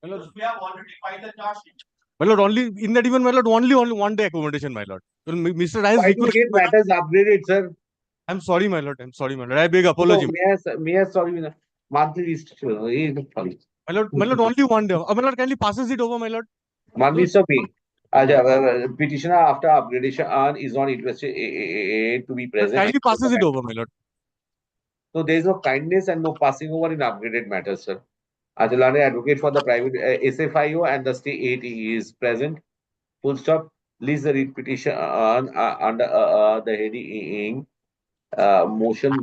My lord, we have already filed the charge sheet. My lord, only in that even, my lord, only 1 day accommodation, my lord. Well, Mr. Ryan's why to get matters upgraded, sir? I'm sorry, my lord. I'm sorry, my lord. I beg apology. No, may I sorry, monthly list. Sorry. My lord, only 1 day. My lord, kindly passes it over, my lord. Monthly list of me. Petitioner after upgradation is not interested to be present. Kindly passes it over, my lord. So there is no kindness and no passing over in upgraded matters, sir. Ajalane advocate for the private SFIO and the state is present. Full stop. List the writ petition under the heading motion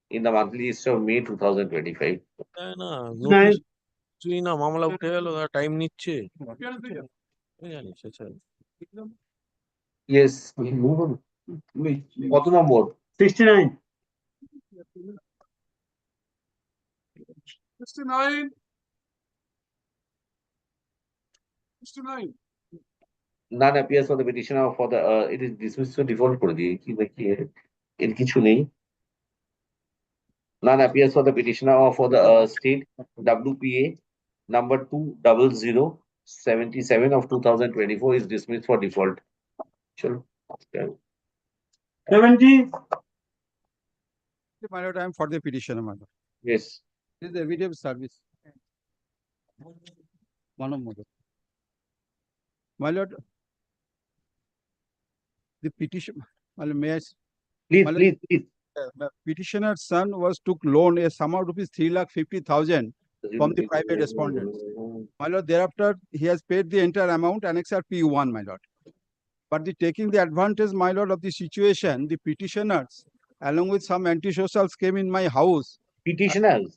in the monthly list of May 2025. No, কিছুই না মামলা উঠে গেল time নিচ্ছে জানিস আচ্ছা Yes. কত নম্বর? 69. 69. 69. None appears for the petitioner for the it is dismissed for default করে দিয়ে কি দেখি এর কিছু নেই. None appears for the petitioner or for the state WPA number 20077 of 2024 is dismissed for default. Chalo. 70. My lord, I am for the petitioner, my lord. Yes. This is the evidence service. One of my lord. My lord, the petition, my lord, may I? Please, my lord, please. Petitioner's son took loan a sum of rupees 3,50,000 from the private respondents. My lord, thereafter he has paid the entire amount annexed P1, my lord. But the taking the advantage, my lord, of the situation, the petitioners, along with some anti-socials, came in my house. Petitioners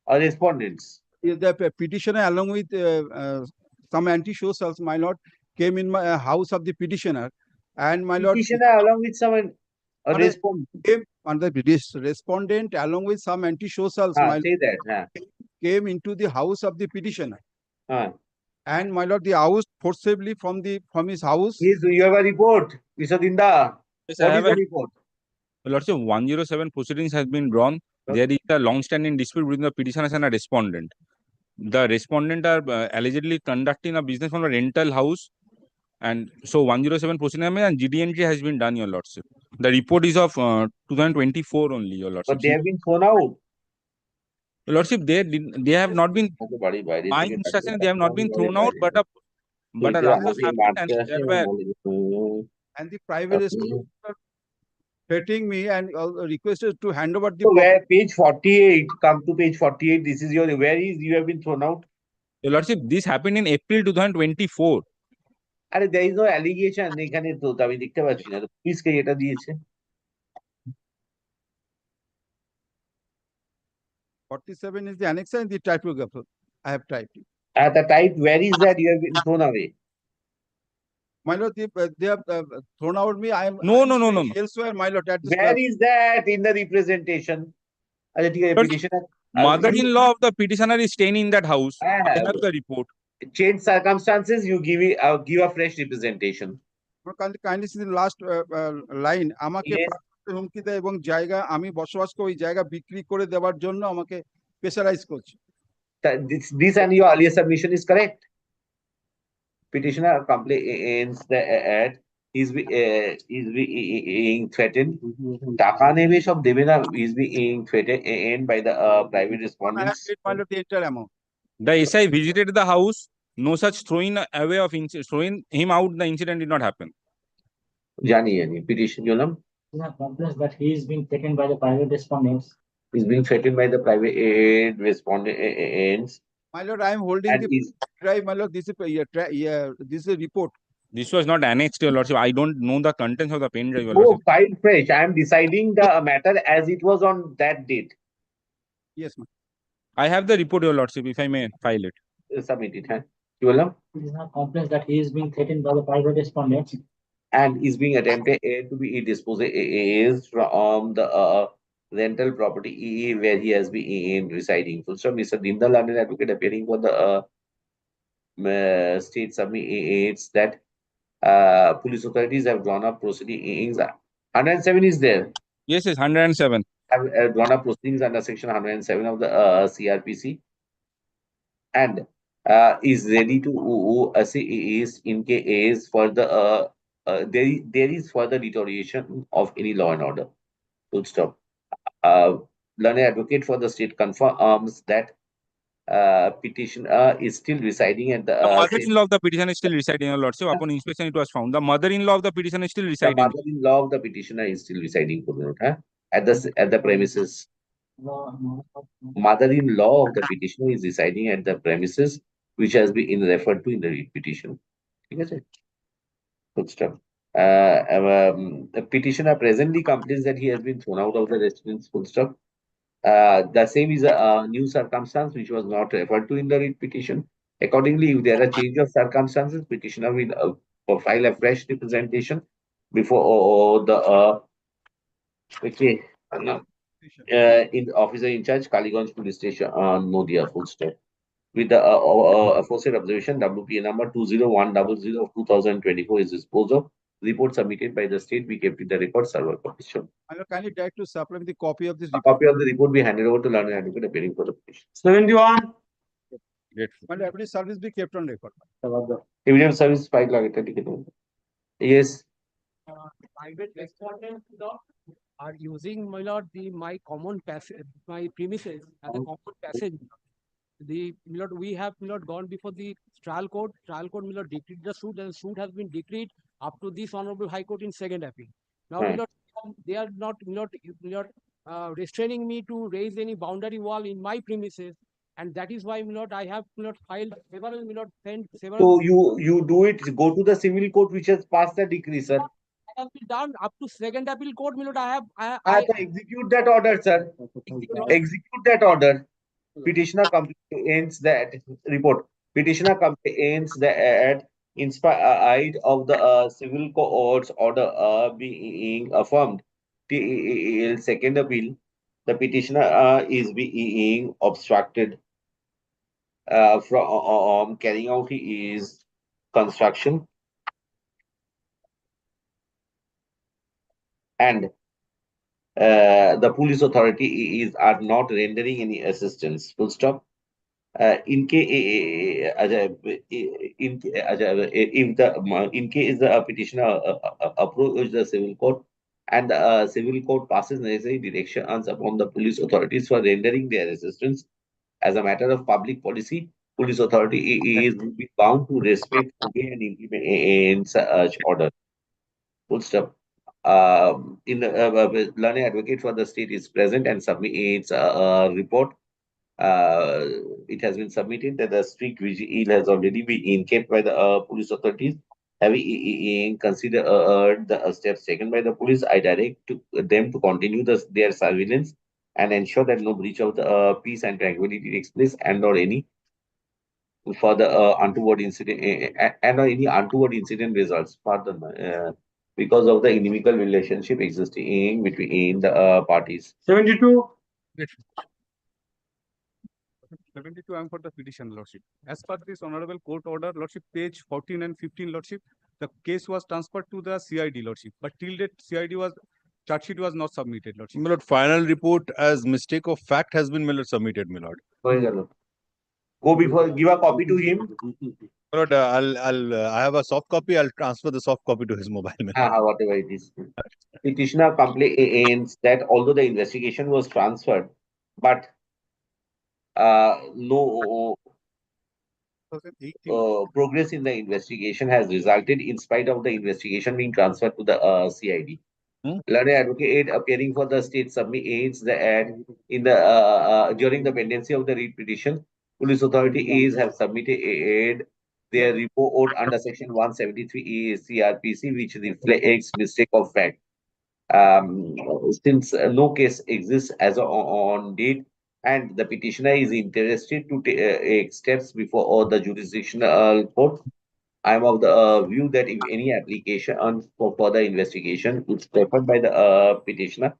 or respondents? The petitioner, along with some anti-socials, my lord, came in my house of the petitioner, and my lord. Petitioner along with someone. Respondent along with some anti-socials came into the house of the petitioner. And my lord, the house forcibly from his house. Yes, you have a report, Mr. Dinda. Yes, What I is have the a report? Lordship, 107 proceedings has been drawn. There is a long-standing dispute between the petitioners and a respondent. The respondent are allegedly conducting a business from a rental house. And so 107 proceeding and GD entry has been done, your lordship. The report is of 2024 only, your lordship. But they have been thrown out. Your lordship, they have not been, my instruction, they have not been thrown out, but a ruckus happened and and the private respondent threatening me and requested to hand over the. So where page 48, come to page 48, this is your, where is you have been thrown out? Your lordship, this happened in April 2024. আরে there is no allegation এখানে তো আমি দেখতে পাচ্ছি না, police কে এটা দিয়েছে? 47 is the annex and the typographer. I have typed it. At the type, where is that you have been thrown away? My lord, they have thrown out me. I am no. Elsewhere, my lord. At this where is that in the representation? Mother-in-law of the petitioner is staying in that house. I have the report. Change circumstances, you give a fresh representation. Kindly see the last line. আমাকে হুমকি দেয় এবং জায়গা আমি বসবাস করি ওই জায়গা বিক্রি করে দেওয়ার জন্য আমাকে প্রেসারাইজ করছে. This and your earlier submission is correct. Petitioner complains that is being threatened. টাকা নেবে সব দেবে না, is being threatened by the private respondents. The entire amount. The SI visited the house. No such throwing away of throwing him out. The incident did not happen. Jani, petition, your name? Complains that he is being threatened by the private respondents. He is being threatened by the private respondents. My lord, I am holding the drive. My lord, this is a report. This was not annexed, your lordship. I don't know the contents of the pen drive. Oh, file fresh. I am deciding the matter as it was on that date. Yes, ma'am. I have the report, your lordship, if I may file it. Submit it. It is not complains that he is being threatened by the private respondents. And is being attempted to be disposed from the rental property where he has been residing. So, Mr. Dindal, an advocate appearing for the state submits that police authorities have drawn up proceedings. 107 is there. Yes, 107. Have drawn up proceedings under section 107 of the CRPC and is ready to assist in case for the there is further deterioration of any law and order. Full stop. Learned advocate for the state confirms that petitioner is still residing at the mother-in-law of the petitioner is still residing, your lordship. Upon inspection, it was found the mother-in-law of the petitioner is still residing. The mother-in-law of the petitioner is still residing at the premises. Mother-in-law of the petitioner is residing at the premises which has been referred to in the petition. Good stuff. The petitioner presently complains that he has been thrown out of the residence. Full stop. The same is a new circumstance which was not referred to in the writ petition. Accordingly, if there are change of circumstances, petitioner will file a fresh representation before the okay in officer in charge, Kaliganj Police Station, Nodia, full stop. With the aforesaid observation, WPA number 20100 of 2024 is disposed of. Report submitted by the state, we kept in the record server petition. Can you direct to supplement the copy of this A report? copy of the report be handed over to learned advocate appearing for the petition. 71. Will evidence service be kept on record? Evidence service file yes. Private respondents are using, my lord, my common passage, my premises as a common passage. My lord, we have, my lord, gone before the trial court. Trial court, my lord, decreed the suit, and the suit has been decreed up to this honorable High Court in second appeal. Now, my lord, they are not, my lord, restraining me to raise any boundary wall in my premises, and that is why, my lord, I have, my lord, filed several, my lord, sent several. So you do it. Go to the civil court which has passed the decree, sir. I have been done up to second appeal court, my lord. I have to execute that order, sir. Execute that order. Petitioner complains that report. Petitioner complains that in spite of the civil court's order being affirmed, till second appeal, the petitioner is being obstructed from carrying out his construction, and the police authority are not rendering any assistance. Full stop. In case the petitioner approaches the civil court and the civil court passes necessary directions upon the police authorities for rendering their assistance as a matter of public policy, police authority is bound to respect and implement such order. Full stop. In the learned advocate for the state is present and submits a report. It has been submitted that the strict vigil has already been kept by the police authorities. Having considered the steps taken by the police, I direct them to continue their surveillance and ensure that no breach of the peace and tranquility takes place, and or any further untoward incident and or any untoward incident results. Pardon. Because of the inimical relationship existing between the parties. 72. 72, I am for the petition, Lordship. As per this honorable court order, Lordship, page 14 and 15, Lordship, the case was transferred to the CID, Lordship. But till that charge sheet was not submitted, Lordship. My lord, final report as mistake of fact has been, my lord, submitted, my lord. Go before, give a copy to him. My lord, I have a soft copy. I'll transfer the soft copy to his mobile. Whatever it is. Petitioner complains that although the investigation was transferred, but no progress in the investigation has resulted in spite of the investigation being transferred to the CID. Learned advocate appearing for the state submits that in the during the pendency of the writ petition, police authorities have submitted their report under section 173 CRPC, which reflects mistake of fact. Since no case exists as on date, and the petitioner is interested to take steps before the jurisdictional court, I am of the view that if any application for further investigation is preferred by the petitioner,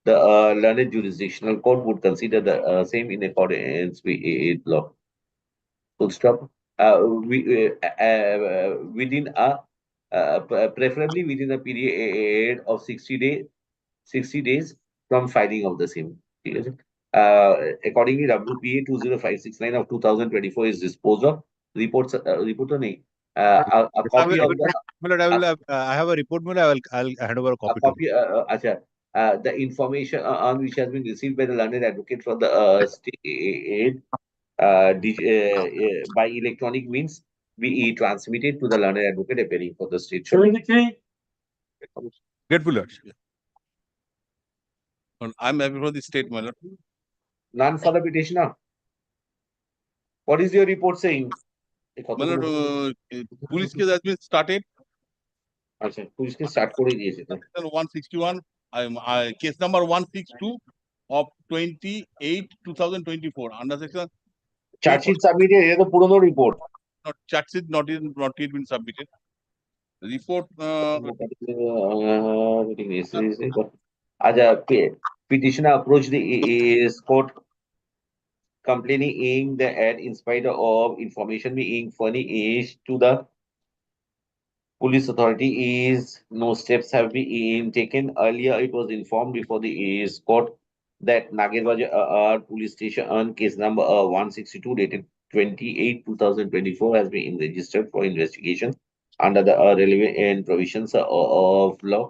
the learned jurisdictional court would consider the same in accordance with law. Full stop. Within preferably within a period of 60 days from filing of the same. Accordingly, WPA 20569 of 2024 is disposed of. Report on a copy of the. I have a report. I'll hand over a copy. The information on which has been received by the learned advocate for the state by electronic means be transmitted to the learned advocate appearing for the state. 73. Grateful, Lord. I'm happy for the state, my lord. None for the petitioner. What is your report saying? My lord, police case has been started. Police case start করে দিয়েছে। 161. Case number 162 of 28/2024 under section. Charge sheet submitted, এটা তো পুরনো report. Not charge sheet not yet been submitted. Report. Petitioner approached the court complaining that in spite of information being furnished to the police authority no steps have been taken. Earlier, it was informed before the court that Nagarbajar police station case number 162 dated 28/2024 has been registered for investigation under the relevant provisions of law.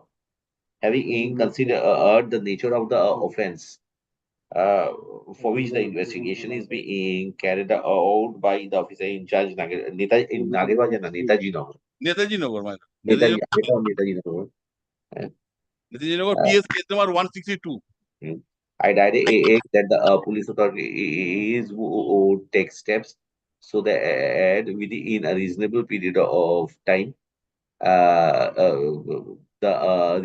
Having considered the nature of the offense for which the investigation is being carried out by the officer in charge Netaji Nagar. Netaji Nagar, my lord. Netaji Nagar. Netaji Nagar, PS case number 162. I direct that the police authorities would take steps so that within a reasonable period of time, the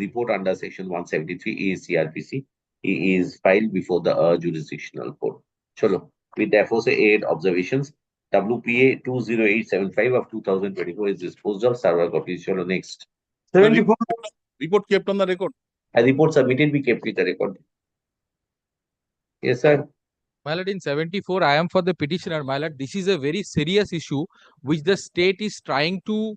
report under section 173 CRPC is filed before the jurisdictional court. Chalo, with therefore say 8 observations. WPA 20875 of 2024 is disposed of. Server copies. Chalo, next. 74. Report kept on the record. A report submitted, we kept with the record. Yes, sir. My lord, in 74, I am for the petitioner, my lord. This is a very serious issue which the state is trying to,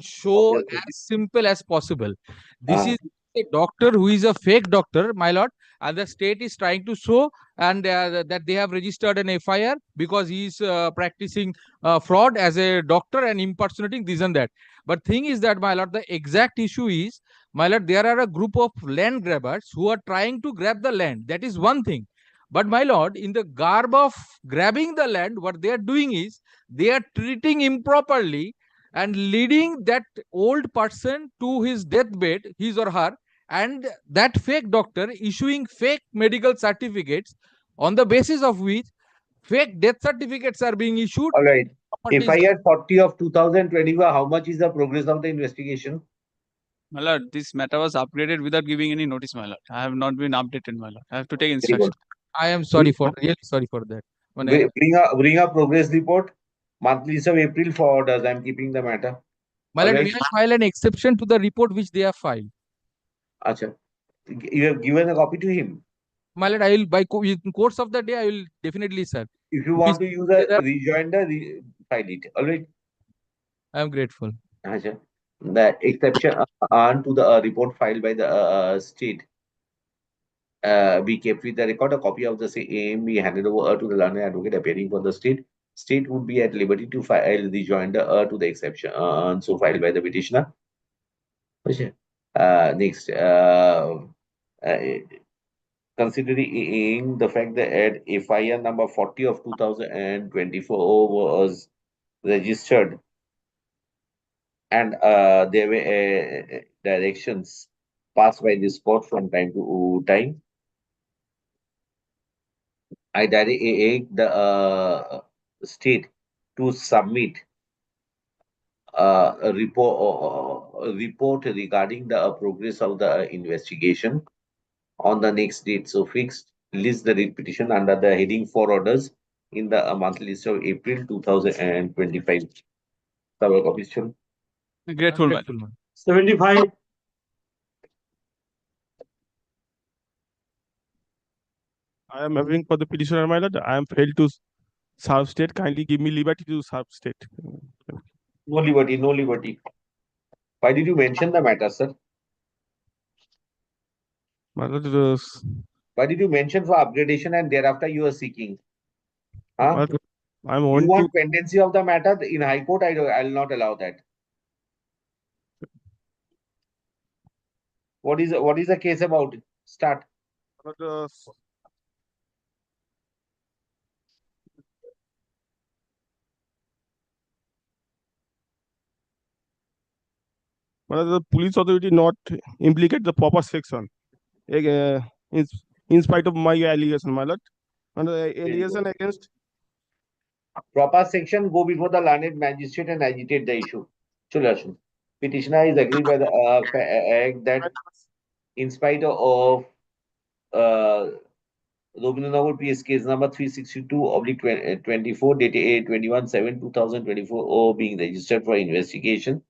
show as simple as possible. This is a doctor who is a fake doctor, my lord, and the state is trying to show and that they have registered an FIR because he is practicing fraud as a doctor and impersonating this and that. But thing is that, my lord, the exact issue is, my lord, there are a group of land grabbers who are trying to grab the land. That is one thing. But my lord, in the garb of grabbing the land, what they are doing is they are treating improperly and leading that old person to his deathbed, his or her, and that fake doctor issuing fake medical certificates on the basis of which fake death certificates are being issued. All right. FIR 40 of 2021, how much is the progress of the investigation? My lord, this matter was upgraded without giving any notice, my lord. I have not been updated, my lord. I have to take instruction. I am sorry for really sorry for that. Bring a progress report. Monthly of April for orders. I am keeping the matter. My lord, we will file an exception to the report which they have filed. Acha. You have given a copy to him. My lord, I will in course of the day I will definitely, sir. If you want to use a rejoinder, file it. All right. I am grateful. Acha. The exception on to the report filed by the state. Be kept with the record. A copy of the same be handed over to the learned advocate appearing for the state. State would be at liberty to file the rejoinder to the exception so filed by the petitioner. Next, considering the fact that FIR number 40 of 2024 was registered and there were directions passed by this court from time to time, I direct the state to submit a report regarding the progress of the investigation on the next date. So fixed, list the writ petition under the heading for orders in the monthly list of April 2025. Several copies. Grateful, man. 75. I am having for the petitioner, my lord. I am failed to serve state. Kindly give me liberty to serve state. No liberty, no liberty. Why did you mention the matter, sir? My lord, why did you mention for upgradation and thereafter you are seeking? Huh? I'm you want pendency of the matter in High Court? I will not allow that. What is the case about? Start. The police authority not implicate the proper section in spite of my allegation, my lord. And the allegation against proper section go before the learned magistrate and agitate the issue. Petitioner is agreed by the fact that in spite of Rabindranagar PS case number 362/24 dated 21/7/2024 being registered for investigation.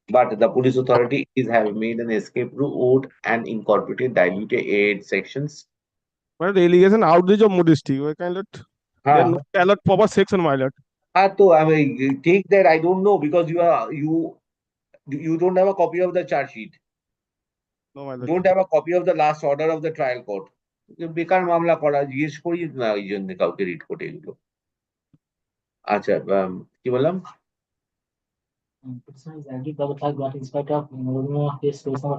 But the police authority is have made an escape route and incorporated diluted aid sections. But the allegation outrage of modesty, we can let they are not allowed proper section, my lord. So I mean, take that. I don't know because you don't have a copy of the charge sheet. No, my lord. Don't have a copy of the last order of the trial court. বেকার মামলা করা জিজ্ঞেস করি না এই জন্য কাউকে read কোর্টে এগুলো। আচ্ছা কি বললাম? Petitioner is agreed by the fact that in spite of Rabindranagar case number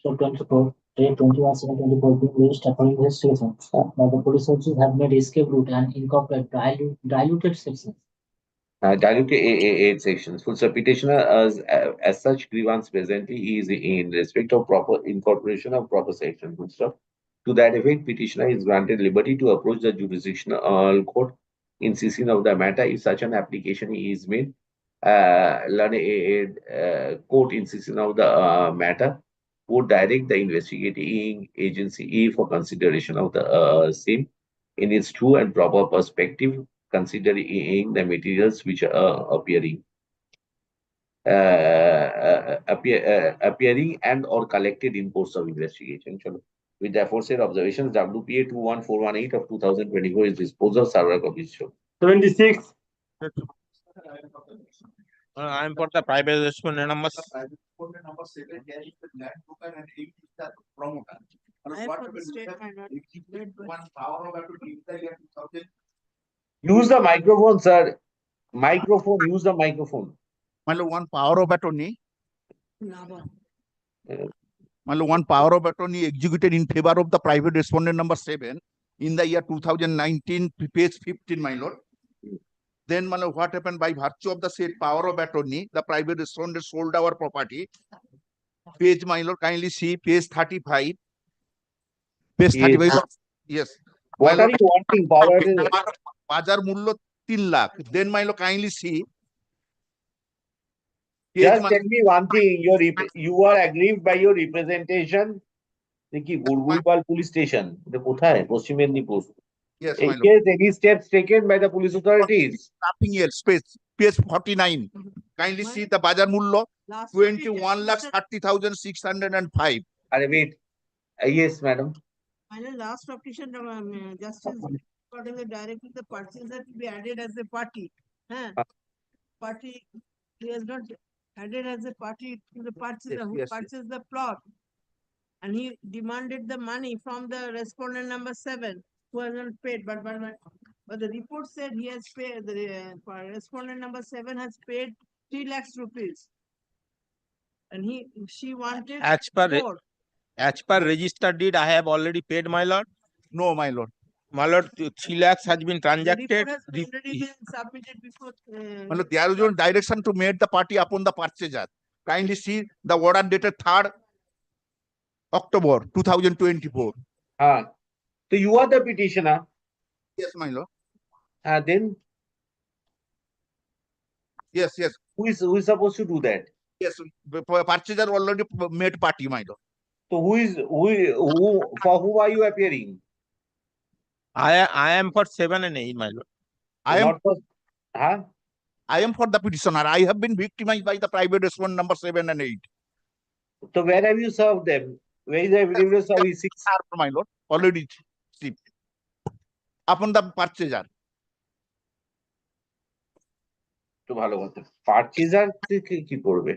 24 dated 21/7/24 being reached according to his statement, but the police officers have made escape route and incorporate diluted sections. Diluted aid sections. Full petitioner as such grievance presently is in respect of proper incorporation of proper section. Good stuff. To that effect, petitioner is granted liberty to approach the jurisdictional court insisting of the matter if such an application is made. Court insisting of the matter would direct the investigating agency for consideration of the same in its true and proper perspective, considering the materials which are appearing and or collected in course of investigation. With the aforesaid observations, WPA 21418 of 2024 is disposed of. Server copies shown. 76. I am for the private respondent number. Use the microphone, sir. Microphone. Use the microphone. One power of attorney. One power of attorney executed in favor of the private respondent number 7 in the year 2019, page 15, my lord. Then, what happened by virtue of the said power of attorney, the private respondent sold our property. Page, my lord, kindly see page 35. Page 35. Yes. What are you wanting? Power Bajar Mullo 3 lakh. Then, my lord, kindly see. Just tell me one thing. You are aggrieved by your representation. Ki Gurgulpal police station. The kothay? Paschim Mednipur. Yes, in case any steps taken by the police authorities. Nothing else. Page 49. Kindly see the Bajar Mullo 21,30,605. Wait. Yes, madam. Final last petition, justice accordingly directed the purchaser to be added as a party. Party, he has not added as a party to the purchaser who purchased the plot. And he demanded the money from the respondent number 7. Who has not paid, but the report said he has paid. The respondent number 7 has paid 3 lakhs rupees, and she wanted more. As per registered deed, I have already paid, my lord. No, my lord. My lord, 3 lakhs has been transacted. The report has already been submitted before. There is no direction to make the party upon the purchaser. Kindly see the order dated 3rd October 2024. So you are the petitioner? Yes, my lord. Then? Yes. Who is supposed to do that? Yes, purchaser already made party, my lord. So who for whom are you appearing? I am for 7 and 8, my lord. I am for the petitioner. I have been victimized by the private respondent number 7 and 8. So where have you served them? Where is the evidence of 6? My lord, already upon the purchaser. To bhalo কথা purchaser কি করবে?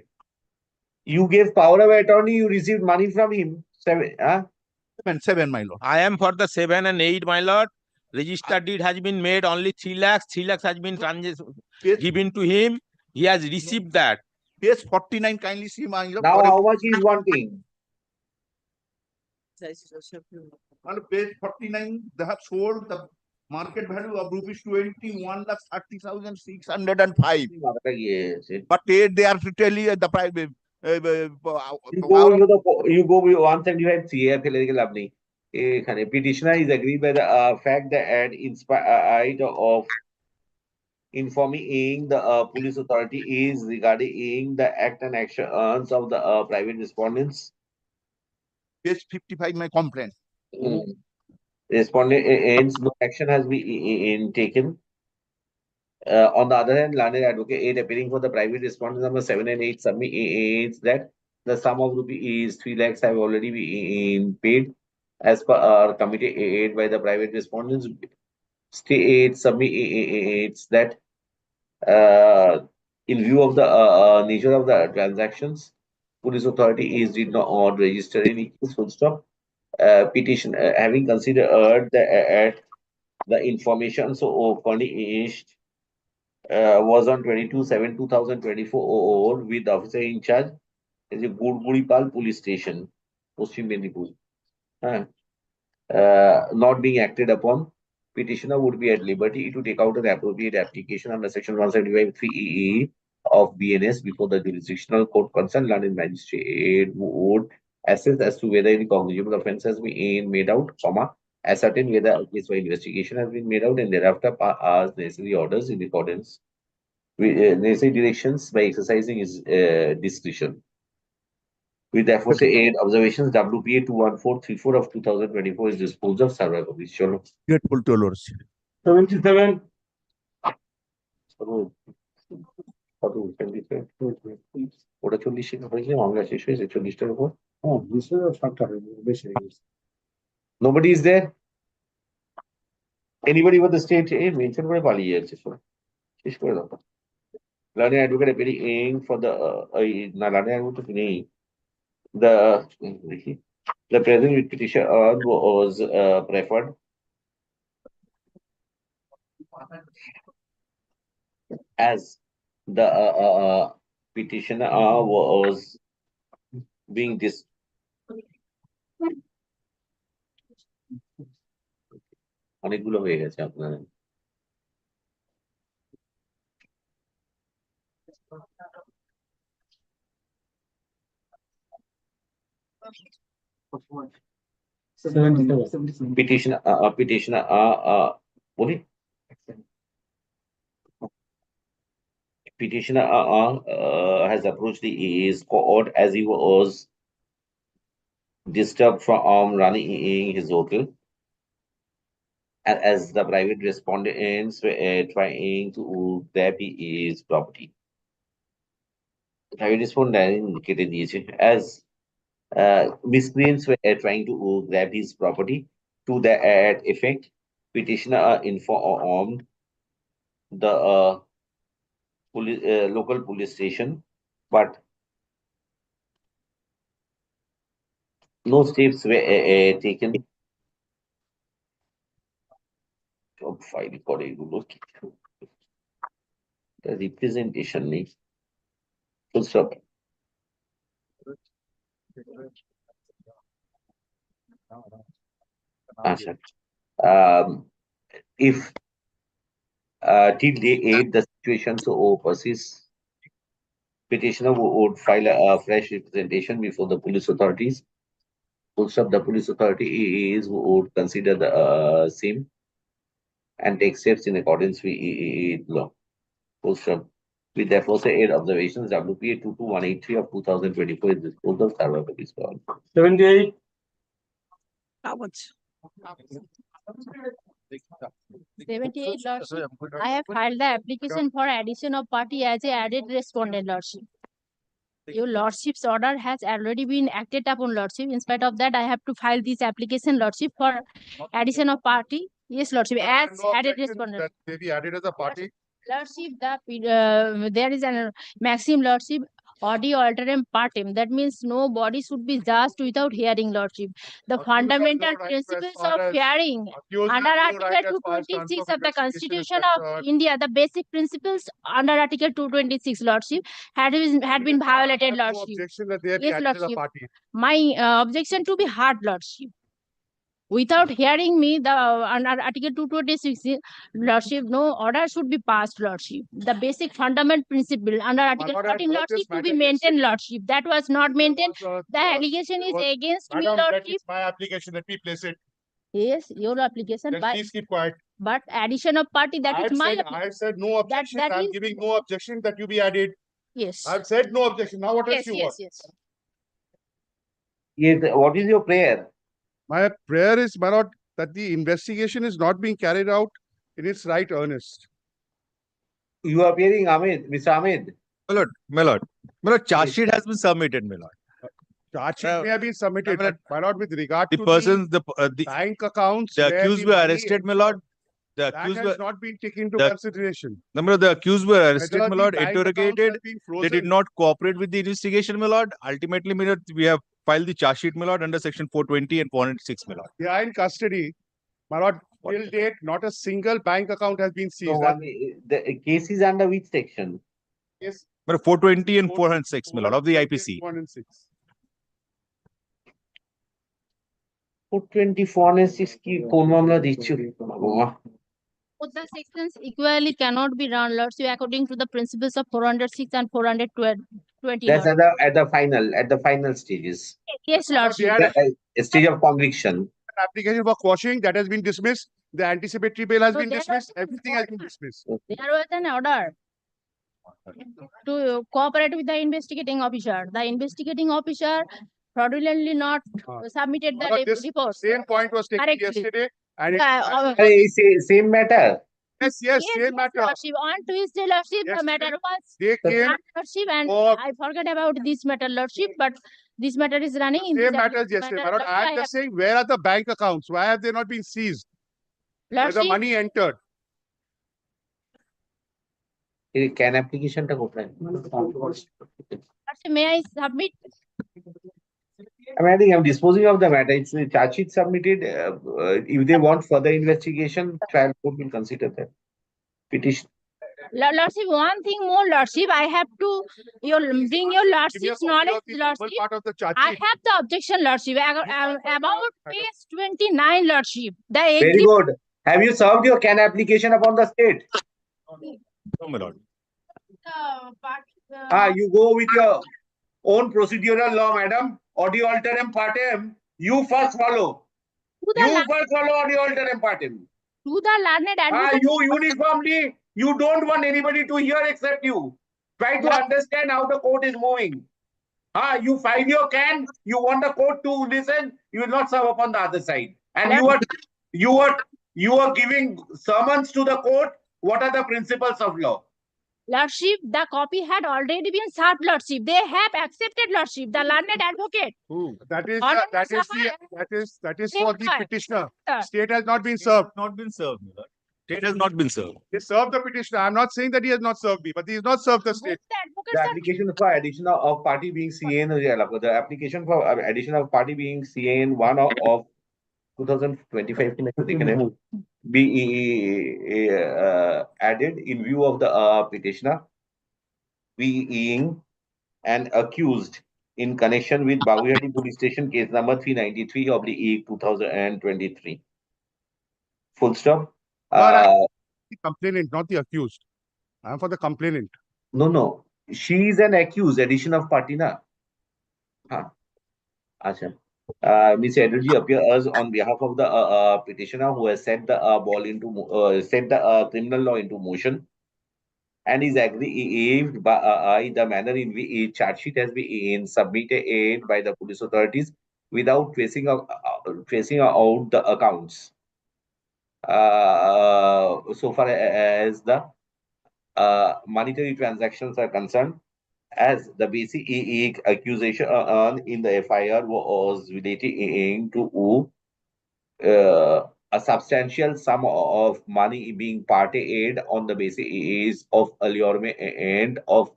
You gave power of attorney, you received money from him. 7, my lord. I am for the 7 and 8, my lord. Registered deed has been made only 3 lakhs. 3 lakhs has been given to him. He has received that. Page 49, kindly see, my lord. Now how much he is wanting? Page 49, they have sold the market value of rupees 21,30,605. But they are to tell you the private. You go with 175 ফেলে দিকে লাভ নেই। এখানে petitioner is agreed by the fact that in spite of informing the police authority is regarding the act and actions of the private respondents. Page 55, my complaint. Respondents, no action has been taken. On the other hand, learned advocate 8 appearing for the private respondent number 7 and 8 submits that the sum of rupees 3 lakhs have already been paid as per our committee 8 by the private respondents. State submits that in view of the nature of the transactions, police authority did not register any case, full stop. Petition having considered the information so furnished was on 22/7/2024 with the officer in charge is a Gurguripal police station, Paschim Medipur. Not being acted upon, petitioner would be at liberty to take out an appropriate application under section 175(3)(e) of BNS before the jurisdictional court concerned. Learned magistrate would assess as to whether any cognizable offence has been made out, ascertain whether a case for investigation has been made out, and thereafter pass necessary orders in accordance with necessary directions by exercising his discretion. We therefore say 8 observations. WPA 21434 of 2024 is disposed of. Survey publish. Chalo. Grateful to Lordship. 77. ওটা 40 হয়েছে মামলা শেষ হয়েছে 40টার উপর nobody is there anybody but the state mention করে পালিয়ে যাচ্ছে সব শেষ করে দাও learning advocate appearing for the learning advocate নেই the present with petition was preferred as the petitioner was being অনেকগুলো হয়ে গেছে আপনার petitioner what petitioner has approached his court as he was disturbed from running his hotel and as the private respondents were trying to grab his property. The private respondent indicated as miscreants were trying to grab his property. To that effect, petitioner informed the local police station, but no steps were taken. File করে এগুলো representation নেই full stop. If till day 8 the situation so persists, petitioner would file a fresh representation before the police authorities. Full stop. The police authority would consider the same and take steps in accordance with law. Full stop. We therefore say 8 observations. WPA 22183 of 2024 is disposed of. Server police call. 78. How much? 78, Lordship. I have filed the application for addition of party as a added respondent, Lordship. Your Lordship's order has already been acted upon, Lordship. In spite of that, I have to file this application, Lordship, for addition of party. Yes, Lordship, as added respondent. That they be added as a party. Lordship, there is a maxim, Lordship, audi alteram partem. That means nobody should be judged without hearing, Lordship. The fundamental principles of hearing under Article 226 of the Constitution of India, the basic principles under Article 226, Lordship, had been violated, Lordship. Objection that they have Yes, added as a Lordship. party. My objection to be heard, Lordship. Without hearing me, the under Article 226, Lordship, no order should be passed, Lordship. The basic fundamental principle under Article 14, Lordship, to be maintained, Lordship. That was not maintained. The allegation is against me, Madam, that Lordship. is my application. Let me place it. Yes, your application. Then please keep quiet. But addition of party, that is my I have said no objection. that I'm is- giving no objection that you be added. Yes. I've said no objection. Now what else Yes, you yes, want? yes. Yes, what is your prayer? My prayer is, my lord, that the investigation is not being carried out in its right earnest. You are appearing, Ahmed, Mr. Ahmed. My lord, charge sheet has been submitted, my lord. Charge sheet may have been submitted, but my lord, with regard The to persons, the the bank accounts, the where accused the were money arrested, my lord. The that accused has were not been taken into the- consideration. the accused were arrested, Whether my the lord, bank accounts interrogated. have been They did frozen. not cooperate with the investigation, my lord. Ultimately, my lord, we have filed the charge sheet, my lord, under section 420 and 406, my lord. They are in custody. My lord, till date, not a single bank account has been seized. So the case is under which section? Yes. But 420 and 406, my lord, of the IPC. 406. 424 and 6 কি কোন মামলা দিচ্ছ Both the sections equally cannot be run, Lordship, according to the principles of 406 and 420. That's at the final stages. Yes, Lordship. The stage of conviction. An application for quashing that has been dismissed. The anticipatory bail has So been there dismissed. was- Everything has been dismissed. There was an order to cooperate with the investigating officer. The investigating officer fraudulently not submitted the But this report. same point was taken Correctly. yesterday, and it, Same matter. yes, same matter. Lordship. On Tuesday, Lordship, the matter was They came run, Lordship, and for I forgot about this matter, Lordship, but this matter is running in same this matters yesterday. My lord, I am just saying, where are the bank accounts? Why have they not been seized? Where the Lordship, money entered? Can application টা কোথায়? Lordship, may I submit? I think I'm disposing of the matter. It's a charge sheet submitted. If they want further investigation, trial court will consider that. Petition. Lordship, one thing more, Lordship, I have to bring your Lordship's knowledge, Lordship. Part of the charge I sheet. have the objection, Lordship, about page 29, Lordship. The Very good. Have you served your can application upon the state? No, my lord. You go with your own procedural law, madam. Audio alteram partem. You first follow. You first follow audio alteram partem. To the learned advocate. You uniformly, you don't want anybody to hear except you. Try to understand how the court is moving. You file your can, you want the court to listen, you will not serve upon the other side. And you are giving sermons to the court. What are the principles of law? Lordship, the copy had already been served, Lordship. They have accepted, Lordship, the learned advocate. That is for the petitioner. State has not been served. Not been served, my lord. State has not been served. They served the petitioner. I'm not saying that he has not served me, but he has not served the state. The application for addition of party being CAN, the application for addition of party being CAN 1 of 2025 be added in view of the petitioner being an accused in connection with Baguyati Police Station case number 393 of the 2023. Full stop. The complainant, not the accused. I am for the complainant. No. She is an accused. Addition of party na. Acha. Ms. Edwards appears on behalf of the petitioner who has set the criminal law into motion and is aggrieved by the manner in which a charge sheet has been submitted by the police authorities without tracing out the accounts. So far as the monetary transactions are concerned, as the basic accusation in the FIR was relating to a substantial sum of money being parted on the basis of allurement and of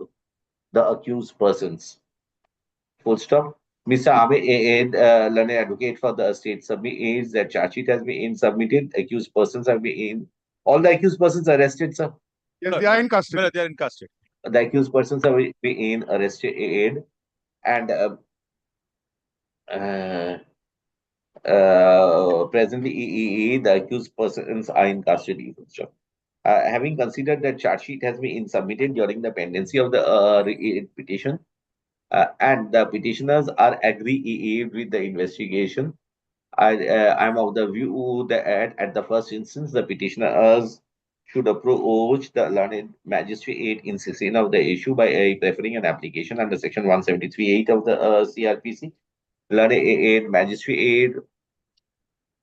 the accused persons. Full stop. Mr. Ahmed, learned advocate for the state, submits that charge sheet has been submitted. Accused persons have been all the accused persons arrested, sir. Yes, they are in custody. They are in custody. The accused persons have been arrested and presently the accused persons are in custody. Having considered that charge sheet has been submitted during the pendency of the petition and the petitioners are agreed with the investigation, I'm of the view that at the first instance the petitioners should approach the learned magistrate in cessation of the issue by preferring an application under section 173(8) of the CRPC. Learned magistrate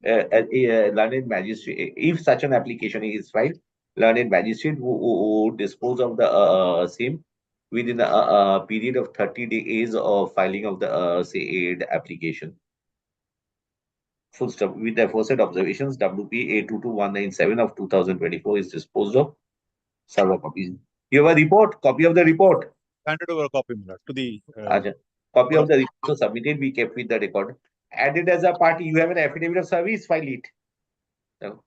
learned magistrate, if such an application is filed, learned magistrate who dispose of the same within a period of 30 days of filing of the said application. Full stop. With the aforesaid observations, WP A22197 of 2024 is disposed of. Server copies. You have a report, copy of the report. Handed over a copy to the. Copy of the report submitted, we kept with the record. Added as a party, you have an affidavit of service, file it. No.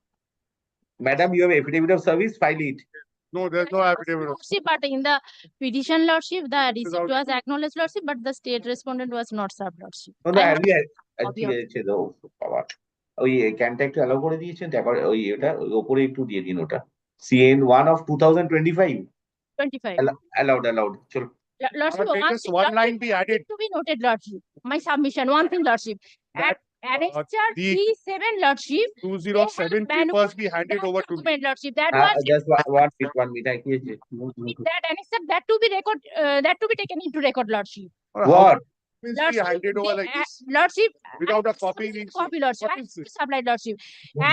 Madam, you have affidavit of service, file it. No, there's no affidavit. Lordship, but in the petition lordship, the receipt was acknowledged lordship, but the state respondent was not served lordship. No, no, have you ওই ক্যানটা একটু allow করে দিয়েছেন তারপর ওই এটা উপরে একটু দিয়ে দিন ওটা CN 1 of 2025 allowed চলো Lordship, one line be added to be noted lordship, my submission, one thing lordship, at annexure P7 lordship 2070 first be handed over to me. Lordship, that was just one minute that annexure that to be record that to be taken into record lordship. What? Be handed over like this lordship without a copy lordship, supplied lordship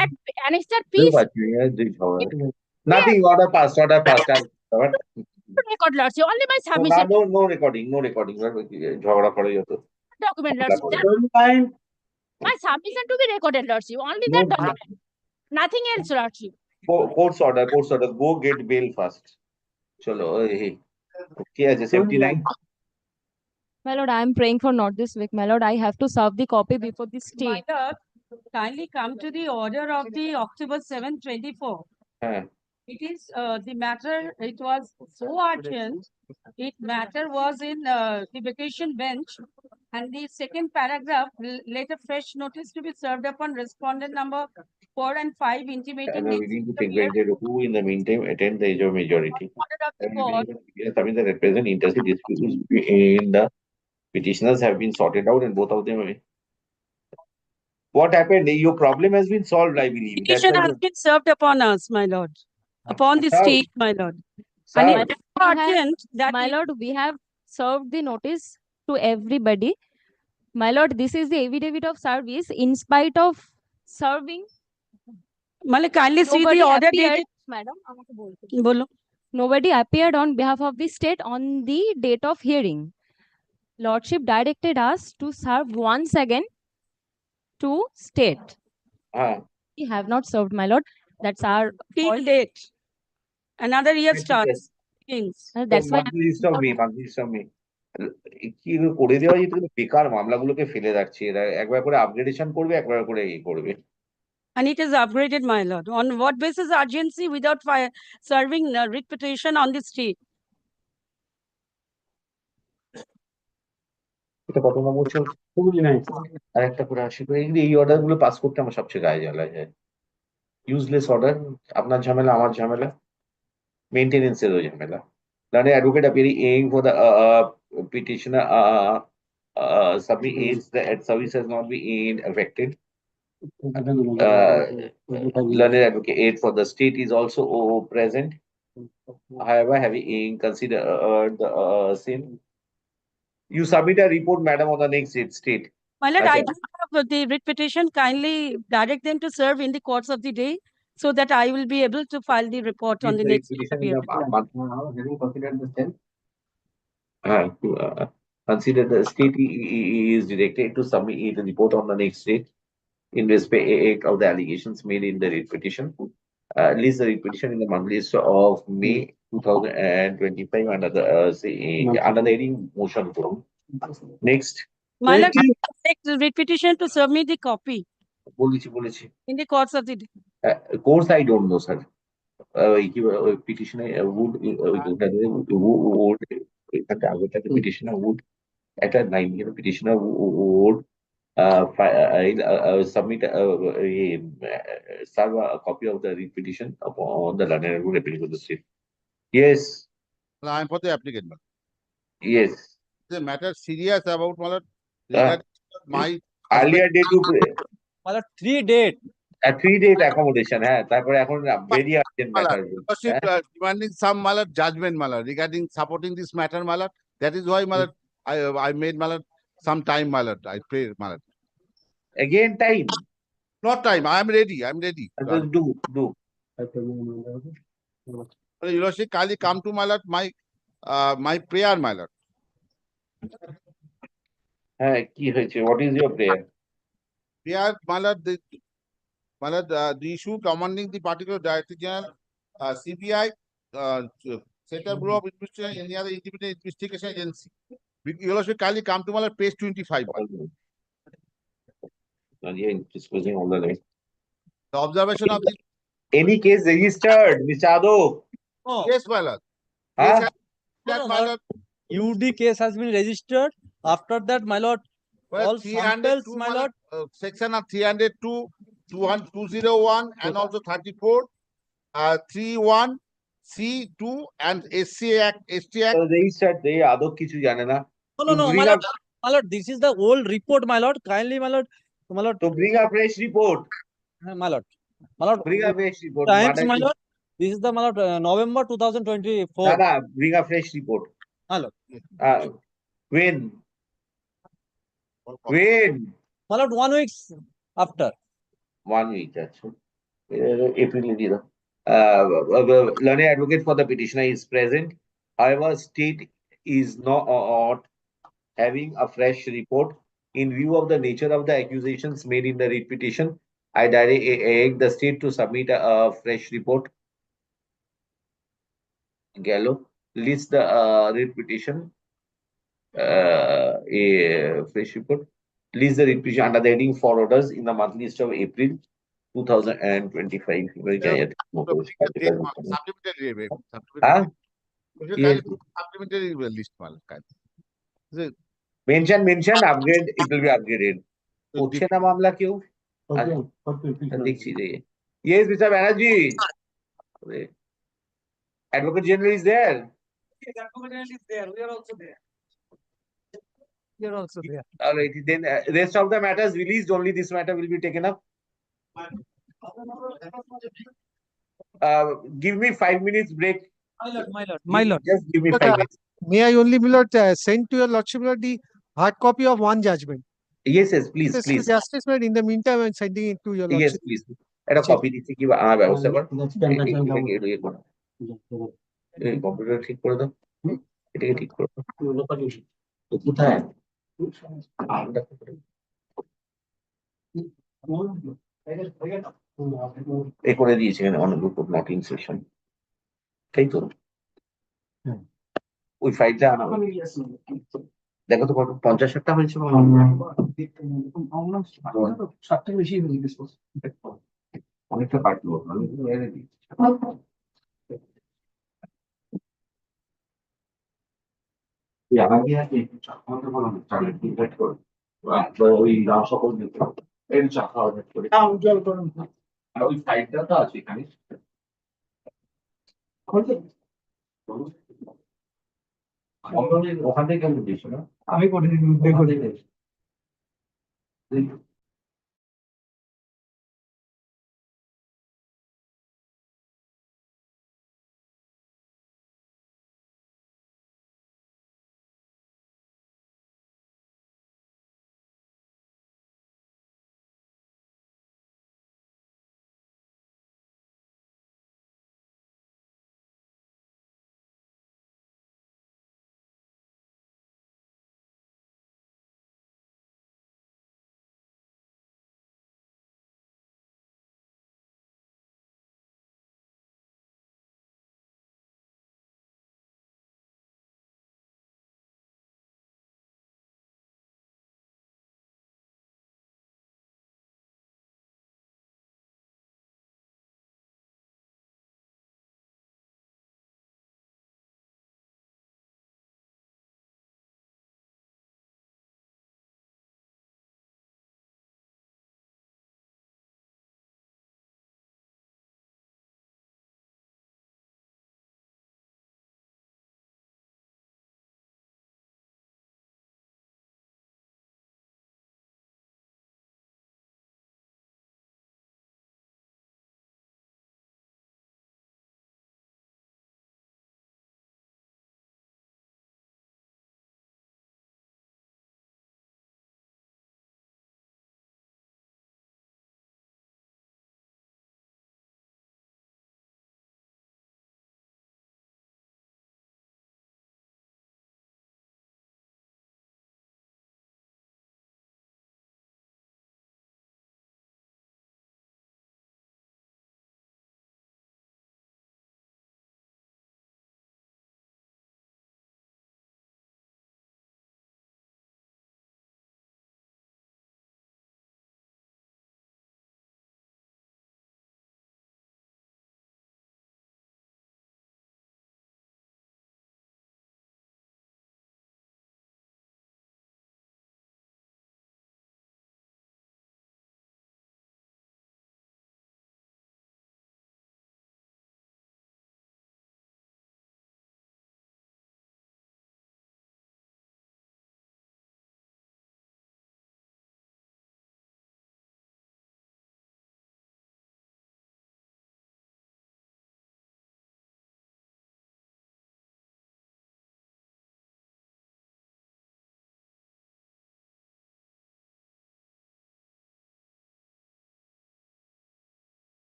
at annexure P7 nothing, order passed record lordship, only my submission. No recording ঝগড়া করে যত document lordship, my submission to be recorded lordship, only that document, nothing else lordship. Court's order, go get bail first. Chalo, okay, as a safety line. My lord, I am praying for not this week. My lord, I have to serve the copy before the state. My lord, kindly come to the order of the October 7, 24. It is the matter, it was so urgent. Matter was in the vacation bench, and the second paragraph, let a fresh notice to be served upon respondent number 4 and 5 intimating We need to take granted who in the meantime attend the age of majority. Something that represent interstate disputes in the petitioners have been sorted out and both of them. What happened? Your problem has been solved, I believe. Petition has been served upon us, my lord. Upon the state, my lord. And it is urgent that my lord, we have served the notice to everybody. My lord, this is the affidavit of service in spite of serving. Malik, kindly see the order dated. Madam, Bolo. Nobody appeared on behalf of the state on the date of hearing. Lordship directed us to serve once again to state. We have not served, my lord. That's our till date. Another year starts. That's why কি করে দেওয়া যেত বেকার মামলাগুলোকে ফেলে রাখছে এরা একবার করে আপগ্রেডেশন করবে একবার করে করবে. And it is upgraded, my lord. On what basis urgency without serving writ petition on the state? এটা কত নম্বর চলছে? আর একটা করে আসি এই অর্ডার গুলো পাস করতে আমার সবচেয়ে গায়ে জ্বালা যায়। ইউজলেস অর্ডার, আপনার ঝামেলা আমার ঝামেলা, মেইনটেনেন্সেরও ঝামেলা। Learned advocate appearing for the petitioner submit aids that service has not been affected. Learned advocate aid for the state is also present. However, having considered the same, you submit a report, madam, on the next state. My lord, I do have the writ petition. Kindly direct them to serve in the course of the day, so that I will be able to file the report on the next Consider the state is directed to submit the report on the next date in respect of the allegations made in the writ petition. List the writ petition in the monthly list of May 2025 under the under the heading motion form. Next. My lord, take the writ petition to serve me the copy. বলেছি In the course of the day. Course I don't know, sir. Petitioner would petitioner would at a 9 petitioner would submit serve a copy of the writ petition upon the learned representing of the state. Yes. I am for the applicant. Yes. The matter serious about my earlier date to 3 date. A 3-date accommodation, তারপরে এখন very urgent matter. Demanding some judgment regarding supporting this matter, that is why I made some time, I pray. Again time. Not time. I am ready. I am ready. Do. Your Lordship, kindly come to my lord, my prayer, my lord. কি হয়েছে? What is your prayer? Prayer, my lord, the issue commanding the particular Director General, CBI, Central Bureau of Investigation, any other independent investigation agency. Your Lordship, kindly come to my lord, page 25. Disclosing all the names. The observation of the Any case registered, Mr. Adok? Yes, my lord. Huh? That, my lord. UD case has been registered. After that, my lord, Well, all samples, my lord. Section of 302, 201, and also 34, 31, C2, and SC Act, ST Act. Registered, they Adok কিছু জানে না। No, my lord, this is the old report, my lord. Kindly, my lord. To bring a fresh report. My lord. Bring a fresh report. Times, my lord. This is the my lord, November 2024. Bring a fresh report. My lord. When? When? My lord, 1 week after. 1 week, actually. April. Learned advocate for the petitioner is present. However, state is not having a fresh report. In view of the nature of the accusations made in the writ petition, I direct the state to submit a fresh report. Gallo lists the writ petition. A fresh report. List the writ petition under the heading for orders in the monthly list of April 2025. Supplementary list, my lord. Mention, upgrade, it will be upgraded. করছে না মামলা কেউ? দেখছি রে। Yes, Mr. Banerjee. Advocate General is there. Yes, Advocate General is there. We are also there. All right, then rest of the matters released, only this matter will be taken up. Give me 5 minutes break. My lord. Just give me 5 minutes. May I only, my lord, send to your lordship, my lord, the hard copy of one judgment? Yes, please. Justice, my lord, in the meantime, I'm sending it to your lordship. Yes, please. একটা copy দিচ্ছি কি আমার ব্যবস্থা কর। Computer ঠিক করে দাও। এটাকে ঠিক করে দাও। তো কোথায়? এ করে দিয়েছে এখানে অনেক রিপোর্ট নট ইন সেশন। তাই তো? ওই ফাইলটা আনা দেখো তো কত 50-60টা হয়েছে অনেকটা কাটলো ওই সকল ওই ফাইলটা তো আছে এখানে ওখান থেকে কেমন দিয়েছো না আমি করে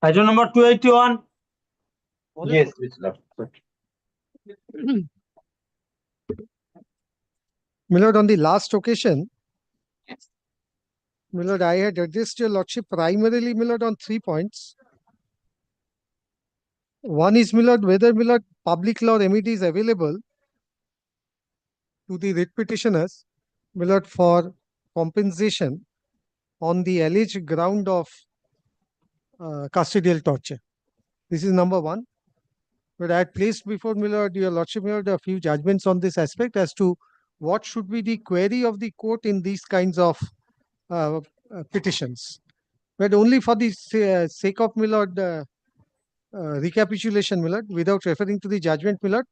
Item number 281. Yes, Mr. Milord, on the last occasion, Milord, I had addressed your lordship primarily, Milord, on 3 points. One is, Milord, whether, Milord, public law remedy is available to the writ petitioners, Milord, for compensation on the alleged ground of custodial torture. This is number one. But I had placed before, Milord, your lordship, Milord, a few judgments on this aspect as to what should be the query of the court in these kinds of petitions. But only for the sake of, Milord, recapitulation, Milord, without referring to the judgment, Milord,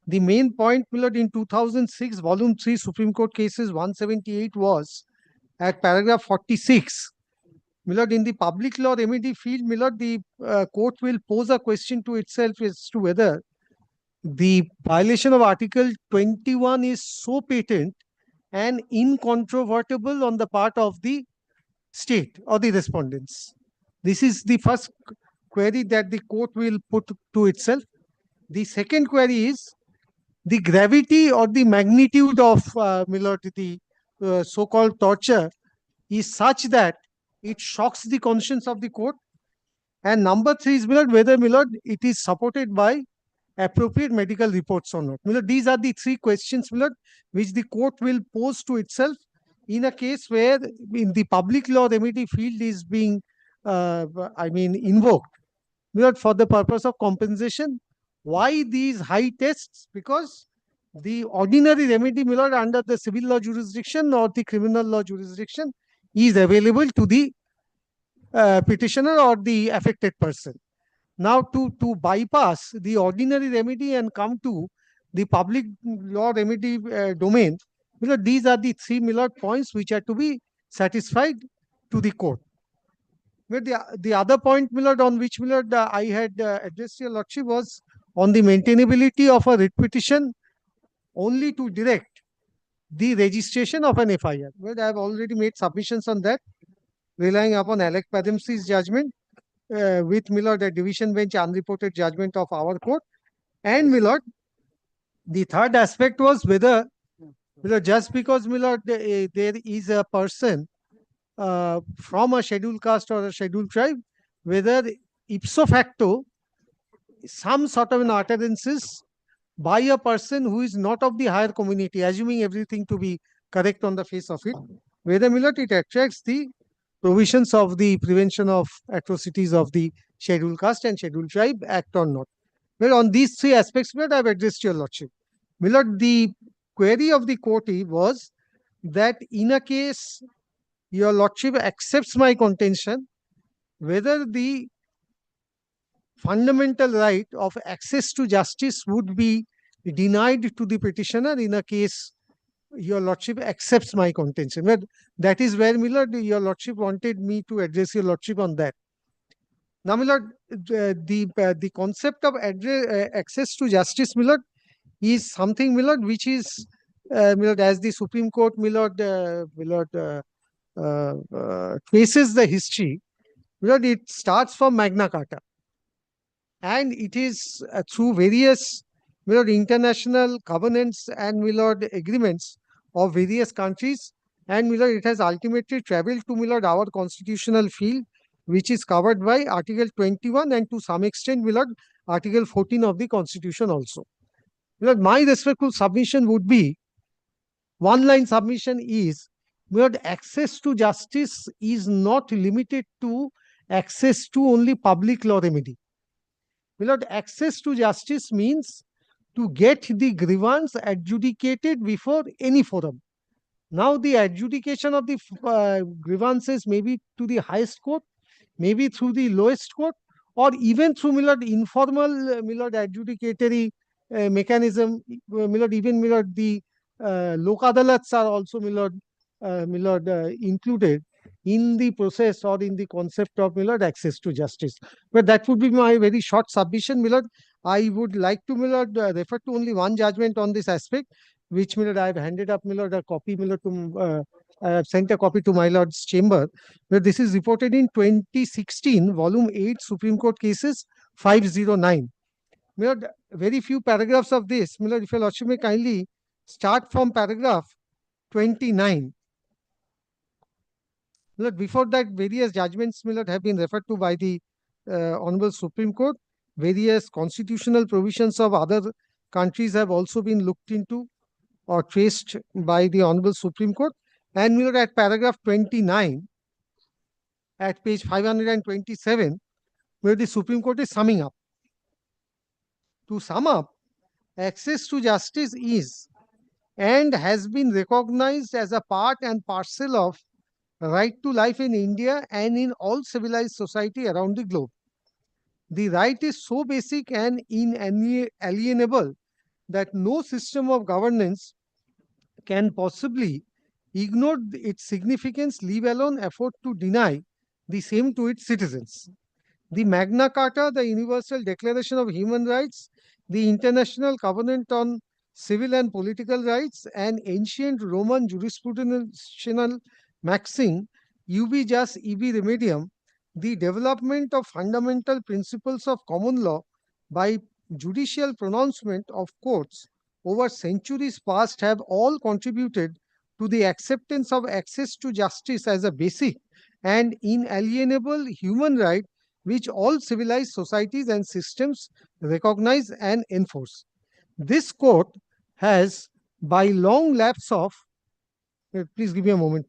the main point, Milord, in 2006, Volume 3, Supreme Court Cases 178 was at paragraph 46. Milord, in the public law remedy field, Milord, the court will pose a question to itself as to whether the violation of Article 21 is so patent and incontrovertible on the part of the state or the respondents. This is the first query that the court will put to itself. The second query is the gravity or the magnitude of, Milord, the so-called torture is such that it shocks the conscience of the court. And number 3 is, Milord, whether, Milord, it is supported by appropriate medical reports or not. Milord, these are the 3 questions, Milord, which the court will pose to itself in a case where in the public law remedy field is being, invoked, Milord, for the purpose of compensation. Why these high tests? Because the ordinary remedy, Milord, under the civil law jurisdiction or the criminal law jurisdiction is available to the petitioner or the affected person. Now, to bypass the ordinary remedy and come to the public law remedy domain, Milord, these are the 3, Milord, points which are to be satisfied to the court. But the other point, Milord, on which, Milord, I had addressed your lordship was on the maintainability of a writ petition only to direct the registration of an FIR. Well, I have already made submissions on that, relying upon Alec Padamsy's judgment with, Milord, a division bench unreported judgment of our court. And, Milord, the third aspect was whether, Milord, just because, Milord, there is a person from a scheduled caste or a scheduled tribe, whether ipso facto some sort of an utterances by a person who is not of the higher community, assuming everything to be correct on the face of it, whether, Milord, it attracts the provisions of the Prevention of Atrocities of the Scheduled Caste and Scheduled Tribe Act or not. Well, on these 3 aspects, Milord, I have addressed your lordship. Milord, the query of the court was that in a case your lordship accepts my contention, whether the fundamental right of access to justice would be denied to the petitioner in a case your lordship accepts my contention. But that is where, Milord, your lordship wanted me to address your lordship on that. Now, Milord, the concept of access to justice, Milord, is something, Milord, which is, Milord, as the Supreme Court, Milord, traces the history, Milord, it starts from Magna Carta. And it is through various, Milord, international covenants and, Milord, agreements of various countries. And, Milord, it has ultimately traveled to, Milord, our constitutional field, which is covered by Article 21 and to some extent, Milord, Article 14 of the Constitution also. Milord, my respectful submission would be, one-line submission is, Milord, access to justice is not limited to access to only public law remedy. Milord, access to justice means to get the grievance adjudicated before any forum. Now, the adjudication of the grievances may be to the highest court, maybe through the lowest court, or even through, Milord, informal, Milord, adjudicatory mechanism. Milord, even, Milord, the Lok Adalats are also, Milord, included in the process or in the concept of, Milord, access to justice. But that would be my very short submission, Milord. I would like to, my lord, refer to only one judgment on this aspect, which, my lord, I have handed up, my lord, a copy, my lord, to I have sent a copy to my lord's chamber, where this is reported in 2016, volume 8, Supreme Court cases 509. My lord, very few paragraphs of this, my lord, if your lordship may kindly start from paragraph 29. My lord, before that, various judgments, my lord, have been referred to by the Honorable Supreme Court. Various constitutional provisions of other countries have also been looked into or traced by the Honorable Supreme Court. And we look at paragraph 29 at page 527, where the Supreme Court is summing up. To sum up, access to justice is and has been recognized as a part and parcel of right to life in India and in all civilized society around the globe. The right is so basic and inalienable that no system of governance can possibly ignore its significance, leave alone effort to deny the same to its citizens. The Magna Carta, the Universal Declaration of Human Rights, the International Covenant on Civil and Political Rights, and ancient Roman jurisprudential maxim, ubi jus ibi remedium, the development of fundamental principles of common law by judicial pronouncement of courts over centuries past have all contributed to the acceptance of access to justice as a basic and inalienable human right which all civilized societies and systems recognize and enforce. This court has, by long lapse of, please give me a moment.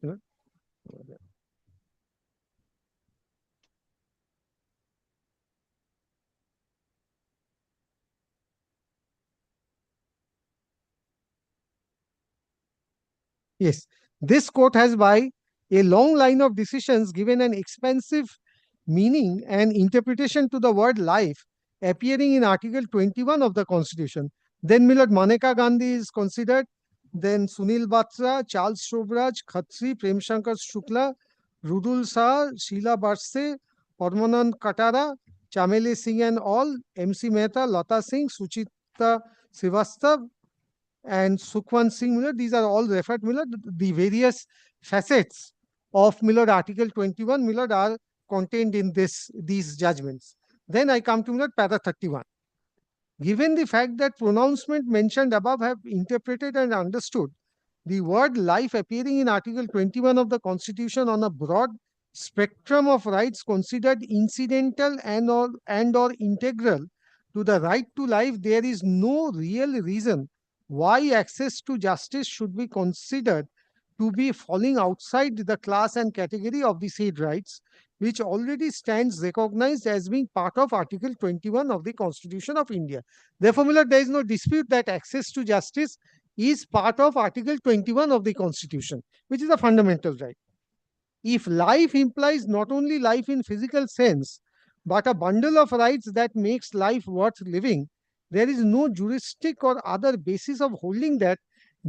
Yes, this court has, by a long line of decisions, given an expansive meaning and interpretation to the word life appearing in Article 21 of the Constitution. Then Milord Maneka Gandhi is considered, then Sunil Batra, Charles Shobraj, Khatri, Prem Shankar Shukla, Rudul Shah, Sheila Barse, Parmanand Katara, Chamele Singh and all, MC Mehta, Lata Singh, Suchita Srivastav, and Sukhwant Singh Miller. These are all referred, Miller. The various facets of Miller Article 21 Miller are contained in these judgments. Then I come to Miller Para 31. Given the fact that pronouncement mentioned above have interpreted and understood the word life appearing in Article 21 of the Constitution on a broad spectrum of rights considered incidental and or integral to the right to life, there is no real reason why access to justice should be considered to be falling outside the class and category of the said rights, which already stands recognized as being part of Article 21 of the Constitution of India. Therefore, Miller, there is no dispute that access to justice is part of Article 21 of the Constitution, which is a fundamental right. If life implies not only life in physical sense, but a bundle of rights that makes life worth living, there is no juristic or other basis of holding that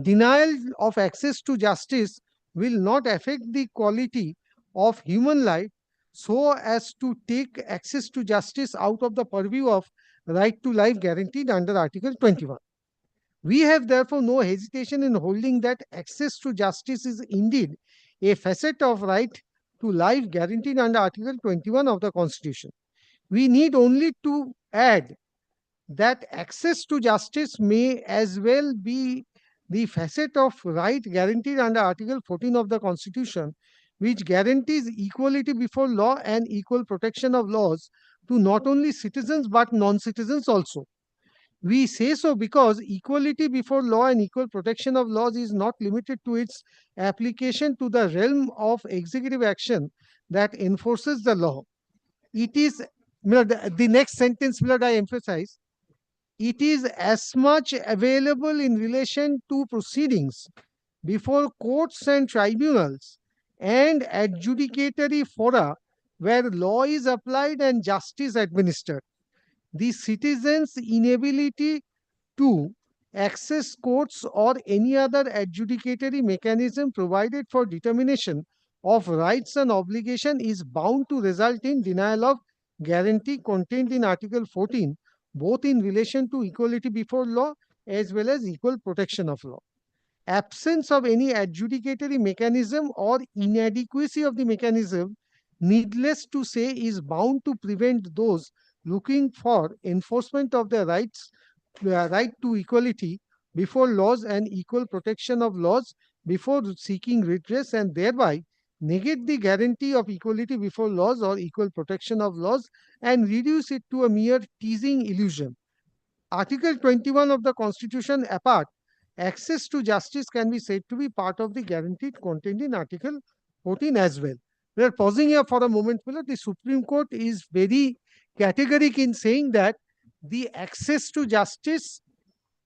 denial of access to justice will not affect the quality of human life so as to take access to justice out of the purview of right to life guaranteed under Article 21. We have therefore no hesitation in holding that access to justice is indeed a facet of right to life guaranteed under Article 21 of the Constitution. We need only to add that access to justice may as well be the facet of right guaranteed under Article 14 of the Constitution, which guarantees equality before law and equal protection of laws to not only citizens but non-citizens also. We say so because equality before law and equal protection of laws is not limited to its application to the realm of executive action that enforces the law. It is, the next sentence, I emphasize, it is as much available in relation to proceedings before courts and tribunals and adjudicatory fora where law is applied and justice administered. The citizens' inability to access courts or any other adjudicatory mechanism provided for determination of rights and obligation is bound to result in denial of guarantee contained in Article 14 both in relation to equality before law as well as equal protection of law. Absence of any adjudicatory mechanism or inadequacy of the mechanism, needless to say, is bound to prevent those looking for enforcement of their rights, right to equality before laws and equal protection of laws before seeking redress, and thereby negate the guarantee of equality before laws or equal protection of laws and reduce it to a mere teasing illusion. Article 21 of the Constitution apart, access to justice can be said to be part of the guaranteed contained in Article 14 as well. We are pausing here for a moment. The Supreme Court is very categoric in saying that the access to justice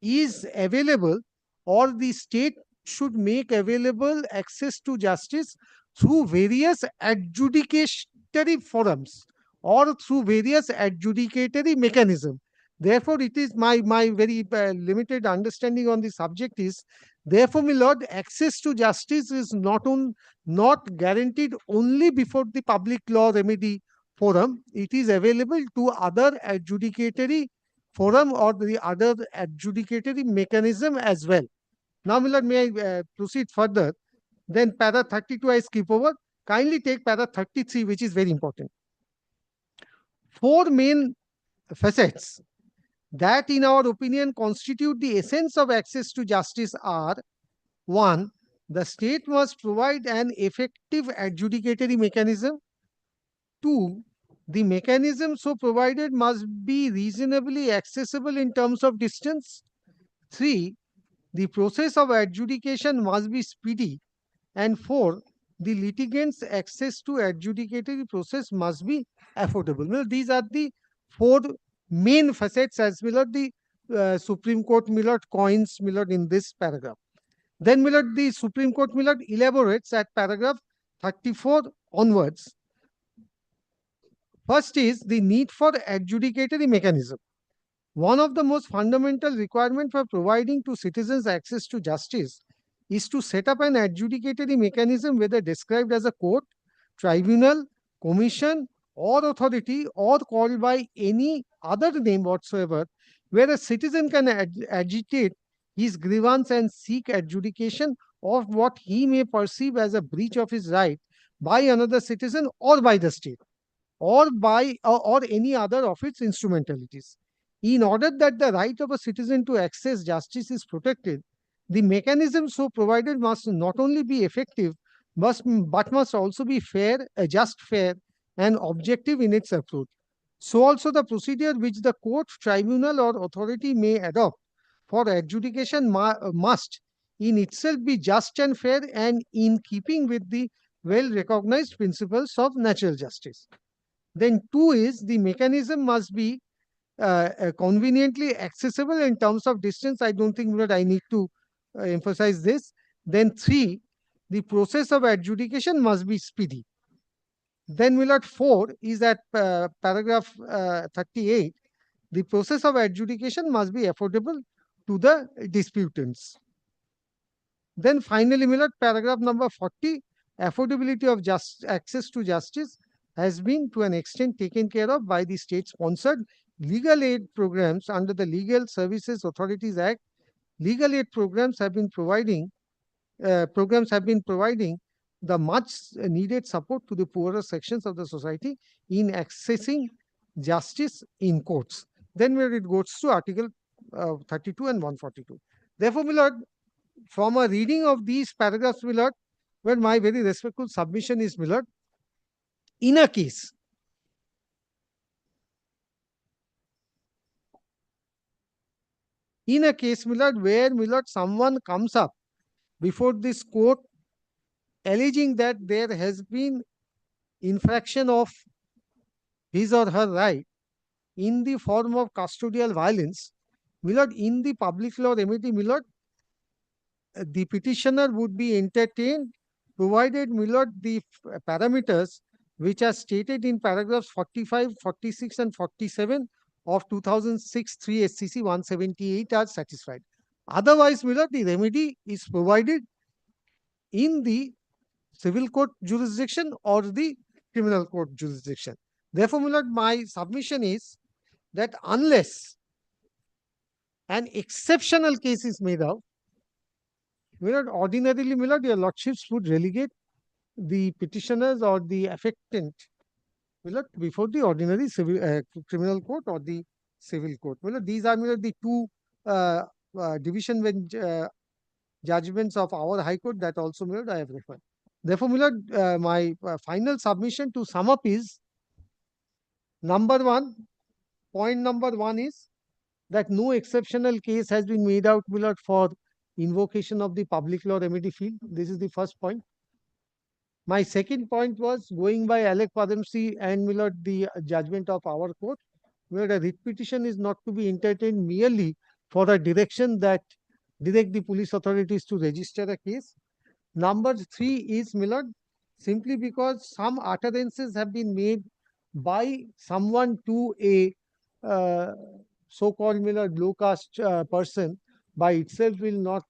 is available, or the state should make available access to justice through various adjudicatory forums or through various adjudicatory mechanisms. Therefore, it is my very limited understanding on the subject is, therefore, my lord, access to justice is not guaranteed only before the public law remedy forum. It is available to other adjudicatory forum or the other adjudicatory mechanism as well. Now, my lord, may I proceed further? Then para 32 I skip over. Kindly take para 33, which is very important. Four main facets that, in our opinion, constitute the essence of access to justice are: 1. The state must provide an effective adjudicatory mechanism. 2. The mechanism so provided must be reasonably accessible in terms of distance. 3. The process of adjudication must be speedy. And 4. The litigant's access to adjudicatory process must be affordable. Well, these are the four main facets as Millard the Supreme Court Millard coins Millard in this paragraph. Then Millard the Supreme Court Millard elaborates at paragraph 34 onwards. First is the need for adjudicatory mechanism. One of the most fundamental requirements for providing to citizens access to justice is to set up an adjudicatory mechanism, whether described as a court, tribunal, commission, or authority, or called by any other name whatsoever, where a citizen can agitate his grievance and seek adjudication of what he may perceive as a breach of his right by another citizen or by the state, or by or any other of its instrumentalities. In order that the right of a citizen to access justice is protected, the mechanism so provided must not only be effective, but must also be fair, just, fair, and objective in its approach. So also the procedure which the court, tribunal, or authority may adopt for adjudication must in itself be just and fair and in keeping with the well-recognized principles of natural justice. Then 2 is the mechanism must be conveniently accessible in terms of distance. I don't think that I need to emphasize this. Then 3, the process of adjudication must be speedy. Then Millard 4 is at paragraph 38. The process of adjudication must be affordable to the disputants. Then finally, Millard, paragraph number 40, affordability of access to justice has been to an extent taken care of by the state-sponsored legal aid programs under the Legal Services Authorities Act. Legal aid programs have been providing the much needed support to the poorer sections of the society in accessing justice in courts. Then where it goes to Article 32 and 142. Therefore, my lord, from a reading of these paragraphs, my lord, where my very respectful submission is, my lord, in a case my lord, where, my lord, someone comes up before this court alleging that there has been infraction of his or her right in the form of custodial violence, my lord, in the public law remedy, my lord, the petitioner would be entertained, provided, my lord, the parameters which are stated in paragraphs 45, 46, and 47 of 2006 3 SCC 178 are satisfied. Otherwise, my lord, the remedy is provided in the civil court jurisdiction or the criminal court jurisdiction. Therefore, my lord, my submission is that unless an exceptional case is made out, ordinarily, your lordships would relegate the petitioners or the affectant before the ordinary civil criminal court or the civil court. These are the two division bench judgments of our High Court that also I have referred. Therefore, my final submission to sum up is point number one is that no exceptional case has been made out for invocation of the public law remedy field. This is the first point. My second point was going by Alec Padamsee and the judgment of our court, where a writ petition is not to be entertained merely for a direction that direct the police authorities to register a case. Number three is simply because some utterances have been made by someone to a so-called low caste person by itself will not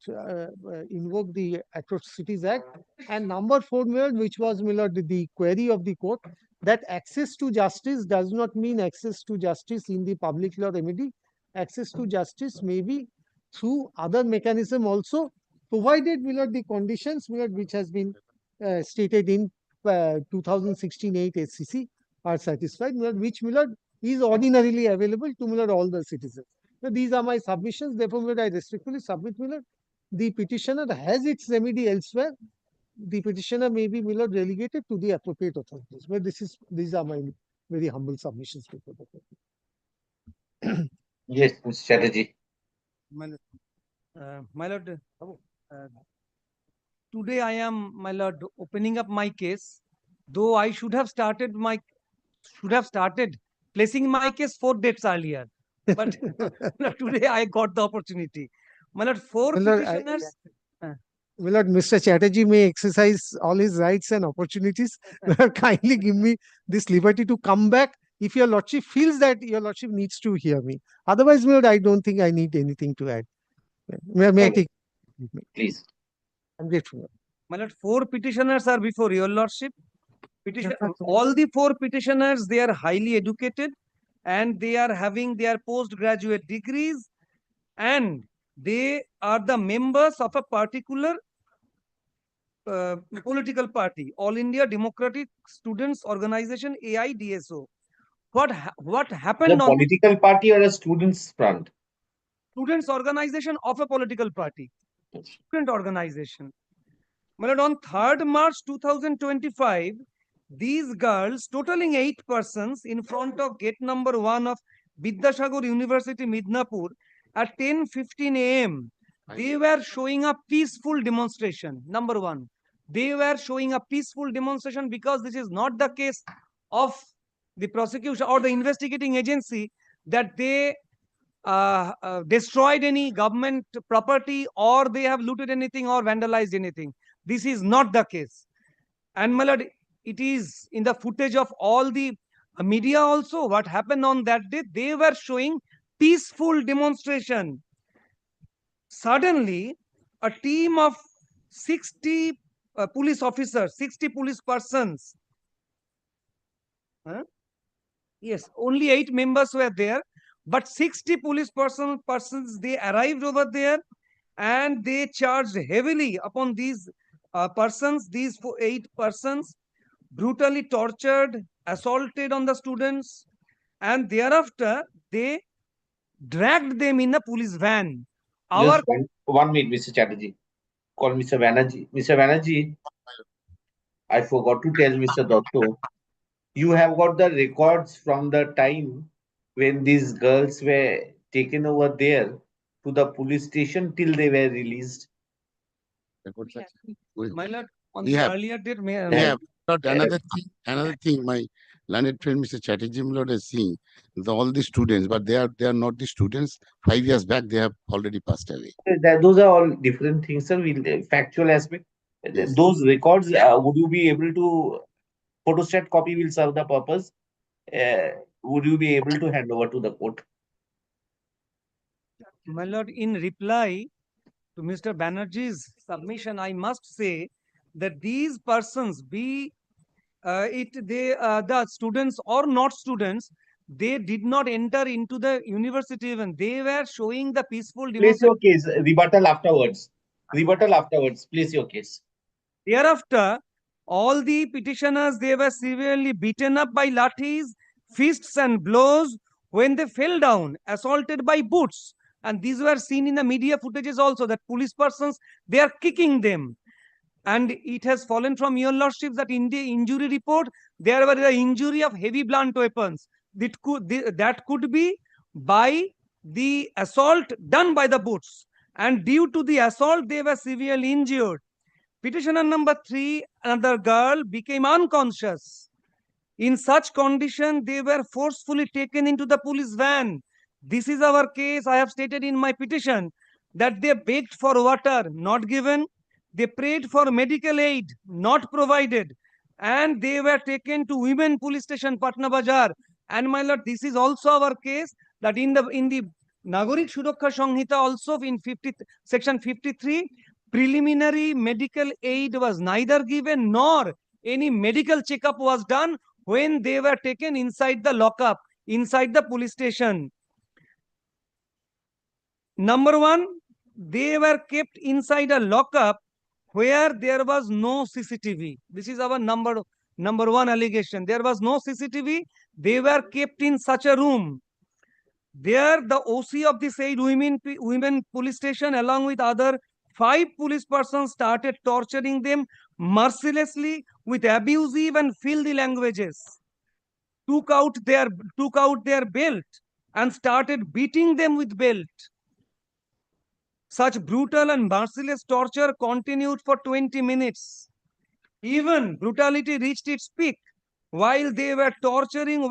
invoke the Atrocities Act. And number four, which was the query of the court, that access to justice does not mean access to justice in the public law remedy. Access to justice may be through other mechanism also, provided the conditions which has been stated in 2016-8 SCC are satisfied, which is ordinarily available to all the citizens. So these are my submissions. Therefore, I respectfully submit the petitioner has its remedy elsewhere. The petitioner may be relegated to the appropriate authorities. But these are my very humble submissions before the court. Yes, Mr. Chatterjee. My lord, today I am, my lord, opening up my case, though I should have started placing my case 4 dates earlier. But today I got the opportunity. My lord, 4 petitioners. Mr. Chatterjee may exercise all his rights and opportunities. Kindly give me this liberty to come back if your lordship feels that your lordship needs to hear me. Otherwise, I don't think I need anything to add. May I take? Please. I'm grateful. My lord, 4 petitioners are before your lordship. All the 4 petitioners, they are highly educated and they are having their postgraduate degrees and they are the members of a particular political party, All India Democratic Students Organization, AIDSO. What happened? The political party or a students' front? Students' organization of a political party. Student organization. Well, on 3rd March 2025, these girls, totaling 8 persons, in front of gate number 1 of Vidyasagar University, Midnapur, at 10:15 a.m., they were showing a peaceful demonstration. Number 1, they were showing a peaceful demonstration because this is not the case of the prosecution or the investigating agency that they destroyed any government property or they have looted anything or vandalized anything. This is not the case. And my lord, it is in the footage of all the media also. What happened on that day? They were showing peaceful demonstration. Suddenly, a team of 60 police officers, 60 police persons. Yes, only 8 members were there, but 60 police persons, they arrived over there and they charged heavily upon these persons, these 8 persons, brutally tortured, assaulted on the students, and thereafter they dragged them in a police van. Just 1 minute, Mr. Chatterjee. Call Mr. Banerjee. Mr. Banerjee, I forgot to tell Mr. Dotto, you have got the records from the time when these girls were taken over there to the police station till they were released. My lord, on We the have- earlier date, But another thing, my learned friend Mr. Chatterjee Milord is seeing all the students, but they are not the students. 5 years back, they have already passed away. Those are all different things, sir. Factual aspect. Yes. Those records, would you be able to, photostat copy will serve the purpose. Would you be able to hand over to the court? my lord, in reply to Mr. Banerjee's submission, I must say that these persons, the students or not students, They did not enter into the university even. They were showing the peaceful Place demonstration. your case. Rebuttal afterwards. Rebuttal afterwards. Place your case. Thereafter, all the petitioners, they were severely beaten up by lathis, fists and blows when they fell down, assaulted by boots. And these were seen in the media footages also, that police persons, they are kicking them. And it has fallen from your lordships that in the injury report, there were the injury of heavy blunt weapons. That could be by the assault done by the boots. And due to the assault, they were severely injured. Petitioner number 3, another girl became unconscious. In such condition, they were forcefully taken into the police van. This is our case. I have stated in my petition that they begged for water, not given. They prayed for medical aid, not provided. And they were taken to Women Police Station, Patna Bazar. And my lord, this is also our case, that in the Nagorik Suraksha Sanghita also in section 53, preliminary medical aid was neither given nor any medical checkup was done when they were taken inside the lockup, inside the police station. Number 1, they were kept inside a lockup where there was no CCTV. This is our number 1 allegation. There was no CCTV. They were kept in such a room. There, the OC of the said women police station, along with other 5 police persons, started torturing them mercilessly with abusive and filthy languages. Took out their belt and started beating them with belt. Such brutal and merciless torture continued for 20 minutes. Even brutality reached its peak while they were torturing,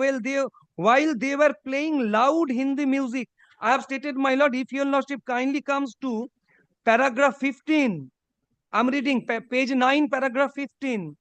while they were playing loud Hindi music. I have stated, my lord, if your lordship kindly comes to paragraph 15. I'm reading page 9, paragraph 15.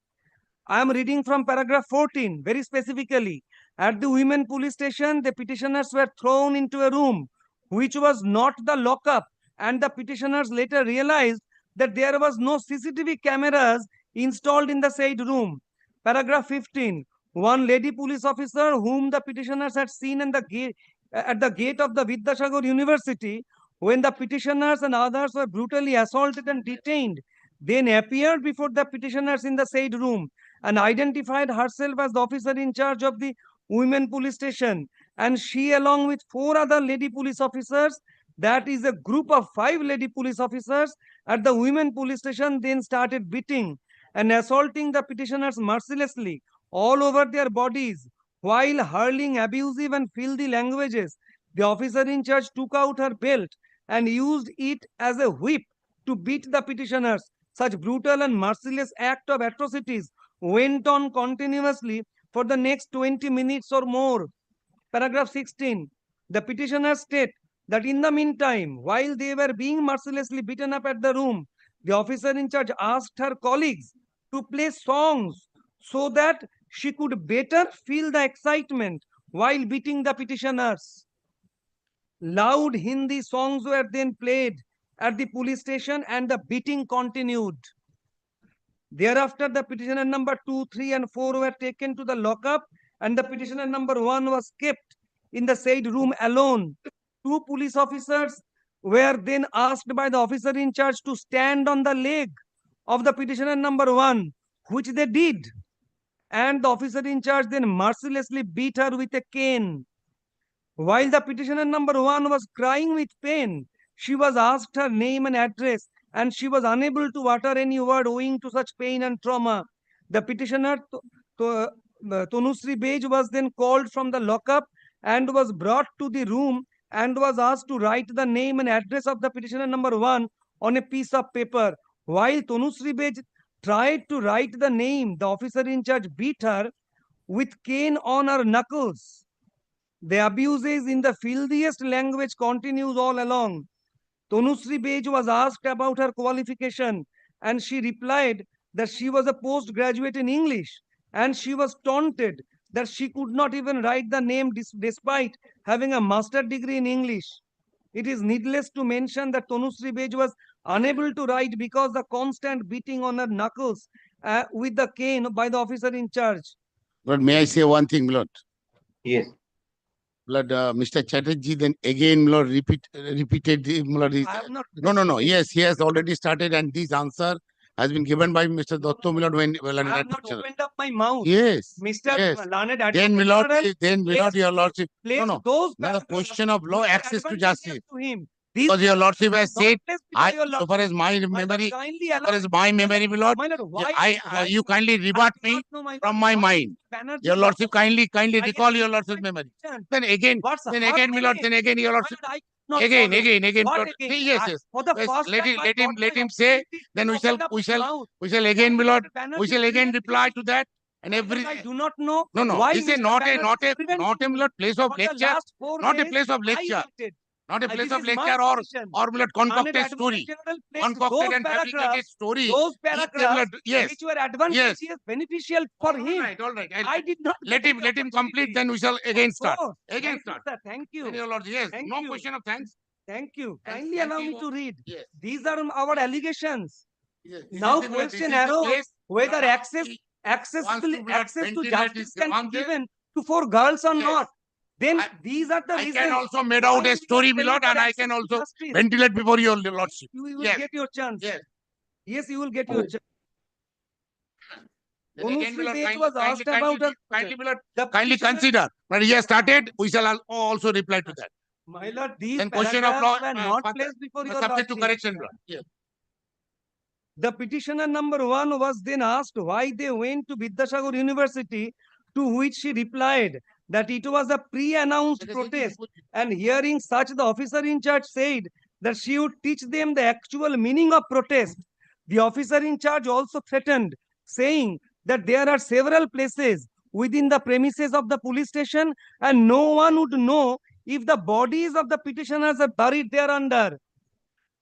I am reading from paragraph 14, very specifically. At the women police station, the petitioners were thrown into a room, which was not the lockup. And the petitioners later realized that there was no CCTV cameras installed in the said room. Paragraph 15. One lady police officer whom the petitioners had seen at the gate of the Vidyasagar University when the petitioners and others were brutally assaulted and detained, then appeared before the petitioners in the said room and identified herself as the officer in charge of the women police station. And she, along with 4 other lady police officers, that is a group of 5 lady police officers at the women police station, then started beating and assaulting the petitioners mercilessly all over their bodies while hurling abusive and filthy languages. The officer in charge took out her belt and used it as a whip to beat the petitioners. Such brutal and merciless act of atrocities went on continuously for the next 20 minutes or more. Paragraph 16. The petitioners state that in the meantime, while they were being mercilessly beaten up at the room, the officer in charge asked her colleagues to play songs so that she could better feel the excitement while beating the petitioners. Loud Hindi songs were then played at the police station and the beating continued. Thereafter, the petitioner number 2, 3, and 4 were taken to the lockup, and the petitioner number 1 was kept in the said room alone. 2 police officers were then asked by the officer in charge to stand on the leg of the petitioner number 1, which they did. And the officer in charge then mercilessly beat her with a cane. While the petitioner number 1 was crying with pain, she was asked her name and address, and she was unable to utter any word owing to such pain and trauma. The petitioner, Tanushree Bej, was then called from the lockup and was brought to the room and was asked to write the name and address of the petitioner number 1 on a piece of paper. While Tanushree Bej tried to write the name, the officer in charge beat her with cane on her knuckles. The abuses in the filthiest language continues all along. Tanushree Bej was asked about her qualification, and she replied that she was a postgraduate in English, and she was taunted that she could not even write the name despite having a master's degree in English. It is needless to mention that Tanushree Bej was unable to write because the constant beating on her knuckles with the cane by the officer in charge. But may I say one thing, Lord? Yes. Mr. Chatterjee then again repeated his, I have not. no. Yes, he has already started, and this answer has been given by Mr. Dotto when I have not opened up my mouth. Yes. Mr. Yes. Learned Then, my lord, Advocate then, my lord, your lordship. Place No. those Now the question of law which are access to justice. advantageous to him. Because your lordship has not said, placed before your so far as my memory, kindly as far as my memory, my lord, My lord, why- you kindly rebut me from my mind. Banerjee Your lordship kindly I recall am your lordship's memory. Christian. Then again, What's my happening? lord, then again, your lordship. I not Again, follow. again, What my lord. again? Yes. For the Yes, first let time, let him say. Then we shall, again, my lord, we shall again reply to that. And I do not know. No. Why This is Mr. not Banerjee prevents a me. place of For the lecture. last 4 Not a days, place of I lecture. waited. Not a place This of is my lecture or position. concocted Learned story. Advocate General placed Concocted those and fabricated paragraphs, story. those If they paragraphs yes. which were advantageous, beneficial for him. All right. I did not Let get him the complete. Then we shall again start. course. Again Thank you, start. sir. Thank you. Then your lord, yes. Thank No you. question of thanks. Thank you. And Kindly thank allow you. me to read. Yes. These are our allegations. Yes. Now This is question the arose place whether access wants to to ventilate justice his can be grievances. given to 4 girls or Yes. not. Then these are the I reasons. can also made out why a we story, are my lord, telling and for I access can to also justice. ventilate before your lordship. You will Yes. get your chance. Yes. Yes, you will get your chance. Then again, my lord, Page was asked about kindly consider. But he has started, we shall also reply to that. My lord, these Then question of law paragraphs were not placed before your subject to lordship. correction, my lord. Yes. The petitioner number 1 was then asked why they went to Vidyasagar University, to which she replied that it was a pre-announced protest, and hearing such, the officer in charge said that she would teach them the actual meaning of protest. The officer in charge also threatened, saying that there are several places within the premises of the police station and no one would know if the bodies of the petitioners are buried there under.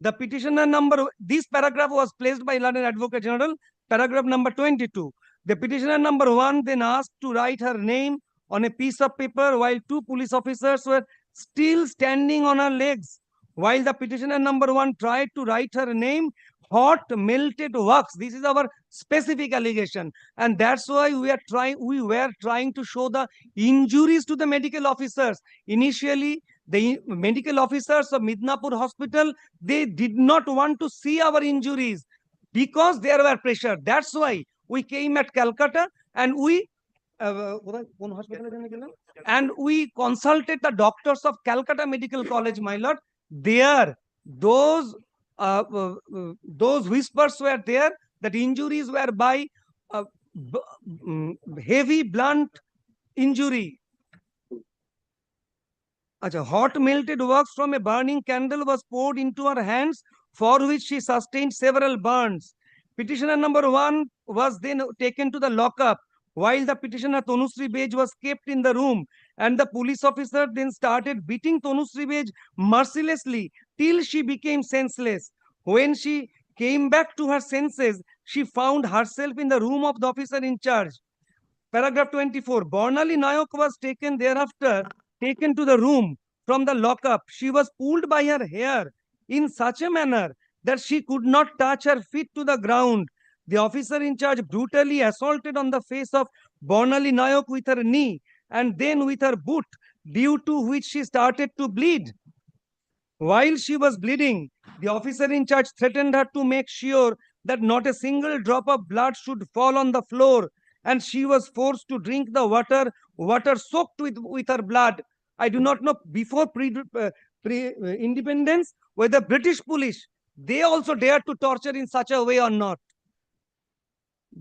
The petitioner number, this paragraph was placed by Learned Advocate General, paragraph number 22. The petitioner number 1 then asked to write her name on a piece of paper while 2 police officers were still standing on her legs. While the petitioner number 1 tried to write her name, hot melted wax. This is our specific allegation. And that's why we were trying to show the injuries to the medical officers. Initially, the medical officers of Midnapur Hospital, they did not want to see our injuries because there were pressure. That's why we came at Calcutta and we consulted the doctors of Calcutta Medical College, my lord. There, those whispers were there that injuries were by heavy blunt injury. Hot melted wax from a burning candle was poured into her hands, for which she sustained several burns. Petitioner number 1 was then taken to the lockup, while the petitioner Tanushree Bej was kept in the room, and the police officer then started beating Tanushree Bej mercilessly till she became senseless. When she came back to her senses, she found herself in the room of the officer in charge. Paragraph 24. Barnali Nayak was taken thereafter taken to the room from the lockup. She was pulled by her hair in such a manner that she could not touch her feet to the ground. The officer in charge brutally assaulted on the face of Barnali Nayak with her knee and then with her boot, due to which she started to bleed. While she was bleeding, the officer in charge threatened her to make sure that not a single drop of blood should fall on the floor, and she was forced to drink the water soaked with her blood. I do not know before independence whether British police, they also dared to torture in such a way or not.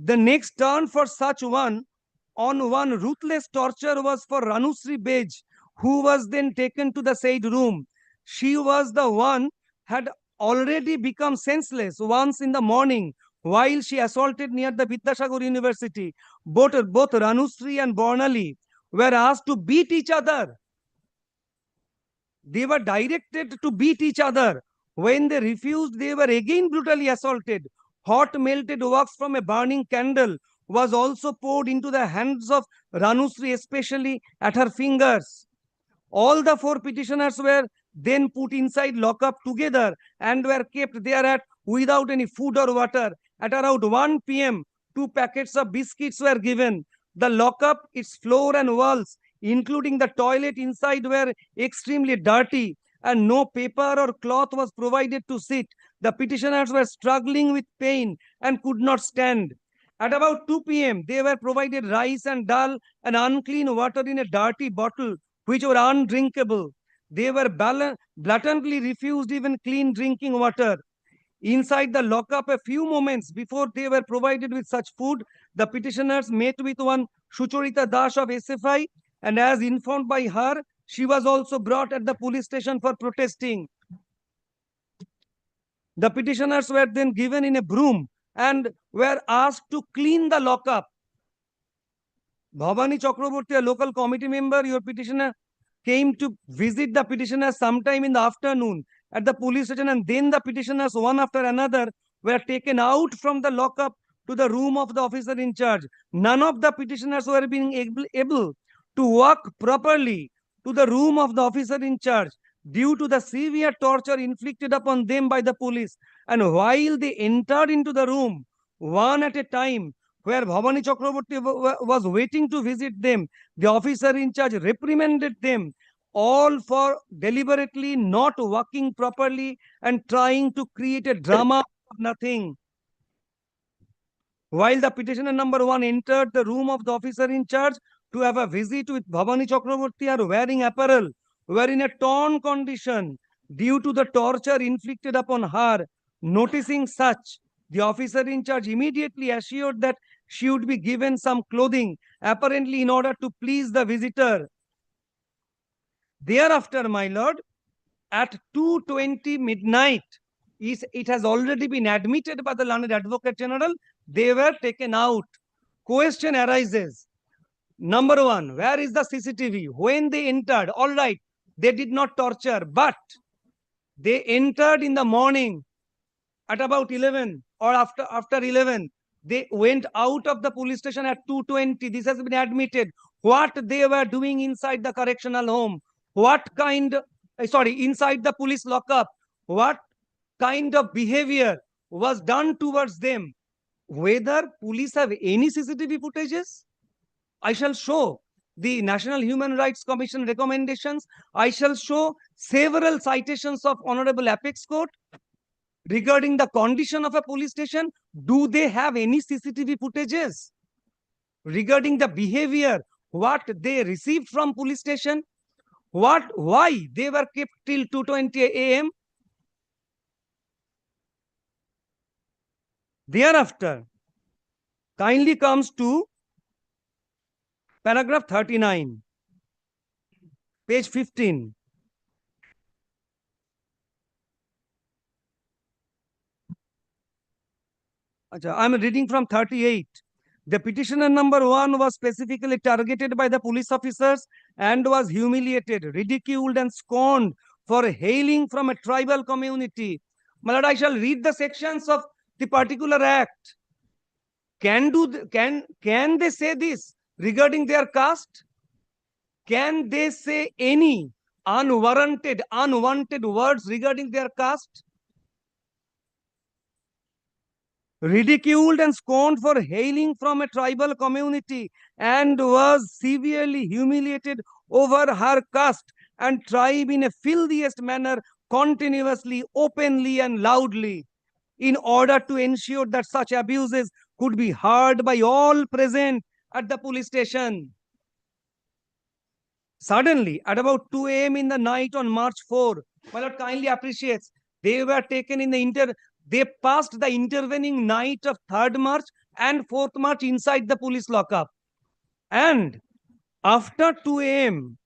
The next turn for such one ruthless torture was for Tanushree Bej, who was then taken to the said room. She was the one had already become senseless once in the morning while she assaulted near the Vidyasagar University. Both Tanushree and Barnali were asked to beat each other. They were directed to beat each other. When they refused, they were again brutally assaulted. Hot melted wax from a burning candle was also poured into the hands of Tanushree, especially at her fingers. All the 4 petitioners were then put inside lockup together and were kept there without any food or water. At around 1 p.m., 2 packets of biscuits were given. The lockup, its floor and walls, including the toilet inside, were extremely dirty and no paper or cloth was provided to sit. The petitioners were struggling with pain and could not stand. At about 2 p.m., they were provided rice and dal and unclean water in a dirty bottle, which were undrinkable. They were blatantly refused even clean drinking water. Inside the lockup, a few moments before they were provided with such food, the petitioners met with one Sucharita Das of SFI, and as informed by her, she was also brought at the police station for protesting. The petitioners were then given in a broom and were asked to clean the lockup. Bhavani Chakraborty, a local committee member, your petitioner, came to visit the petitioner sometime in the afternoon at the police station, and then the petitioners, one after another, were taken out from the lockup to the room of the officer in charge. None of the petitioners were being able to walk properly to the room of the officer in charge due to the severe torture inflicted upon them by the police. And while they entered into the room, one at a time, where Bhavani Chakraborty was waiting to visit them, the officer in charge reprimanded them all for deliberately not walking properly and trying to create a drama of nothing. While the petitioner number 1 entered the room of the officer in charge to have a visit with Bhavani Chakraborty, are wearing apparel, were in a torn condition due to the torture inflicted upon her. Noticing such, the officer in charge immediately assured that she would be given some clothing, apparently in order to please the visitor. Thereafter, my lord, at 2:20 midnight, it has already been admitted by the learned Advocate General, they were taken out. Question arises. Number 1, where is the CCTV? When they entered, all right, they did not torture, but they entered in the morning at about 11 or after 11. They went out of the police station at 2:20. This has been admitted. What they were doing inside the correctional home, inside the police lockup, what kind of behavior was done towards them. Whether police have any CCTV footages, I shall show the National Human Rights Commission recommendations. I shall show several citations of Honorable Apex Court regarding the condition of a police station. Do they have any CCTV footages regarding the behavior, what they received from police station, why they were kept till 2:20 a.m. Thereafter, kindly comes to paragraph 39, page 15. I'm reading from 38. The petitioner number 1 was specifically targeted by the police officers and was humiliated, ridiculed, and scorned for hailing from a tribal community. My lord, I shall read the sections of the particular act. Can they say this regarding their caste? Can they say any unwarranted, unwanted words regarding their caste? Ridiculed and scorned for hailing from a tribal community and was severely humiliated over her caste and tribe in a filthiest manner, continuously, openly, and loudly, in order to ensure that such abuses could be heard by all present at the police station. Suddenly, at about 2 a.m. in the night on March 4, my lord kindly appreciates, they were taken in they passed the intervening night of 3rd March and 4th March inside the police lockup. And after 2 a.m.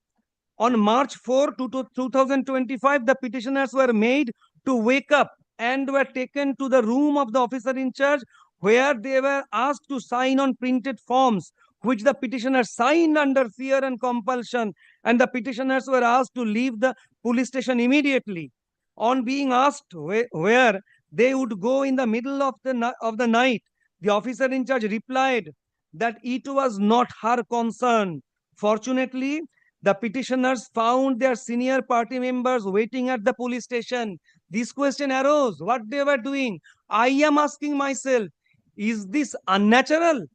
on March 4, 2025, the petitioners were made to wake up and were taken to the room of the officer in charge, where they were asked to sign on printed forms, which the petitioners signed under fear and compulsion, and the petitioners were asked to leave the police station immediately. On being asked where they would go in the middle of the night, the officer in charge replied that it was not her concern. Fortunately, the petitioners found their senior party members waiting at the police station. This question arose, what they were doing. I am asking myself, is this unnatural?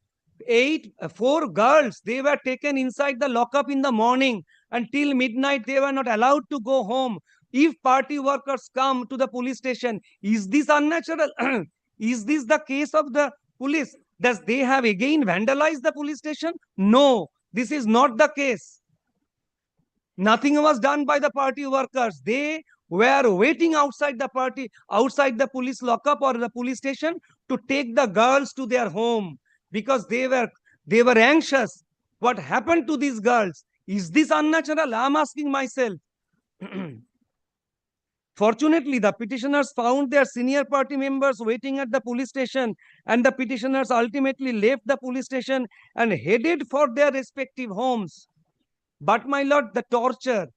4 girls, they were taken inside the lockup in the morning. Until midnight, they were not allowed to go home. If party workers come to the police station, is this unnatural? Is this the case of the police? Does they have again vandalized the police station? No, this is not the case. Nothing was done by the party workers. They were waiting outside the police lockup or the police station to take the girls to their home because they were anxious. What happened to these girls? Is this unnatural? I'm asking myself. Fortunately, the petitioners found their senior party members waiting at the police station, and the petitioners ultimately left the police station and headed for their respective homes. But my lord, the torture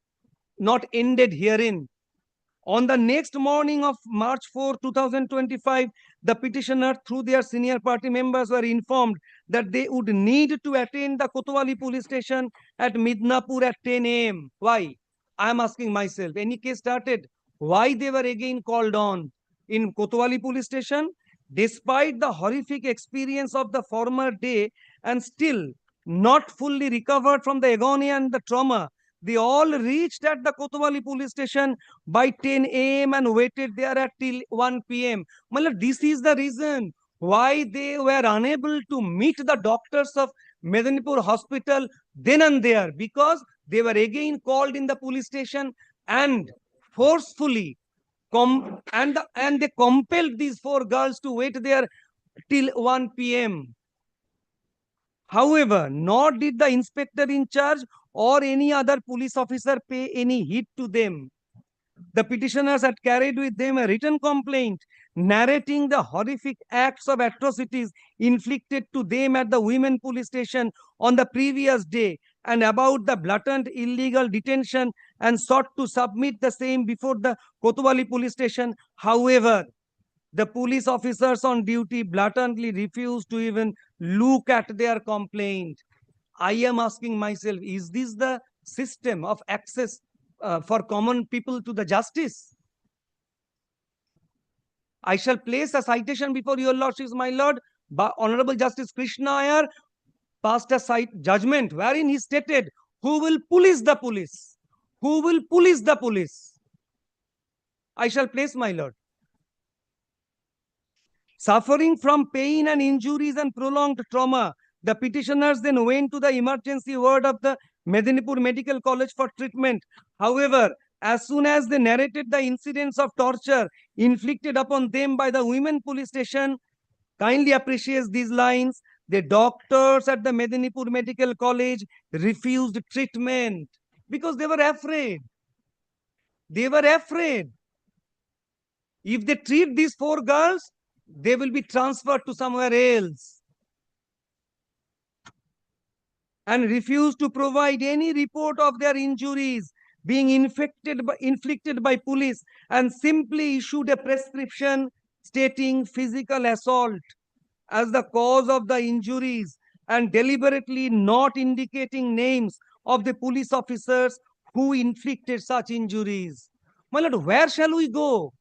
not ended herein. On the next morning of March 4, 2025, the petitioner, through their senior party members, were informed that they would need to attend the Kotwali police station at Midnapur at 10 a.m. Why? I am asking myself, any case started? Why they were again called on in Kotwali police station? Despite the horrific experience of the former day and still not fully recovered from the agony and the trauma, they all reached at the Kotwali police station by 10 a.m. and waited there at till 1 p.m. This is the reason why they were unable to meet the doctors of Medinipur hospital then and there, because they were again called in the police station and forcefully and they compelled these 4 girls to wait there till 1 p.m. However, nor did the inspector in charge or any other police officer pay any heed to them. The petitioners had carried with them a written complaint narrating the horrific acts of atrocities inflicted to them at the women police station on the previous day and about the blatant illegal detention, and sought to submit the same before the Kotwali police station. However, the police officers on duty blatantly refused to even look at their complaint. I am asking myself, is this the system of access for common people to the justice? I shall place a citation before your lordships, my lord. Honorable Justice Krishna Iyer passed a judgment wherein he stated, who will police the police? Who will police the police? I shall place, my lord. Suffering from pain and injuries and prolonged trauma, the petitioners then went to the emergency ward of the Medinipur Medical College for treatment. However, as soon as they narrated the incidents of torture inflicted upon them by the women police station, kindly appreciate these lines. The doctors at the Medinipur Medical College refused treatment because they were afraid. They were afraid. If they treat these 4 girls, they will be transferred to somewhere else. And refused to provide any report of their injuries being inflicted by police, and simply issued a prescription stating physical assault as the cause of the injuries and deliberately not indicating names of the police officers who inflicted such injuries. My lord, where shall we go?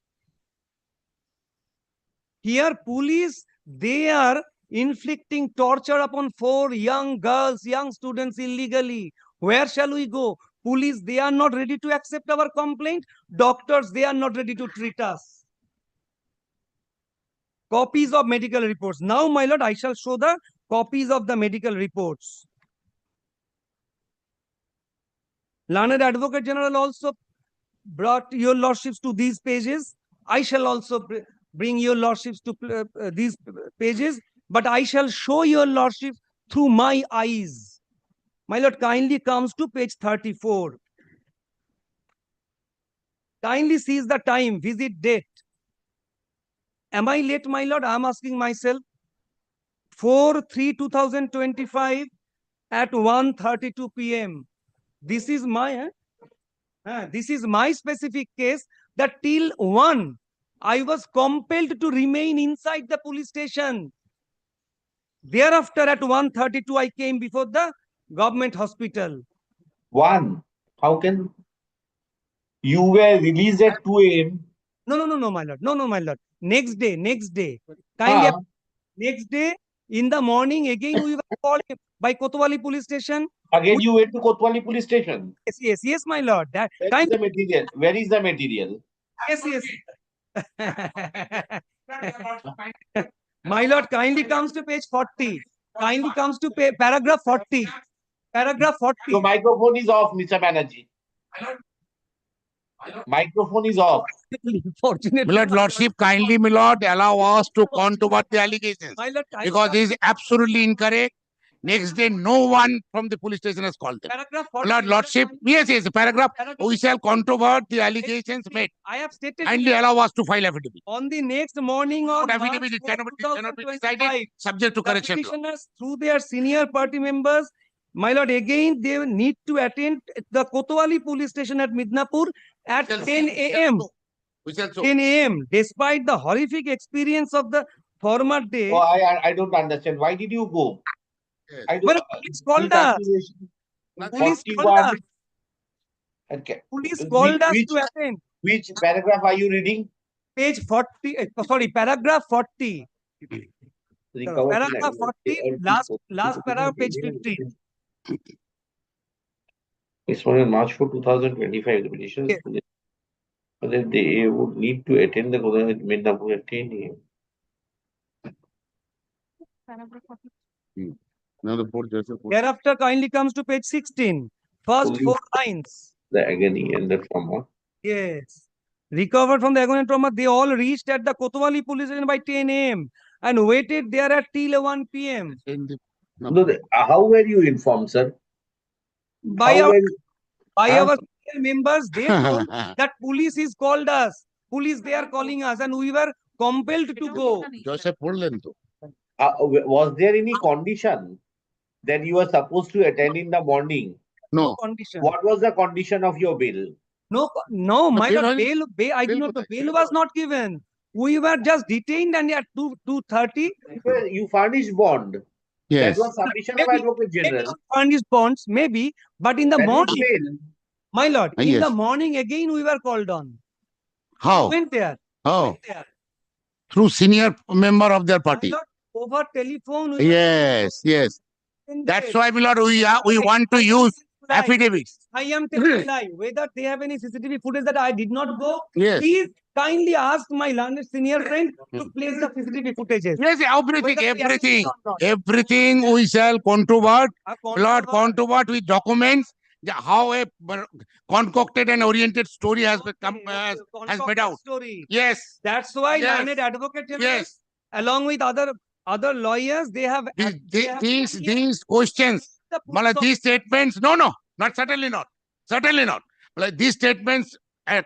Here, police, they are inflicting torture upon 4 young girls, young students illegally. Where shall we go? Police, they are not ready to accept our complaint. Doctors, they are not ready to treat us. Copies of medical reports. Now, my lord, I shall show the copies of the medical reports. Learned Advocate General also brought your lordships to these pages. I shall also bring your lordships to these pages, but I shall show your lordship through my eyes. My lord, kindly comes to page 34. Kindly sees the time, visit date. Am I late, my lord? I am asking myself. 4/3/2025 at 1:32 p.m. This is my specific case, that till 1, I was compelled to remain inside the police station. Thereafter, at 1:32, I came before the government hospital. 1. How can you were released at 2 a.m.? No, my lord. No, my lord. Next day. Kindly, next day, In the morning, again we were called by Kotwali police station. Again, you went to Kotwali police station. Yes, my lord. That Where is the material? Where is the material? Yes. My lord, kindly comes to page 40. Kindly comes to paragraph 40. Paragraph 40. Your microphone is off, Mr. Banerjee. Microphone is off. Milord, Lordship, kindly, Milord, allow us to controvert the allegations. Because this is absolutely incorrect. Next day, no one from the police station has called them. Paragraph 40. Milord, Lordship, yes, paragraph. We shall controvert the allegations made. I have stated. Kindly allow us to file affidavit. On the next morning of Affidavit, it cannot be decided, subject to correction. Petitioners, through their senior party members, my lord, again, they need to attend the Kotwali police station at Midnapur at 10 a.m. 10 a.m. Despite the horrific experience of the former day. Oh, I don't understand. Why did you go? Well, police called us. Police called us. Okay. Police called us to attend. Which paragraph are you reading? Page 40. Sorry, paragraph 40. Paragraph 40, last paragraph, page 15. It's on March 4, 2025. The petition that they would need to attend the Midnapur at 10 a.m. Thereafter, kindly comes to page 16. First 4 lines. The agony and the trauma. Yes. Recovered from the agony and trauma, they all reached at the Kotwali police station by 10 a.m. and waited there at till 1 p.m. No, how were you informed, sir? By our members, they told that police is called us. Police, they are calling us, and we were compelled to go. Was there any condition that you were supposed to attend in the morning? No condition. What was the condition of your bail? No, my lord, bail was not given. We were just detained, and at 2:30. You furnished bond. Yes. That was submission of Advocate General. Furnished bonds, maybe, but in the morning, my lord, in Yes. the morning again we were called on. How? We went there. How? Through senior member of their party. My lord, over telephone. Yes. That's why, my lord, we want to use affidavits. I am telling lie. Whether they have any CCTV footage that I did not go, Yes. please kindly ask my learned senior friend to place the CCTV footages. Yes, everything we shall controvert. Lord, controvert with documents. How a concocted and oriented story has become has made out. Story. Yes. That's why Yes. learned advocate general, Yes. along with other lawyers, they have These questions, these statements, no, certainly not. Like these statements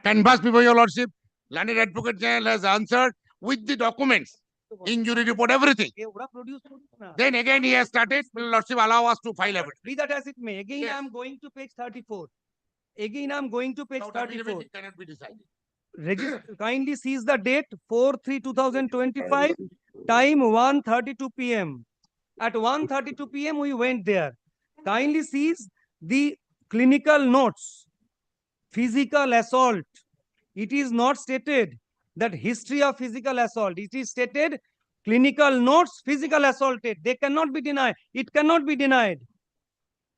canvassed before your lordship, Learned Advocate General has answered with the documents, injury report, everything. Then again he has started, lordship allow us to file evidence. Be that as it may. Again, I am going to page 34. Again, I am going to page 34. It cannot be decided. Kindly seize the date 4/3/2025, time 1:32 p.m. At 1:32 p.m. we went there. Kindly seize the clinical notes. Physical assault. It is not stated that history of physical assault. It is stated clinical notes, physical assaulted. They cannot be denied. It cannot be denied.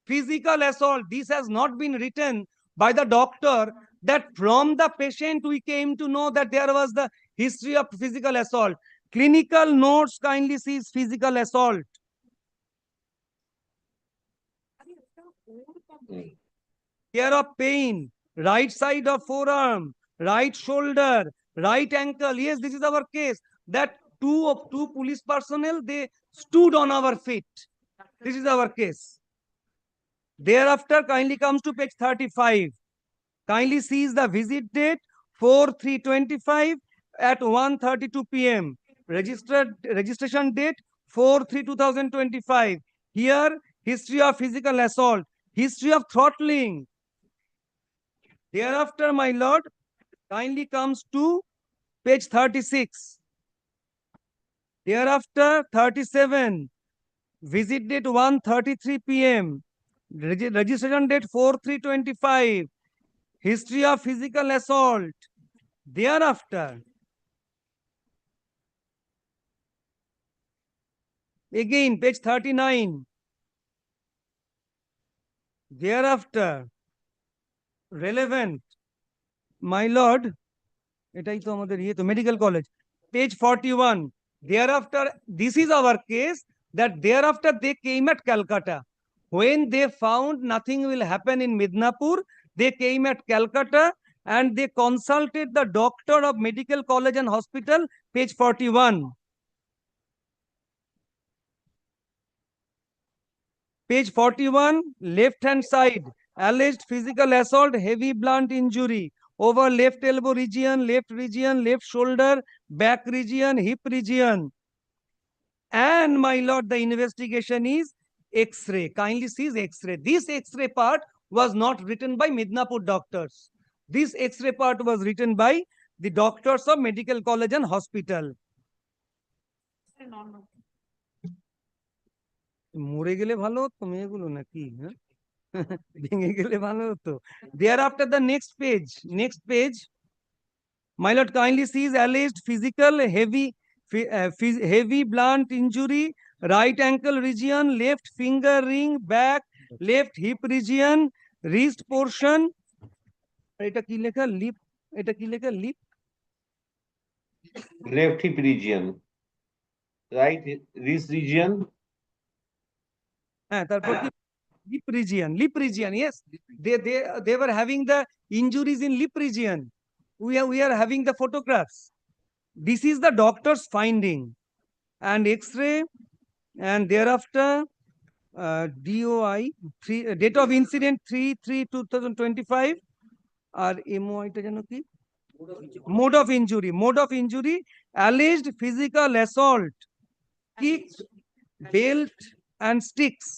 Physical assault. This has not been written by the doctor, that from the patient we came to know that there was the history of physical assault. Clinical notes kindly sees physical assault. Here of pain, right side of forearm, right shoulder, right ankle. Yes, this is our case. That two police personnel, they stood on our feet. This is our case. Thereafter, kindly comes to page 35. Kindly sees the visit date 4/3/25 at 1:32 p.m. Registration date 4/3/2025. Here, history of physical assault, history of throttling. Thereafter, my lord, kindly comes to page 36. Thereafter, 37. Visit date 1:33 p.m. Registration date 4/3/25. History of physical assault. Thereafter, Again, page 39. Thereafter, relevant, my lord, এটাই তো আমাদের medical college, page 41. Thereafter, this is our case, that thereafter they came at Calcutta. When they found nothing will happen in Midnapur, they came at Calcutta and they consulted the doctor of medical college and hospital, page 41. Page 41, left hand side, alleged physical assault, heavy blunt injury over left elbow region, left shoulder, back region, hip region. And my lord, the investigation is X-ray. Kindly see X-ray. This X-ray part was not written by Midnapur doctors. This X-ray part was written by the doctors of medical college and hospital. মরে গেলে ভালো হতো মেয়েগুলো নাকি, ভেঙে গেলে ভালো হতো। Thereafter the next page, my lord, kindly sees alleged physical heavy blunt injury, right ankle region, left finger ring, back, left hip region, wrist portion, এটা কি লেখা lip, এটা কি লেখা lip, left hip region, right wrist region, তারপর কি lip region, yes, they were having the injuries in lip region. We are having the photographs. This is the doctor's finding and X-ray, and thereafter DOI 3, date of incident 3/3/2025, R MOI টা জানো কি, mode of injury, alleged physical assault, kick, belt and sticks.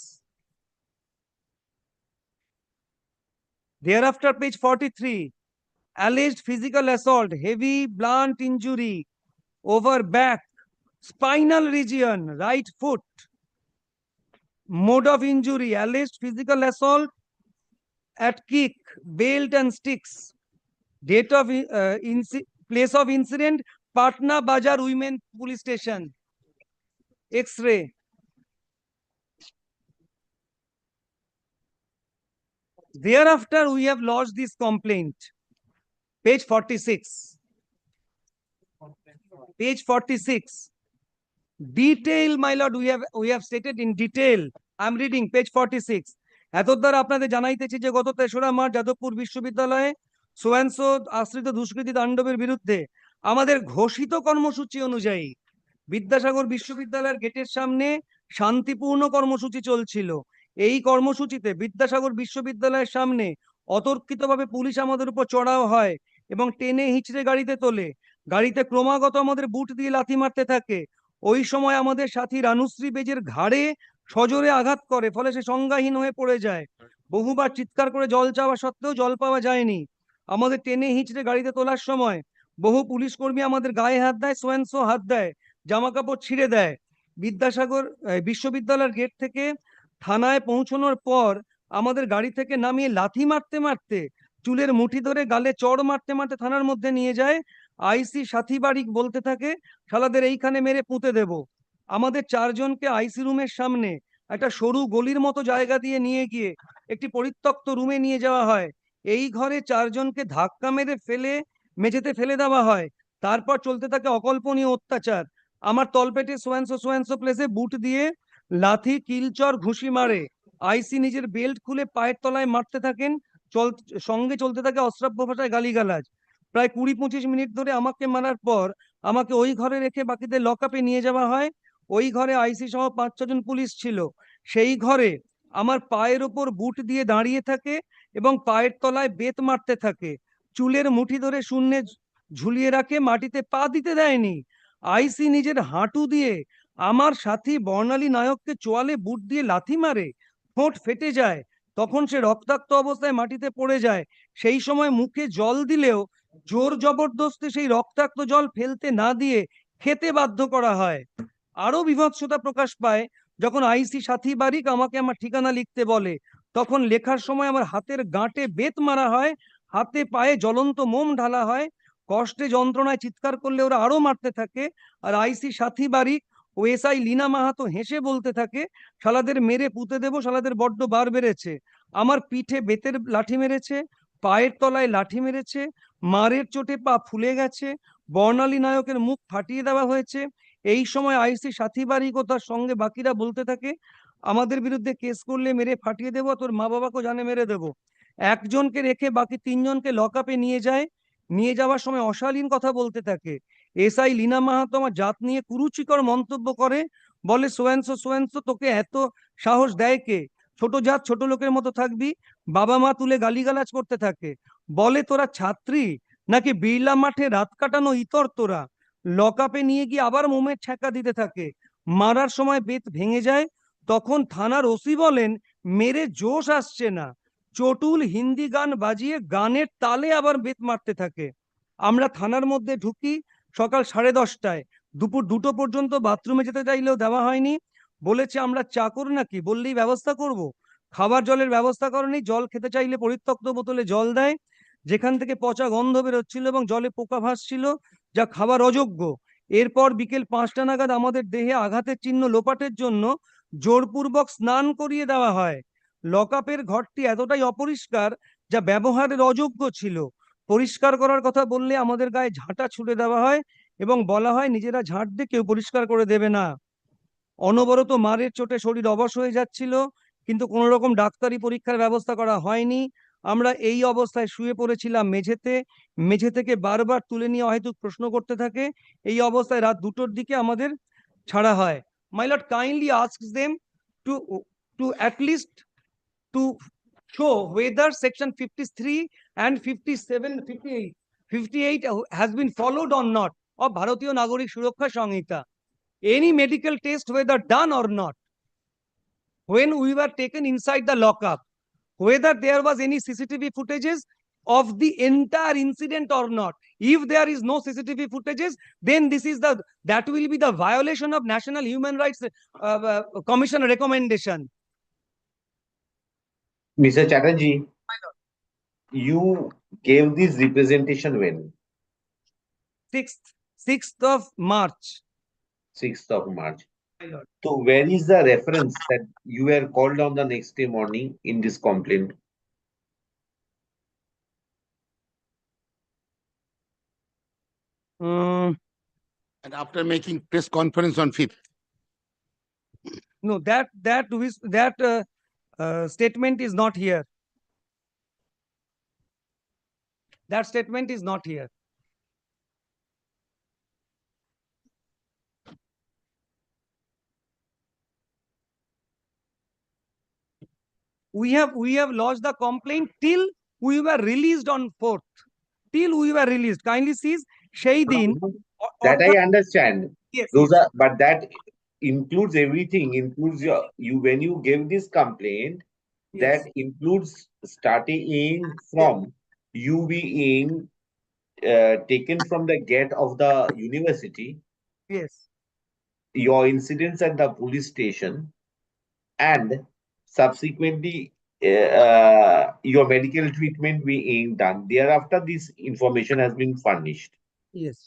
Thereafter page 43, alleged physical assault, heavy blunt injury over back, spinal region, right foot. Mode of injury, alleged physical assault at kick, belt and sticks. Date of place of incident, Patna Bajar Women Police Station. X-ray. Thereafter, we have lodged this complaint. Page 46. Page 46. Detail, my lord, we have stated in detail. I'm reading page 46. এতদ্বারা আপনাদের জানাইতেছি যে গত 3রা March Jadavpur বিশ্ববিদ্যালয়ে সোয়ানসো আশ্রিত দুষ্কৃতী তাণ্ডবের বিরুদ্ধে আমাদের ঘোষিত কর্মসূচি অনুযায়ী বিদ্যাসাগর বিশ্ববিদ্যালয়ের গেটের সামনে শান্তিপূর্ণ কর্মসূচি চলছিল। এই কর্মসূচিতে বিদ্যাসাগর বিশ্ববিদ্যালয়ের সামনে অতর্কিতভাবে পুলিশ আমাদের উপর চড়াও হয় এবং টেনে হিচড়ে গাড়িতে তোলে। গাড়িতে ক্রমাগত আমাদের বুট দিয়ে লাথি মারতে থাকে। ওই সময় আমাদের সাথী রানুশ্রী বেজের ঘাড়ে সজোরে আঘাত করে, ফলে সে সংজ্ঞাহীন হয়ে পড়ে যায়। বহুবার চিৎকার করে জল চাওয়া সত্ত্বেও জল পাওয়া যায়নি। আমাদের টেনে হিচড়ে গাড়িতে তোলার সময় বহু পুলিশ কর্মী আমাদের গায়ে হাত দেয়, সোয়েন্সো হাত দেয়, জামা কাপড় ছিঁড়ে দেয়। বিদ্যাসাগর বিশ্ববিদ্যালয়ের গেট থেকে থানায় পৌঁছানোর পর আমাদের গাড়ি থেকে নামিয়ে লাথি মারতে মারতে, চুলের মুঠি ধরে গালে চড় মারতে মারতে থানার মধ্যে নিয়ে যায়। আইসি সাথী বাড়ি বলতে থাকে, শালাদের এইখানে মেরে পুঁতে দেব। আমাদের 4 জনকে আইসি রুমের সামনে একটা সরু গলির মতো জায়গা দিয়ে নিয়ে গিয়ে একটি পরিত্যক্ত রুমে নিয়ে যাওয়া হয়। এই ঘরে 4 জনকে ধাক্কা মেরে মেঝেতে ফেলে দেওয়া হয়। তারপর চলতে থাকে অকল্পনীয় অত্যাচার। আমার তলপেটে সোয়ানসো প্লেসে বুট দিয়ে লাথি, কিলচর, ঘুষি মারে। আইসি নিজের বেল্ট খুলে পায়ের তলায় মারতে থাকেন। সঙ্গে চলতে থাকে অশ্রাব্য ভাষায় গালিগালাজ। প্রায় 20-25 মিনিট ধরে আমাকে মারার পর আমাকে ওই ঘরে রেখে বাকিদের লকআপে নিয়ে যাওয়া হয়। ওই ঘরে আইসি সহ 5-6 জন পুলিশ ছিল। সেই ঘরে আমার পায়ের ওপর বুট দিয়ে দাঁড়িয়ে থাকে এবং পায়ের তলায় বেত মারতে থাকে। চুলের মুঠি ধরে শূন্যে ঝুলিয়ে রাখে, মাটিতে পা দিতে দেয়নি। আইসি নিজের হাঁটু দিয়ে আমার সাথী বর্ণালী নায়ককে চোয়ালে বুট দিয়ে লাথি মারে, ঠোঁট ফেটে যায়। তখন সে রক্তাক্ত অবস্থায় মাটিতে পড়ে যায়। সেই সময় মুখে জল দিলেও জোর জবরদস্তি সেই রক্তাক্ত জল ফেলতে না দিয়ে খেতে বাধ্য করা হয়। আরো বিভৎসতা প্রকাশ পায় যখন আইসি সাথী বারিক আমাকে আমার ঠিকানা লিখতে বলে। তখন লেখার সময় আমার হাতের গাঁটে বেত মারা হয়, হাতে পায়ে জ্বলন্ত মোম ঢালা হয়। কষ্টে যন্ত্রণায় চিৎকার করলে ওরা আরো মারতে থাকে। আর আইসি সাথী বারিক ওএসআই লীনা মাহাতো হেসে বলতে থাকে, শালাদের মেরে পুঁতে দেবো, শালাদের বড্ড বার বেড়েছে। আমার পিঠে বেতের লাঠি মেরেছে, পায়ের তলায় লাঠি মেরেছে, মারের চোটে পা ফুলে গেছে, বর্ণালী নায়কের মুখ ফাটিয়ে দেওয়া হয়েছে। এই সময় আইসি সাথী বারিক ও তার সঙ্গে বাকিরা বলতে থাকে, আমাদের বিরুদ্ধে কেস করলে মেরে ফাটিয়ে দেবো, তোর মা বাবাকেও জানে মেরে দেবো। একজনকে রেখে বাকি তিনজনকে লকআপে নিয়ে যায়। নিয়ে যাওয়ার সময় অশালীন কথা বলতে থাকে। এসআই লীনা মাহাতো আমার জাত নিয়ে কুরুচিকর মন্তব্য করে, বলে সোয়ানসো তোকে এত সাহস দেয় কে? ছোট জাত ছোট লোকের মতো থাকবি। বাবা মা তুলে গালিগালাজ করতে থাকে, বলে তোরা ছাত্রী নাকি বিড়লা মাঠে রাত কাটানো ইতর তোরা। লকআপে নিয়ে গিয়ে আবার মোমের ছ্যাঁকা দিতে থাকে। মারার সময় বেত ভেঙে যায়। তখন থানার ওসি বলেন, মেরে জোশ আসছে না। চটুল হিন্দি গান বাজিয়ে গানের তালে আবার বেত মারতে থাকে। আমরা থানার মধ্যে ঢুকি সকাল 10:30টায়। দুপুর 2টো পর্যন্ত বাথরুমে যেতে চাইলেও দেওয়া হয়নি। বলেছে আমরা চাকর নাকি, বললেই ব্যবস্থা করব। খাবার জলের ব্যবস্থা করেনি, জল খেতে চাইলে পরিত্যক্ত বোতলে জল দেয়, যেখান থেকে পচা গন্ধ বেরোচ্ছিল এবং জলে পোকা ভাসছিল, যা খাবার অযোগ্য। এরপর বিকেল 5টা নাগাদ আমাদের দেহে আঘাতের চিহ্ন লোপাটের জন্য জোরপূর্বক স্নান করিয়ে দেওয়া হয়। লকআপের ঘরটি এতটাই অপরিষ্কার যা ব্যবহারের অযোগ্য ছিল। পরিষ্কার করার কথা বললে আমাদের গায়ে ঝাঁটা ছুড়ে দেওয়া হয় এবং বলা হয় নিজেরা ঝাঁট দিয়ে কেউ পরিষ্কার করে দেবে না। অনবরত মারের চোটে শরীর অবশ হয়ে যাচ্ছিল, কিন্তু কোনো রকম ডাক্তারি পরীক্ষার ব্যবস্থা করা হয়নি। আমরা এই অবস্থায় শুয়ে পড়েছিলাম মেঝেতে। মেঝে থেকে বারবার তুলে নিয়ে অহেতুক প্রশ্ন করতে থাকে। এই অবস্থায় রাত 2টোর দিকে আমাদের ছাড়া হয়। My lord kindly asks them to at least to show whether section 53 and 57, 58 has been followed or not of Bharatiya Nagarik Suraksha Samhita. Any medical test whether done or not. When we were taken inside the lockup, whether there was any CCTV footages of the entire incident or not. If there is no CCTV footages, then that will be the violation of National Human Rights Commission recommendation. Mr. Chatterjee, you gave this representation when? 6th of March. 6th of March. So where is the reference that you were called on the next day morning in this complaint? And after making press conference on 5th. No, that statement is not here. That statement is not here. We have lodged the complaint till we were released on 4th. Till we were released. Kindly cease. Shaydin. That I understand. Yes. But that includes everything. Includes you when you gave this complaint. Yes. That includes starting from you being taken from the gate of the university. Yes. Your incidents at the police station, and subsequently your medical treatment being done. Thereafter, this information has been furnished. Yes.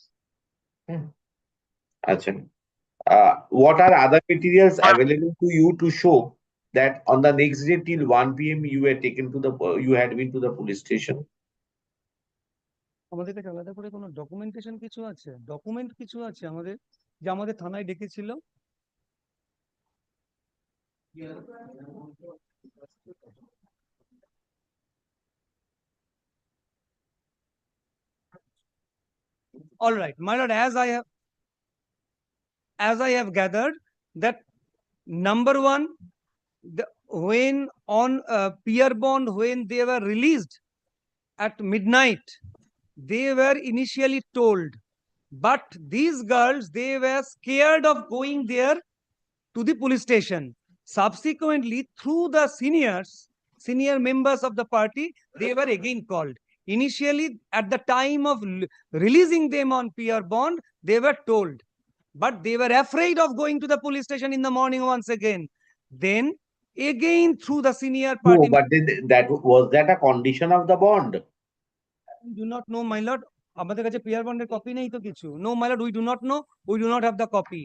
What are other materials available to you to show that on the next day till 1 p.m. you were taken to you had been to the police station? আমাদের কাছে আলাদা করে কোনো documentation কিছু আছে? Document কিছু আছে আমাদের, যে আমাদের থানায় ডেকেছিল? All right, my lord, as I have gathered that number one, when on peer bond, when they were released at midnight, they were initially told, but these girls, they were scared of going there to the police station. Subsequently, through the senior members of the party, they were again called. Initially, at the time of releasing them on peer bond, they were told, but they were afraid of going to the police station in the morning once again. Then again through the senior party. No, but was that a condition of the bond? I do not know, my lord. আমাদের কাছে peer bond এর copy নেই তো কিছু. No, my lord, we do not know. We do not have the copy.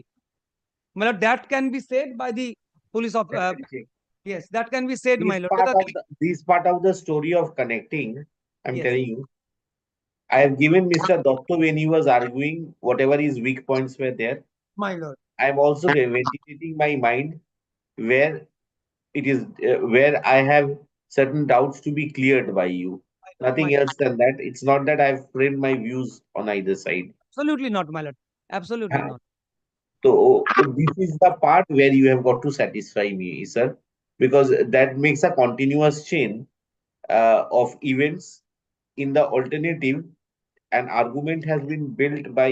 My lord, that can be said by the police of, yes, that can be said, my lord. This part of the story of connecting, I'm Yes. telling you, I have given Mr. Dotto when he was arguing, whatever his weak points were there. My lord. I am also ventilating my mind where it is, where I have certain doubts to be cleared by you. Nothing else than that. It's not that I've framed my views on either side. Absolutely not, my lord. Absolutely not. So this is the part where you have got to satisfy me, sir, because that makes a continuous chain of events. In the alternative, an argument has been built by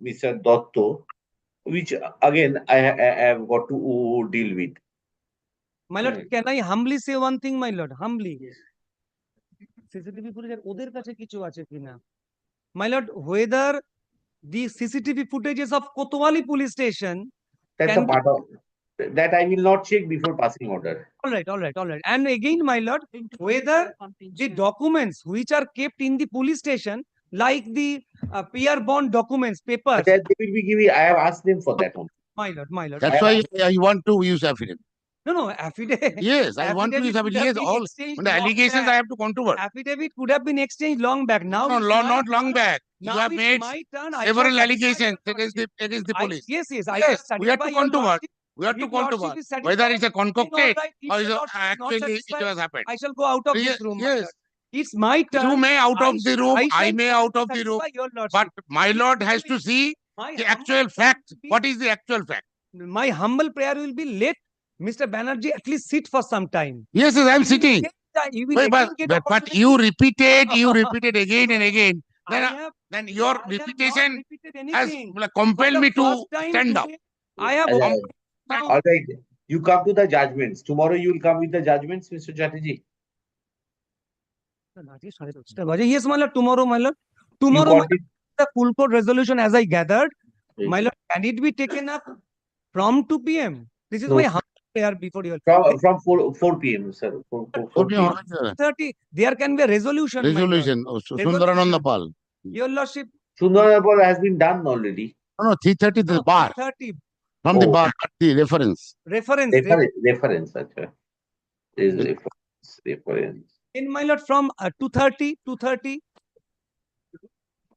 Mr. Dotto, which again I have got to deal with. My lord, can I humbly say one thing, my lord? Humbly. CCTV footage ওদের কাছে কিছু আছে কিনা? My lord, whether the CCTV footages of Kotwali police station That's a part of that I will not check before passing order. All right. And again, my lord, whether the documents which are kept in the police station, like the PR bond documents, papers. That they will be giving. I have asked them for that one. My lord. That's why I want to use affidavit. No, affidavit. Yes, I want to use affidavit. Yes, all on the allegations I have to controvert. Affidavit could have been exchanged long back. Now, No, not long back. You have made several allegations against the police. Yes. We have to controvert. We have to controvert whether it's a concocted or is actually it has happened. I shall go out of this room. Yes. It's my turn. You may out of the room, I may out of the room, but my lord has to see the actual fact. What is the actual fact? My humble prayer will be, let Mr. Banerjee at least sit for some time. Yes, I am sitting. But you repeated again and again. Then your repetition has compelled me to stand up. I have. All right. You come to the judgments. Tomorrow you will come with the judgments, Mr. Chatterjee. Yes, my lord. Tomorrow, my lord. Tomorrow, the full court resolution, as I gathered, my lord, can it be taken up from 2 p.m.? This is my humble prayer before you. From 4 p.m., sir. 4 p.m. 30. There can be a resolution. Resolution. Sundarananda Pal. Your lordship. Sundarananda Pal has been done already. No, 3:30 the bar. 3:30. From the bar, the reference. Reference. Actually. There is reference. In my lord, from 2:30.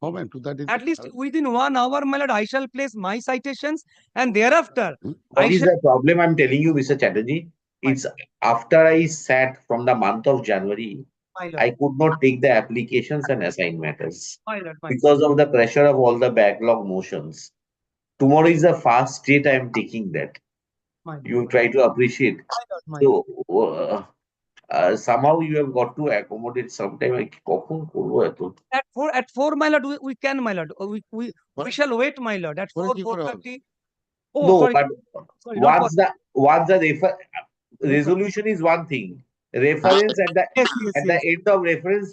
Oh man, 2:30. At least within 1 hour, my lord, I shall place my citations, and thereafter. What is the problem I'm telling you, Mr. Chatterjee? It's after I sat from the month of January, I could not take the applications and assign matters because of the pressure of all the backlog motions. Tomorrow is a fast date. I am taking that. You try to appreciate. So somehow you have got to accommodate sometime. At 4, my lord, we can, my lord. We shall wait, my lord. At 4:30. Oh, no, sorry. But once the resolution is one thing. Reference at the end of reference,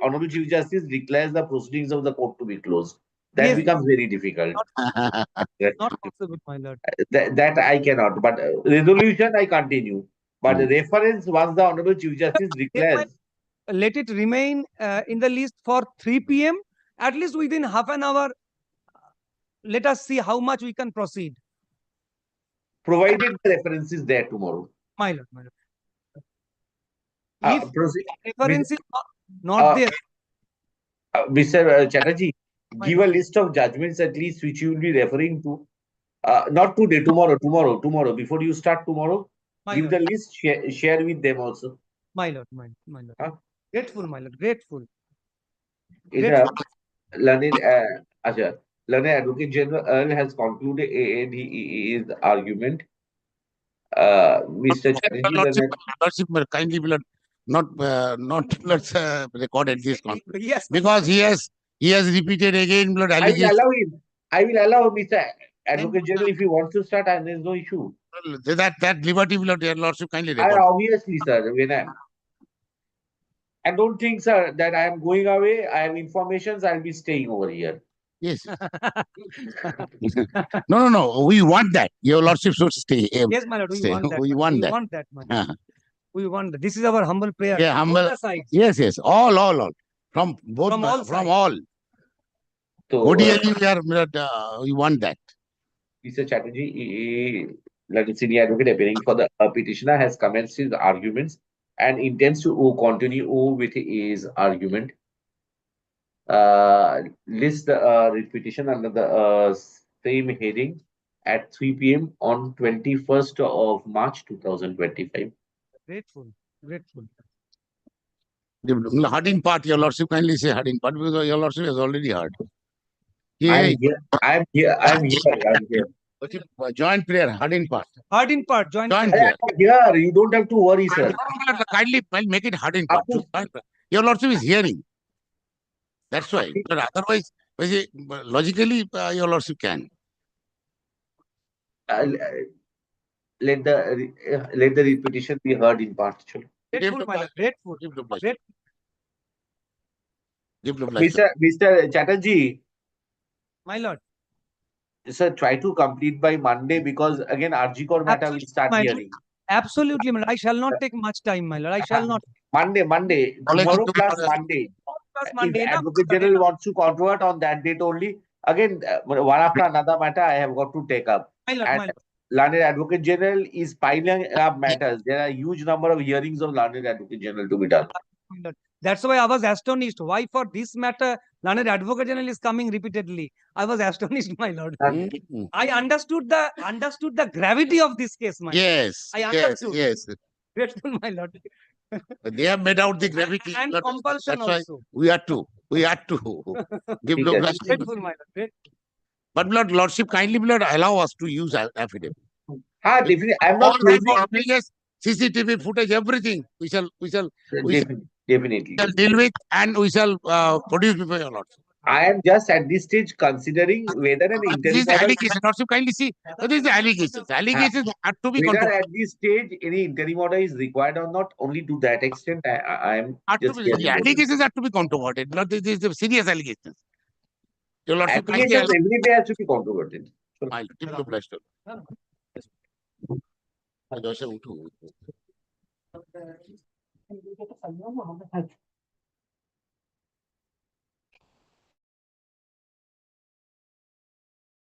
Honorable Chief Justice declares the proceedings of the court to be closed. That becomes very difficult. Not possible, my lord. That I cannot. But resolution I continue. But reference, once the Honorable Chief Justice declares, let it remain in the list for 3 p.m. At least within half an hour. Let us see how much we can proceed. Provided the reference is there tomorrow. My lord. If reference is not there. Mr. Chatterjee, give a list of judgments at least which you will be referring to. Not today, tomorrow. Before you start tomorrow, give the list, share with them also. My lord. Grateful, my lord. Grateful. Learned Advocate General Earl has concluded his argument. Mr. Chatterjee, kindly not let's record at this conference. Yes, because he has repeated again. I will allow Mr. Advocate General if he wants to start, and there's no issue. That liberty will your lordship kindly record. Obviously, sir. I don't think, sir, that I am going away. I have informations. I'll be staying over here. Yes. No. We want that. Your lordship should stay. Yes, my lord. We want that. We want that. This is our humble prayer. Yeah, humble. Yes. All. From both. From all. So, ODLE, we want that. Mr. Chatterjee, senior advocate appearing for the petitioner, has commenced his arguments and intends to continue with his argument. List the petition under the same heading at 3 p.m. on 21st of March 2025. Grateful, grateful. The harding part, your lordship, kindly say harding part because your lordship has already heard. I'm here. Joint prayer, harding part. Harding part, joint prayer. Here, you don't have to worry, sir. Kindly make it harding part. Your lordship is hearing. That's why. But otherwise, logically, your lordship can. Let the petition be heard in part. Grateful, my lord. Grateful. Mr. Chatterjee. My lord. Sir, try to complete by Monday because again, Arjikor matter will start hearing. Absolutely, my lord. I shall not take much time, my lord. I shall not. Monday. Tomorrow plus Monday. If Advocate General wants to controvert on that date only, again, one after another matter I have got to take up. And Learned Advocate General is piling up matters. There are a huge number of hearings of Learned Advocate General to be done. That's why I was astonished. Why for this matter, Learned Advocate General is coming repeatedly. I was astonished, my lord. I understood the gravity of this case, my lord. Yes. I understood. Yes. Grateful, my lord. They have made out the gravity. And compulsion that's why also. we have to give Grateful, my lord. But lordship, kindly allow us to use affidavit. Definitely. I'm not CCTV footage, everything. We shall definitely deal with and we shall produce before your lordship. I am just at this stage considering whether an interim order. Allegation. Lordship, kindly see. What is the allegations? Allegations have to be whether at this stage any interim order is required or not. Only to that extent, I am just. Allegations have to be controverted. Not these serious allegations. Your lordship, kindly every day has to be controverted. I'll give the pleasure. Joshua,